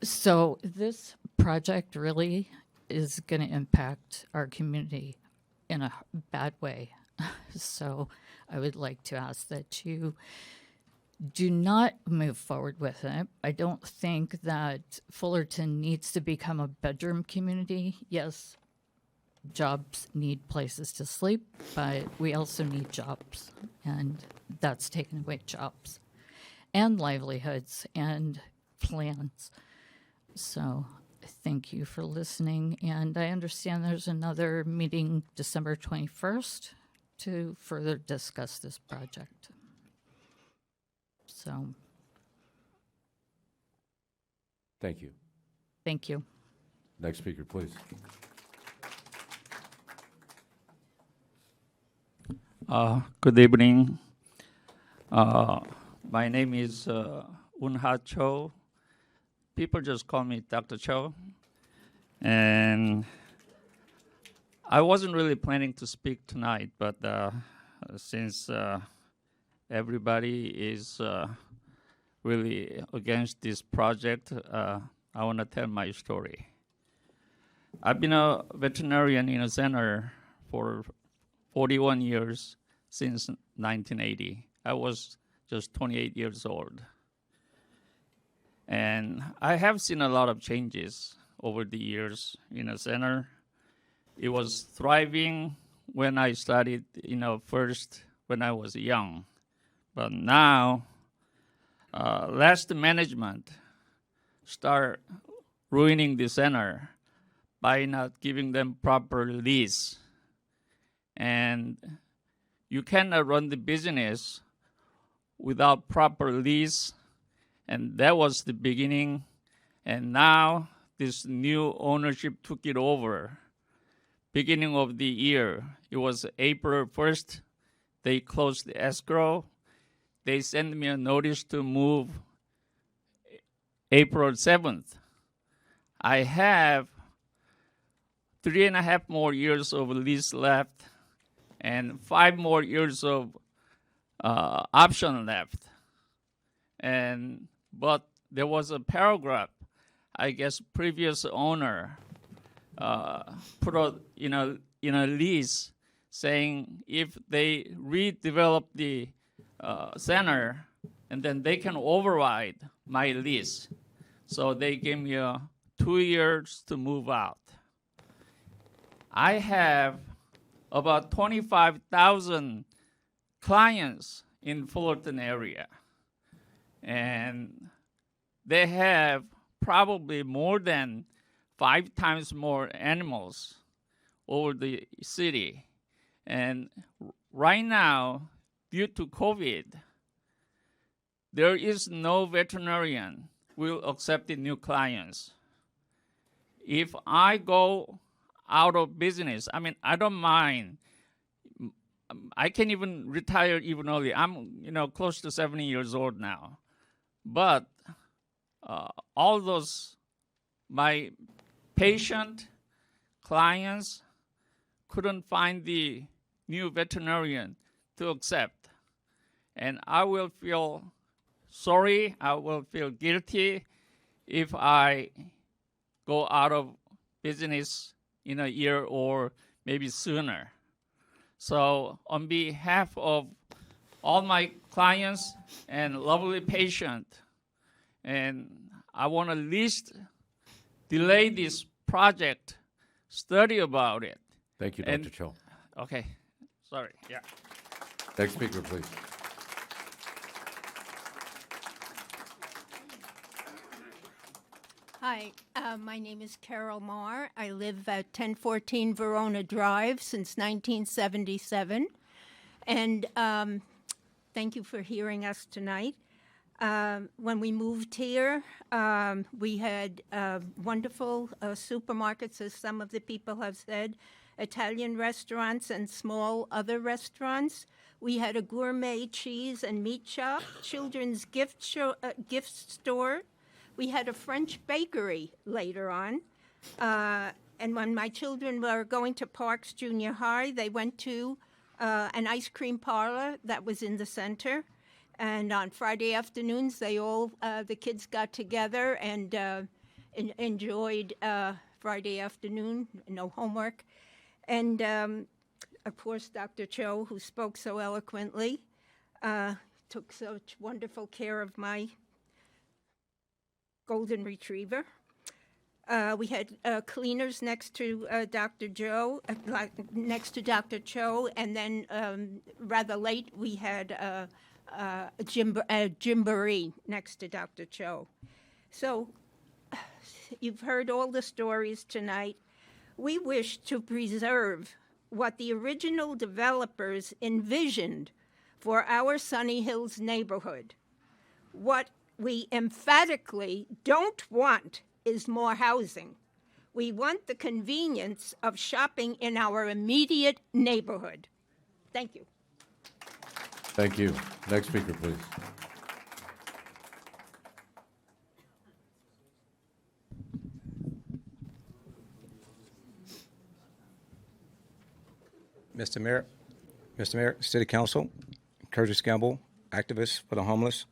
S: So this project really is going to impact our community in a bad way. So I would like to ask that you do not move forward with it. I don't think that Fullerton needs to become a bedroom community. Yes, jobs need places to sleep, but we also need jobs, and that's taking away jobs and livelihoods and plans. So thank you for listening, and I understand there's another meeting December 21st to further discuss this project. So
M: Thank you.
S: Thank you.
M: Next speaker, please.
E: Good evening. My name is Un-Ha Cho. People just call me Dr. Cho. And I wasn't really planning to speak tonight, but since everybody is really against this project, I want to tell my story. I've been a veterinarian in a center for 41 years since 1980. I was just 28 years old. And I have seen a lot of changes over the years in a center. It was thriving when I started, first when I was young. But now, last management start ruining the center by not giving them proper lease. And you cannot run the business without proper lease. And that was the beginning. And now this new ownership took it over. Beginning of the year, it was April 1st. They closed the escrow. They sent me a notice to move April 7th. I have 3.5 more years of lease left and 5 more years of option left. But there was a paragraph, I guess previous owner put out in a lease saying if they redevelop the center, and then they can override my lease. So they gave me 2 years to move out. I have about 25,000 clients in Fullerton area, and they have probably more than 5 times more animals over the city. And right now, due to COVID, there is no veterinarian will accept the new clients. If I go out of business, I don't mind. I can even retire even early. I'm, close to 70 years old now. But all those, my patient clients couldn't find the new veterinarian to accept. And I will feel sorry, I will feel guilty if I go out of business in a year or maybe sooner. So on behalf of all my clients and lovely patient, and I want to at least delay this project, study about it.
M: Thank you, Dr. Cho.
E: Okay, sorry, yeah.
M: Next speaker, please.
G: Hi, my name is Carol Marr. I live at 1014 Verona Drive since 1977. And thank you for hearing us tonight. When we moved here, we had wonderful supermarkets, as some of the people have said, Italian restaurants and small other restaurants. We had a gourmet cheese and meat shop, children's gift store. We had a French bakery later on. And when my children were going to Parks Junior High, they went to an ice cream parlor that was in the center. And on Friday afternoons, the kids got together and enjoyed Friday afternoon, no homework. And of course, Dr. Cho, who spoke so eloquently, took such wonderful care of my golden retriever. We had cleaners next to Dr. Cho, and then rather late we had a gymboree next to Dr. Cho. So you've heard all the stories tonight. We wish to preserve what the original developers envisioned for our Sunny Hills neighborhood. What we emphatically don't want is more housing. We want the convenience of shopping in our immediate neighborhood. Thank you.
M: Thank you. Next speaker, please.
F: Mr. Mayor, City Council, Curtis Gamble, activist for the homeless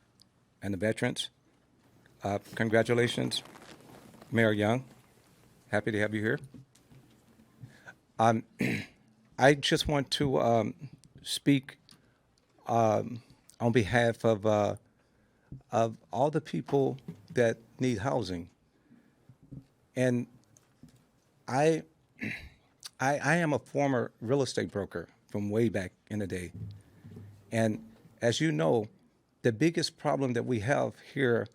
F: and the veterans. Congratulations, Mayor Young. Happy to have you here. I just want to speak on behalf of all the people that need housing. And I am a former real estate broker from way back in the day. And as you know, the biggest problem that we have here,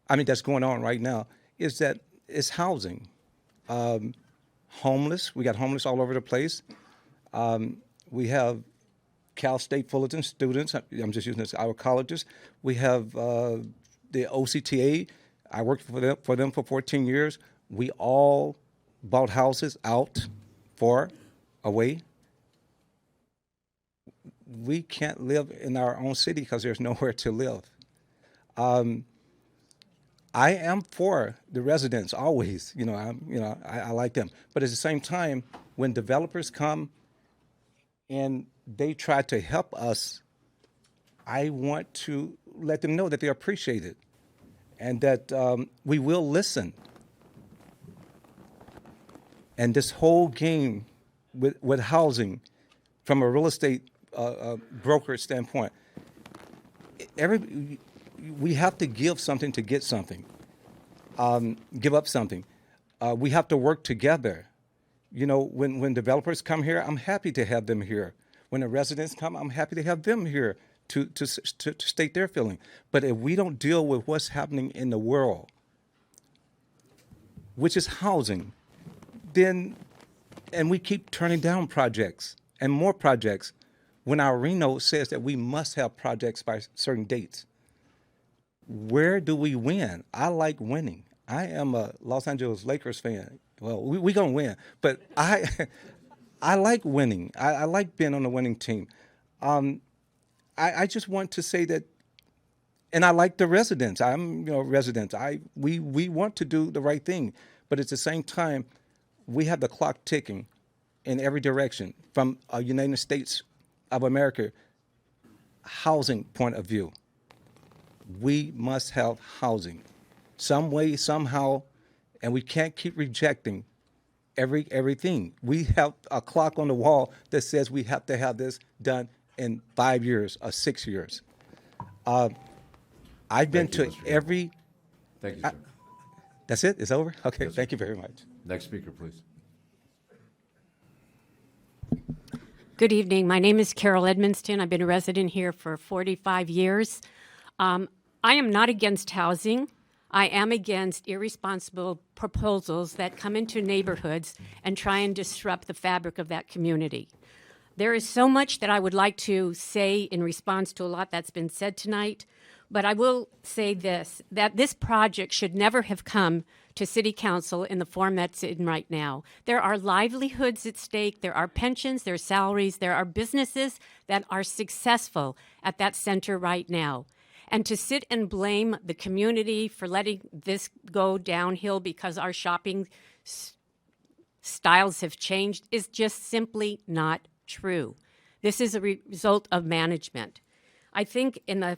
F: that's going on right now, is that it's housing. Homeless, we got homeless all over the place. We have Cal State Fullerton students, I'm just using this, our colleges. We have the OCTA, I worked for them for 14 years. We all bought houses out for away. We can't live in our own city because there's nowhere to live. I am for the residents always. I like them, but at the same time, when developers come and they try to help us, I want to let them know that they appreciate it and that we will listen. And this whole game with housing, from a real estate broker standpoint, we have to give something to get something, give up something. We have to work together. When developers come here, I'm happy to have them here. When the residents come, I'm happy to have them here to state their feeling. But if we don't deal with what's happening in the world, which is housing, and we keep turning down projects and more projects when our Reno says that we must have projects by certain dates. Where do we win? I like winning. I am a Los Angeles Lakers fan. Well, we're going to win, but I like winning. I like being on the winning team. I just want to say that, and I like the residents. I'm residents. We want to do the right thing, but at the same time, we have the clock ticking in every direction from a United States of America housing point of view. We must have housing some way, somehow, and we can't keep rejecting everything. We have a clock on the wall that says we have to have this done in 5 years or 6 years. I've been to every...
M: Thank you, sir.
F: That's it? It's over? Okay,
M: Yes,
F: thank you very much.
M: Next speaker, please.
O: Good evening. My name is Carol Edmonston. I've been a resident here for 45 years. I am not against housing. I am against irresponsible proposals that come into neighborhoods and try and disrupt the fabric of that community. There is so much that I would like to say in response to a lot that's been said tonight, but I will say this, that this project should never have come to City Council in the form that's in right now. There are livelihoods at stake, there are pensions, there are salaries, there are businesses that are successful at that center right now. And to sit and blame the community for letting this go downhill because our shopping styles have changed is just simply not true. This is a result of management. I think and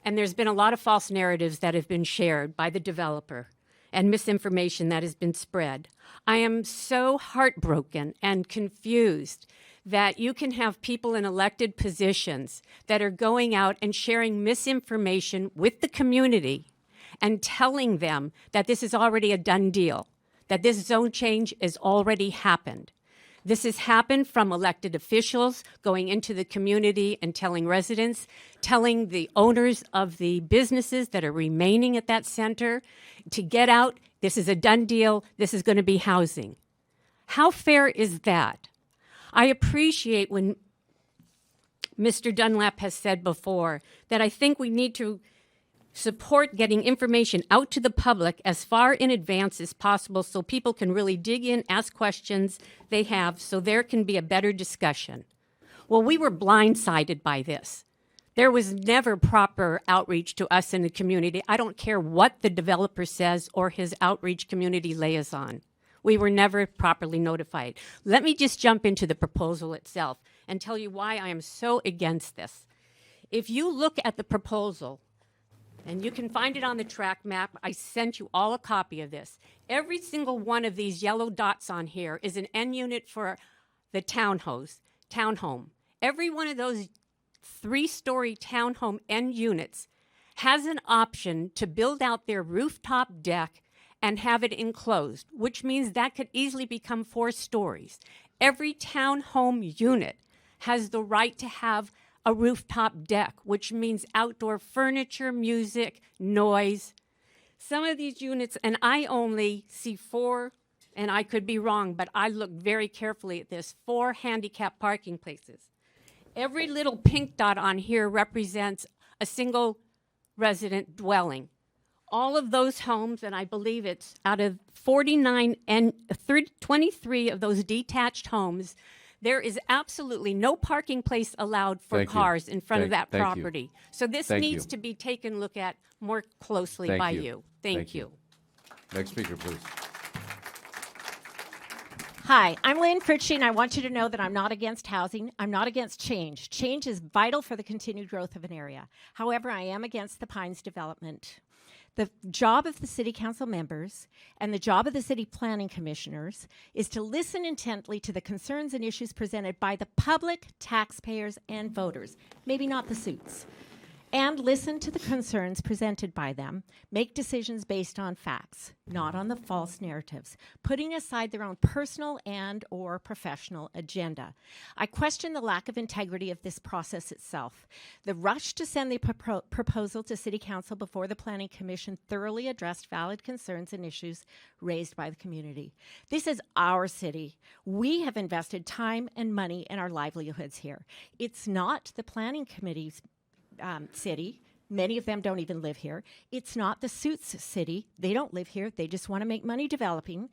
O: there's been a lot of false narratives that have been shared by the developer and misinformation that has been spread. I am so heartbroken and confused that you can have people in elected positions that are going out and sharing misinformation with the community and telling them that this is already a done deal, that this zone change has already happened. This has happened from elected officials going into the community and telling residents, telling the owners of the businesses that are remaining at that center to get out. This is a done deal. This is going to be housing. How fair is that? I appreciate when Mr. Dunlap has said before that I think we need to support getting information out to the public as far in advance as possible so people can really dig in, ask questions they have, so there can be a better discussion. Well, we were blindsided by this. There was never proper outreach to us in the community. I don't care what the developer says or his outreach community liaison. We were never properly notified. Let me just jump into the proposal itself and tell you why I am so against this. If you look at the proposal, and you can find it on the tract map, I sent you all a copy of this. Every single one of these yellow dots on here is an N unit for the townhome. Every one of those 3-story townhome N units has an option to build out their rooftop deck and have it enclosed, which means that could easily become 4 stories. Every townhome unit has the right to have a rooftop deck, which means outdoor furniture, music, noise. Some of these units, and I only see 4, and I could be wrong, but I looked very carefully at this, 4 handicap parking places. Every little pink dot on here represents a single resident dwelling. All of those homes, and I believe it's out of 49 and 23 of those detached homes, there is absolutely no parking place allowed for cars in front of that property. So this needs to be taken a look at more closely by you. Thank you.
M: Next speaker, please.
H: Hi, I'm Lynn Fritchie, and I want you to know that I'm not against housing. I'm not against change. Change is vital for the continued growth of an area. However, I am against the Pines development. The job of the city council members and the job of the city planning commissioners is to listen intently to the concerns and issues presented by the public, taxpayers, and voters, maybe not the suits, and listen to the concerns presented by them, make decisions based on facts, not on the false narratives, putting aside their own personal and or professional agenda. I question the lack of integrity of this process itself. The rush to send the proposal to City Council before the Planning Commission thoroughly addressed valid concerns and issues raised by the community. This is our city. We have invested time and money in our livelihoods here. It's not the Planning Committee's city. Many of them don't even live here. It's not the suits city. They don't live here. They just want to make money developing.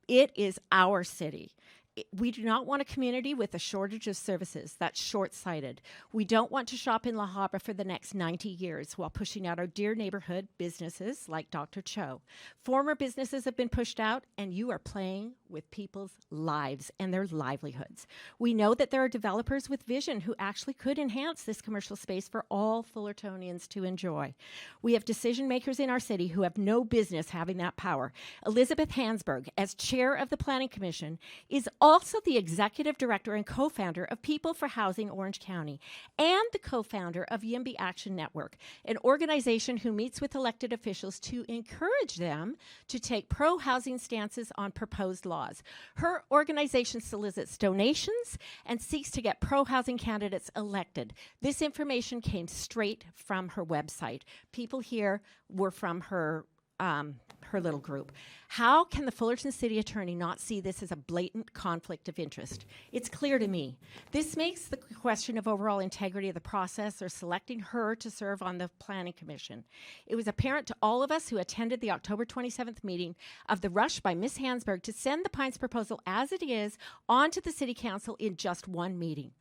H: It is our city. We do not want a community with a shortage of services. That's short-sighted. We don't want to shop in La Habra for the next 90 years while pushing out our dear neighborhood businesses like Dr. Cho. Former businesses have been pushed out, and you are playing with people's lives and their livelihoods. We know that there are developers with vision who actually could enhance this commercial space for all Fullertonians to enjoy. We have decision makers in our city who have no business having that power. Elizabeth Hansberg, as chair of the Planning Commission, is also the executive director and co-founder of People for Housing Orange County and the co-founder of YIMBY Action Network, an organization who meets with elected officials to encourage them to take pro-housing stances on proposed laws. Her organization solicits donations and seeks to get pro-housing candidates elected. This information came straight from her website. People here were from her little group. How can the Fullerton City Attorney not see this as a blatant conflict of interest? It's clear to me. This makes the question of overall integrity of the process or selecting her to serve on the Planning Commission. It was apparent to all of us who attended the October 27th meeting of the rush by Ms. Hansberg to send the Pines proposal as it is onto the City Council in just one meeting.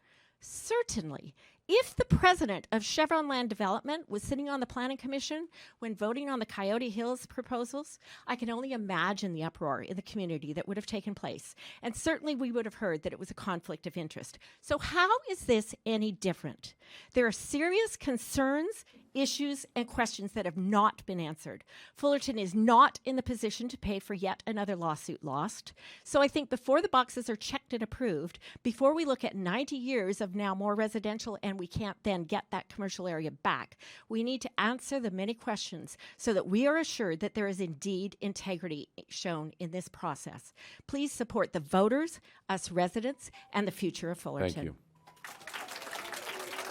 H: Certainly, if the president of Chevron Land Development was sitting on the Planning Commission when voting on the Coyote Hills proposals, I can only imagine the uproar in the community that would have taken place. And certainly we would have heard that it was a conflict of interest. So how is this any different? There are serious concerns, issues, and questions that have not been answered. Fullerton is not in the position to pay for yet another lawsuit lost. So I think before the boxes are checked and approved, before we look at 90 years of now more residential and we can't then get that commercial area back, we need to answer the many questions so that we are assured that there is indeed integrity shown in this process. Please support the voters, us residents, and the future of Fullerton.
M: Thank you.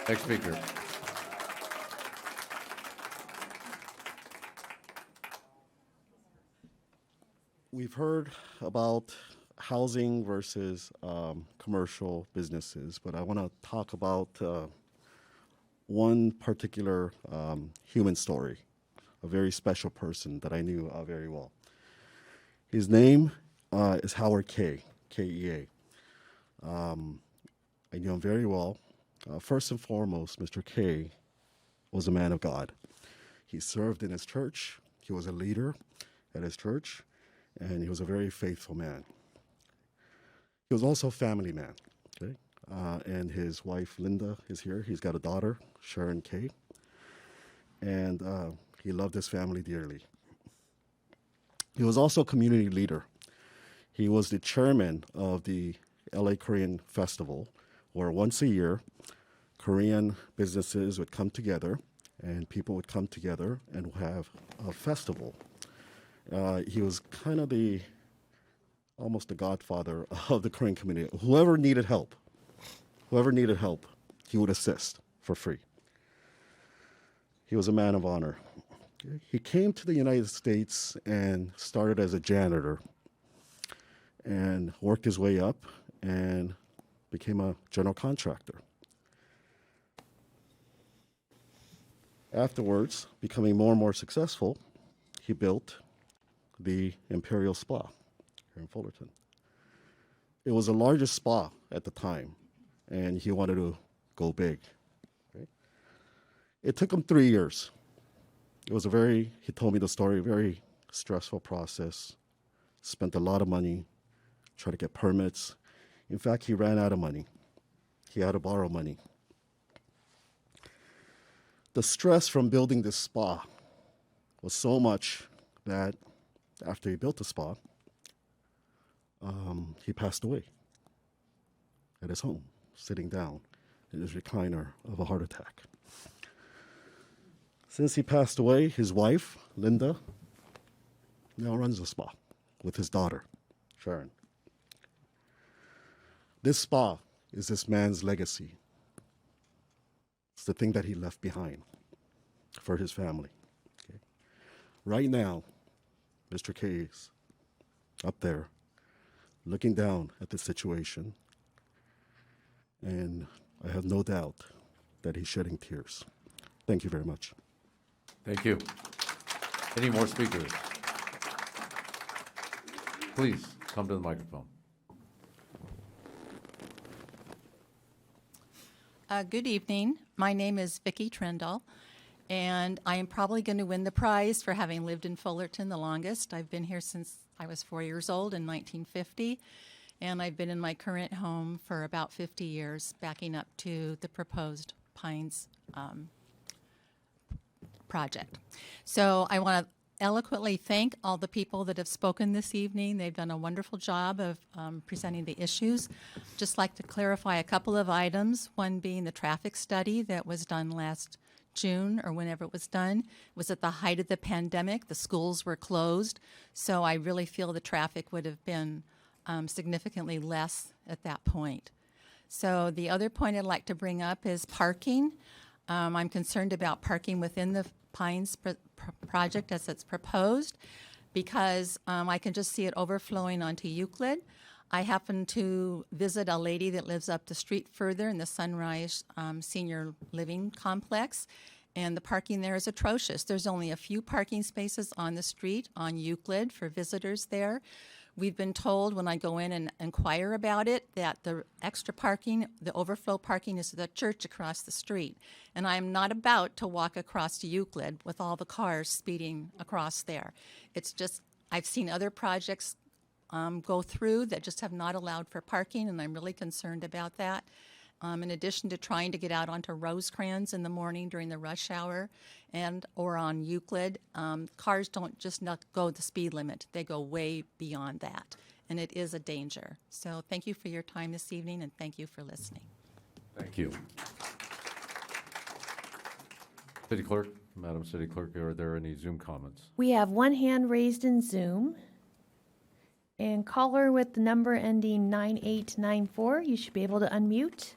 M: Next speaker.
K: We've heard about housing versus commercial businesses, but I want to talk about one particular human story, a very special person that I knew very well. His name is Howard K., K-E-A. I knew him very well. First and foremost, Mr. K was a man of God. He served in his church. He was a leader at his church, and he was a very faithful man. He was also a family man, okay? And his wife, Linda, is here. He's got a daughter, Sharon Kay, and he loved his family dearly. He was also a community leader. He was the chairman of the LA Korean Festival, where once a year, Korean businesses would come together and people would come together and have a festival. He was kind of almost the godfather of the Korean community. Whoever needed help, he would assist for free. He was a man of honor. He came to the United States and started as a janitor and worked his way up and became a general contractor. Afterwards, becoming more and more successful, he built the Imperial Spa here in Fullerton. It was the largest spa at the time, and he wanted to go big. Right? It took him 3 years. It was he told me the story, very stressful process, spent a lot of money, tried to get permits. In fact, he ran out of money. He had to borrow money. The stress from building this spa was so much that after he built the spa, he passed away at his home, sitting down in his recliner of a heart attack. Since he passed away, his wife, Linda, now runs the spa with his daughter, Sharon. This spa is this man's legacy. It's the thing that he left behind for his family. Okay? Right now, Mr. K is up there looking down at the situation, and I have no doubt that he's shedding tears. Thank you very much.
M: Thank you. Any more speakers? Please come to the microphone.
N: Good evening. My name is Vicki Trendall, and I am probably going to win the prize for having lived in Fullerton the longest. I've been here since I was 4 years old in 1950, and I've been in my current home for about 50 years, backing up to the proposed Pines project. So I want to eloquently thank all the people that have spoken this evening. They've done a wonderful job of presenting the issues. Just like to clarify a couple of items, one being the traffic study that was done last June or whenever it was done. It was at the height of the pandemic. The schools were closed, so I really feel the traffic would have been significantly less at that point. So the other point I'd like to bring up is parking. I'm concerned about parking within the Pines project as it's proposed because I can just see it overflowing onto Euclid. I happen to visit a lady that lives up the street further in the Sunrise Senior Living Complex, and the parking there is atrocious. There's only a few parking spaces on the street on Euclid for visitors there. We've been told when I go in and inquire about it that the extra parking, the overflow parking, is the church across the street. And I'm not about to walk across to Euclid with all the cars speeding across there. It's just, I've seen other projects go through that just have not allowed for parking, and I'm really concerned about that. In addition to trying to get out onto Rosecrans in the morning during the rush hour or on Euclid, cars don't just not go the speed limit. They go way beyond that, and it is a danger. So thank you for your time this evening, and thank you for listening.
M: Thank you. City Clerk, Madam City Clerk, are there any Zoom comments?
T: We have one hand raised in Zoom. And caller with the number ending 9894, you should be able to unmute.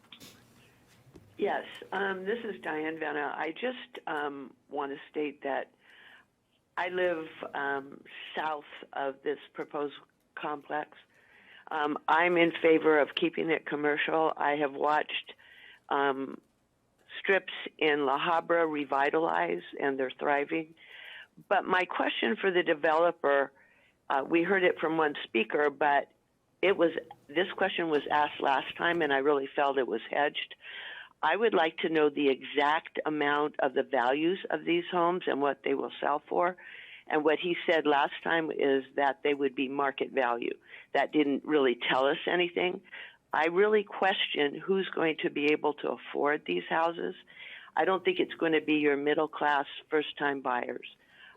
W: Yes, this is Diane Venna. I just want to state that I live south of this proposed complex. I'm in favor of keeping it commercial. I have watched strips in La Habra revitalize, and they're thriving. But my question for the developer, we heard it from one speaker, but this question was asked last time, and I really felt it was hedged. I would like to know the exact amount of the values of these homes and what they will sell for. And what he said last time is that they would be market value. That didn't really tell us anything. I really question who's going to be able to afford these houses. I don't think it's going to be your middle class first time buyers.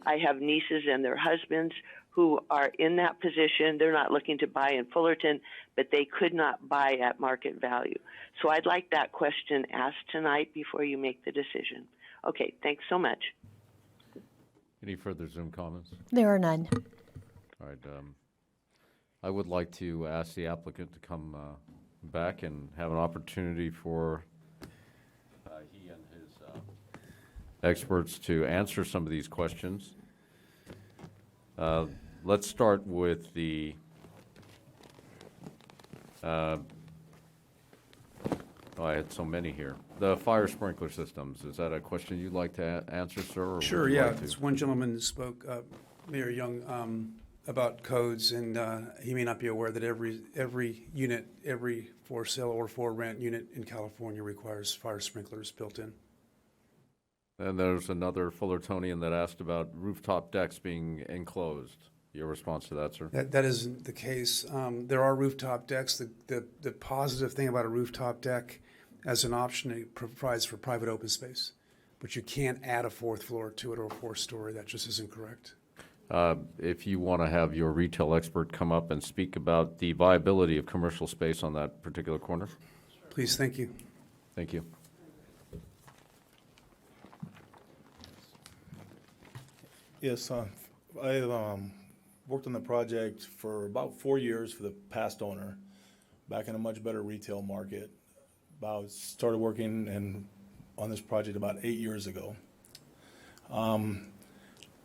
W: I have nieces and their husbands who are in that position. They're not looking to buy in Fullerton, but they could not buy at market value. So I'd like that question asked tonight before you make the decision. Okay, thanks so much.
M: Any further Zoom comments?
T: There are none.
M: All right. I would like to ask the applicant to come back and have an opportunity for he and his experts to answer some of these questions. Let's start with the I had so many here. The fire sprinkler systems, is that a question you'd like to answer, sir? Or
P: Sure,
M: would you
P: yeah.
M: like to?
P: It's one gentleman spoke, Mayor Young, about codes, and he may not be aware that every unit, every for sale or for rent unit in California requires fire sprinklers built in.
M: And there's another Fullertonian that asked about rooftop decks being enclosed. Your response to that, sir?
P: That isn't the case. There are rooftop decks. The positive thing about a rooftop deck as an option, it provides for private open space, but you can't add a fourth floor to it or a fourth story. That just isn't correct.
M: If you want to have your retail expert come up and speak about the viability of commercial space on that particular corner.
P: Please, thank you.
M: Thank you.
Q: Yes, I worked on the project for about 4 years for the past owner, back in a much better retail market. Started working on this project about 8 years ago.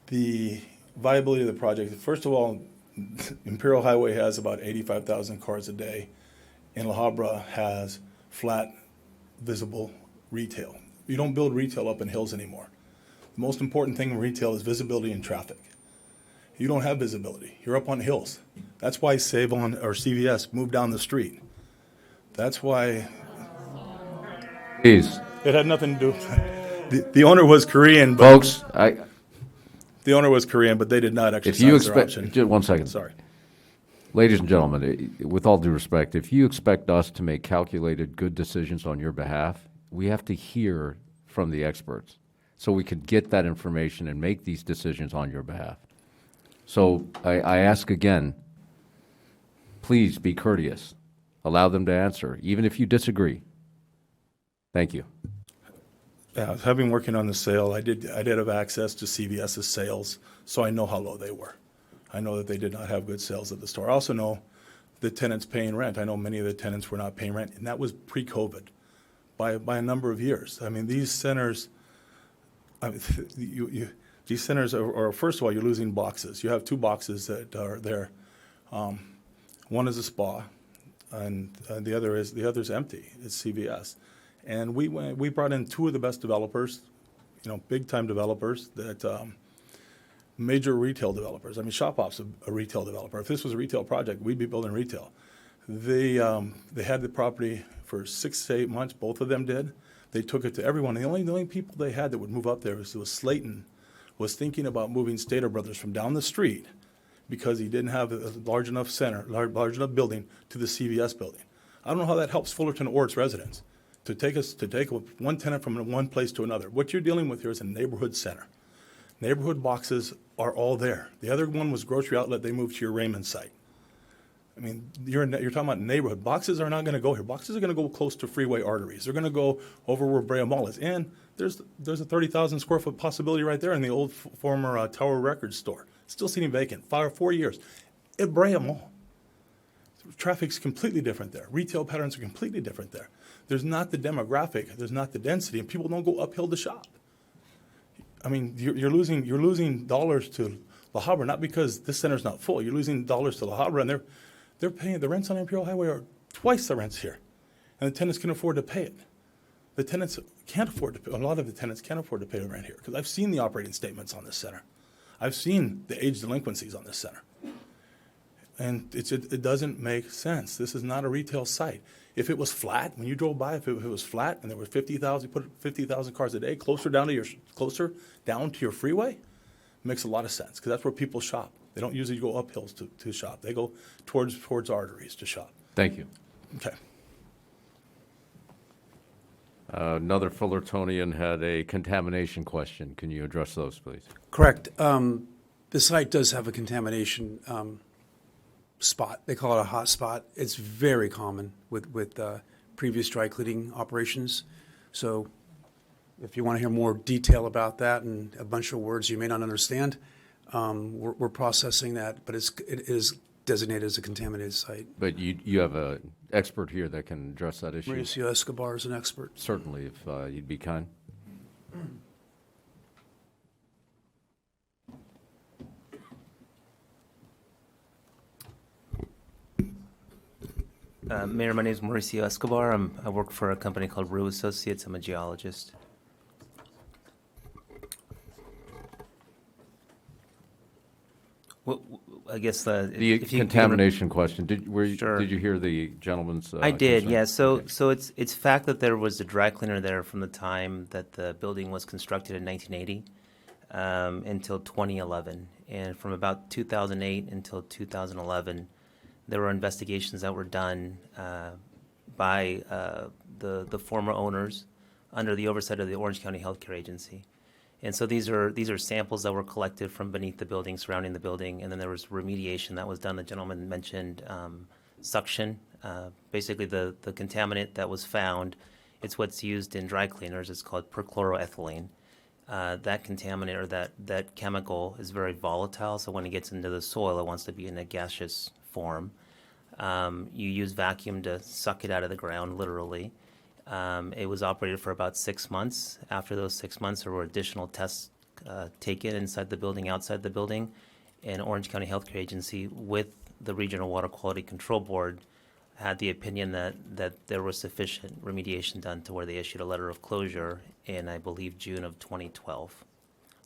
Q: The viability of the project, first of all, Imperial Highway has about 85,000 cars a day, and La Habra has flat, visible retail. You don't build retail up in hills anymore. The most important thing in retail is visibility and traffic. You don't have visibility. You're up on hills. That's why Save-On or CVS moved down the street. That's why.
M: Please.
Q: It had nothing to do. The owner was Korean, but
M: folks,
Q: the owner was Korean, but they did not exercise
M: if you
Q: their option.
M: expect, 1 second.
Q: Sorry.
M: Ladies and gentlemen, with all due respect, if you expect us to make calculated, good decisions on your behalf, we have to hear from the experts so we can get that information and make these decisions on your behalf. So I ask again, please be courteous. Allow them to answer, even if you disagree. Thank you.
Q: Yeah, having working on the sale, I did have access to CVS's sales, so I know how low they were. I know that they did not have good sales at the store. I also know the tenants paying rent. I know many of the tenants were not paying rent, and that was pre-COVID by a number of years. I mean, these centers, these centers are, first of all, you're losing boxes. You have 2 boxes that are there. One is a spa, and the other's empty. It's CVS. And we brought in 2 of the best developers, big time developers that major retail developers. I mean, Shop-Off's a retail developer. If this was a retail project, we'd be building retail. They had the property for 6 to 8 months. Both of them did. They took it to everyone. The only people they had that would move up there was Slayton was thinking about moving Stater Brothers from down the street because he didn't have a large enough building to the CVS building. I don't know how that helps Fullerton or its residents to take one tenant from one place to another. What you're dealing with here is a neighborhood center. Neighborhood boxes are all there. The other one was grocery outlet. They moved to your Raymond site. I mean, you're talking about neighborhood. Boxes are not going to go here. Boxes are going to go close to freeway arteries. They're going to go over where Brea Mall is. And there's a 30,000 square foot possibility right there in the old former Tower Records store. Still sitting vacant, 4 years. At Brea Mall. Traffic's completely different there. Retail patterns are completely different there. There's not the demographic. There's not the density. And people don't go uphill to shop. I mean, you're losing dollars to La Habra, not because this center's not full. You're losing dollars to La Habra, and they're paying, the rents on Imperial Highway are twice the rents here, and the tenants can afford to pay it. The tenants can't afford to pay, a lot of the tenants can't afford to pay the rent here, because I've seen the operating statements on this center. I've seen the age delinquencies on this center. And it doesn't make sense. This is not a retail site. If it was flat, when you drove by, if it was flat and there were 50,000, you put 50,000 cars a day closer down to your freeway, makes a lot of sense, because that's where people shop. They don't usually go up hills to shop. They go towards arteries to shop.
M: Thank you.
Q: Okay.
M: Another Fullertonian had a contamination question. Can you address those, please?
P: Correct. The site does have a contamination spot. They call it a hot spot. It's very common with previous dry cleaning operations. So if you want to hear more detail about that and a bunch of words you may not understand, we're processing that, but it is designated as a contaminated site.
M: But you have an expert here that can address that issue?
P: Mauricio Escobar is an expert.
M: Certainly, if you'd be kind.
A: Mayor, my name is Mauricio Escobar. I work for a company called Rue Associates. I'm a geologist. Well, I guess
M: the contamination question. Did you hear the gentleman's?
A: I did.
M: concern?
A: Yeah. So it's fact that there was a dry cleaner there from the time that the building was constructed in 1980 until 2011, and from about 2008 until 2011. There were investigations that were done by the former owners under the oversight of the Orange County Healthcare Agency. And so these are samples that were collected from beneath the building, surrounding the building, and then there was remediation that was done. The gentleman mentioned suction. Basically, the contaminant that was found, it's what's used in dry cleaners. It's called perchloroethylene. That contaminant or that chemical is very volatile, so when it gets into the soil, it wants to be in a gaseous form. You use vacuum to suck it out of the ground, literally. It was operated for about 6 months. After those 6 months, there were additional tests taken inside the building, outside the building, and Orange County Healthcare Agency, with the Regional Water Quality Control Board, had the opinion that there was sufficient remediation done to where they issued a letter of closure in, I believe, June of 2012.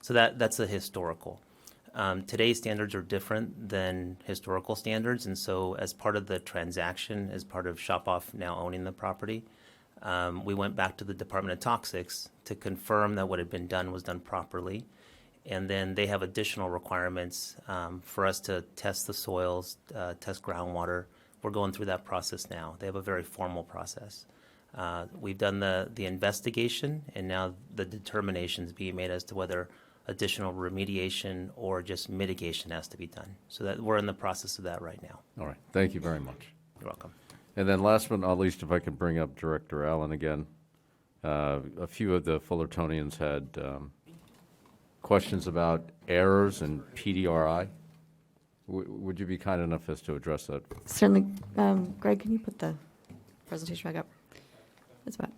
A: So that's a historical. Today's standards are different than historical standards, and so as part of the transaction, as part of Shop-Off now owning the property, we went back to the Department of Toxics to confirm that what had been done was done properly, and then they have additional requirements for us to test the soils, test groundwater. We're going through that process now. They have a very formal process. We've done the investigation, and now the determination is being made as to whether additional remediation or just mitigation has to be done. So that we're in the process of that right now.
M: All right. Thank you very much.
A: You're welcome.
M: And then last but not least, if I could bring up Director Allen again. A few of the Fullertonians had questions about errors in PDRI. Would you be kind enough as to address that?
R: Certainly. Greg, can you put the presentation back up? It's back.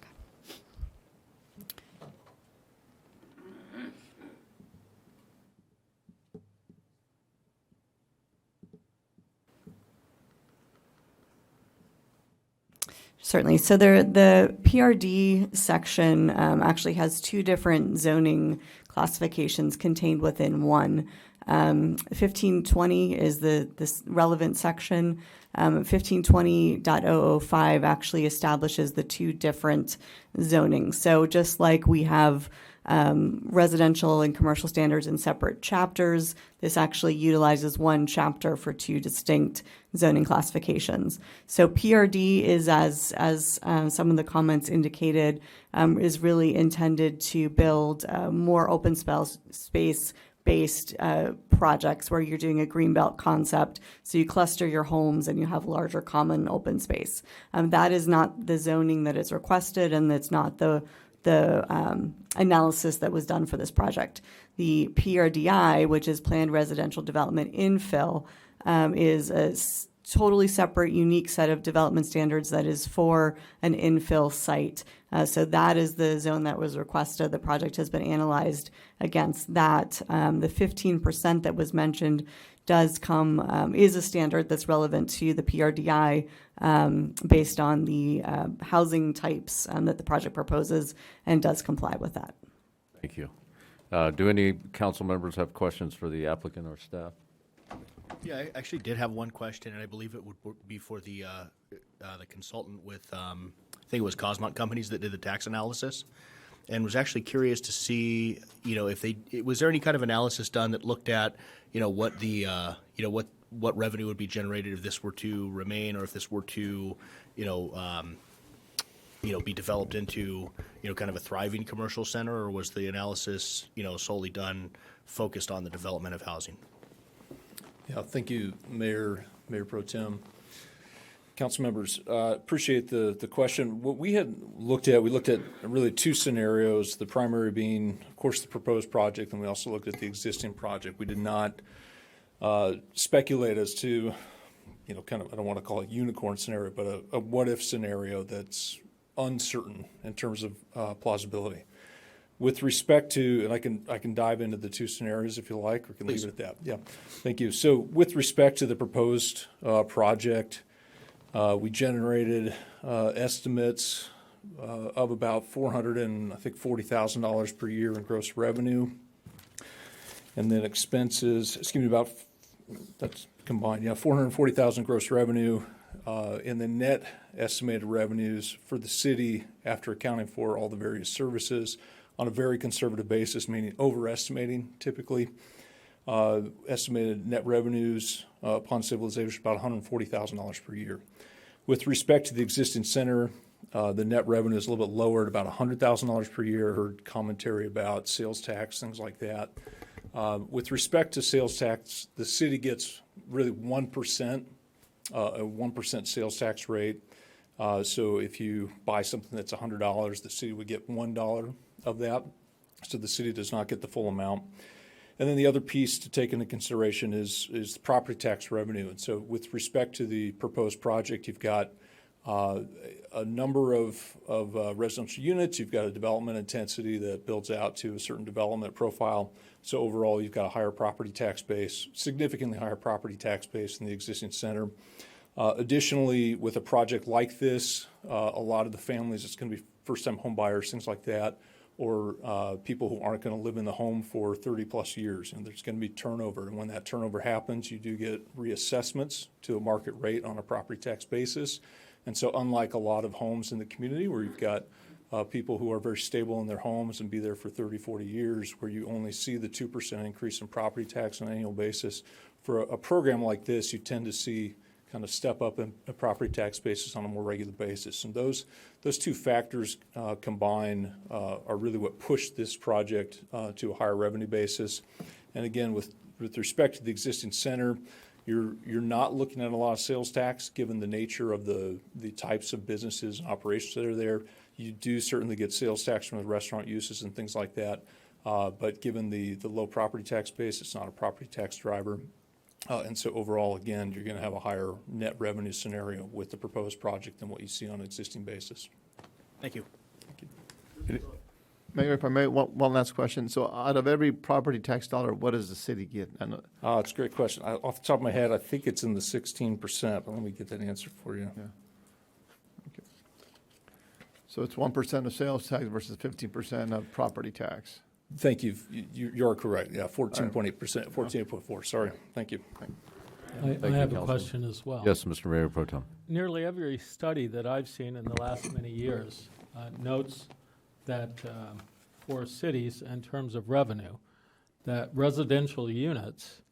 R: Certainly. So the PRD section actually has two different zoning classifications contained within one. 1520 is this relevant section. 1520.005 actually establishes the two different zonings. So just like we have residential and commercial standards in separate chapters, this actually utilizes one chapter for two distinct zoning classifications. So PRD is, as some of the comments indicated, is really intended to build more open space-based projects where you're doing a greenbelt concept. So you cluster your homes and you have larger common open space. That is not the zoning that is requested, and it's not the analysis that was done for this project. The PRDI, which is Planned Residential Development Infill, is a totally separate, unique set of development standards that is for an infill site. So that is the zone that was requested. The project has been analyzed against that. The 15% that was mentioned does come, is a standard that's relevant to the PRDI based on the housing types that the project proposes, and does comply with that.
M: Thank you. Do any council members have questions for the applicant or staff?
I: Yeah, I actually did have one question, and I believe it would be for the consultant with, I think it was Cosmont Companies that did the tax analysis, and was actually curious to see, if was there any kind of analysis done that looked at, what the, what revenue would be generated if this were to remain, or if this were to, be developed into, kind of a thriving commercial center, or was the analysis, solely done focused on the development of housing?
L: Yeah, thank you, Mayor Pro Tem. Council members, appreciate the question. What we looked at really two scenarios, the primary being, of course, the proposed project, and we also looked at the existing project. We did not speculate as to, kind of, I don't want to call it unicorn scenario, but a what-if scenario that's uncertain in terms of plausibility. With respect to, and I can dive into the two scenarios if you like, or can leave it at that. Yeah, thank you. So with respect to the proposed project, we generated estimates of about $440,000 per year in gross revenue, and then expenses. That's combined. Yeah, $440,000 gross revenue, and the net estimated revenues for the city after accounting for all the various services on a very conservative basis, meaning overestimating typically. Estimated net revenues upon stabilization about $140,000 per year. With respect to the existing center, the net revenue is a little bit lower at about $100,000 per year. Heard commentary about sales tax, things like that. With respect to sales tax, the city gets really 1%, a 1% sales tax rate. So if you buy something that's $100, the city would get $1 of that. So the city does not get the full amount. And then the other piece to take into consideration is the property tax revenue. And so with respect to the proposed project, you've got a number of residential units. You've got a development intensity that builds out to a certain development profile. So overall, you've got a higher property tax base, significantly higher property tax base than the existing center. Additionally, with a project like this, a lot of the families, it's going to be first-time home buyers, things like that, or people who aren't going to live in the home for 30 plus years, and there's going to be turnover. And when that turnover happens, you do get reassessments to a market rate on a property tax basis. And so unlike a lot of homes in the community where you've got people who are very stable in their homes and be there for 30, 40 years, where you only see the 2% increase in property tax on an annual basis, for a program like this, you tend to see kind of step up in a property tax basis on a more regular basis. And those two factors combined are really what pushed this project to a higher revenue basis. And again, with respect to the existing center, you're not looking at a lot of sales tax given the nature of the types of businesses and operations that are there. You do certainly get sales tax from the restaurant uses and things like that. But given the low property tax base, it's not a property tax driver. And so overall, again, you're going to have a higher net revenue scenario with the proposed project than what you see on an existing basis.
I: Thank you.
U: Mayor, if I may, one last question. So out of every property tax dollar, what does the city get?
L: It's a great question. Off the top of my head, I think it's in the 16%, but let me get that answer for you.
U: Yeah. Okay. So it's 1% of sales tax versus 15% of property tax.
L: Thank you. You are correct. Yeah, 14.8%, 14.4. Sorry. Thank you.
X: I have a question as well.
M: Yes, Mr. Mayor Pro Tem.
X: Nearly every study that I've seen in the last many years notes that for cities, in terms of revenue, that residential units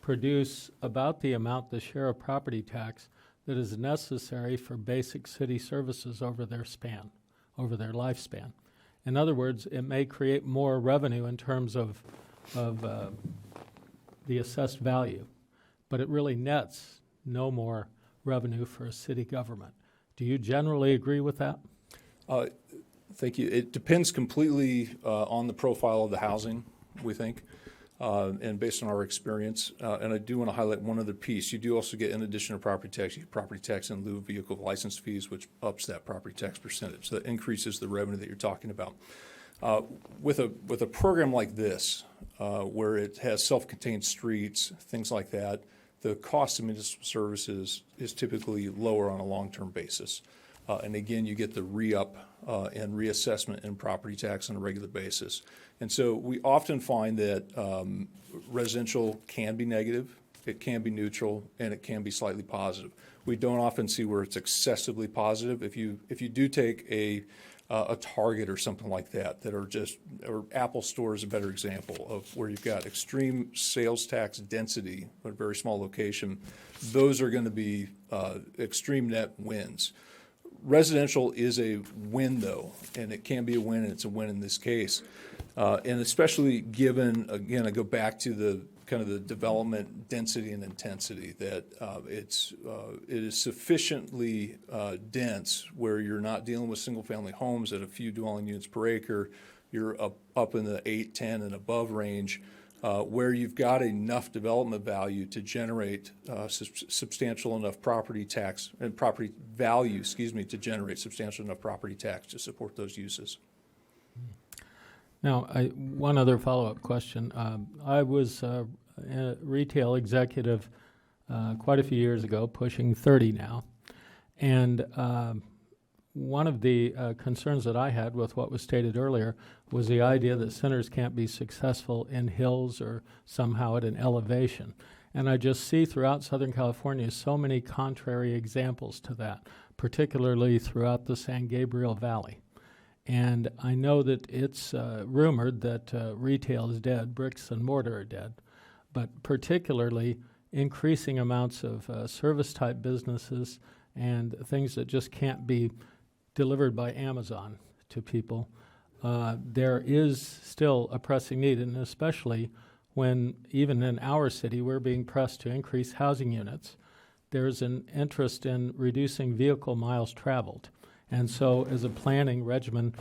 X: produce about the amount, the share of property tax, that is necessary for basic city services over their lifespan. In other words, it may create more revenue in terms of the assessed value, but it really nets no more revenue for a city government. Do you generally agree with that?
L: Thank you. It depends completely on the profile of the housing, we think, and based on our experience. And I do want to highlight one other piece. You do also get, in addition to property tax, you get property tax in lieu of vehicle license fees, which ups that property tax percentage. So that increases the revenue that you're talking about. With a program like this, where it has self-contained streets, things like that, the cost of municipal services is typically lower on a long-term basis. And again, you get the re-up and reassessment in property tax on a regular basis. And so we often find that residential can be negative it can be neutral, and it can be slightly positive. We don't often see where it's excessively positive. If you do take a Target or something like that or Apple Store is a better example of where you've got extreme sales tax density at a very small location, those are going to be extreme net wins. Residential is a win, though, and it can be a win, and it's a win in this case. And especially given, again, I go back to the kind of the development density and intensity, that it is sufficiently dense where you're not dealing with single-family homes at a few dwelling units per acre. You're up in the 8, 10, and above range, where you've got enough development value to generate substantial enough property tax and property value, to generate substantial enough property tax to support those uses.
X: Now, one other follow-up question. I was a retail executive quite a few years ago, pushing 30 now, and one of the concerns that I had with what was stated earlier was the idea that centers can't be successful in hills or somehow at an elevation. And I just see throughout Southern California so many contrary examples to that, particularly throughout the San Gabriel Valley. And I know that it's rumored that retail is dead, bricks and mortar are dead, but particularly increasing amounts of service-type businesses and things that just can't be delivered by Amazon to people. There is still a pressing need, and especially when even in our city we're being pressed to increase housing units, there's an interest in reducing vehicle miles traveled. And so as a planning regimen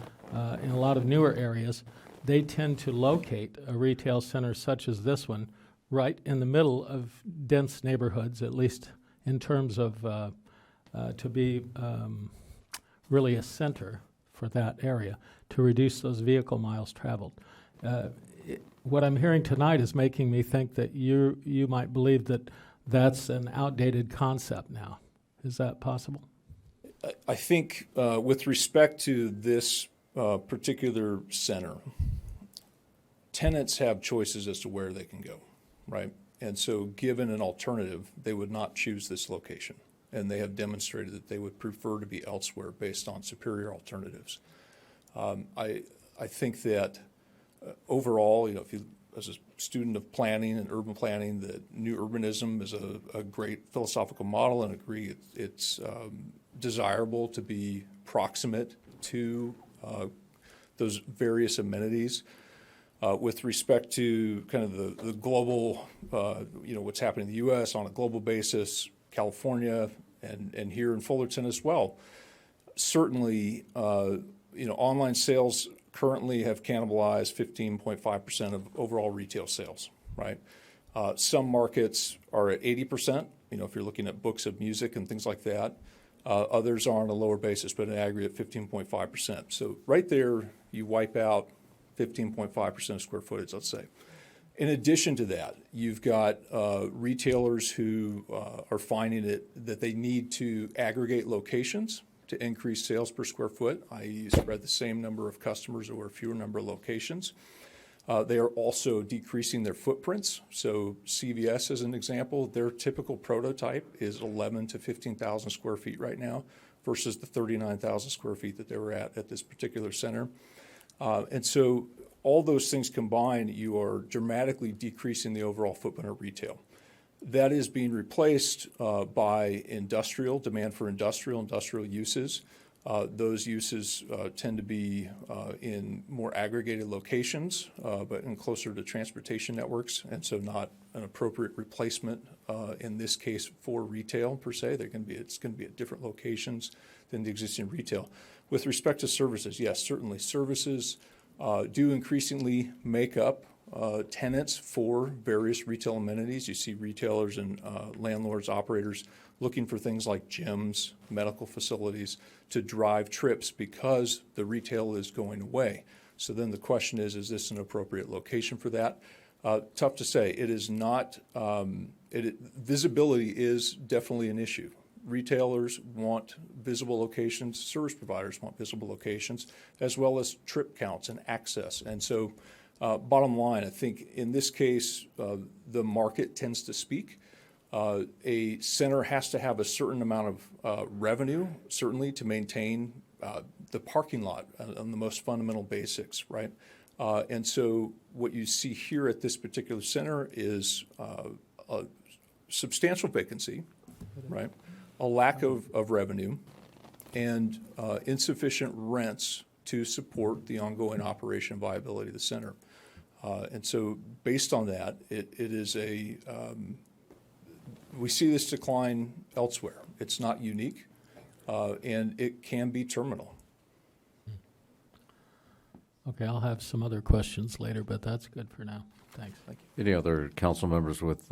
X: in a lot of newer areas, they tend to locate a retail center such as this one right in the middle of dense neighborhoods, at least in terms of to be really a center for that area, to reduce those vehicle miles traveled. What I'm hearing tonight is making me think that you might believe that that's an outdated concept now. Is that possible?
L: I think with respect to this particular center, tenants have choices as to where they can go, right? And so given an alternative, they would not choose this location. And they have demonstrated that they would prefer to be elsewhere based on superior alternatives. I think that overall, if you, as a student of planning and urban planning, that new urbanism is a great philosophical model, and agree it's desirable to be proximate to those various amenities. With respect to kind of the global, what's happening in the U.S. on a global basis, California and here in Fullerton as well. Certainly, online sales currently have cannibalized 15.5% of overall retail sales, right? Some markets are at 80%, if you're looking at books of music and things like that. Others are on a lower basis, but in aggregate 15.5%. So right there, you wipe out 15.5% of square footage, let's say. In addition to that, you've got retailers who are finding it that they need to aggregate locations to increase sales per square foot, i.e. spread the same number of customers over a fewer number of locations. They are also decreasing their footprints. So CVS, as an example, their typical prototype is 11 to 15,000 square feet right now versus the 39,000 square feet that they were at this particular center. And so all those things combined, you are dramatically decreasing the overall footprint of retail. That is being replaced by industrial, demand for industrial uses. Those uses tend to be in more aggregated locations, but in closer to transportation networks, and so not an appropriate replacement in this case for retail per se. It's going to be at different locations than the existing retail. With respect to services, yes, certainly services do increasingly make up tenants for various retail amenities. You see retailers and landlords, operators looking for things like gyms, medical facilities to drive trips because the retail is going away. So then the question is this an appropriate location for that? Tough to say. It is not, visibility is definitely an issue. Retailers want visible locations, service providers want visible locations, as well as trip counts and access. And so bottom line, I think in this case, the market tends to speak. A center has to have a certain amount of revenue, certainly, to maintain the parking lot on the most fundamental basics, right? And so what you see here at this particular center is a substantial vacancy, right? A lack of revenue, and insufficient rents to support the ongoing operation and viability of the center. And so based on that, it is we see this decline elsewhere. It's not unique, and it can be terminal.
X: Okay, I'll have some other questions later, but that's good for now. Thanks.
L: Thank you.
M: Any other council members with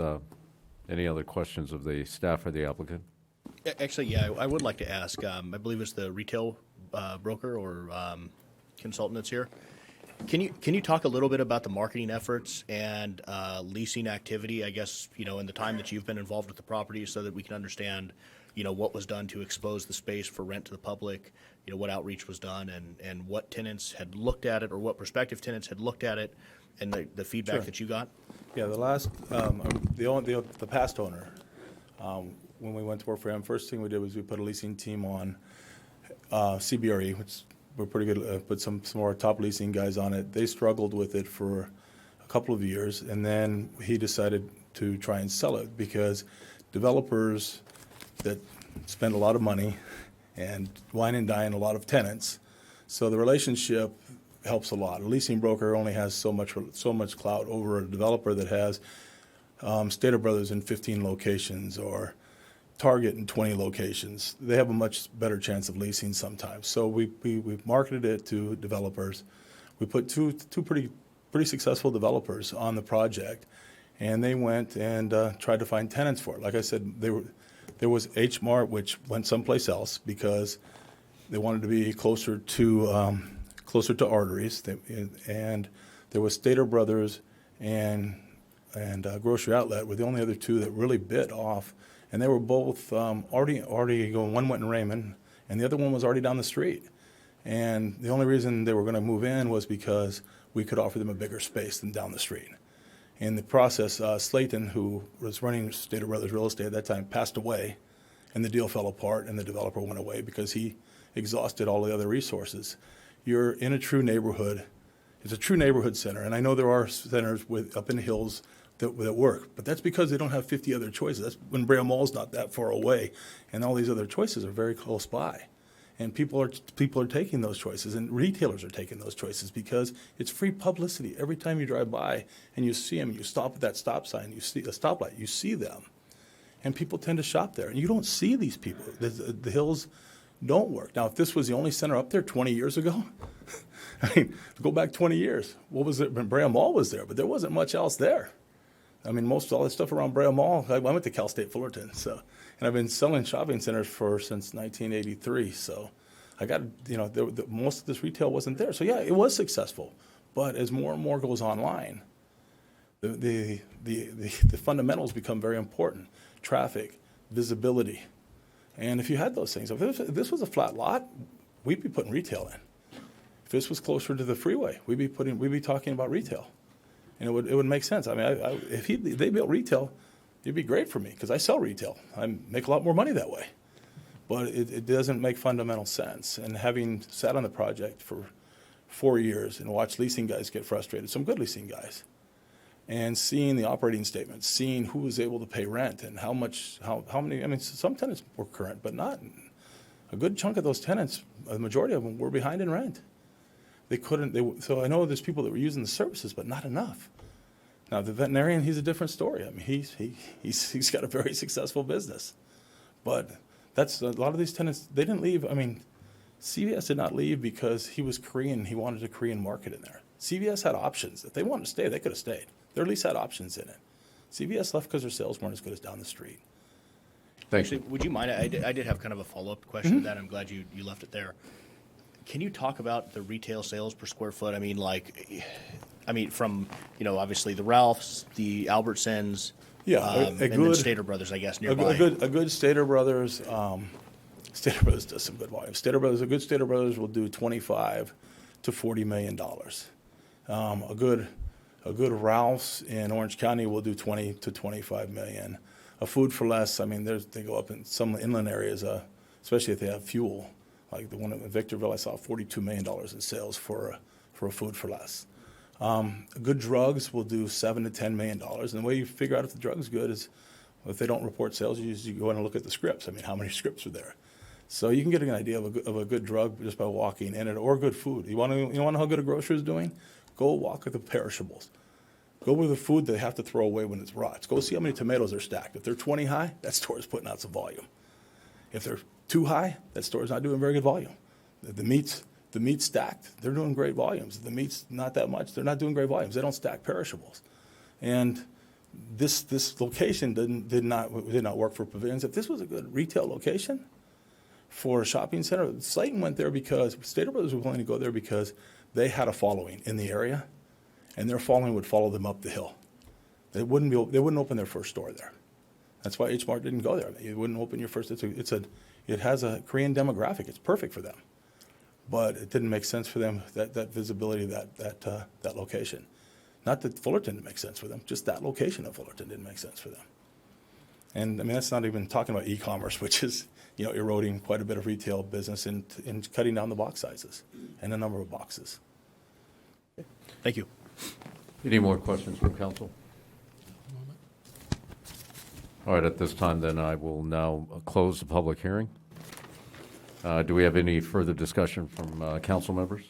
M: any other questions of the staff or the applicant?
I: Actually, yeah, I would like to ask. I believe it's the retail broker or consultant that's here. Can you talk a little bit about the marketing efforts and leasing activity? I guess in the time that you've been involved with the property, so that we can understand, what was done to expose the space for rent to the public. What outreach was done, and what tenants had looked at it, or what prospective tenants had looked at it, and the feedback that you got.
Q: Yeah, the last, the past owner, when we went to work for him, first thing we did was we put a leasing team on CBRE, which we're pretty good. Put some more top leasing guys on it. They struggled with it for a couple of years, and then he decided to try and sell it because developers that spend a lot of money and wine and dine a lot of tenants, so the relationship helps a lot. A leasing broker only has so much clout over a developer that has Stater Brothers in 15 locations or Target in 20 locations. They have a much better chance of leasing sometimes. So we marketed it to developers. We put two pretty successful developers on the project, and they went and tried to find tenants for it. Like I said, there was H Mart, which went someplace else because they wanted to be closer to arteries, and there was Stater Brothers and Grocery Outlet were the only other two that really bit off, and they were both already going. One went in Raymond, and the other one was already down the street. And the only reason they were going to move in was because we could offer them a bigger space than down the street. In the process, Slayton, who was running Stater Brothers Real Estate at that time, passed away, and the deal fell apart, and the developer went away because he exhausted all the other resources. You're in a true neighborhood. It's a true neighborhood center, and I know there are centers up in the hills that work, but that's because they don't have 50 other choices. That's when Brea Mall's not that far away, and all these other choices are very close by. And people are taking those choices, and retailers are taking those choices because it's free publicity. Every time you drive by and you see them, you stop at that stop sign, you see a stoplight, you see them, and people tend to shop there. And you don't see these people. The hills don't work. Now, if this was the only center up there 20 years ago, I mean, go back 20 years. What was it? Brea Mall was there, but there wasn't much else there. I mean, all the stuff around Brea Mall. I went to Cal State Fullerton, and I've been selling shopping centers since 1983. So I got, most of this retail wasn't there. So yeah, it was successful. But as more and more goes online, the fundamentals become very important. Traffic, visibility. And if you had those things, if this was a flat lot, we'd be putting retail in. If this was closer to the freeway, we'd be talking about retail. And it would make sense. I mean, if they built retail, it'd be great for me because I sell retail. I make a lot more money that way. But it doesn't make fundamental sense. And having sat on the project for 4 years and watched leasing guys get frustrated, some good leasing guys, and seeing the operating statements, seeing who was able to pay rent and how many, I mean, some tenants were current, but not. A good chunk of those tenants, a majority of them, were behind in rent. So I know there's people that were using the services, but not enough. Now, the veterinarian, he's a different story. I mean, he's got a very successful business. But that's a lot of these tenants, they didn't leave. I mean, CVS did not leave because he was Korean. He wanted a Korean market in there. CVS had options. If they wanted to stay, they could have stayed. Their lease had options in it. CVS left because their sales weren't as good as down the street.
I: Actually, would you mind? I did have kind of a follow-up question to that. I'm glad you left it there. Can you talk about the retail sales per square foot? I mean, from, obviously the Ralphs, the Albertsons, and then Stater Brothers, I guess, nearby.
Q: A good Stater Brothers, Stater Brothers does some good volume. A good Stater Brothers will do $25 to $40 million. A good Ralph's in Orange County will do 20 to 25 million. a food for less, I mean, they go up in some inland areas, especially if they have fuel. Like the one in Victorville, I saw $42 million in sales for a food for less. Good drugs will do $7 to $10 million. And the way you figure out if the drug's good is if they don't report sales, you go in and look at the scripts. I mean, how many scripts are there? So you can get an idea of a good drug just by walking in it, or good food. You want to know how good a grocer is doing? Go walk at the perishables. Go with the food they have to throw away when it's rot. Go see how many tomatoes are stacked. If they're 20 high, that store is putting out some volume. If they're too high, that store is not doing very good volume. The meat's stacked, they're doing great volumes. The meat's not that much, they're not doing great volumes. They don't stack perishables. And this location did not work for pavilions. If this was a good retail location for a shopping center, Slayton went there because Stater Brothers was willing to go there because they had a following in the area, and their following would follow them up the hill. They wouldn't open their first store there. That's why H Mart didn't go there. You wouldn't open your first. It has a Korean demographic. It's perfect for them, but it didn't make sense for them, that visibility, that location. Not that Fullerton didn't make sense for them, just that location of Fullerton didn't make sense for them. And I mean, that's not even talking about e-commerce, which is eroding quite a bit of retail business and cutting down the box sizes and the number of boxes.
I: Thank you.
M: Any more questions from council? All right, at this time, then, I will now close the public hearing. Do we have any further discussion from council members?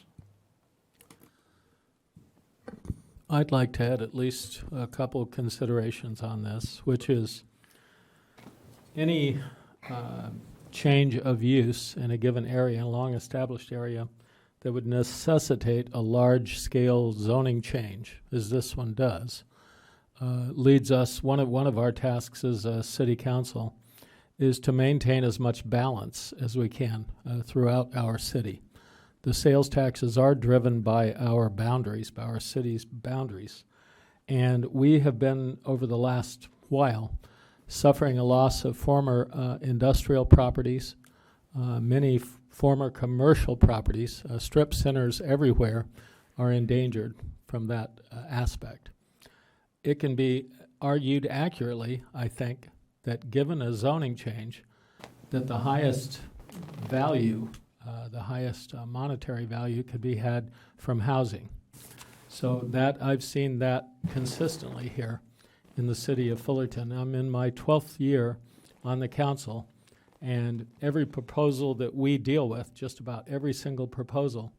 X: I'd like to add at least a couple of considerations on this, which is any change of use in a given area, a long-established area, that would necessitate a large-scale zoning change, as this one does, leads us, one of our tasks as a city council is to maintain as much balance as we can throughout our city. The sales taxes are driven by our boundaries, by our city's boundaries. And we have been, over the last while, suffering a loss of former industrial properties, many former commercial properties. Strip centers everywhere are endangered from that aspect. It can be argued accurately, I think, that given a zoning change, that the highest value, the highest monetary value could be had from housing. So that I've seen that consistently here in the city of Fullerton. I'm in my 12th year on the council, and every proposal that we deal with, just about every single proposal,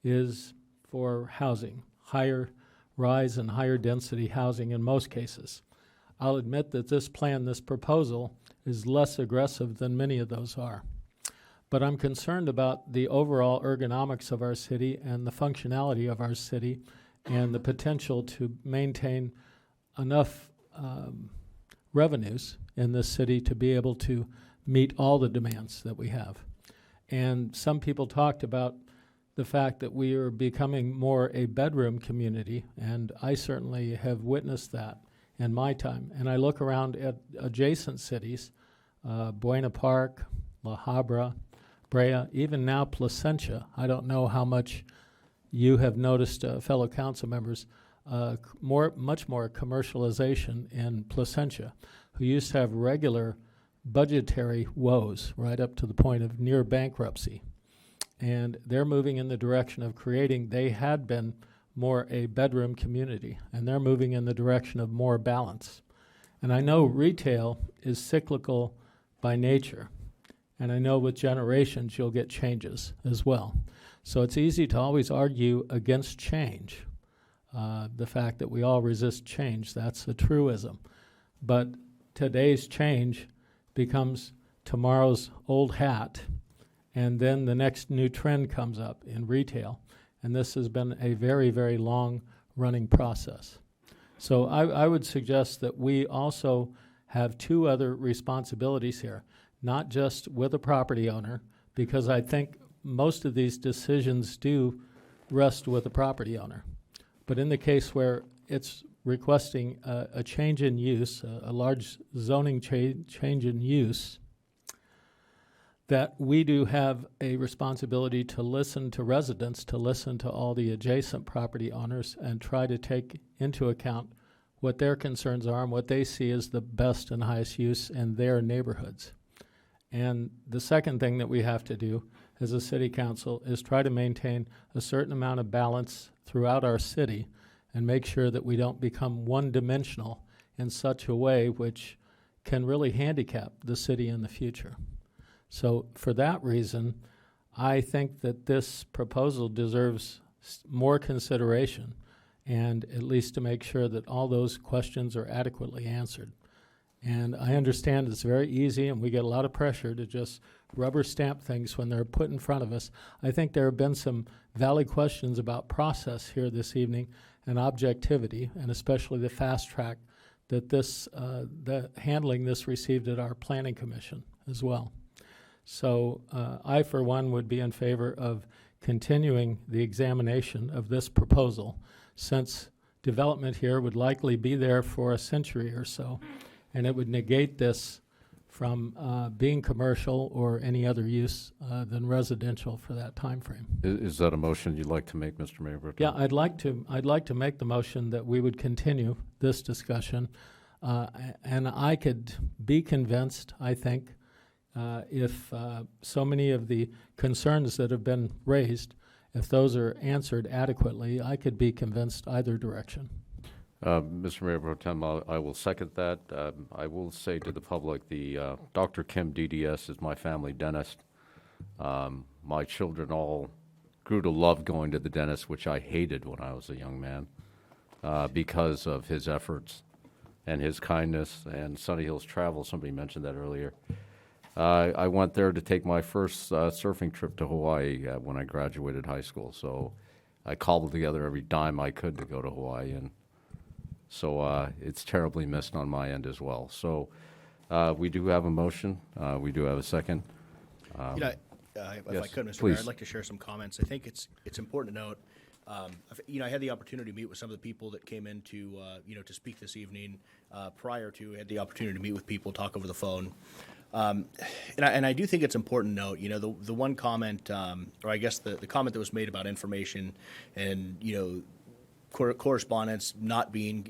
X: is for housing, higher rise and higher density housing in most cases. I'll admit that this plan, this proposal, is less aggressive than many of those are. But I'm concerned about the overall ergonomics of our city and the functionality of our city and the potential to maintain enough revenues in this city to be able to meet all the demands that we have. And some people talked about the fact that we are becoming more a bedroom community, and I certainly have witnessed that in my time. And I look around at adjacent cities, Buena Park, La Habra, Brea, even now Placentia. I don't know how much you have noticed, fellow council members, much more commercialization in Placentia, who used to have regular budgetary woes right up to the point of near bankruptcy. And they're moving in the direction of creating, they had been more a bedroom community, and they're moving in the direction of more balance. And I know retail is cyclical by nature, and I know with generations you'll get changes as well. So it's easy to always argue against change. The fact that we all resist change, that's a truism. But today's change becomes tomorrow's old hat, and then the next new trend comes up in retail. And this has been a very, very long-running process. So I would suggest that we also have two other responsibilities here, not just with a property owner, because I think most of these decisions do rest with the property owner. But in the case where it's requesting a change in use, a large zoning change in use, that we do have a responsibility to listen to residents, to listen to all the adjacent property owners, and try to take into account what their concerns are and what they see as the best and highest use in their neighborhoods. And the second thing that we have to do as a city council is try to maintain a certain amount of balance throughout our city and make sure that we don't become one-dimensional in such a way which can really handicap the city in the future. So for that reason, I think that this proposal deserves more consideration, and at least to make sure that all those questions are adequately answered. And I understand it's very easy, and we get a lot of pressure to just rubber stamp things when they're put in front of us. I think there have been some valid questions about process here this evening and objectivity, and especially the fast track that the handling this received at our planning commission as well. So I, for one, would be in favor of continuing the examination of this proposal, since development here would likely be there for a century or so, and it would negate this from being commercial or any other use than residential for that time frame.
M: Is that a motion you'd like to make, Mr. Mayor?
X: Yeah, I'd like to make the motion that we would continue this discussion, and I could be convinced, I think, if so many of the concerns that have been raised, if those are answered adequately, I could be convinced either direction.
M: Mr. Mayor Pro Tem, I will second that. I will say to the public, Dr. Kim DDS is my family dentist. My children all grew to love going to the dentist, which I hated when I was a young man, because of his efforts and his kindness and Sunny Hills Travel. Somebody mentioned that earlier. I went there to take my first surfing trip to Hawaii when I graduated high school. So I cobbled together every dime I could to go to Hawaii, and so it's terribly missed on my end as well. So we do have a motion. We do have a second.
I: If
M: yes,
I: I could, Mr.
M: please.
I: Mayor, I'd like to share some comments. I think it's important to note. I had the opportunity to meet with some of the people that came in to to speak this evening. Prior to, had the opportunity to meet with people, talk over the phone. And I do think it's important to note, the one comment, or I guess the comment that was made about information and, correspondence not being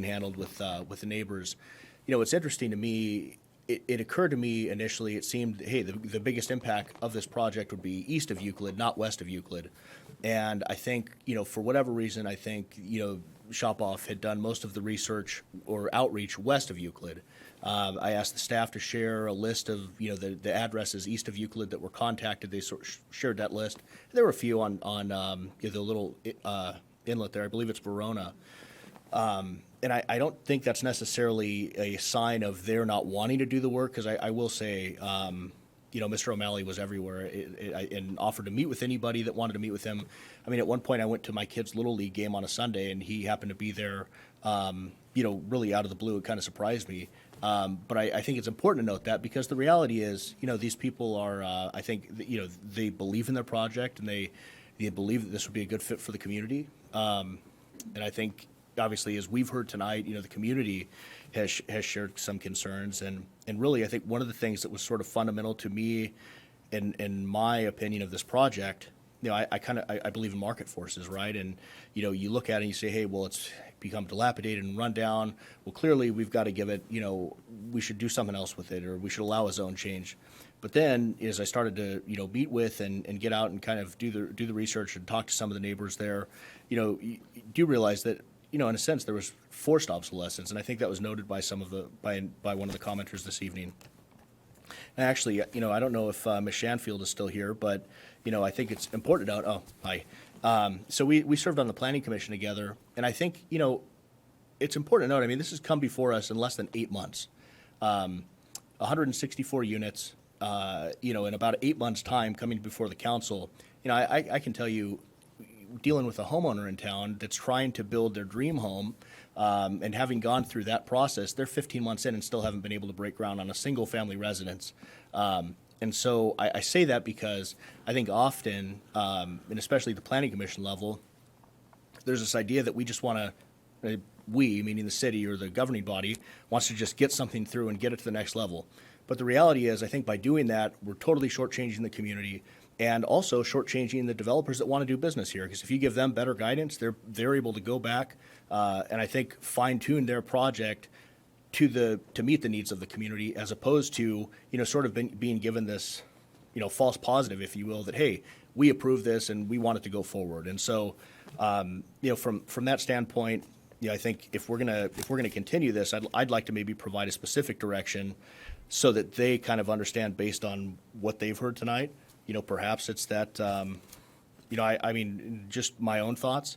I: handled with the neighbors. It's interesting to me. It occurred to me initially, it seemed, hey, the biggest impact of this project would be east of Euclid, not west of Euclid. And I think, for whatever reason, I think, Shopoff had done most of the research or outreach west of Euclid. I asked the staff to share a list of, the addresses east of Euclid that were contacted. They shared that list. There were a few on the little inlet there. I believe it's Verona. And I don't think that's necessarily a sign of their not wanting to do the work, because I will say, Mr. O'Malley was everywhere and offered to meet with anybody that wanted to meet with him. I mean, at one point I went to my kid's Little League game on a Sunday, and he happened to be there, really out of the blue. It kind of surprised me. But I think it's important to note that, because the reality is, these people are, I think, they believe in their project, and they believe that this would be a good fit for the community. And I think, obviously, as we've heard tonight, the community has shared some concerns, and really, I think one of the things that was sort of fundamental to me, in my opinion of this project, I believe in market forces, right? And you look at it and you say, hey, well, it's become dilapidated and run down. Well, clearly, we've got to give it, we should do something else with it, or we should allow a zone change. But then, as I started to, meet with and get out and kind of do the research and talk to some of the neighbors there, you do realize that, in a sense, there was forced obsolescence, and I think that was noted by by one of the commenters this evening. And actually, I don't know if Ms. Shanfield is still here, but I think it's important to note. Oh, hi. So we served on the Planning Commission together, and I think it's important to note. I mean, this has come before us in less than 8 months. 164 units. In about 8 months' time, coming before the council. I can tell you, dealing with a homeowner in town that's trying to build their dream home, and having gone through that process, they're 15 months in and still haven't been able to break ground on a single family residence. And so I say that because I think often, and especially at the Planning Commission level, there's this idea that we just want to, we, meaning the city or the governing body, wants to just get something through and get it to the next level. But the reality is, I think by doing that, we're totally shortchanging the community. and also shortchanging the developers that want to do business here. Because if you give them better guidance, they're able to go back and I think fine tune their project to meet the needs of the community, as opposed to sort of being given this false positive, if you will, that hey, we approve this and we want it to go forward. And so from that standpoint, I think if we're gonna continue this, I'd like to maybe provide a specific direction so that they kind of understand based on what they've heard tonight. Perhaps it's that, I mean, just my own thoughts,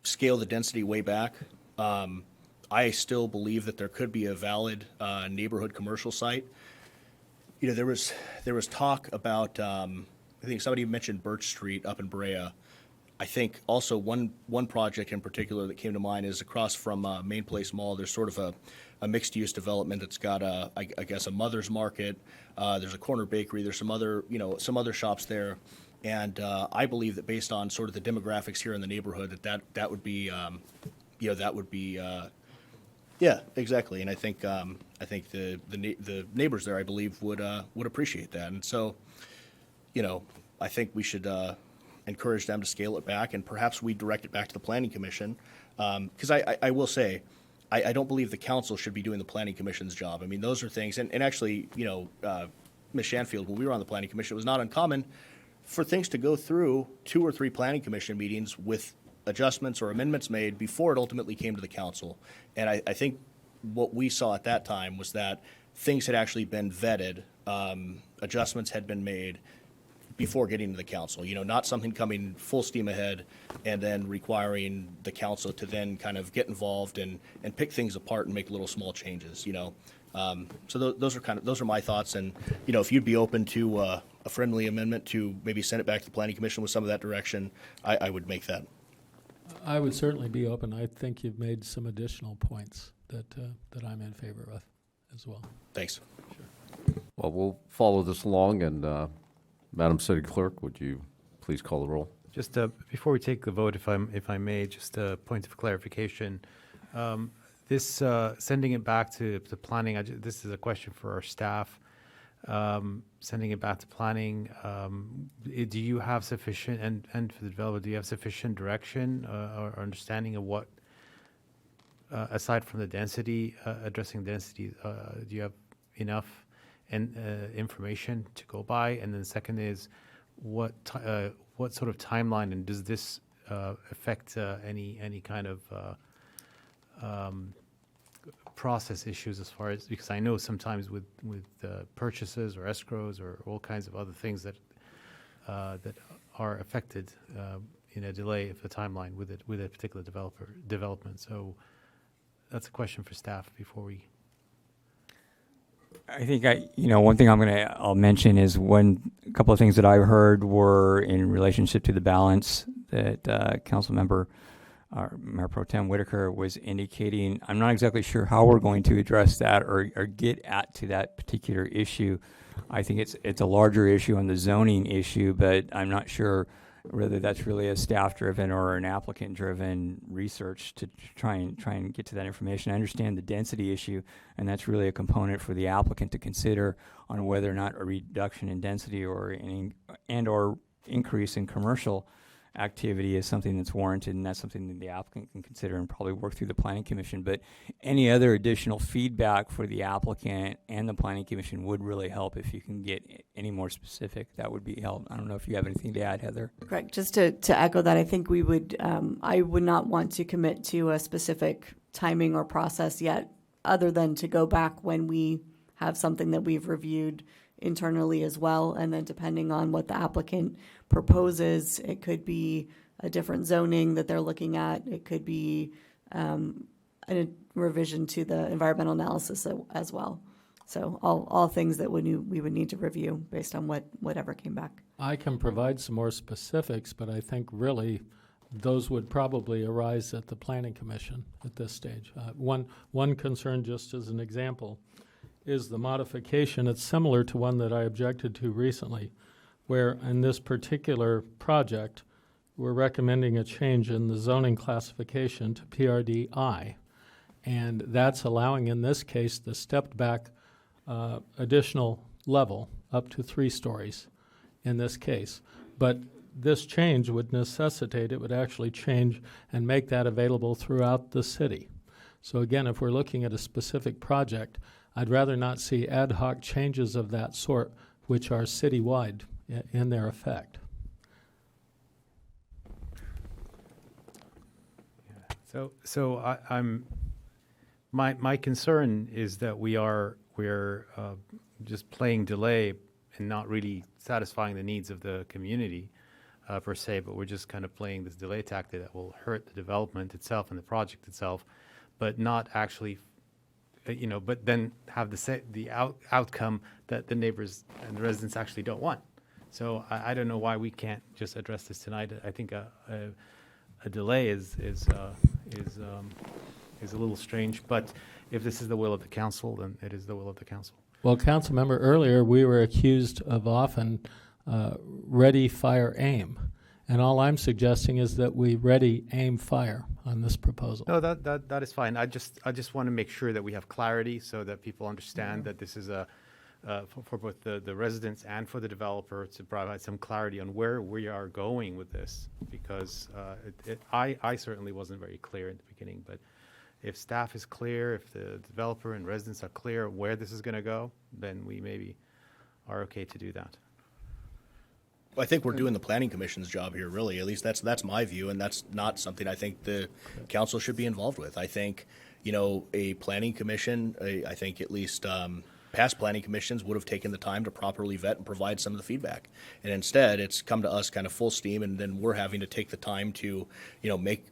I: scale the density way back. I still believe that there could be a valid neighborhood commercial site. There was talk about, I think somebody mentioned Birch Street up in Brea. I think also one project in particular that came to mind is across from Main Place Mall. There's sort of a mixed-use development that's got I guess a mother's market. There's a corner bakery. There's some other shops there, and I believe that based on sort of the demographics here in the neighborhood, that would be yeah, exactly. And I think the neighbors there, I believe, would appreciate that. And so, I think we should encourage them to scale it back, and perhaps we direct it back to the Planning Commission. Because I will say, I don't believe the council should be doing the Planning Commission's job. I mean, those are things, and actually, Ms. Shanfield, when we were on the Planning Commission, it was not uncommon for things to go through 2 or 3 Planning Commission meetings with adjustments or amendments made before it ultimately came to the council. And I think what we saw at that time was that things had actually been vetted, adjustments had been made before getting to the council, not something coming full steam ahead and then requiring the council to then kind of get involved and pick things apart and make little small changes, So those are my thoughts. And, if you'd be open to a friendly amendment to maybe send it back to the Planning Commission with some of that direction, I would make that.
X: I would certainly be open. I think you've made some additional points that I'm in favor of as well.
I: Thanks.
X: Sure.
M: Well, we'll follow this along, and Madam City Clerk, would you please call the roll?
B: Just before we take the vote, if I may, just a point of clarification. This sending it back to planning. This is a question for our staff. Sending it back to planning. Do you have sufficient, and for the developer, do you have sufficient direction or understanding of what, aside from the density, addressing density, do you have enough information to go by? And then second is, what sort of timeline, and does this affect any kind of process issues as far as, because I know sometimes with purchases or escrows or all kinds of other things that are affected in a delay of the timeline with a particular development. So that's a question for staff before we.
C: I think one thing I'll mention is a couple of things that I heard were in relationship to the balance that Council Member Mayor Pro Tem Whitaker was indicating. I'm not exactly sure how we're going to address that or get to that particular issue. I think it's a larger issue on the zoning issue, but I'm not sure whether that's really a staff-driven or an applicant-driven research to try and get to that information. I understand the density issue, and that's really a component for the applicant to consider on whether or not a reduction in density or or increase in commercial activity is something that's warranted, and that's something that the applicant can consider and probably work through the Planning Commission. But any other additional feedback for the applicant and the Planning Commission would really help. If you can get any more specific, that would be helpful. I don't know if you have anything to add, Heather.
R: Correct. Just to echo that, I think we would, I would not want to commit to a specific timing or process yet, other than to go back when we have something that we've reviewed internally as well, and then depending on what the applicant proposes, it could be a different zoning that they're looking at. It could be a revision to the environmental analysis as well. So all things that we would need to review based on whatever came back.
X: I can provide some more specifics, but I think really those would probably arise at the Planning Commission at this stage. One concern, just as an example, is the modification. It's similar to one that I objected to recently, where in this particular project, we're recommending a change in the zoning classification to PRD-I. And that's allowing, in this case, the stepped back additional level up to 3 stories. in this case. But this change would necessitate, it would actually change and make that available throughout the city. So again, if we're looking at a specific project, I'd rather not see ad hoc changes of that sort, which are citywide in their effect.
B: So my concern is that we're just playing delay and not really satisfying the needs of the community per se, but we're just kind of playing this delay tactic that will hurt the development itself and the project itself, but not actually, but then have the outcome that the neighbors and the residents actually don't want. So I don't know why we can't just address this tonight. I think a delay is a little strange, but if this is the will of the council, then it is the will of the council.
X: Well, council member, earlier we were accused of often ready, fire, aim. And all I'm suggesting is that we ready, aim, fire on this proposal.
B: No, that is fine. I just want to make sure that we have clarity so that people understand that this is for both the residents and for the developer to provide some clarity on where we are going with this, because I certainly wasn't very clear in the beginning, but if staff is clear, if the developer and residents are clear where this is going to go, then we maybe are okay to do that.
I: I think we're doing the planning commission's job here, really. At least that's my view, and that's not something I think the council should be involved with. I think, a planning commission, I think at least past planning commissions would have taken the time to properly vet and provide some of the feedback. And instead, it's come to us kind of full steam, and then we're having to take the time to,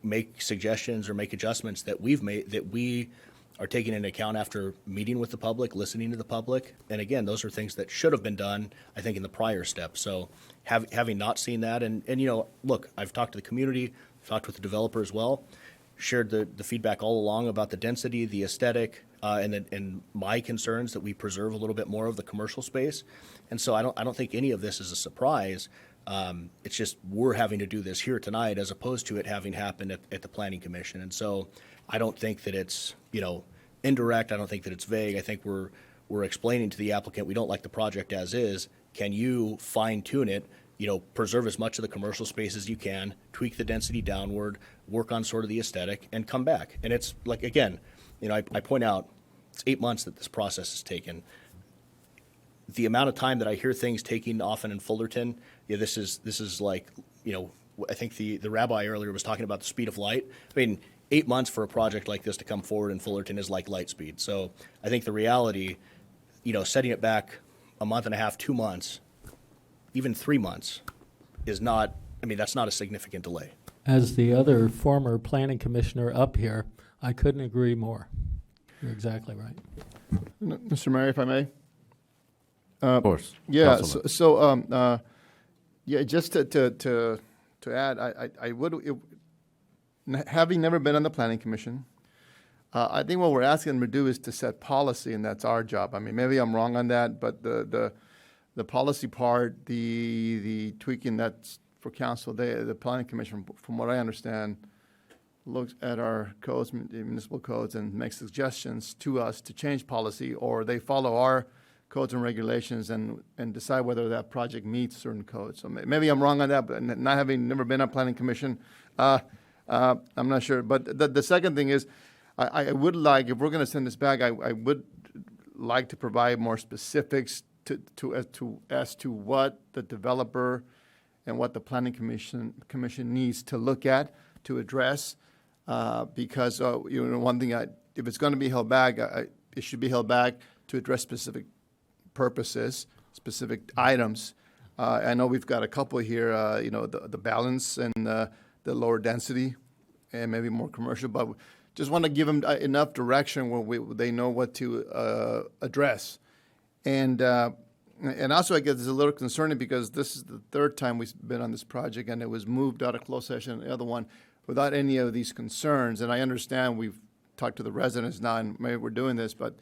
I: make suggestions or make adjustments that we've made, that we are taking into account after meeting with the public, listening to the public. And again, those are things that should have been done, I think, in the prior step. So having not seen that, and look, I've talked to the community, I've talked with the developer as well, shared the feedback all along about the density, the aesthetic, and my concerns that we preserve a little bit more of the commercial space. And so I don't think any of this is a surprise. It's just we're having to do this here tonight as opposed to it having happened at the Planning Commission. And so I don't think that it's, indirect. I don't think that it's vague. I think we're explaining to the applicant we don't like the project as is. Can you fine tune it? Preserve as much of the commercial space as you can, tweak the density downward, work on sort of the aesthetic, and come back. And it's like, again, I point out it's 8 months that this process has taken. The amount of time that I hear things taking often in Fullerton, this is like, I think the rabbi earlier was talking about the speed of light. I mean, 8 months for a project like this to come forward in Fullerton is like light speed. So I think the reality, setting it back a month and a half, 2 months, even 3 months is not, that's not a significant delay.
X: As the other former planning commissioner up here, I couldn't agree more. You're exactly right.
U: Mr. Mayor, if I may?
M: Of course.
U: Yeah, just to add, I would, having never been on the Planning Commission, I think what we're asking them to do is to set policy, and that's our job. Maybe I'm wrong on that, but the policy part, the tweaking, that's for council. The Planning Commission, from what I understand, looks at our codes, municipal codes, and makes suggestions to us to change policy, or they follow our codes and regulations and decide whether that project meets certain codes. So maybe I'm wrong on that, but not having never been on Planning Commission, I'm not sure. But the second thing is, I would like, if we're going to send this back, I would like to provide more specifics as to what the developer and what the Planning Commission needs to look at to address, because one thing, if it's going to be held back, it should be held back to address specific purposes, specific items. I know we've got a couple here, the balance and the lower density, and maybe more commercial, but just want to give them enough direction where they know what to address. And also, I guess it's a little concerning because this is the third time we've been on this project, and it was moved out of closed session, the other one, without any of these concerns. And I understand we've talked to the residents now, and maybe we're doing this, but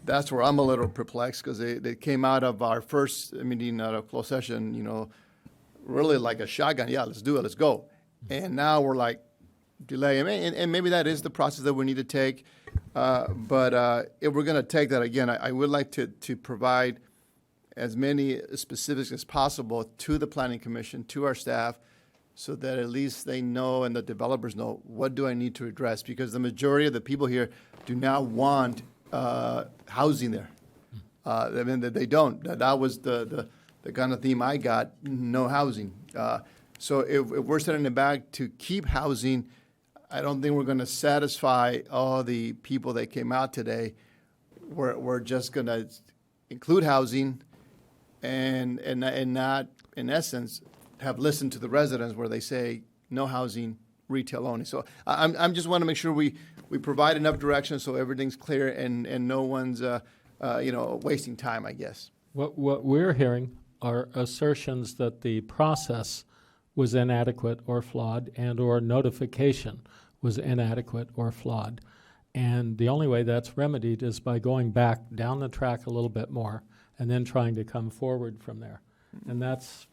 U: that's where I'm a little perplexed, because they came out of our first meeting out of closed session, really like a shotgun. Yeah, let's do it, let's go. And now we're like, delay. And maybe that is the process that we need to take. But if we're going to take that again, I would like to provide as many specifics as possible to the Planning Commission, to our staff, so that at least they know and the developers know, what do I need to address? Because the majority of the people here do not want housing there. I mean, they don't. That was the kind of theme I got, no housing. So if we're setting it back to keep housing, I don't think we're going to satisfy all the people that came out today. We're just going to include housing and not, in essence, have listened to the residents where they say no housing, retail only. So I'm just want to make sure we provide enough direction so everything's clear and no one's wasting time, I guess.
X: What we're hearing are assertions that the process was inadequate or flawed, and or notification was inadequate or flawed. And the only way that's remedied is by going back down the track a little bit more and then trying to come forward from there. And that's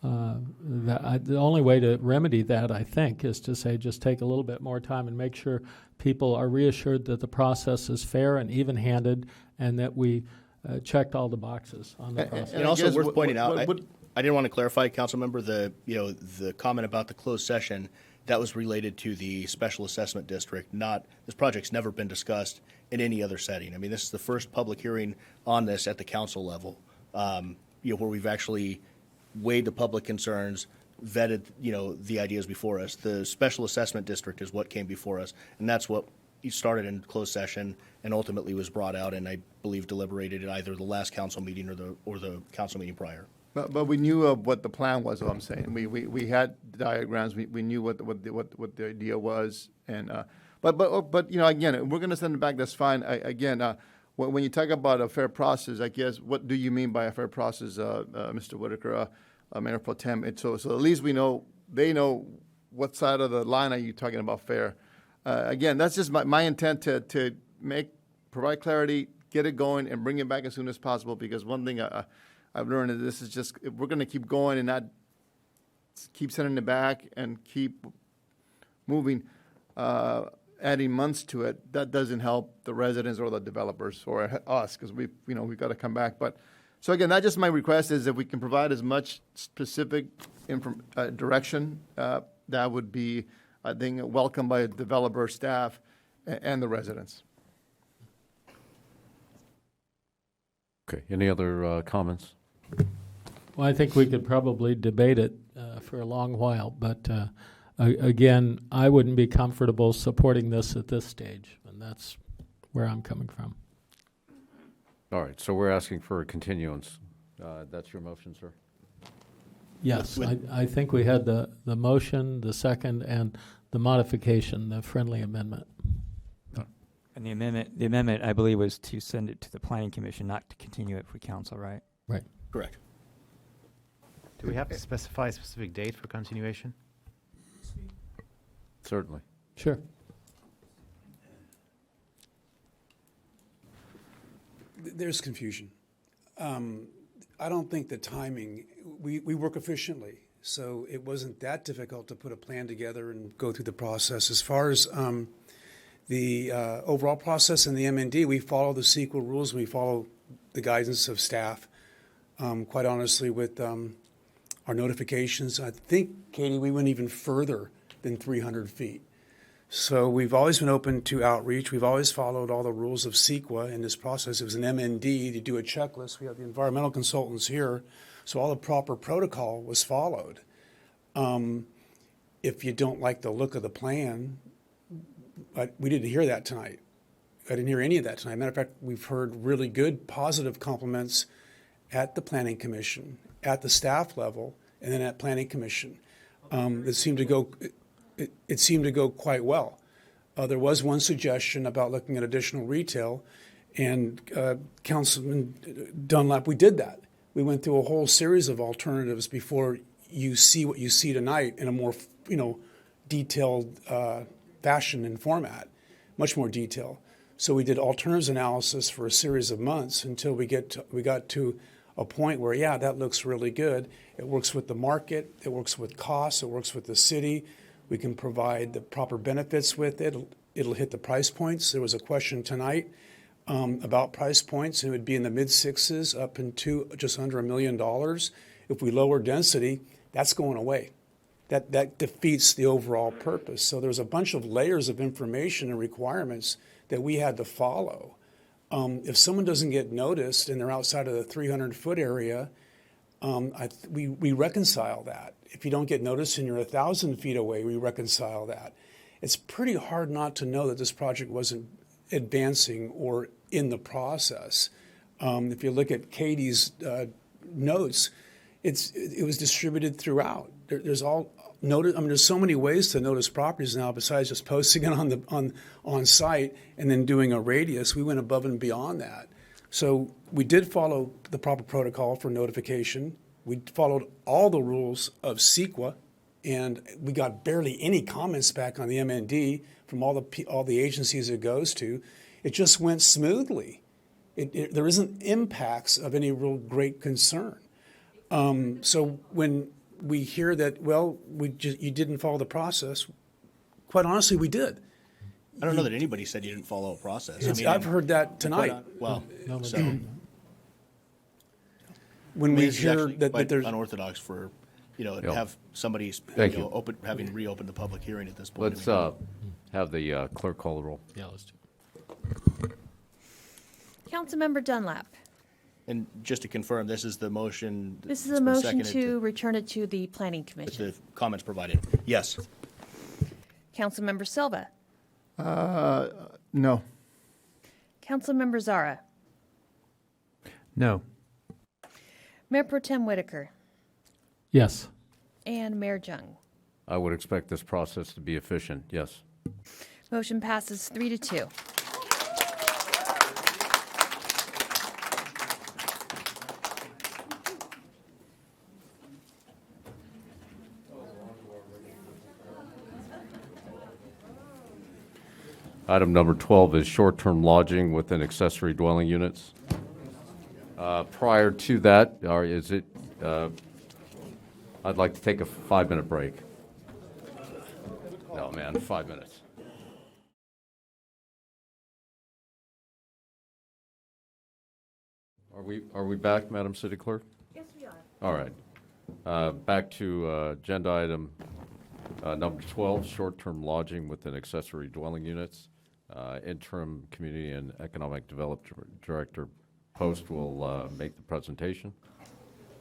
X: the only way to remedy that, I think, is to say just take a little bit more time and make sure people are reassured that the process is fair and even-handed and that we checked all the boxes on the process.
I: And also worth pointing out, I didn't want to clarify, Councilmember, the comment about the closed session. That was related to the special assessment district. This project's never been discussed in any other setting. I mean, this is the first public hearing on this at the council level, where we've actually weighed the public concerns, vetted, the ideas before us. The special assessment district is what came before us, and that's what started in closed session and ultimately was brought out and I believe deliberated at either the last council meeting or the council meeting prior.
U: But we knew what the plan was. What I'm saying, we had diagrams. We knew what the idea was, and but again, we're going to send it back. That's fine. When you talk about a fair process, I guess what do you mean by a fair process, Mr. Whitaker, Mayor Pro Tem? And so at least they know what side of the line are you talking about fair. Again, that's just my intent to provide clarity, get it going, and bring it back as soon as possible. Because one thing I've learned is this is just, if we're going to keep going and not keep sending it back and keep moving, adding months to it, that doesn't help the residents or the developers or us, because we've got to come back. But so again, that's just my request, is if we can provide as much specific direction, that would be, I think, welcomed by developer, staff, and the residents.
M: Okay, any other comments?
X: Well, I think we could probably debate it for a long while, but again, I wouldn't be comfortable supporting this at this stage, and that's where I'm coming from.
M: All right, so we're asking for a continuance. That's your motion, sir?
X: Yes, I think we had the motion, the second, and the modification, the friendly amendment.
C: And the amendment, I believe, was to send it to the Planning Commission, not to continue it for council, right?
X: Right.
I: Correct.
B: Do we have to specify a specific date for continuation?
M: Certainly.
X: Sure.
P: There's confusion. I don't think the timing, we work efficiently, so it wasn't that difficult to put a plan together and go through the process. As far as the overall process and the MND, we follow the CEQA rules, we follow the guidance of staff. Quite honestly, with our notifications, I think, Katie, we went even further than 300 feet. So we've always been open to outreach. We've always followed all the rules of CEQA in this process. It was an MND to do a checklist. We have the environmental consultants here, so all the proper protocol was followed. If you don't like the look of the plan, we didn't hear that tonight. I didn't hear any of that tonight. Matter of fact, we've heard really good, positive compliments at the Planning Commission, at the staff level, and then at Planning Commission. It seemed to go quite well. There was one suggestion about looking at additional retail, and Councilman Dunlap, we did that. We went through a whole series of alternatives before you see what you see tonight in a more, detailed fashion and format, much more detail. So we did alternatives analysis for a series of months until we got to a point where, yeah, that looks really good. It works with the market, it works with costs, it works with the city. We can provide the proper benefits with it. It'll hit the price points. There was a question tonight about price points, and it would be in the mid-6s up into just under $1 million. If we lower density, that's going away. That defeats the overall purpose. So there's a bunch of layers of information and requirements that we had to follow. If someone doesn't get noticed and they're outside of the 300-foot area, we reconcile that. If you don't get noticed and you're 1,000 feet away, we reconcile that. It's pretty hard not to know that this project wasn't advancing or in the process. If you look at Katie's notes, it was distributed throughout. There's all notice. I mean, there's so many ways to notice properties now besides just posting it on site and then doing a radius. We went above and beyond that. So we did follow the proper protocol for notification. We followed all the rules of CEQA, and we got barely any comments back on the MND from all the agencies it goes to. It just went smoothly. There isn't impacts of any real great concern. So when we hear that, well, you didn't follow the process, quite honestly, we did.
I: I don't know that anybody said you didn't follow a process.
P: I've heard that tonight. When we hear that there's
I: unorthodox for,
M: Yep.
I: have somebody,
M: Thank you.
I: having reopened the public hearing at this point.
M: Let's have the clerk call the roll.
X: Yeah, let's do it.
T: Councilmember Dunlap.
I: And just to confirm, this is the motion.
T: This is
I: that's
T: a
I: been
T: motion
I: seconded
T: to return it to the Planning
I: with
T: Commission.
I: the comments provided. Yes.
T: Councilmember Silva.
U: No.
T: Councilmember Zara.
B: No.
T: Mayor Pro Tem Whitaker.
X: Yes.
T: And Mayor Jung.
M: I would expect this process to be efficient, yes.
T: Motion passes 3-2.
M: Item number 12 is short-term lodging within accessory dwelling units. Prior to that, I'd like to take a 5-minute break. No, man, 5 minutes. Are we back, Madam City Clerk?
T: Yes, we are.
M: All right. Back to agenda item number 12, short-term lodging within accessory dwelling units. Interim Community and Economic Development Director Post will make the presentation.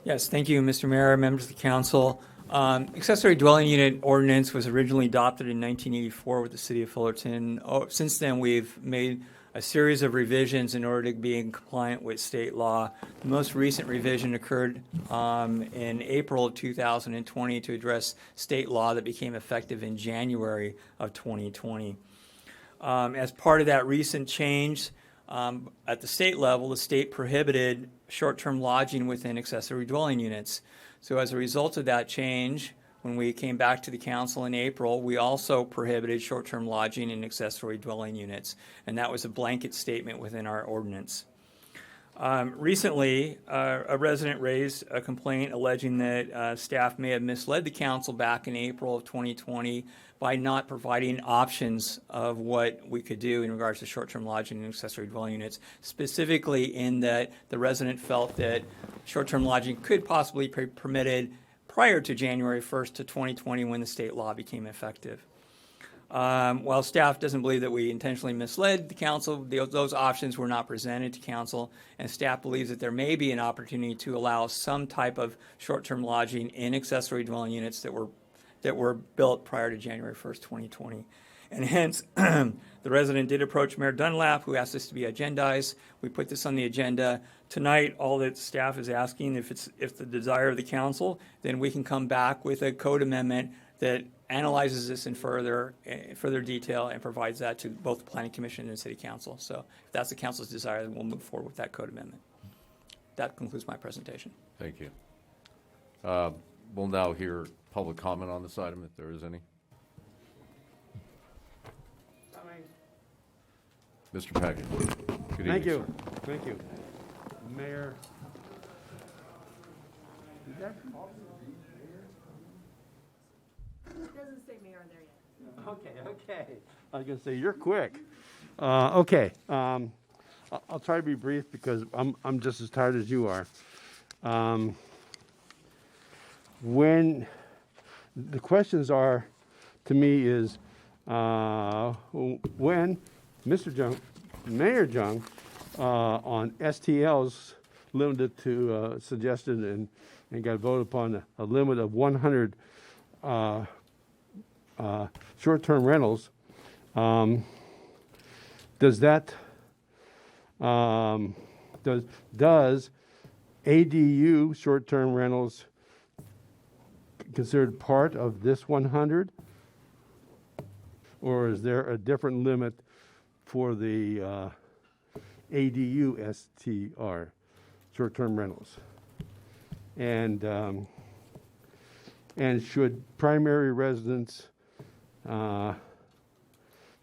C: Yes, thank you, Mr. Mayor, members of the council. Accessory dwelling unit ordinance was originally adopted in 1984 with the city of Fullerton. Since then, we've made a series of revisions in order to be in compliant with state law. The most recent revision occurred in April of 2020 to address state law that became effective in January of 2020. As part of that recent change, at the state level, the state prohibited short-term lodging within accessory dwelling units. So as a result of that change, when we came back to the council in April, we also prohibited short-term lodging in accessory dwelling units, and that was a blanket statement within our ordinance. Recently, a resident raised a complaint alleging that staff may have misled the council back in April of 2020 by not providing options of what we could do in regards to short-term lodging and accessory dwelling units, specifically in that the resident felt that short-term lodging could possibly be permitted prior to January 1st to 2020 when the state law became effective. While staff doesn't believe that we intentionally misled the council, those options were not presented to council, and staff believes that there may be an opportunity to allow some type of short-term lodging in accessory dwelling units that were built prior to January 1st, 2020. And hence, the resident did approach Mayor Dunlap, who asked this to be agendized. We put this on the agenda. Tonight, all that staff is asking, if the desire of the council, then we can come back with a code amendment that analyzes this in further detail and provides that to both the Planning Commission and City Council. So if that's the council's desire, then we'll move forward with that code amendment. That concludes my presentation.
M: Thank you. We'll now hear public comment on this item, if there is any. Mr. Packard. Good
D: Thank
M: evening,
D: you.
M: sir.
D: Thank you. Mayor.
T: It doesn't say mayor there yet.
D: Okay. I was going to say, you're quick. Okay. I'll try to be brief because I'm just as tired as you are. When the questions are, to me, is when Mayor Jung, on STLs limited to suggested and got voted upon a limit of 100 short-term rentals. Does that does ADU short-term rentals considered part of this 100, or is there a different limit for the ADU STR short-term rentals? And should primary residents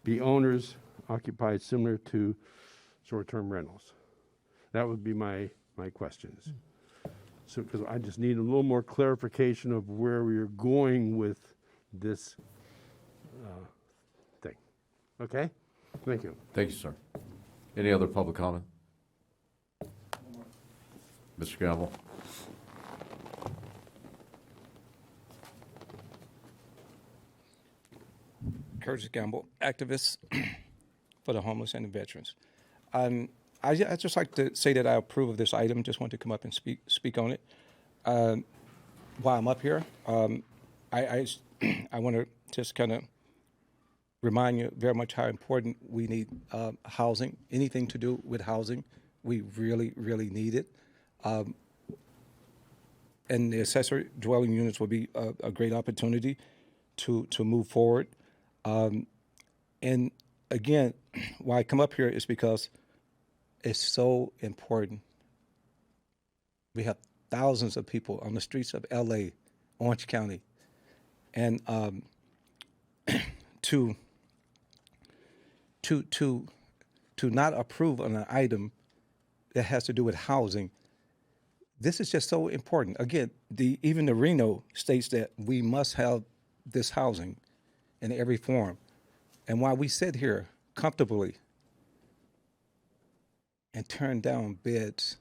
D: be owners occupied similar to short-term rentals? That would be my questions. So, because I just need a little more clarification of where we are going with this thing. Okay? Thank you.
M: Thank you, sir. Any other public comment? Mr. Gamble?
F: Curtis Gamble, activist for the homeless and the veterans. I just like to say that I approve of this item. Just want to come up and speak on it. While I'm up here, I want to just kind of remind you very much how important we need housing. Anything to do with housing, we really, really need it. And the accessory dwelling units will be a great opportunity to move forward. And again, why I come up here is because it's so important. We have thousands of people on the streets of LA, Orange County, and to not approve on an item that has to do with housing, this is just so important. Again, even the Reno states that we must have this housing in every form. And while we sit here comfortably and turn down bids,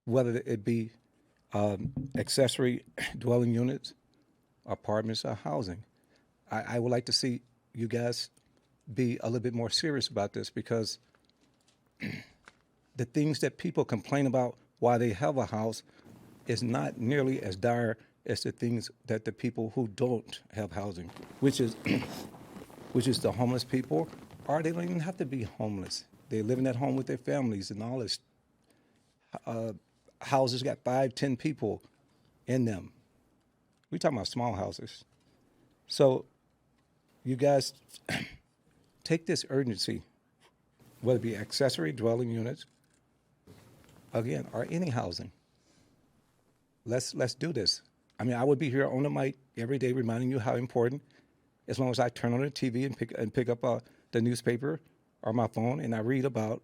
F: whether it be accessory dwelling units, apartments, or housing, I would like to see you guys be a little bit more serious about this, because the things that people complain about why they have a house is not nearly as dire as the things that the people who don't have housing, which is the homeless people, or they don't even have to be homeless. They're living at home with their families and all this. Houses got 5, 10 people in them. We're talking about small houses. So you guys take this urgency, whether it be accessory dwelling units, again, or any housing. Let's do this. I mean, I would be here on the mic every day reminding you how important, as long as I turn on the TV and pick up the newspaper or my phone and I read about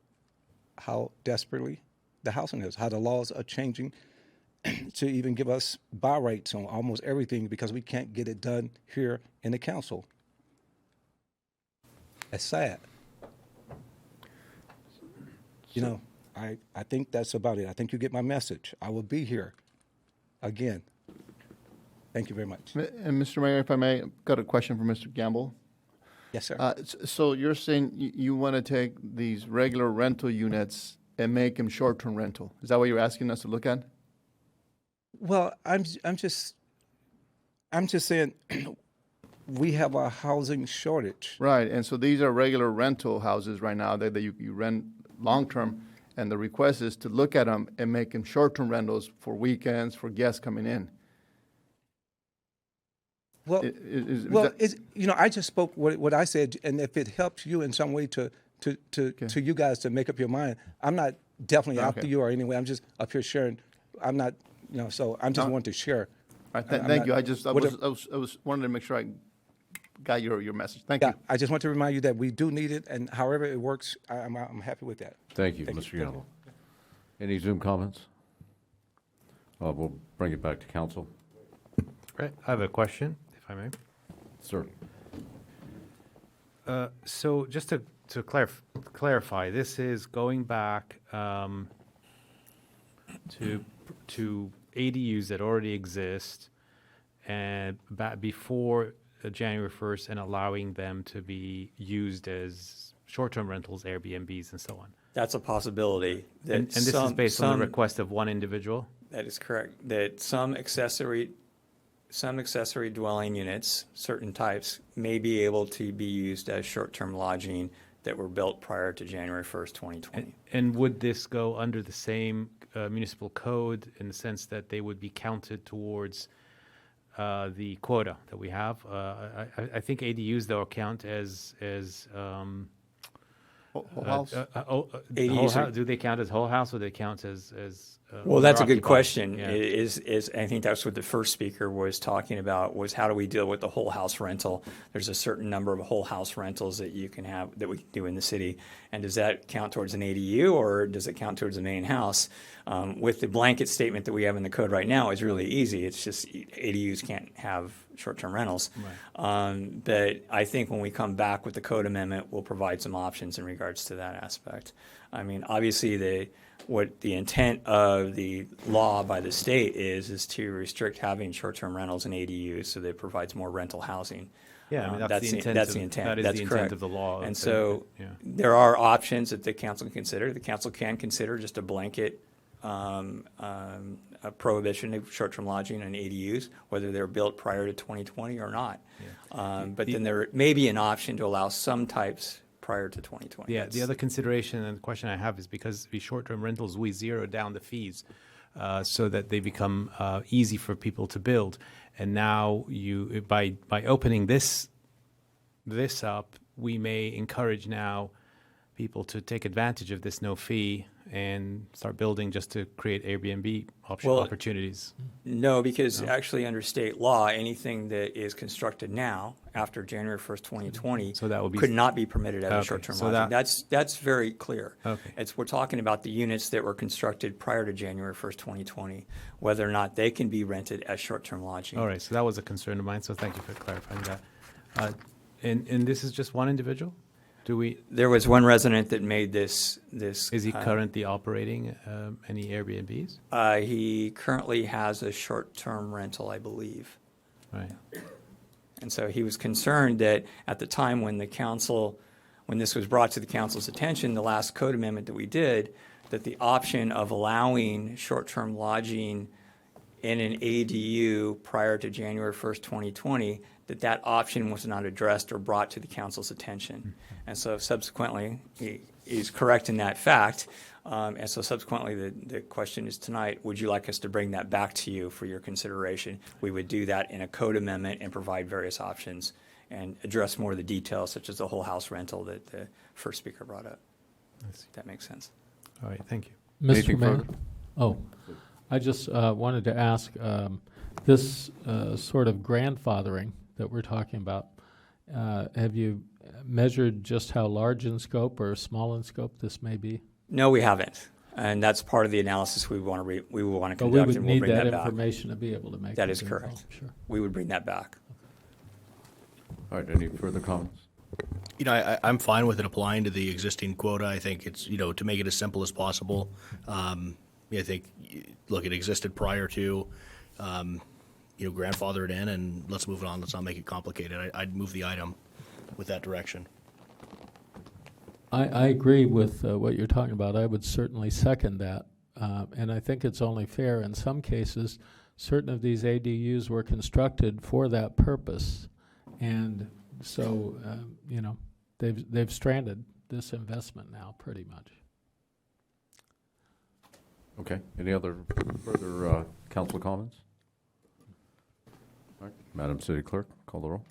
F: how desperately the housing is, how the laws are changing to even give us buy rights on almost everything because we can't get it done here in the council. It's sad. You know, I think that's about it. I think you get my message. I will be here again. Thank you very much.
U: And Mr. Mayor, if I may, I've got a question for Mr. Gamble.
F: Yes, sir.
U: So you're saying you want to take these regular rental units and make them short-term rental. Is that what you're asking us to look at?
F: Well, I'm just saying we have a housing shortage.
U: Right, and so these are regular rental houses right now that you rent long-term, and the request is to look at them and make them short-term rentals for weekends, for guests coming in.
F: Well, I just spoke what I said, and if it helps you in some way to you guys to make up your mind, I'm not definitely after you or anyway. I'm just up here sharing. I'm not, so I'm just wanting to share.
U: All right, thank you. I was wanted to make sure I got your message. Thank you.
F: I just want to remind you that we do need it, and however it works, I'm happy with that.
M: Thank you, Mr. Gamble. Any Zoom comments? We'll bring it back to council.
B: Right, I have a question, if I may.
M: Sir.
B: So just to to clarify, this is going back to ADUs that already exist and before January 1st, and allowing them to be used as short-term rentals, Airbnbs, and so on.
C: That's a possibility. That
B: And this is based on the request of one individual?
C: That is correct. That some accessory dwelling units, certain types, may be able to be used as short-term lodging that were built prior to January 1st, 2020.
B: And would this go under the same municipal code in the sense that they would be counted towards the quota that we have? I think ADUs, though, count as
U: Whole house?
C: ADUs
B: do they count as whole house, or they count as
C: well, that's a good
B: occupied?
C: question.
B: Yeah.
C: Is I think that's what the first speaker was talking about, was how do we deal with the whole house rental? There's a certain number of whole house rentals that you can have, that we can do in the city. And does that count towards an ADU, or does it count towards the main house? With the blanket statement that we have in the code right now, it's really easy. It's just ADUs can't have short-term rentals.
B: Right.
C: But I think when we come back with the code amendment, we'll provide some options in regards to that aspect. I mean, obviously, what the intent of the law by the state is to restrict having short-term rentals in ADUs, so that it provides more rental housing.
B: Yeah, I mean, that's the intent.
C: That's the intent.
B: That is
C: That's
B: the
C: correct.
B: intent of the law.
C: And so there are options that the council can consider. The council can consider just a blanket a prohibition of short-term lodging and ADUs, whether they're built prior to 2020 or not. But then there may be an option to allow some types prior to 2020.
B: Yeah, the other consideration and question I have is because the short-term rentals, we zero down the fees so that they become easy for people to build. And now you, by opening this up, we may encourage now people to take advantage of this no fee and start building just to create Airbnb opportunities.
C: No, because actually under state law, anything that is constructed now after January 1st, 2020
B: so that would be
C: could not be permitted as a short-term
B: so
C: lodging. That's very clear.
B: Okay.
C: We're talking about the units that were constructed prior to January 1st, 2020, whether or not they can be rented as short-term lodging.
B: All right, so that was a concern of mine, so thank you for clarifying that. And this is just one individual?
C: There was one resident that made this.
B: Is he currently operating any Airbnbs?
C: He currently has a short-term rental, I believe.
B: Right.
C: And so he was concerned that at the time when this was brought to the council's attention, the last code amendment that we did, that the option of allowing short-term lodging in an ADU prior to January 1st, 2020, that option was not addressed or brought to the council's attention. And so subsequently, he's correct in that fact. And so subsequently, the question is tonight, would you like us to bring that back to you for your consideration? We would do that in a code amendment and provide various options and address more of the details, such as the whole house rental that the first speaker brought up. If that makes sense.
B: All right, thank you.
X: Mr. Mayor? Oh, I just wanted to ask, this sort of grandfathering that we're talking about, have you measured just how large in scope or small in scope this may be?
C: No, we haven't. And that's part of the analysis we want to
X: But we
C: conduct,
X: would
C: and we'll
X: need
C: bring
X: that
C: that back.
X: information to be able to make
C: That
X: this
C: is correct.
X: Sure.
C: We would bring that back.
M: All right, any further comments?
I: You know, I'm fine with it applying to the existing quota. I think it's, to make it as simple as possible. I think, look, it existed prior to, grandfather it in, and let's move it on. Let's not make it complicated. I'd move the item with that direction.
X: I agree with what you're talking about. I would certainly second that. And I think it's only fair in some cases, certain of these ADUs were constructed for that purpose. And so, they've stranded this investment now pretty much.
M: Okay, any other further council comments? All right, Madam City Clerk, call the roll.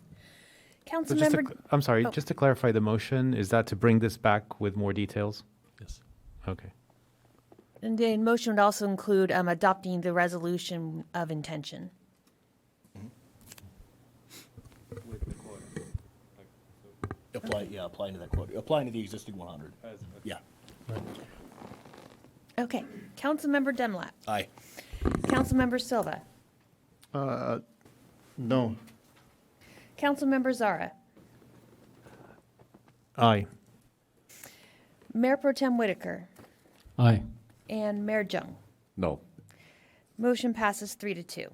T: Councilmember.
B: I'm sorry, just to clarify the motion, is that to bring this back with more details?
X: Yes.
B: Okay.
T: And the motion would also include adopting the resolution of intention.
I: Applying to that quota. Applying to the existing 100. Yeah.
T: Okay. Councilmember Demlap.
I: Aye.
T: Councilmember Silva.
K: No.
T: Councilmember Zara.
B: Aye.
T: Mayor Pro Tem Whitaker.
X: Aye.
T: And Mayor Jung.
M: No.
T: Motion passes 3-2.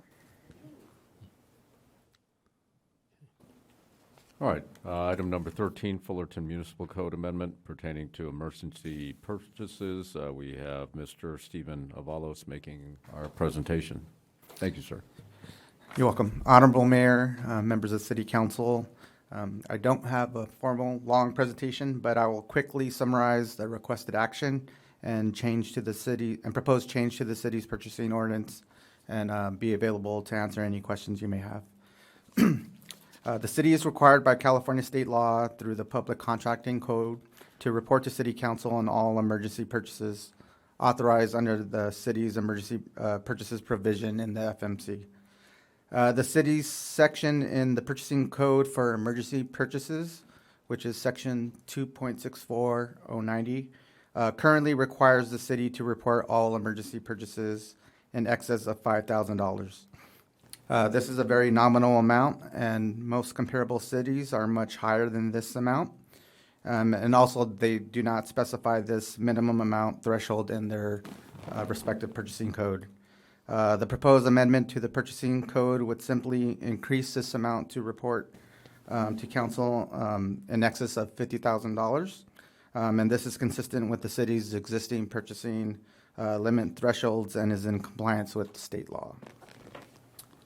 M: All right, item number 13, Fullerton Municipal Code Amendment pertaining to emergency purchases. We have Mr. Stephen Avalos making our presentation. Thank you, sir.
E: You're welcome. Honorable Mayor, members of City Council, I don't have a formal long presentation, but I will quickly summarize the requested action and proposed change to the city's purchasing ordinance and be available to answer any questions you may have. The city is required by California state law through the Public Contracting Code to report to City Council on all emergency purchases authorized under the city's emergency purchases provision in the FMC. The city's section in the purchasing code for emergency purchases, which is section 2.64090, currently requires the city to report all emergency purchases in excess of $5,000. This is a very nominal amount, and most comparable cities are much higher than this amount. And also, they do not specify this minimum amount threshold in their respective purchasing code. The proposed amendment to the purchasing code would simply increase this amount to report to council in excess of $50,000. And this is consistent with the city's existing purchasing limit thresholds and is in compliance with state law.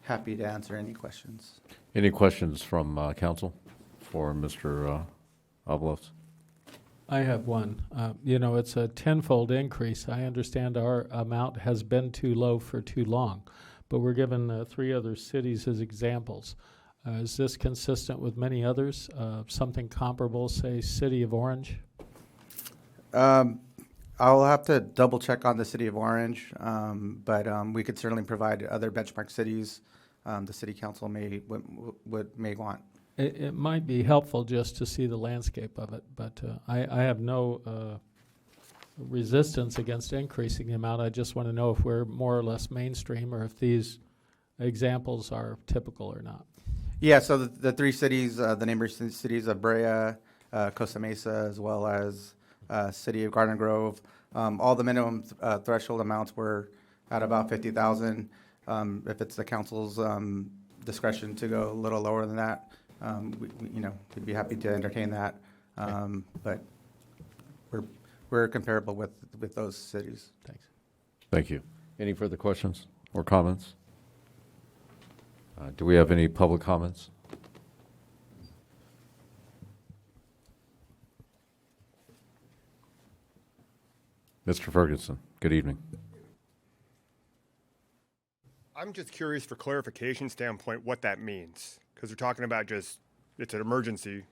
E: Happy to answer any questions.
M: Any questions from council for Mr. Avalos?
X: I have one. It's a tenfold increase. I understand our amount has been too low for too long, but we're given 3 other cities as examples. Is this consistent with many others? Something comparable, say, City of Orange?
E: I'll have to double check on the City of Orange, but we could certainly provide other benchmark cities the City Council may want.
X: It might be helpful just to see the landscape of it, but I have no resistance against increasing the amount. I just want to know if we're more or less mainstream or if these examples are typical or not.
E: Yeah, so the 3 cities, the neighboring cities of Brea, Costa Mesa, as well as City of Garden Grove, all the minimum threshold amounts were at about $50,000. If it's the council's discretion to go a little lower than that, we'd be happy to entertain that. But we're comparable with those cities.
X: Thanks.
M: Thank you. Any further questions or comments? Do we have any public comments? Mr. Ferguson, good evening.
J: I'm just curious for clarification standpoint what that means, because we're talking about just, it's an emergency.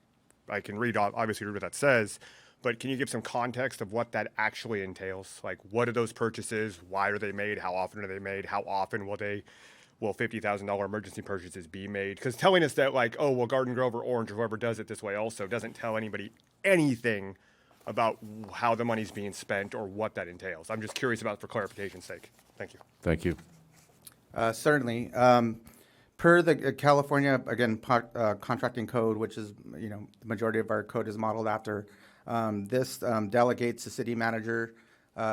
J: I can obviously read what that says, but can you give some context of what that actually entails? Like, what are those purchases? Why are they made? How often are they made? How often will $50,000 emergency purchases be made? Because telling us that, like, oh, well, Garden Grove or Orange or whoever does it this way also doesn't tell anybody anything about how the money's being spent or what that entails. I'm just curious about it for clarification's sake. Thank you.
M: Thank you.
E: Certainly. Per the California, again, contracting code, which is, the majority of our code is modeled after, this delegates the city manager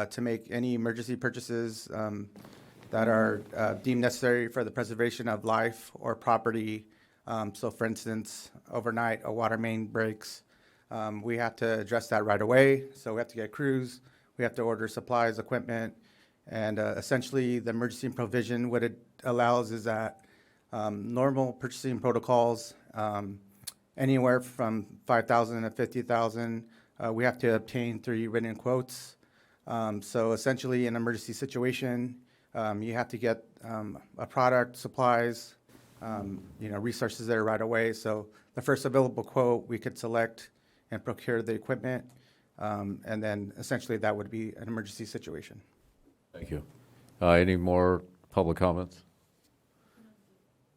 E: to make any emergency purchases that are deemed necessary for the preservation of life or property. So, for instance, overnight, a water main breaks. We have to address that right away. So we have to get crews. We have to order supplies, equipment. And essentially, the emergency provision, what it allows is that normal purchasing protocols, anywhere from $5,000 to $50,000, we have to obtain 3 written quotes. So essentially, in an emergency situation, you have to get a product, supplies, resources there right away. So the first available quote, we could select and procure the equipment, and then essentially that would be an emergency situation.
M: Thank you. Any more public comments?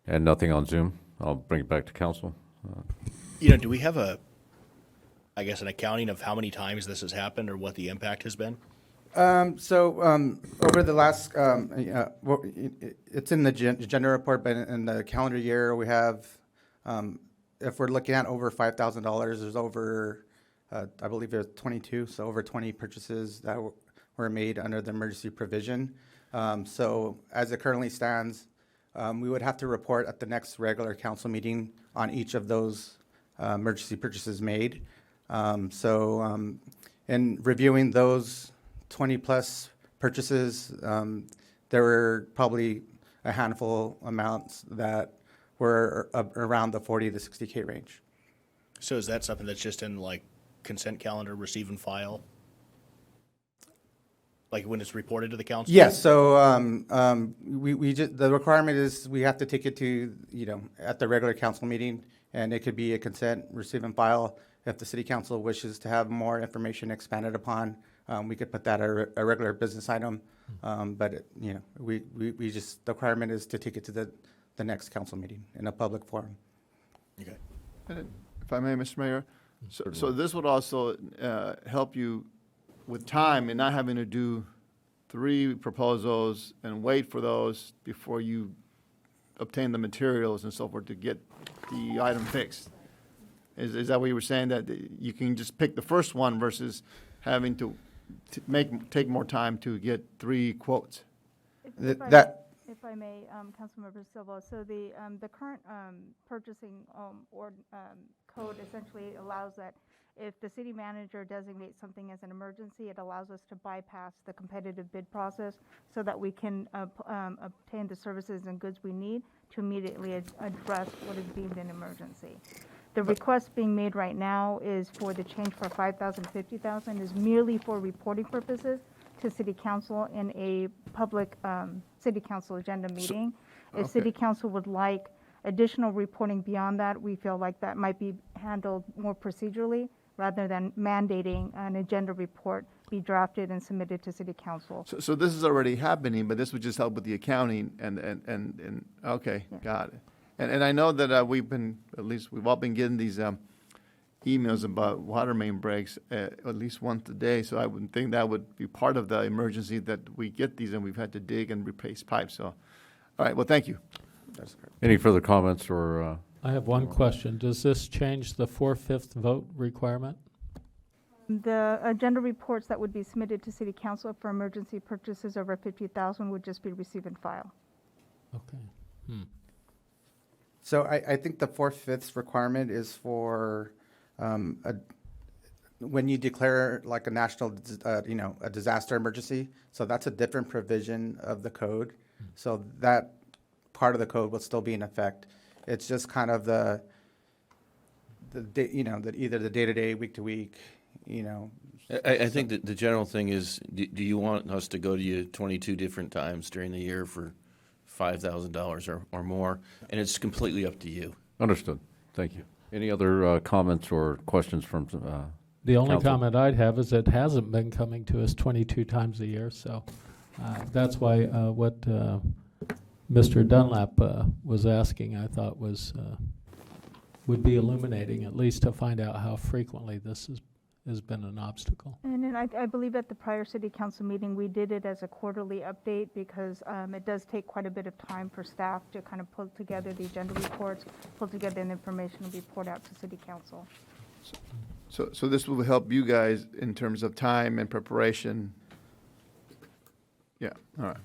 M: And nothing on Zoom? I'll bring it back to council.
I: Do we have an accounting of how many times this has happened or what the impact has been?
E: Over the last, it's in the agenda report, but in the calendar year, we have, if we're looking at over $5,000, there's over I believe there's 22, so over 20 purchases that were made under the emergency provision. So as it currently stands, we would have to report at the next regular council meeting on each of those emergency purchases made. In reviewing those 20 plus purchases, there were probably a handful amounts that were around the 40 to 60K range.
I: So is that something that's just in like consent calendar, receive and file? Like when it's reported to the council?
E: Yes, so we just, the requirement is we have to take it to, at the regular council meeting, and it could be a consent, receive and file. If the city council wishes to have more information expanded upon, we could put that as a regular business item. But, we just, the requirement is to take it to the next council meeting in a public forum.
I: Okay.
U: If I may, Mr. Mayor, so this would also help you with time and not having to do 3 proposals and wait for those before you obtain the materials and so forth to get the item fixed. Is that what you were saying, that you can just pick the first one versus having to take more time to get 3 quotes?
G: If I may, Councilmember Silva, so the current purchasing code essentially allows that if the city manager designates something as an emergency, it allows us to bypass the competitive bid process so that we can obtain the services and goods we need to immediately address what is deemed an emergency. The request being made right now is for the change for 5,000, 50,000 is merely for reporting purposes to City Council in a public City Council agenda meeting. If City Council would like additional reporting beyond that, we feel like that might be handled more procedurally rather than mandating an agenda report be drafted and submitted to City Council.
U: So this is already happening, but this would just help with the accounting and okay,
G: Yeah.
U: got it. And I know that we've all been getting these emails about water main breaks at least once a day, so I would think that would be part of the emergency that we get these and we've had to dig and replace pipes, so. All right, well, thank you.
E: That's correct.
M: Any further comments or?
X: I have one question. Does this change the 4/5 vote requirement?
G: The agenda reports that would be submitted to City Council for emergency purchases over 50,000 would just be receive and file.
X: Okay.
E: So I think the 4/5 requirement is for when you declare like a national, a disaster emergency. So that's a different provision of the code. So that part of the code will still be in effect. It's just kind of the either the day-to-day, week-to-week,
O: I think that the general thing is, do you want us to go to you 22 different times during the year for $5,000 or more? And it's completely up to you.
M: Understood. Thank you. Any other comments or questions from
X: The only
M: council?
X: comment I'd have is it hasn't been coming to us 22 times a year, so that's why what Mr. Dunlap was asking, I thought would be illuminating, at least to find out how frequently this has been an obstacle.
G: And then I believe at the prior City Council meeting, we did it as a quarterly update because it does take quite a bit of time for staff to kind of pull together the agenda reports, pull together the information and report out to City Council.
U: So this will help you guys in terms of time and preparation? Yeah, all right.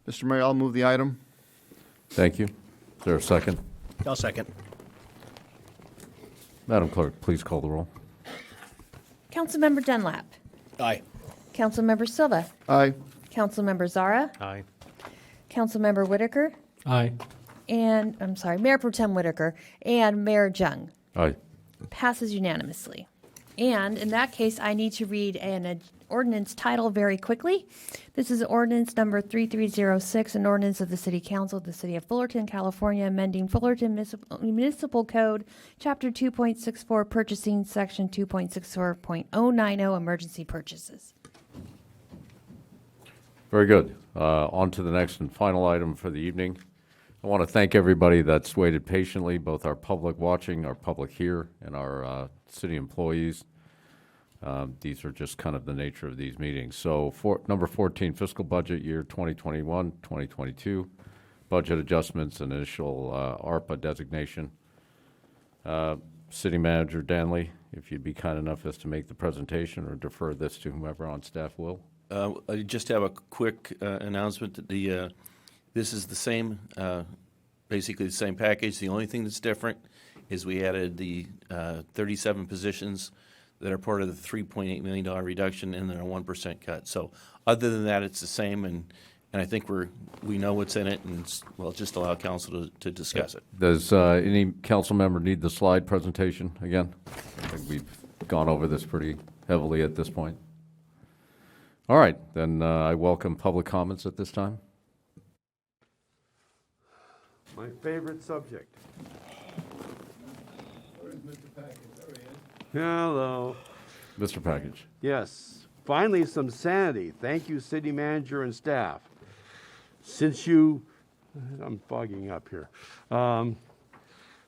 U: Mr. Mayor, I'll move the item.
M: Thank you. Is there a second?
I: I'll second.
M: Madam Clerk, please call the roll.
T: Councilmember Dunlap.
I: Aye.
T: Councilmember Silva.
U: Aye.
T: Councilmember Zara.
B: Aye.
T: Councilmember Whitaker.
X: Aye.
T: And, I'm sorry, Mayor Pro Tem Whitaker and Mayor Jung.
M: Aye.
T: Passes unanimously. And in that case, I need to read an ordinance title very quickly. This is ordinance number 3306, an ordinance of the City Council of the City of Fullerton, California, amending Fullerton Municipal Code, Chapter 2.64, Purchasing, Section 2.64.090, Emergency Purchases.
M: Very good. On to the next and final item for the evening. I want to thank everybody that's waited patiently, both our public watching, our public here, and our city employees. These are just kind of the nature of these meetings. So number 14, fiscal budget year 2021, 2022, budget adjustments and initial ARPA designation. City Manager Danley, if you'd be kind enough as to make the presentation or defer this to whomever on staff will.
O: I just have a quick announcement that this is the same, basically the same package. The only thing that's different is we added the 37 positions that are part of the $3.8 million reduction and then a 1% cut. So other than that, it's the same, and I think we know what's in it, and we'll just allow council to discuss it.
M: Does any council member need the slide presentation again? I think we've gone over this pretty heavily at this point. All right, then I welcome public comments at this time.
D: My favorite subject. Hello.
M: Mr. Package.
D: Yes. Finally, some sanity. Thank you, city manager and staff. Since I'm fogging up here.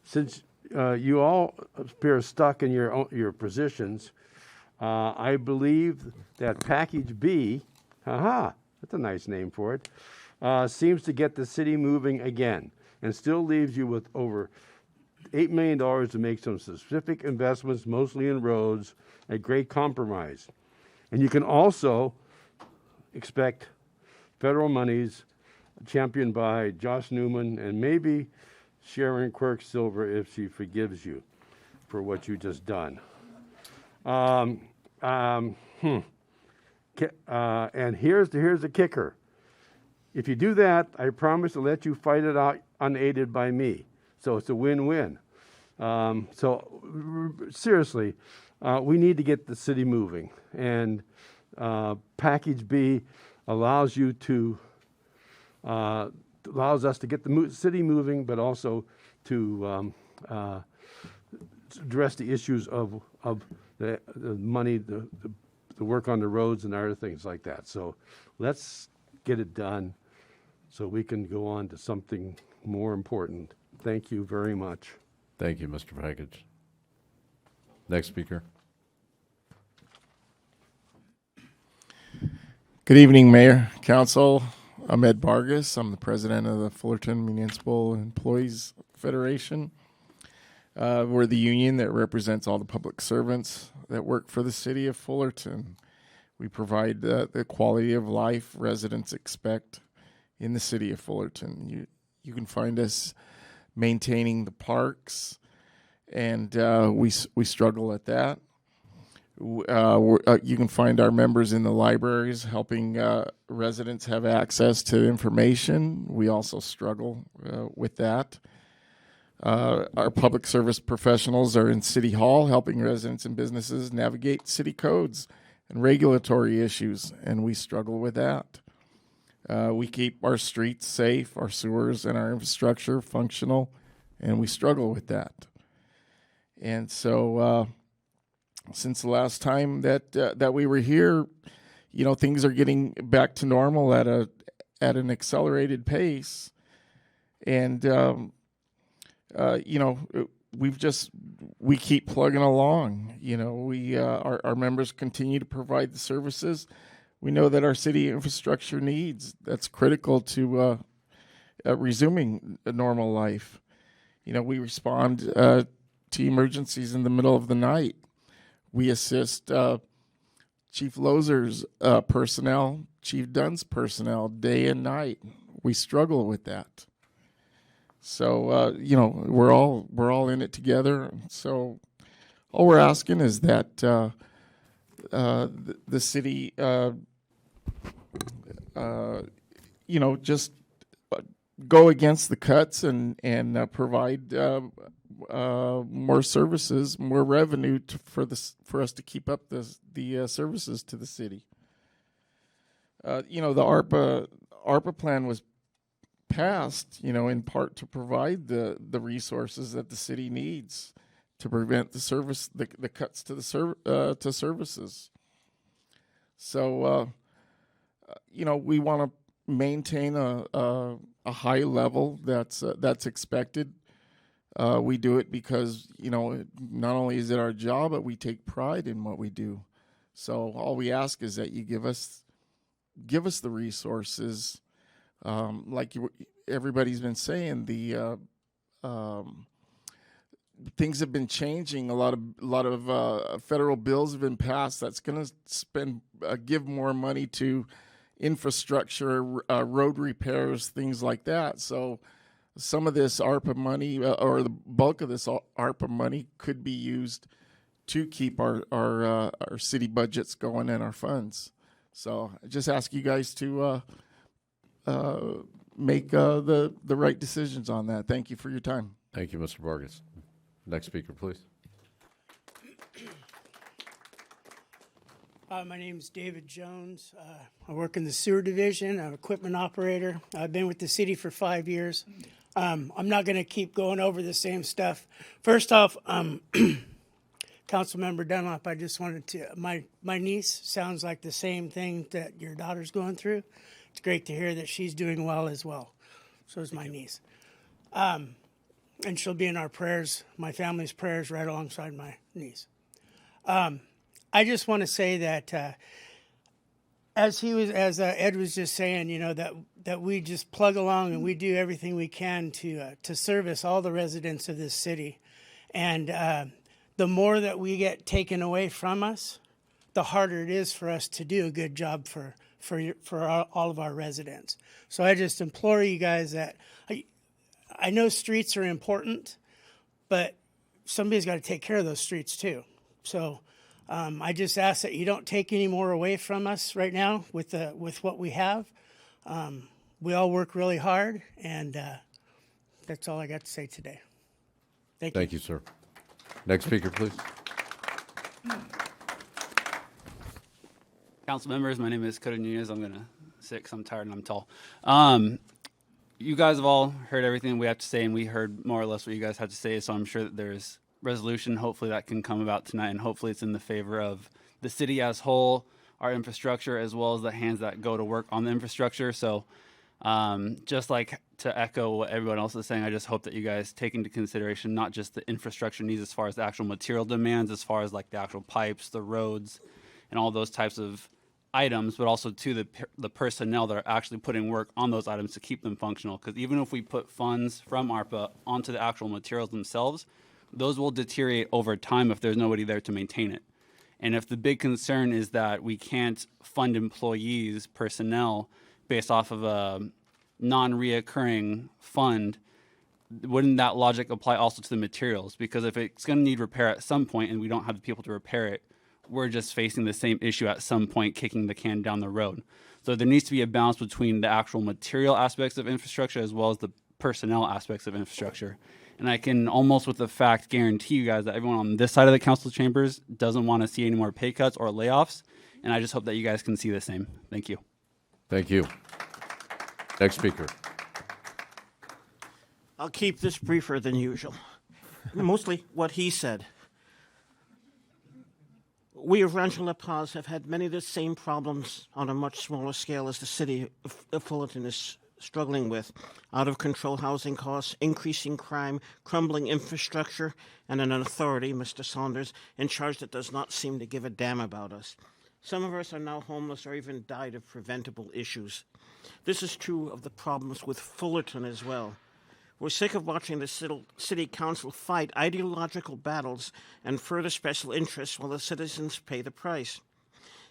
D: Since you all appear stuck in your positions, I believe that Package B, that's a nice name for it, seems to get the city moving again and still leaves you with over $8 million to make some specific investments, mostly in roads, a great compromise. And you can also expect federal monies championed by Josh Newman and maybe Sharon Quirk Silver if she forgives you for what you just done. And here's the kicker. If you do that, I promise to let you fight it out unaided by me. So it's a win-win. Seriously, we need to get the city moving. And Package B allows us to get the city moving, but also to address the issues of the money, the work on the roads and other things like that. So let's get it done so we can go on to something more important. Thank you very much.
M: Thank you, Mr. Package. Next speaker.
H: Good evening, Mayor, Council. I'm Ed Vargas. I'm the president of the Fullerton Municipal Employees Federation. We're the union that represents all the public servants that work for the city of Fullerton. We provide the quality of life residents expect in the city of Fullerton. You can find us maintaining the parks, and we struggle at that. You can find our members in the libraries helping residents have access to information. We also struggle with that. Our public service professionals are in City Hall helping residents and businesses navigate city codes and regulatory issues, and we struggle with that. We keep our streets safe, our sewers and our infrastructure functional, and we struggle with that. And so since the last time that we were here, things are getting back to normal at an accelerated pace. And we keep plugging along. Our members continue to provide the services. We know that our city infrastructure needs. That's critical to resuming a normal life. We respond to emergencies in the middle of the night. We assist Chief Lozer's personnel, Chief Dunn's personnel, day and night. We struggle with that. So we're all in it together. So all we're asking is that the city, just go against the cuts and provide more services, more revenue for us to keep up the services to the city. The ARPA plan was passed, in part to provide the resources that the city needs to prevent the cuts to to services. So, we want to maintain a high level that's expected. We do it because, not only is it our job, but we take pride in what we do. So all we ask is that you give us the resources. Like everybody's been saying, things have been changing. A lot of federal bills have been passed that's going to give more money to infrastructure, road repairs, things like that. So some of this ARPA money, or the bulk of this ARPA money, could be used to keep our city budgets going and our funds. So I just ask you guys to make the right decisions on that. Thank you for your time.
M: Thank you, Mr. Vargas. Next speaker, please.
N: My name is David Jones. I work in the sewer division. I'm an equipment operator. I've been with the city for 5 years. I'm not going to keep going over the same stuff. First off, Councilmember Dunlop, I just wanted to, my niece sounds like the same thing that your daughter's going through. It's great to hear that she's doing well as well. So is my niece. And she'll be in our prayers, my family's prayers, right alongside my niece. I just want to say that as Ed was just saying, you know, that we just plug along and we do everything we can to service all the residents of this city. And the more that we get taken away from us, the harder it is for us to do a good job for all of our residents. So I just implore you guys that I know streets are important, but somebody's got to take care of those streets too. So I just ask that you don't take any more away from us right now with what we have. We all work really hard, and that's all I got to say today. Thank you.
M: Thank you, sir. Next speaker, please.
S: Council members, my name is Cody Nunez. I'm going to sit because I'm tired and I'm tall. You guys have all heard everything we have to say, and we heard more or less what you guys had to say, so I'm sure that there's resolution hopefully that can come about tonight, and hopefully it's in the favor of the city as whole, our infrastructure, as well as the hands that go to work on the infrastructure. So just like to echo what everyone else is saying, I just hope that you guys take into consideration not just the infrastructure needs as far as the actual material demands, as far as like the actual pipes, the roads, and all those types of items, but also to the personnel that are actually putting work on those items to keep them functional. Because even if we put funds from ARPA onto the actual materials themselves, those will deteriorate over time if there's nobody there to maintain it. And if the big concern is that we can't fund employees, personnel, based off of a non-reoccurring fund, wouldn't that logic apply also to the materials? Because if it's going to need repair at some point and we don't have the people to repair it, we're just facing the same issue at some point, kicking the can down the road. So there needs to be a balance between the actual material aspects of infrastructure as well as the personnel aspects of infrastructure. And I can almost with the fact guarantee you guys that everyone on this side of the council chambers doesn't want to see any more pay cuts or layoffs. And I just hope that you guys can see the same. Thank you.
M: Thank you. Next speaker.
V: I'll keep this briefer than usual. Mostly what he said. We of Rancho La Paz have had many of the same problems on a much smaller scale as the city of Fullerton is struggling with. Out-of-control housing costs, increasing crime, crumbling infrastructure, and an authority, Mr. Saunders, in charge that does not seem to give a damn about us. Some of us are now homeless or even died of preventable issues. This is true of the problems with Fullerton as well. We're sick of watching the city council fight ideological battles and further special interests while the citizens pay the price.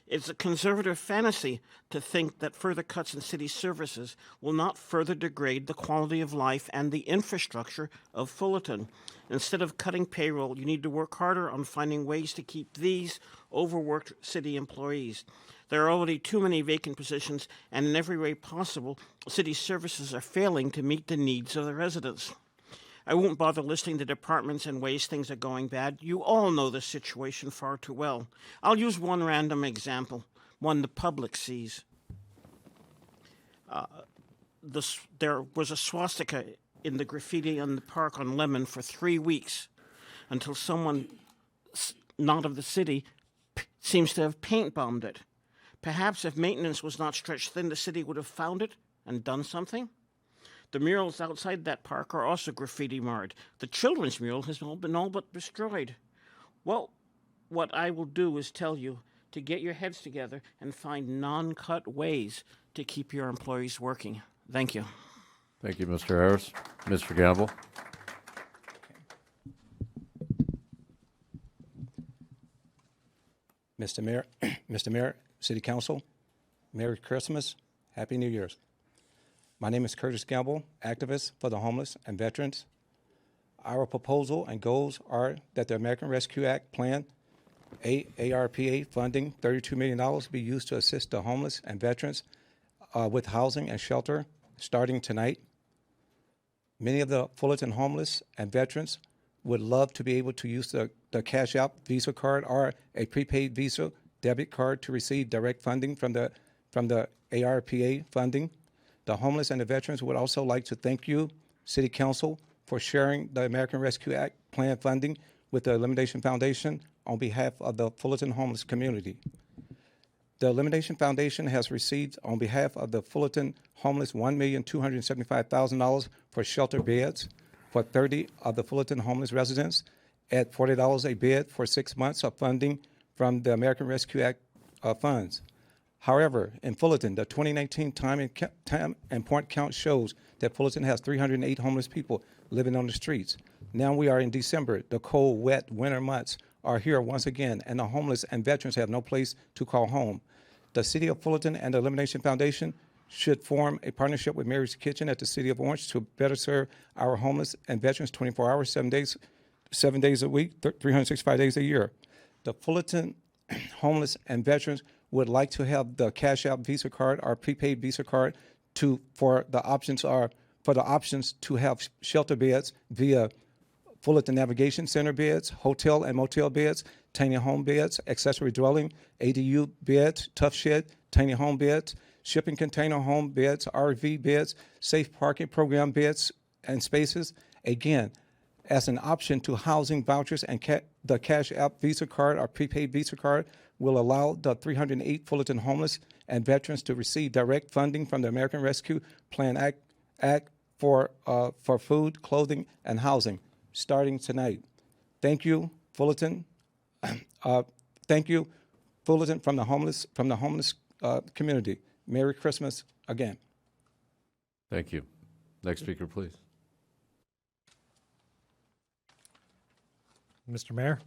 V: It's a conservative fantasy to think that further cuts in city services will not further degrade the quality of life and the infrastructure of Fullerton. Instead of cutting payroll, you need to work harder on finding ways to keep these overworked city employees. There are already too many vacant positions, and in every way possible, city services are failing to meet the needs of the residents. I won't bother listing the departments and ways things are going bad. You all know the situation far too well. I'll use one random example, one the public sees. There was a swastika in the graffiti in the park on Lemon for 3 weeks until someone, not of the city, seems to have paint bombed it. Perhaps if maintenance was not stretched thin, the city would have found it and done something. The murals outside that park are also graffiti marred. The children's mural has been all but destroyed. Well, what I will do is tell you to get your heads together and find non-cut ways to keep your employees working. Thank you.
M: Thank you, Mr. Harris. Mr. Gamble.
F: Mr. Mayor, Mr. Mayor, City Council, Merry Christmas, Happy New Year's. My name is Curtis Gamble, activist for the homeless and veterans. Our proposal and goals are that the American Rescue Act Plan ARPA funding, $32 million, be used to assist the homeless and veterans with housing and shelter starting tonight. Many of the Fullerton homeless and veterans would love to be able to use the Cash App Visa card or a prepaid Visa debit card to receive direct funding from the ARPA funding. The homeless and the veterans would also like to thank you, City Council, for sharing the American Rescue Act Plan funding with the Elimination Foundation on behalf of the Fullerton homeless community. The Elimination Foundation has received, on behalf of the Fullerton homeless, $1,275,000 for shelter beds for 30 of the Fullerton homeless residents at $40 a bed for 6 months of funding from the American Rescue Act funds. However, in Fullerton, the 2019 time and point count shows that Fullerton has 308 homeless people living on the streets. Now we are in December. The cold, wet winter months are here once again, and the homeless and veterans have no place to call home. The City of Fullerton and the Elimination Foundation should form a partnership with Mary's Kitchen at the City of Orange to better serve our homeless and veterans 24 hours, 7 days a week, 365 days a year. The Fullerton homeless and veterans would like to have the Cash App Visa card or prepaid Visa card for the options to have shelter beds via Fullerton Navigation Center beds, hotel and motel beds, tiny home beds, accessory dwelling, ADU beds, tough shed, tiny home beds, shipping container home beds, RV beds, safe parking program beds and spaces. Again, as an option to housing vouchers, and the Cash App Visa card or prepaid Visa card will allow the 308 Fullerton homeless and veterans to receive direct funding from the American Rescue Plan Act for food, clothing, and housing starting tonight. Thank you, Fullerton. Thank you, Fullerton, from the homeless community. Merry Christmas again.
M: Thank you. Next speaker, please.
A: Mr. Mayor,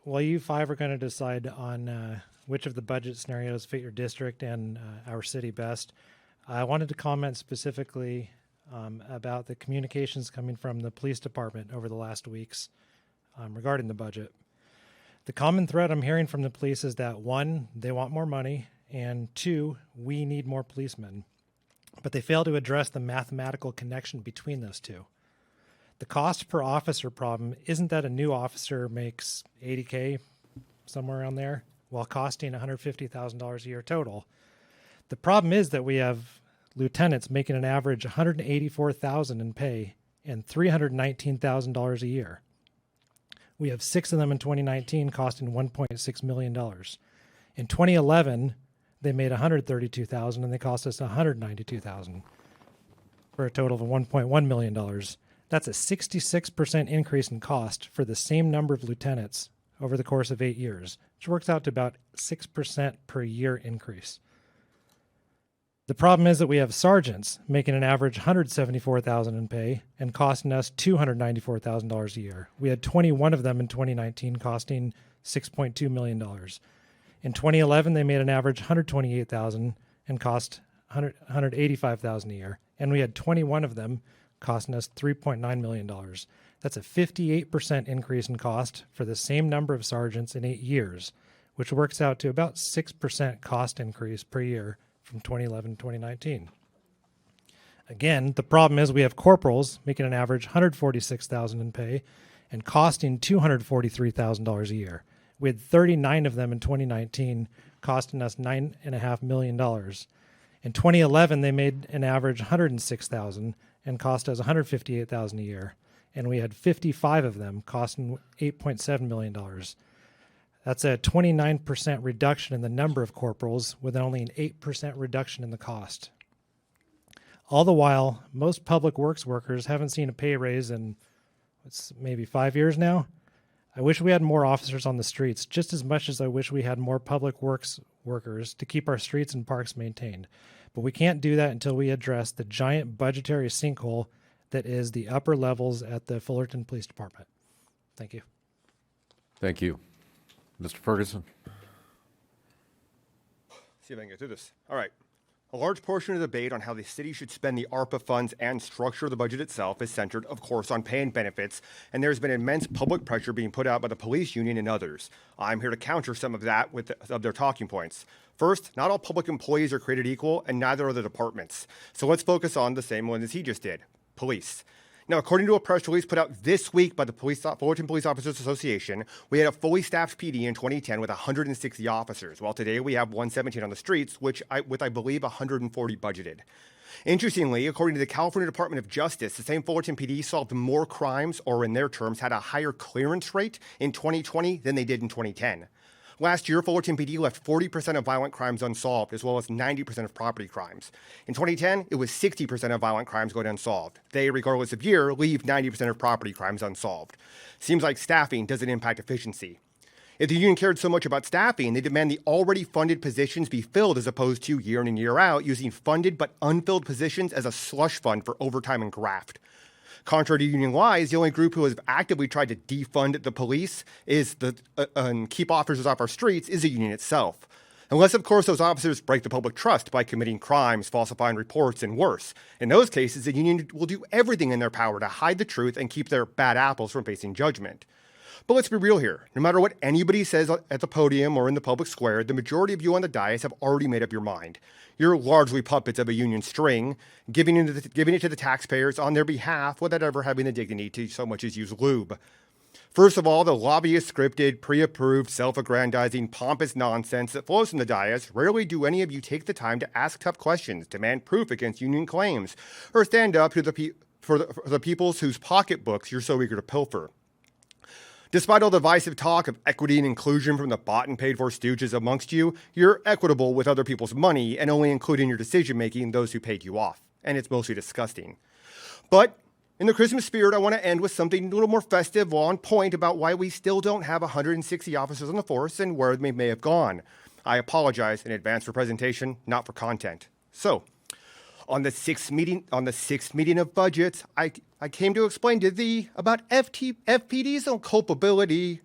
A: while you five are going to decide on which of the budget scenarios fit your district and our city best, I wanted to comment specifically about the communications coming from the police department over the last weeks regarding the budget. The common thread I'm hearing from the police is that, one, they want more money, and two, we need more policemen. But they fail to address the mathematical connection between those two. The cost per officer problem isn't that a new officer makes $80K, somewhere around there, while costing $150,000 a year total. The problem is that we have lieutenants making an average $184,000 in pay and $319,000 a year. We have 6 of them in 2019 costing $1.6 million. In 2011, they made $132,000 and they cost us $192,000 for a total of $1.1 million. That's a 66% increase in cost for the same number of lieutenants over the course of 8 years, which works out to about 6% per year increase. The problem is that we have sergeants making an average $174,000 in pay and costing us $294,000 a year. We had 21 of them in 2019 costing $6.2 million. In 2011, they made an average $128,000 and cost $185,000 a year. And we had 21 of them costing us $3.9 million. That's a 58% increase in cost for the same number of sergeants in 8 years, which works out to about 6% cost increase per year from 2011 to 2019. Again, the problem is we have corporals making an average $146,000 in pay and costing $243,000 a year. We had 39 of them in 2019, costing us $9.5 million. In 2011, they made an average $106,000 and cost us $158,000 a year. And we had 55 of them costing $8.7 million. That's a 29% reduction in the number of corporals with only an 8% reduction in the cost. All the while, most public works workers haven't seen a pay raise in maybe 5 years now. I wish we had more officers on the streets, just as much as I wish we had more public works workers to keep our streets and parks maintained. But we can't do that until we address the giant budgetary sinkhole that is the upper levels at the Fullerton Police Department. Thank you.
M: Thank you. Mr. Ferguson?
J: See if I can get through this. All right. A large portion of the debate on how the city should spend the ARPA funds and structure the budget itself is centered, of course, on pay and benefits, and there's been immense public pressure being put out by the police union and others. I'm here to counter some of that with their talking points. First, not all public employees are created equal, and neither are the departments. So let's focus on the same one as he just did, police. Now, according to a press release put out this week by the Fullerton Police Officers Association, we had a fully staffed PD in 2010 with 160 officers, while today we have 117 on the streets, with I believe 140 budgeted. Interestingly, according to the California Department of Justice, the same Fullerton PD solved more crimes, or in their terms, had a higher clearance rate in 2020 than they did in 2010. Last year, Fullerton PD left 40% of violent crimes unsolved, as well as 90% of property crimes. In 2010, it was 60% of violent crimes going unsolved. They, regardless of year, leave 90% of property crimes unsolved. Seems like staffing doesn't impact efficiency. If the union cared so much about staffing, they demand the already funded positions be filled as opposed to year in and year out, using funded but unfilled positions as a slush fund for overtime and graft. Contrary to union lies, the only group who has actively tried to defund the police and keep officers off our streets is the union itself. Unless, of course, those officers break the public trust by committing crimes, falsifying reports, and worse. In those cases, the union will do everything in their power to hide the truth and keep their bad apples from facing judgment. But let's be real here. No matter what anybody says at the podium or in the public square, the majority of you on the dais have already made up your mind. You're largely puppets of a union string, giving it to the taxpayers on their behalf without ever having the dignity to so much as use lube. First of all, the lobbyist scripted, pre-approved, self-aggrandizing, pompous nonsense that flows from the dais. Rarely do any of you take the time to ask tough questions, demand proof against union claims, or stand up to for the peoples whose pocketbooks you're so eager to pilfer. Despite all the divisive talk of equity and inclusion from the bought and paid for stooges amongst you, you're equitable with other people's money and only include in your decision-making those who paid you off. And it's mostly disgusting. But in the Christmas spirit, I want to end with something a little more festive, on point about why we still don't have 160 officers on the force and where they may have gone. I apologize in advance for presentation, not for content. So, on the sixth meeting of budgets, I came to explain to thee about FPD's own culpability.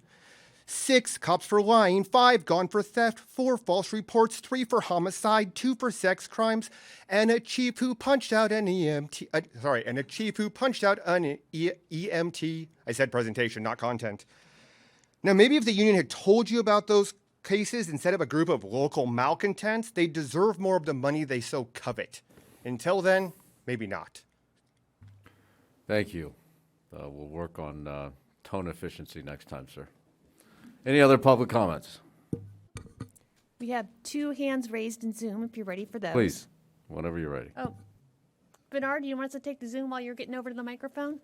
J: 6, cops for lying. 5, gone for theft. 4, false reports. 3 for homicide. 2 for sex crimes. And a chief who punched out an EMT. I said presentation, not content. Now, maybe if the union had told you about those cases instead of a group of local malcontents, they deserve more of the money they so covet. Until then, maybe not.
M: Thank you. We'll work on tone efficiency next time, sir. Any other public comments?
T: We have 2 hands raised in Zoom if you're ready for those.
M: Please, whenever you're ready.
T: Oh, Bernard, do you want us to take the Zoom while you're getting over to the microphone?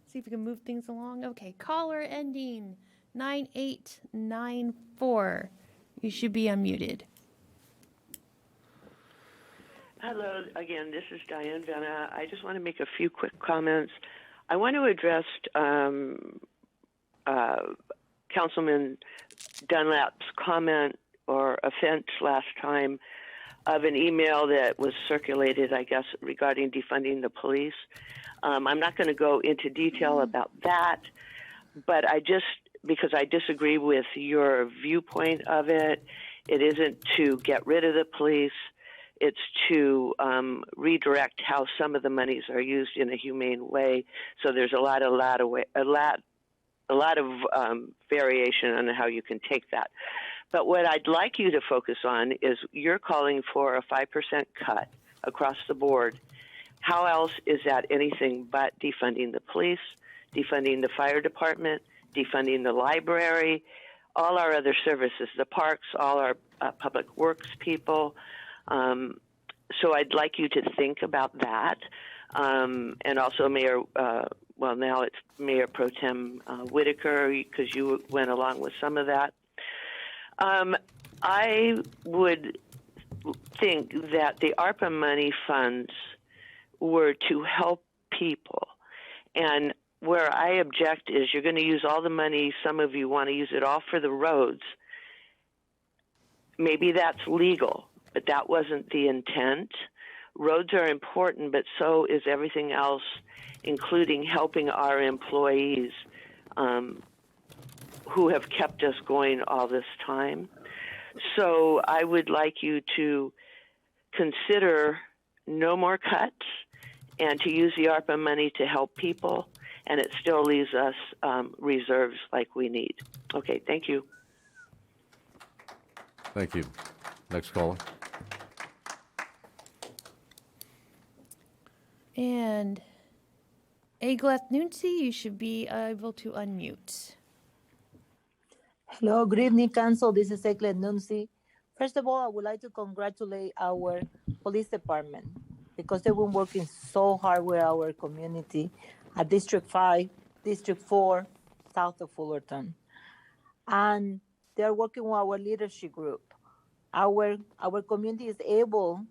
T: See if we can move things along. Okay, caller ending 9894. You should be unmuted.
L: Hello again, this is Diane Venna. I just want to make a few quick comments. I want to address Councilman Dunlap's comment or offense last time of an email that was circulated, I guess, regarding defunding the police. I'm not going to go into detail about that, but because I disagree with your viewpoint of it, it isn't to get rid of the police. It's to redirect how some of the monies are used in a humane way. So there's a lot of variation on how you can take that. But what I'd like you to focus on is you're calling for a 5% cut across the board. How else is that anything but defunding the police, defunding the fire department, defunding the library, all our other services, the parks, all our public works people? So I'd like you to think about that. And also Mayor, now it's Mayor Pro Tem Whitaker, because you went along with some of that. I would think that the ARPA money funds were to help people. And where I object is you're going to use all the money, some of you want to use it all for the roads. Maybe that's legal, but that wasn't the intent. Roads are important, but so is everything else, including helping our employees who have kept us going all this time. So I would like you to consider no more cuts and to use the ARPA money to help people, and it still leaves us reserves like we need. Okay, thank you.
M: Thank you. Next caller.
T: And Eglath Nunzi, you should be able to unmute.
P: Hello, good evening, Council. This is Euclid Nunzi. First of all, I would like to congratulate our police department because they've been working so hard with our community at District 5, District 4, south of Fullerton. And they're working with our leadership group. Our community is able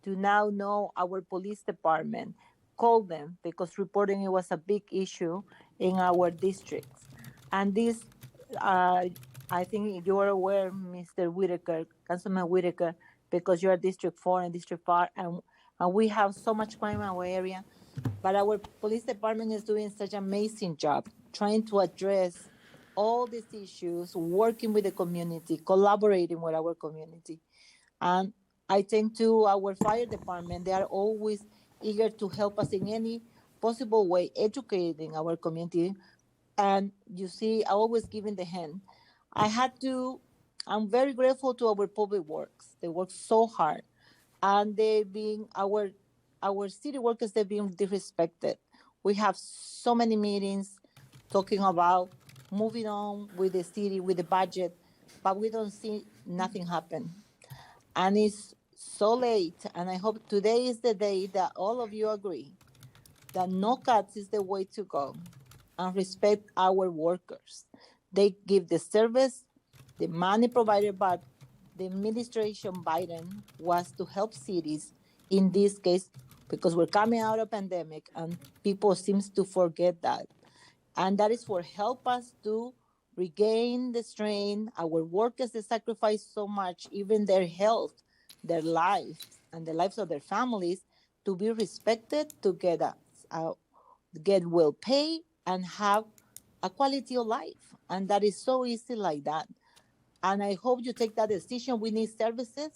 P: to now know our police department, call them because reporting it was a big issue in our districts. And this, I think you are aware, Mr. Whitaker, Councilman Whitaker, because you're District 4 and District 5, and we have so much crime in our area. But our police department is doing such an amazing job trying to address all these issues, working with the community, collaborating with our community. And I think to our fire department, they are always eager to help us in any possible way, educating our community. And you see, I always giving the hand. I'm very grateful to our public works. They work so hard. And our city workers, they're being disrespected. We have so many meetings talking about moving on with the city, with the budget, but we don't see nothing happen. And it's so late, and I hope today is the day that all of you agree that no cuts is the way to go and respect our workers. They give the service, the money provided by the administration Biden was to help cities in this case because we're coming out of pandemic and people seems to forget that. And that is for help us to regain the strength. Our workers, they sacrifice so much, even their health, their lives, and the lives of their families to be respected, to get well paid and have a quality of life. And that is so easy like that. And I hope you take that decision. We need services.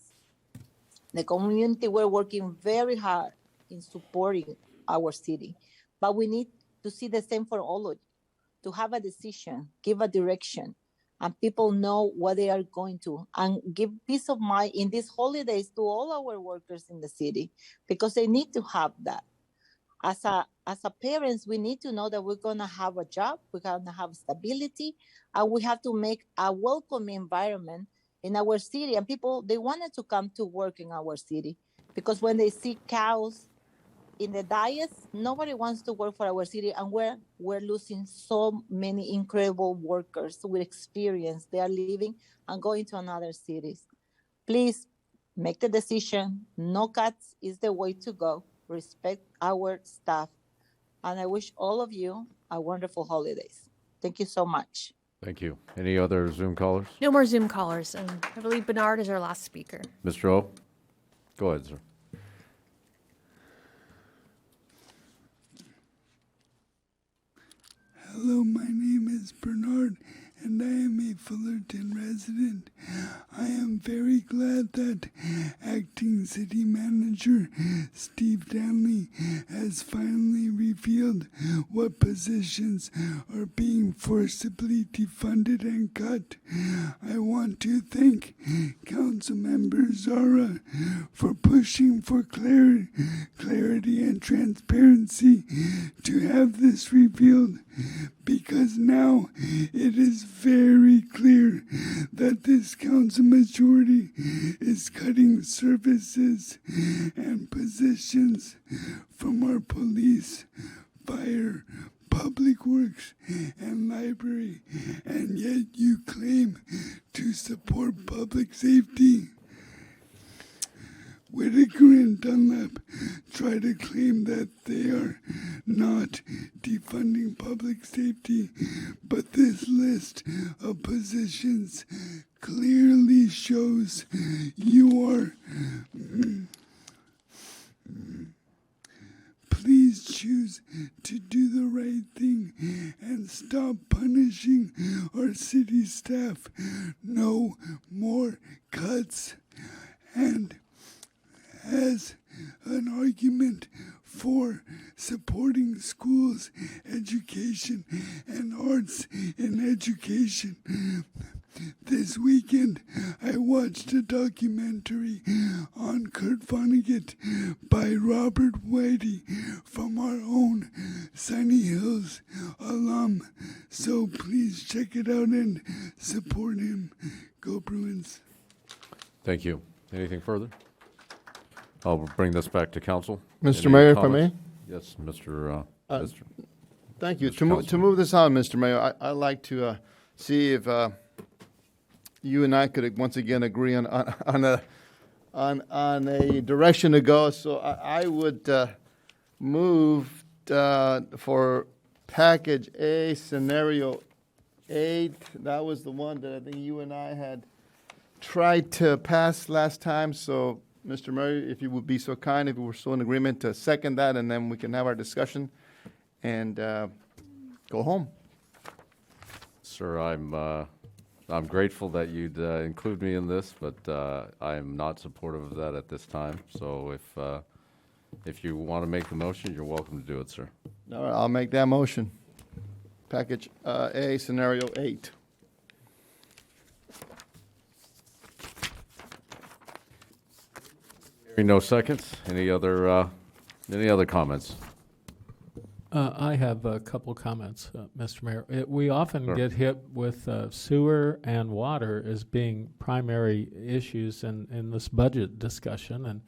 P: The community, we're working very hard in supporting our city, but we need to see the same for all of you, to have a decision, give a direction, and people know what they are going to, and give peace of mind in these holidays to all our workers in the city, because they need to have that. As a parents, we need to know that we're gonna have a job, we're gonna have stability, and we have to make a welcoming environment in our city. And people, they wanted to come to work in our city, because when they see cows in the dais, nobody wants to work for our city, and we're losing so many incredible workers with experience. They are leaving and going to another cities. Please make the decision. No cuts is the way to go. Respect our staff. And I wish all of you a wonderful holidays. Thank you so much.
M: Thank you. Any other Zoom callers?
T: No more Zoom callers. And I believe Bernard is our last speaker.
M: Mr. O? Go ahead, sir.
Q: Hello, my name is Bernard, and I am a Fullerton resident. I am very glad that Acting City Manager Steve Danley has finally revealed what positions are being forcibly defunded and cut. I want to thank Councilmember Zara for pushing for clarity and transparency to have this revealed, because now it is very clear that this council majority is cutting services and positions from our police, fire, public works, and library, and yet you claim to support public safety. Whitaker and Dunlap try to claim that they are not defunding public safety, but this list of positions clearly shows you are. Please choose to do the right thing and stop punishing our city staff. No more cuts. And as an argument for supporting schools, education, and arts in education, this weekend I watched a documentary on Kurt Vonnegut by Robert Whitey from our own Sunny Hills alum. So please check it out and support him. Go Bruins.
M: Thank you. Anything further? I'll bring this back to council.
U: Mr.
M: Any
U: Mayor, if I
M: comments?
U: may?
M: Yes, Mr.
U: Thank you.
M: Mr.
U: To move
M: Councilman.
U: this on, Mr. Mayor, I'd like to see if you and I could once again agree on a direction to go. So I would move for package A, scenario 8. That was the one that I think you and I had tried to pass last time. So, Mr. Mayor, if you would be so kind, if we were so in agreement, to second that, and then we can have our discussion and go home.
M: Sir, I'm grateful that you'd include me in this, but I am not supportive of that at this time. So if you want to make the motion, you're welcome to do it, sir.
U: All right, I'll make that motion. Package A, scenario 8.
M: Hearing no seconds. Any other comments?
X: I have a couple comments, Mr. Mayor. We often
M: Sure.
X: get hit with sewer and water as being primary issues in this budget discussion, and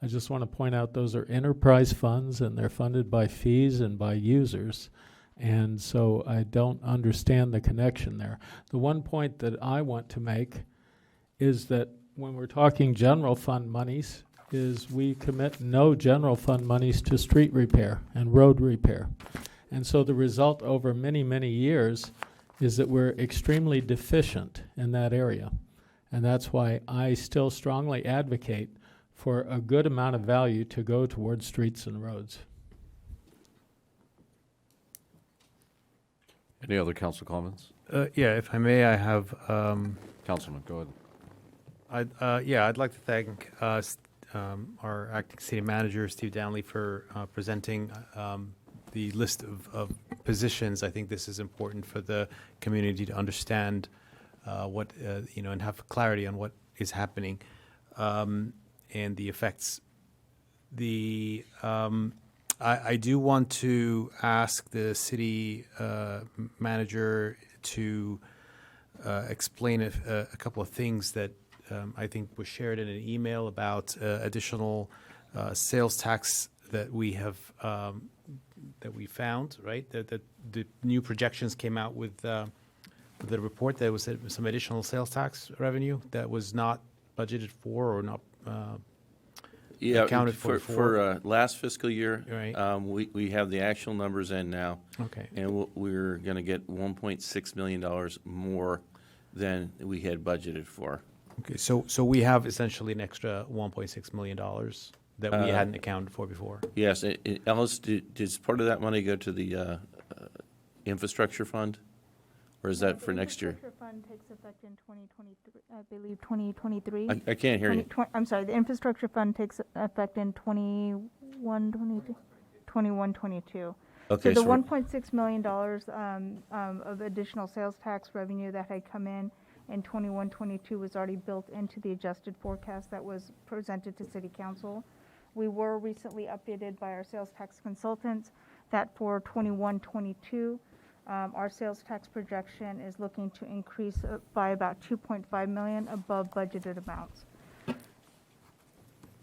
X: I just want to point out those are enterprise funds, and they're funded by fees and by users, and so I don't understand the connection there. The one point that I want to make is that when we're talking general fund monies, is we commit no general fund monies to street repair and road repair. And so the result over many, many years is that we're extremely deficient in that area. And that's why I still strongly advocate for a good amount of value to go towards streets and roads.
M: Any other council comments?
B: Yeah, if I may, I have.
M: Councilman, go ahead.
B: I'd like to thank our acting city manager, Steve Downley, for presenting the list of positions. I think this is important for the community to understand what, and have clarity on what is happening and the effects. I do want to ask the city manager to explain a couple of things that I think was shared in an email about additional sales tax that we have that we found, right? That the new projections came out with the report. There was some additional sales tax revenue that was not budgeted for or not accounted for.
O: For last fiscal year,
B: Right.
O: we have the actual numbers in now.
B: Okay.
O: And we're going to get $1.6 million more than we had budgeted for.
B: Okay, so we have essentially an extra $1.6 million that we hadn't accounted for before.
O: Yes. Ellis, does part of that money go to the infrastructure fund? Or is that for next year?
G: The infrastructure fund takes effect in 2023, I believe 2023.
O: I can't hear you.
G: I'm sorry, the infrastructure fund takes effect in 21, 22.
O: Okay,
G: So the
O: so
G: $1.6 million of additional sales tax revenue that had come in 21-22 was already built into the adjusted forecast that was presented to City Council. We were recently updated by our sales tax consultants that for 21-22, our sales tax projection is looking to increase by about 2.5 million above budgeted amounts.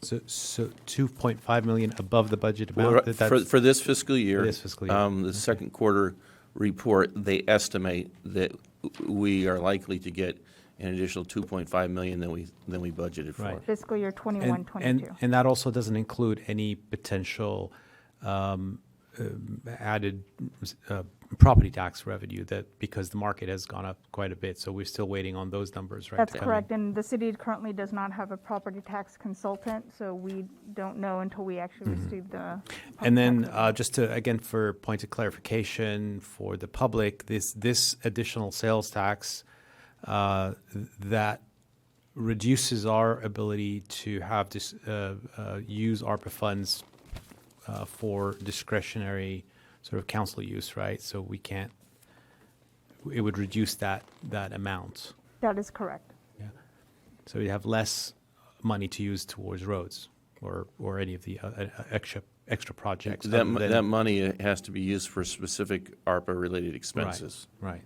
B: So 2.5 million above the budget amount.
O: For this fiscal year,
B: the
O: second quarter report, they estimate that we are likely to get an additional 2.5 million than we budgeted for.
B: Right.
G: Fiscal year 21-22.
B: And that also doesn't include any potential added property tax revenue, that because the market has gone up quite a bit. So we're still waiting on those numbers, right?
G: That's
B: to come
G: correct, and the city currently does not have a property tax consultant, so we don't know until we actually receive the.
B: And then just to, again, for point of clarification for the public, this additional sales tax that reduces our ability to have this use ARPA funds for discretionary sort of council use, right? So we can't. It would reduce that amount.
G: That is correct.
B: Yeah. So we have less money to use towards roads or any of the extra projects.
O: That money has to be used for specific ARPA-related expenses.
B: Right.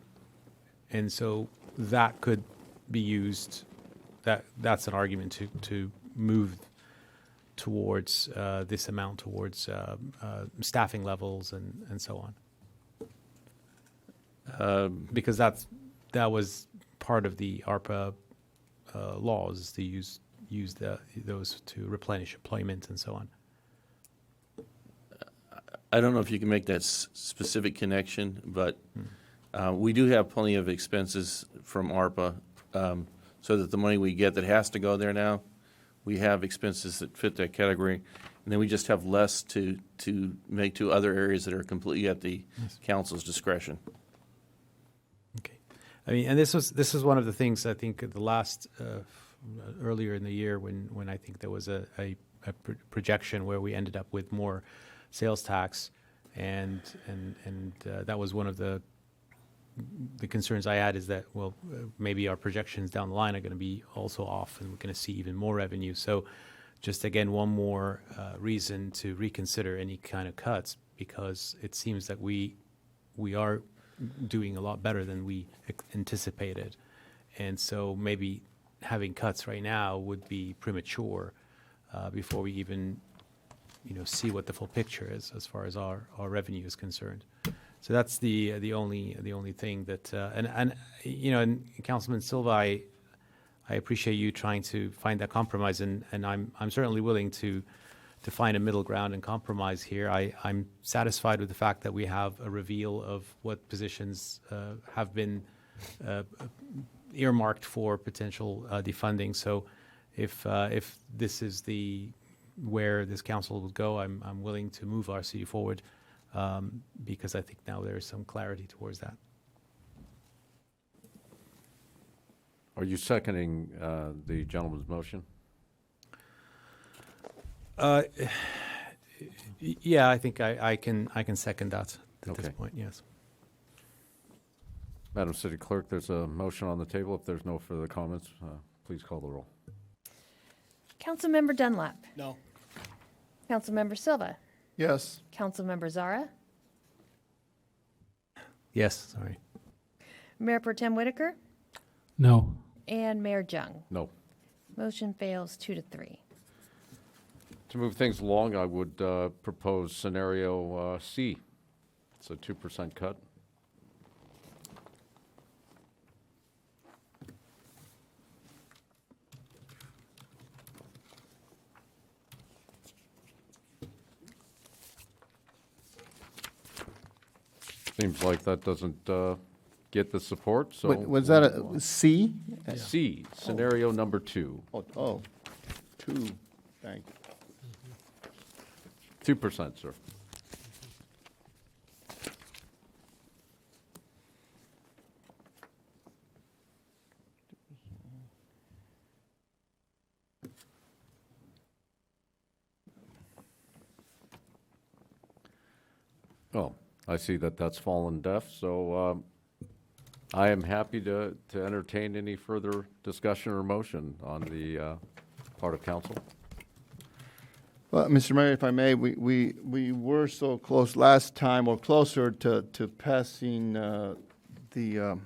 B: And so that could be used. That's an argument to move towards this amount towards staffing levels and so on. Because that was part of the ARPA laws, to use those to replenish employment and so on.
O: I don't know if you can make that specific connection, but we do have plenty of expenses from ARPA, so that the money we get that has to go there now, we have expenses that fit that category, and then we just have less to make to other areas that are completely at the council's discretion.
B: Okay, I mean, and this is one of the things I think the last earlier in the year when I think there was a projection where we ended up with more sales tax, and that was one of the concerns I had, is that, well, maybe our projections down the line are going to be also off, and we're going to see even more revenue. So just again, one more reason to reconsider any kind of cuts, because it seems that we are doing a lot better than we anticipated. And so maybe having cuts right now would be premature before we even see what the full picture is as far as our revenue is concerned. So that's the only thing that and Councilman Silva, I appreciate you trying to find that compromise, and I'm certainly willing to find a middle ground and compromise here. I'm satisfied with the fact that we have a reveal of what positions have been earmarked for potential defunding. So if this is where this council will go, I'm willing to move our city forward. Because I think now there is some clarity towards that.
M: Are you seconding the gentleman's motion?
B: Yeah, I think I can second that at this point. Yes.
M: Madam City Clerk, there's a motion on the table. If there's no further comments, please call the roll.
T: Councilmember Dunlap.
I: No.
T: Councilmember Silva.
U: Yes.
T: Councilmember Zara.
B: Yes, sorry.
T: Mayor Pro Tem Whitaker.
X: No.
T: And Mayor Jung.
M: No.
T: Motion fails 2-3.
M: To move things along, I would propose scenario C. It's a 2% cut. Seems like that doesn't get the support, so.
U: Was that a C?
M: C, scenario number 2.
U: Oh, 2, thank you.
M: 2%, sir. Oh, I see that that's fallen deaf, so I am happy to entertain any further discussion or motion on the part of council.
U: Well, Mr. Mayor, if I may, we were so close last time, or closer to passing the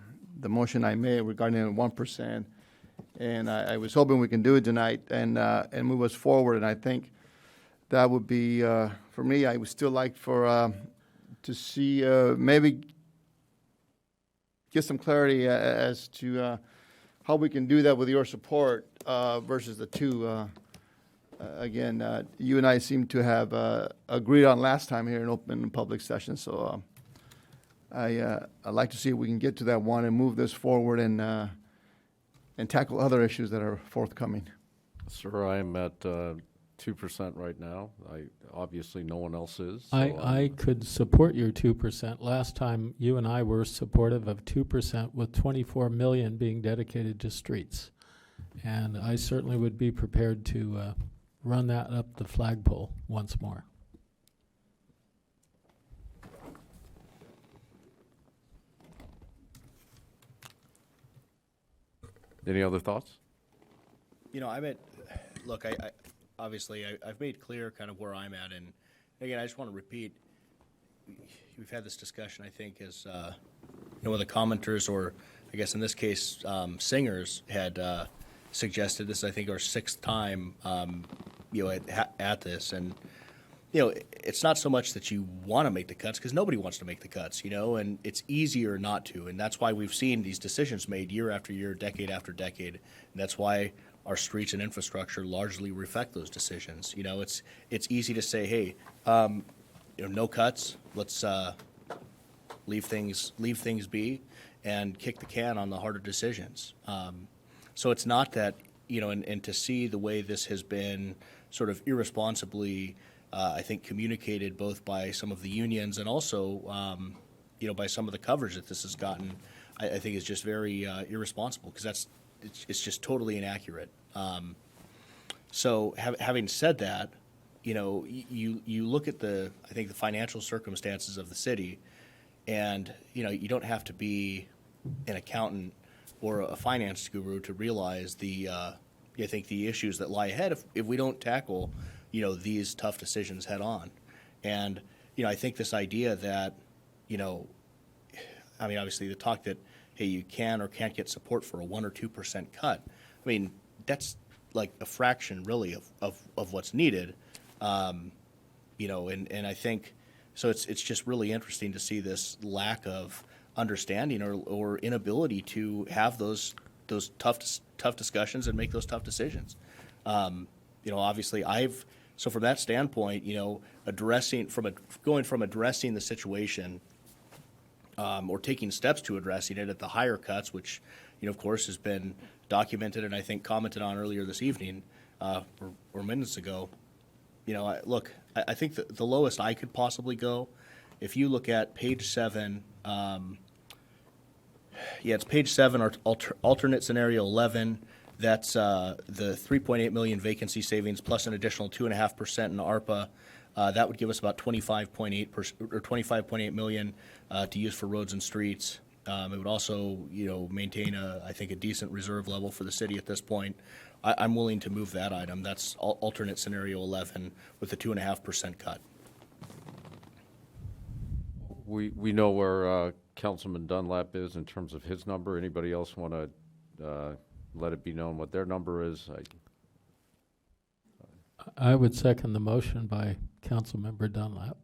U: motion I made regarding the 1%, and I was hoping we can do it tonight and move us forward. And I think that would be for me. I would still like to see maybe get some clarity as to how we can do that with your support versus the 2. Again, you and I seem to have agreed on last time here in open public session, so I'd like to see if we can get to that one and move this forward and tackle other issues that are forthcoming.
M: Sir, I am at 2% right now. Obviously, no one else is. So
X: I could support your 2%. Last time, you and I were supportive of 2% with 24 million being dedicated to streets. And I certainly would be prepared to run that up the flagpole once more.
M: Any other thoughts?
I: Look, obviously I've made clear kind of where I'm at, and again, I just want to repeat, we've had this discussion, I think, as one of the commenters, or I guess in this case, singers had suggested this, I think, our sixth time, at this, and it's not so much that you want to make the cuts, because nobody wants to make the cuts, and it's easier not to, and that's why we've seen these decisions made year after year, decade after decade, and that's why our streets and infrastructure largely reflect those decisions. It's easy to say, hey, no cuts, let's leave things be and kick the can on the harder decisions. So it's not that, and to see the way this has been sort of irresponsibly, I think, communicated both by some of the unions and also, by some of the coverage that this has gotten, I think is just very irresponsible, because it's just totally inaccurate. So having said that, you look at I think the financial circumstances of the city, and, you don't have to be an accountant or a finance guru to realize I think the issues that lie ahead if we don't tackle, these tough decisions head on. And, I think this idea that, obviously the talk that, hey, you can or can't get support for a 1 or 2% cut, that's like a fraction really of what's needed. And I think, so it's just really interesting to see this lack of understanding or inability to have those tough discussions and make those tough decisions. Obviously so from that standpoint, going from addressing the situation, or taking steps to addressing it at the higher cuts, which, of course, has been documented and I think commented on earlier this evening, or minutes ago. I think the lowest I could possibly go, if you look at page 7, it's page 7, alternate scenario 11. That's the 3.8 million vacancy savings plus an additional 2.5% in ARPA. That would give us about 25.8 million to use for roads and streets. It would also, maintain I think a decent reserve level for the city at this point. I'm willing to move that item. That's alternate scenario 11 with a 2.5% cut.
M: We know where Councilman Dunlap is in terms of his number. Anybody else want to let it be known what their number is?
X: I would second the motion by Councilmember Dunlap.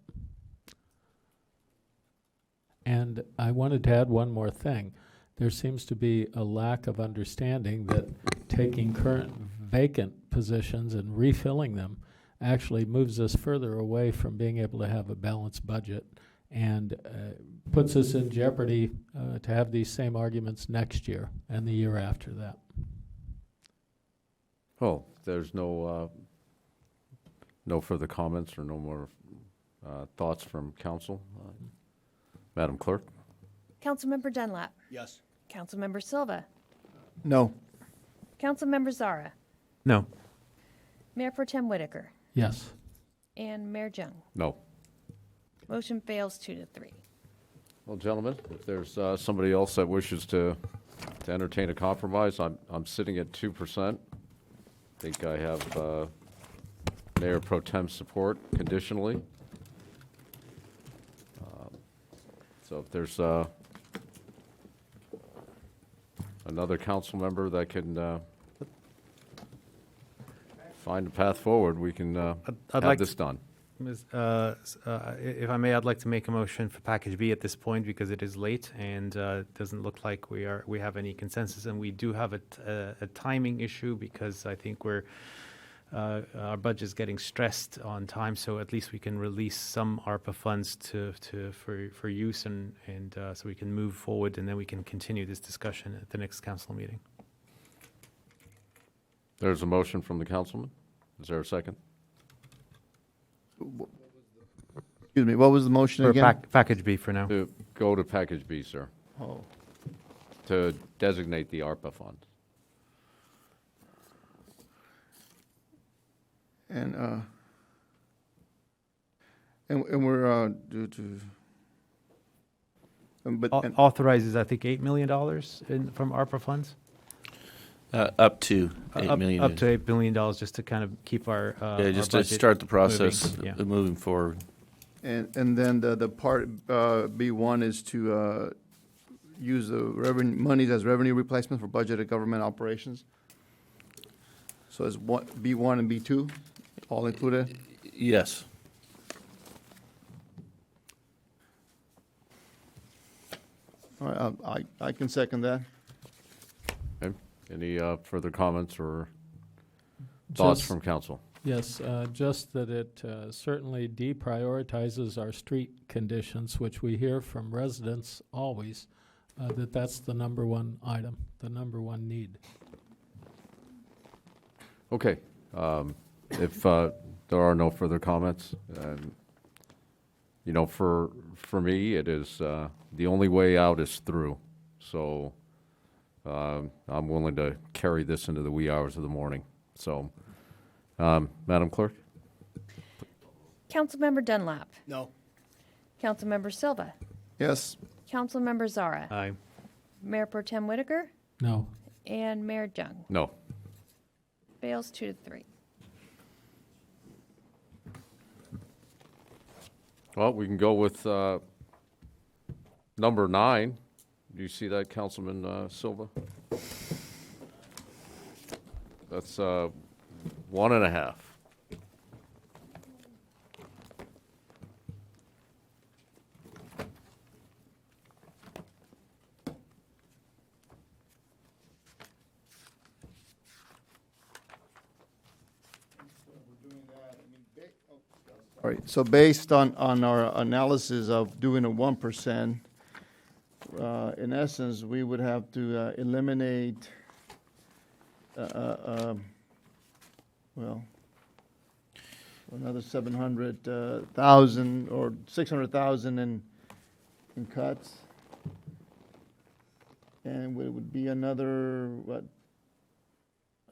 X: And I wanted to add one more thing. There seems to be a lack of understanding that taking current vacant positions and refilling them actually moves us further away from being able to have a balanced budget, and puts us in jeopardy to have these same arguments next year and the year after that.
M: Oh, there's no further comments or no more thoughts from council. Madam Clerk?
T: Councilmember Dunlap.
I: Yes.
T: Councilmember Silva.
U: No.
T: Councilmember Zara.
B: No.
T: Mayor Pro Tem Whitaker.
X: Yes.
T: And Mayor Jung.
M: No.
T: Motion fails 2-3.
M: Well, gentlemen, if there's somebody else that wishes to entertain a compromise, I'm sitting at 2%. I think I have Mayor Pro Tem support conditionally. So if there's another council member that can find a path forward, we can have this done.
B: If I may, I'd like to make a motion for package B at this point because it is late and it doesn't look like we have any consensus, and we do have a timing issue because I think we're our budget's getting stressed on time, so at least we can release some ARPA funds for use and so we can move forward, and then we can continue this discussion at the next council meeting.
M: There's a motion from the councilman. Is there a second?
U: Excuse me, what was the motion
B: For
U: again?
B: package B for now.
M: To go to package B, sir.
U: Oh.
M: To designate the ARPA fund.
U: And we're due to.
B: Authorizes, I think, $8 million from ARPA funds.
O: Up to $8 million.
B: Up to $8 million, just to kind of keep our
O: yeah, just
B: our
O: to start the process
B: moving.
O: of moving forward.
U: And then the part B1 is to use the revenue monies as revenue replacement for budgeted government operations. So is B1 and B2 all included?
O: Yes.
U: All right, I can second that.
M: Okay. Any further comments or thoughts from council?
X: Yes, just that it certainly deprioritizes our street conditions, which we hear from residents always, that that's the number one item, the number one need.
M: Okay. If there are no further comments, you know, for me, it is the only way out is through. So I'm willing to carry this into the wee hours of the morning. So, Madam Clerk?
T: Councilmember Dunlap.
I: No.
T: Councilmember Silva.
U: Yes.
T: Councilmember Zara.
B: Aye.
T: Mayor Pro Tem Whitaker.
X: No.
T: And Mayor Jung.
M: No.
T: Fails 2-3.
M: Well, we can go with number 9. Do you see that, Councilman Silva? That's 1.5.
U: All right, so based on our analysis of doing a 1%, in essence, we would have to eliminate, well, another 700,000 or 600,000 in cuts. And it would be another, what,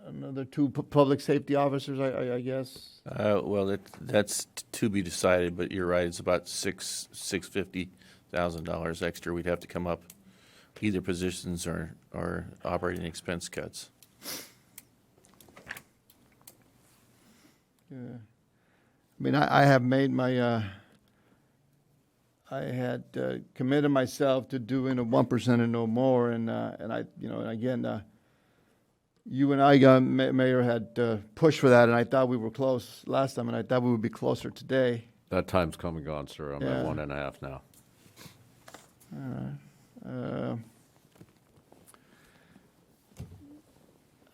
U: another 2 public safety officers, I guess?
O: Well, that's to be decided, but you're right. It's about $650,000 extra. We'd have to come up either positions or operating expense cuts.
U: Yeah. I mean, I have made my, I had committed myself to doing a 1% and no more, and I, you know, and again, you and I, Mayor, had pushed for that, and I thought we were close last time, and I thought we would be closer today.
M: That time's come and gone, sir. I'm at 1.5 now.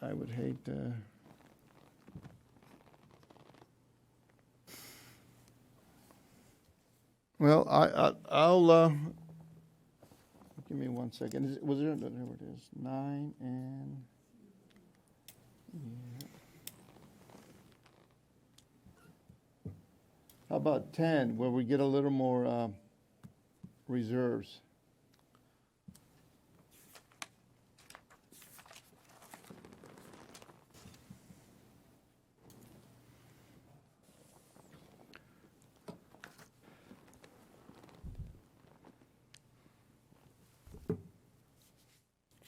U: I would hate well, I'll give me 1 second. Was there? There it is. 9 and. Yeah. How about 10, where we get a little more reserves?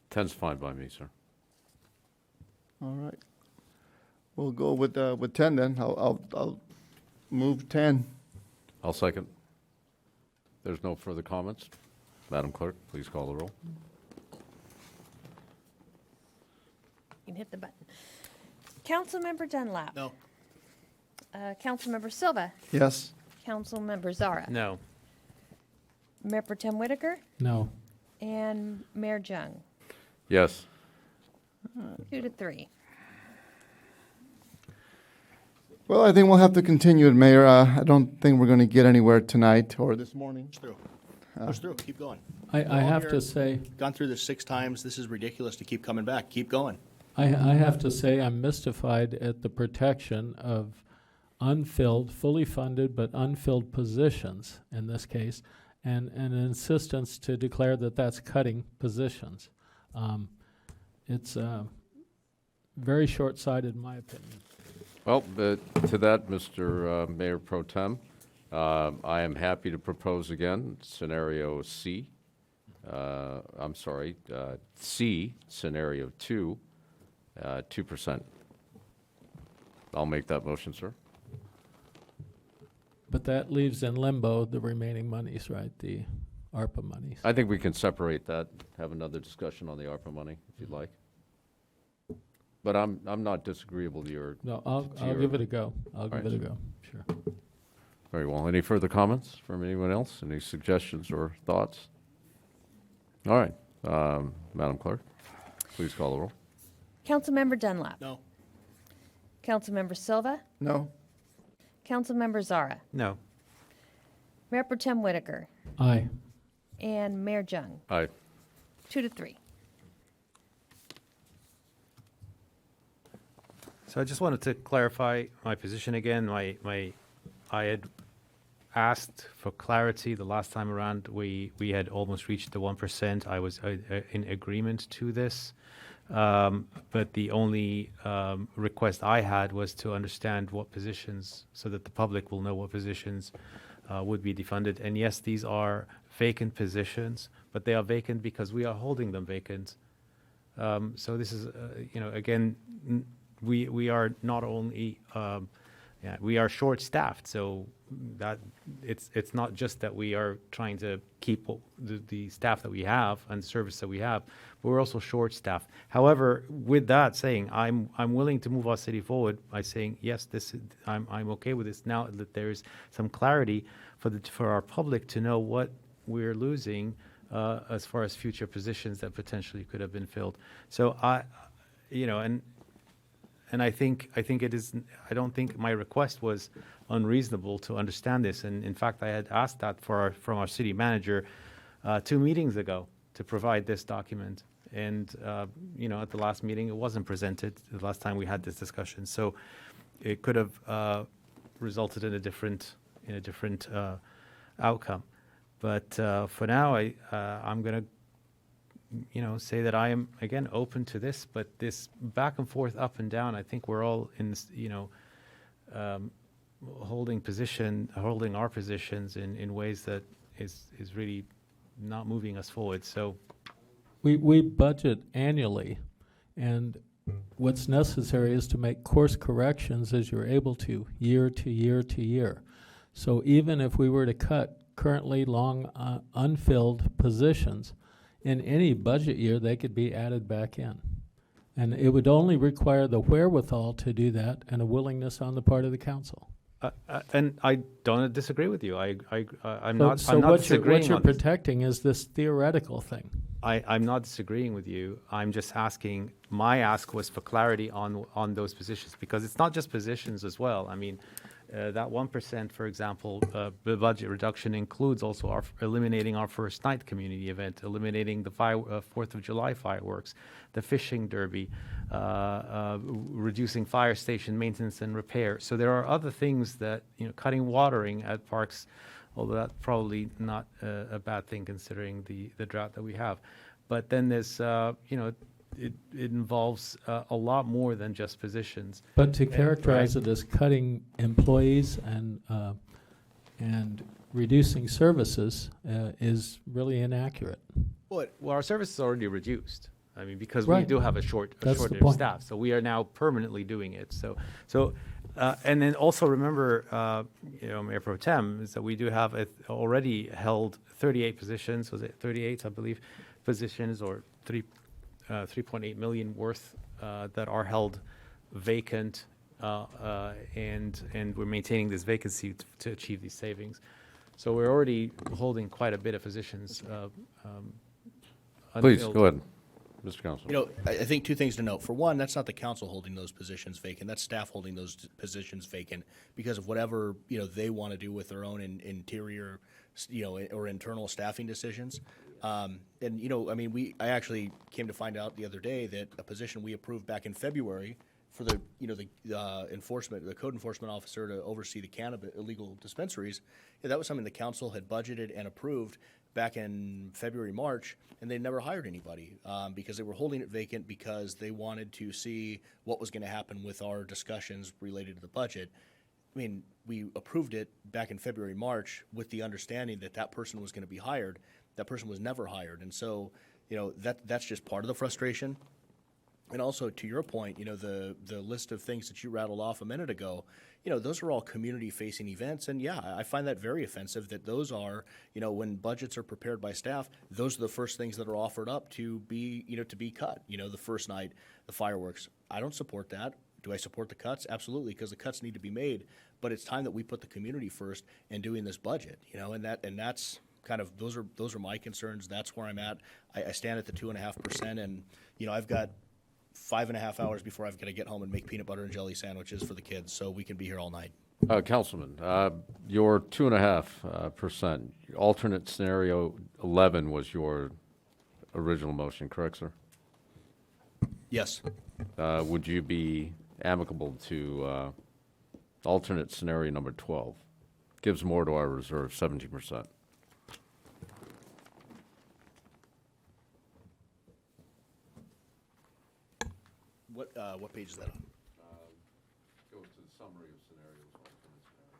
M: Ten's fine by me, sir.
U: All right. We'll go with 10 then. I'll move 10.
M: I'll second. There's no further comments. Madam Clerk, please call the roll.
T: You can hit the button. Councilmember Dunlap.
I: No.
T: Councilmember Silva.
U: Yes.
T: Councilmember Zara.
B: No.
T: Mayor Pro Tem Whitaker.
X: No.
T: And Mayor Jung.
M: Yes.
T: 2-3.
U: Well, I think we'll have to continue it, Mayor. I don't think we're going to get anywhere tonight or this morning.
I: Push through. Push through. Keep going.
X: I
I: We're all
X: have
I: here,
X: to say,
I: gone through this 6 times. This is ridiculous to keep coming back. Keep going.
X: I have to say I'm mystified at the protection of unfilled, fully funded, but unfilled positions in this case, and an insistence to declare that that's cutting positions. It's very short-sighted in my opinion.
M: Well, to that, Mr. Mayor Pro Tem, I am happy to propose again scenario C. I'm sorry, C, scenario 2, 2%. I'll make that motion, sir.
X: But that leaves in limbo the remaining monies, right? The ARPA monies.
M: I think we can separate that, have another discussion on the ARPA money, if you'd like. But I'm not disagreeable to your...
X: No, I'll give it a go. I'll give it a go, sure.
M: Very well. Any further comments from anyone else? Any suggestions or thoughts? All right. Madam Clerk, please call the roll.
T: Councilmember Dunlap.
I: No.
T: Councilmember Silva.
U: No.
T: Councilmember Zara.
B: No.
T: Mayor Pro Tem Whitaker.
X: Aye.
T: And Mayor Jung.
M: Aye.
T: 2-3.
B: So I just wanted to clarify my position again. I had asked for clarity the last time around. We had almost reached the 1%. I was in agreement to this. But the only request I had was to understand what positions, so that the public will know what positions would be defunded. And yes, these are vacant positions, but they are vacant because we are holding them vacant. So this is, again, we are not only, we are short-staffed, so that it's not just that we are trying to keep the staff that we have and the service that we have, but we're also short-staffed. However, with that saying, I'm willing to move our city forward by saying yes, I'm okay with this now that there is some clarity for our public to know what we're losing as far as future positions that potentially could have been filled. So and I think it is. I don't think my request was unreasonable to understand this. And in fact, I had asked that from our city manager 2 meetings ago to provide this document. And at the last meeting, it wasn't presented. The last time we had this discussion, so it could have resulted in a different outcome. But for now, I'm going to say that I am, again, open to this, but this back and forth, up and down, I think we're all in this, holding our positions in ways that is really not moving us forward. So
X: we budget annually, and what's necessary is to make course corrections as you're able to, year to year to year. So even if we were to cut currently long unfilled positions, in any budget year, they could be added back in. And it would only require the wherewithal to do that and a willingness on the part of the council.
B: And I don't disagree with you. I'm not
X: what
B: disagreeing.
X: You're protecting is this theoretical thing.
B: I'm not disagreeing with you. I'm just asking, my ask was for clarity on those positions, because it's not just positions as well. I mean, that 1%, for example, the budget reduction includes also eliminating our first night community event, eliminating the 4th of July fireworks, the fishing derby, reducing fire station maintenance and repair. So there are other things that, cutting watering at parks, although that's probably not a bad thing considering the drought that we have. But then there's, it involves a lot more than just positions.
X: But to characterize it as cutting employees and reducing services is really inaccurate.
B: Well, our service is already reduced. I mean, because
X: Right.
B: we do have a shortage of staff, so we are now permanently doing it. So, and then also remember, Mayor Pro Tem, is that we do have already held 38 positions. Was it 38, I believe, positions, or 3.8 million worth that are held vacant, and we're maintaining this vacancy to achieve these savings. So we're already holding quite a bit of positions.
M: Please,
B: unfilled.
M: go ahead. Mr. Councilman.
I: You know, I think two things to note. For one, that's not the council holding those positions vacant. That's staff holding those positions vacant because of whatever, you know, they want to do with their own interior, you know, or internal staffing decisions. And, you know, I mean, I actually came to find out the other day that a position we approved back in February for the, you know, the code enforcement officer to oversee the cannabis illegal dispensaries, yeah, that was something the council had budgeted and approved back in February, March, and they never hired anybody because they were holding it vacant because they wanted to see what was going to happen with our discussions related to the budget. I mean, we approved it back in February, March with the understanding that that person was going to be hired. That person was never hired. And so, you know, that's just part of the frustration. And also, to your point, you know, the list of things that you rattled off a minute ago, you know, those are all community-facing events. And, yeah, I find that very offensive that those are, you know, when budgets are prepared by staff, those are the first things that are offered up to be, you know, to be cut. You know, the first night, the fireworks. I don't support that. Do I support the cuts? Absolutely, because the cuts need to be made. But it's time that we put the community first in doing this budget, you know, and that's kind of, those are my concerns. That's where I'm at. I stand at the 2.5%, and, you know, I've got 5.5 hours before I've got to get home and make peanut butter and jelly sandwiches for the kids, so we can be here all night.
M: Councilman, your 2.5%, alternate scenario 11 was your original motion, correct, sir?
I: Yes.
M: Would you be amicable to alternate scenario number 12? Gives more to our reserve, 17%.
I: What page is that on?
M: Go to the summary of scenarios. Alternate scenario.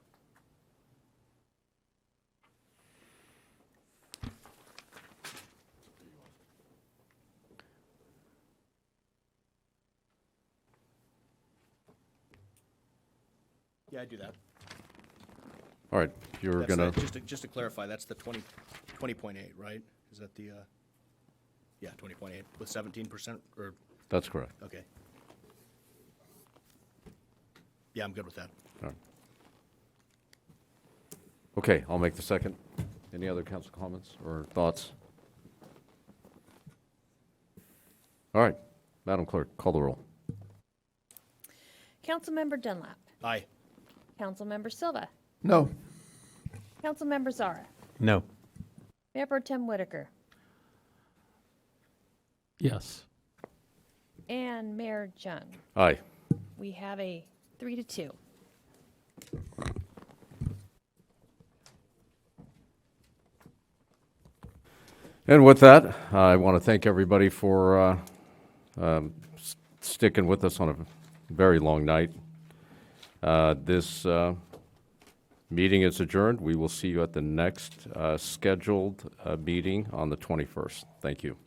I: Yeah, I do that.
M: All right, you're
I: That's
M: gonna.
I: just to clarify, that's the 20.8, right? Is that the? Yeah, 20.8 with 17% or.
M: That's correct.
I: Okay. Yeah, I'm good with that.
M: All right. Okay, I'll make the second. Any other council comments or thoughts? All right, Madam Clerk, call the roll.
T: Councilmember Dunlap.
I: Aye.
T: Councilmember Silva.
U: No.
T: Councilmember Zara.
B: No.
T: Mayor Pro Tem Whitaker.
X: Yes.
T: And Mayor Jung.
M: Aye.
T: We have a 3-2.
M: And with that, I want to thank everybody for sticking with us on a very long night. This meeting is adjourned. We will see you at the next scheduled meeting on the 21st. Thank you.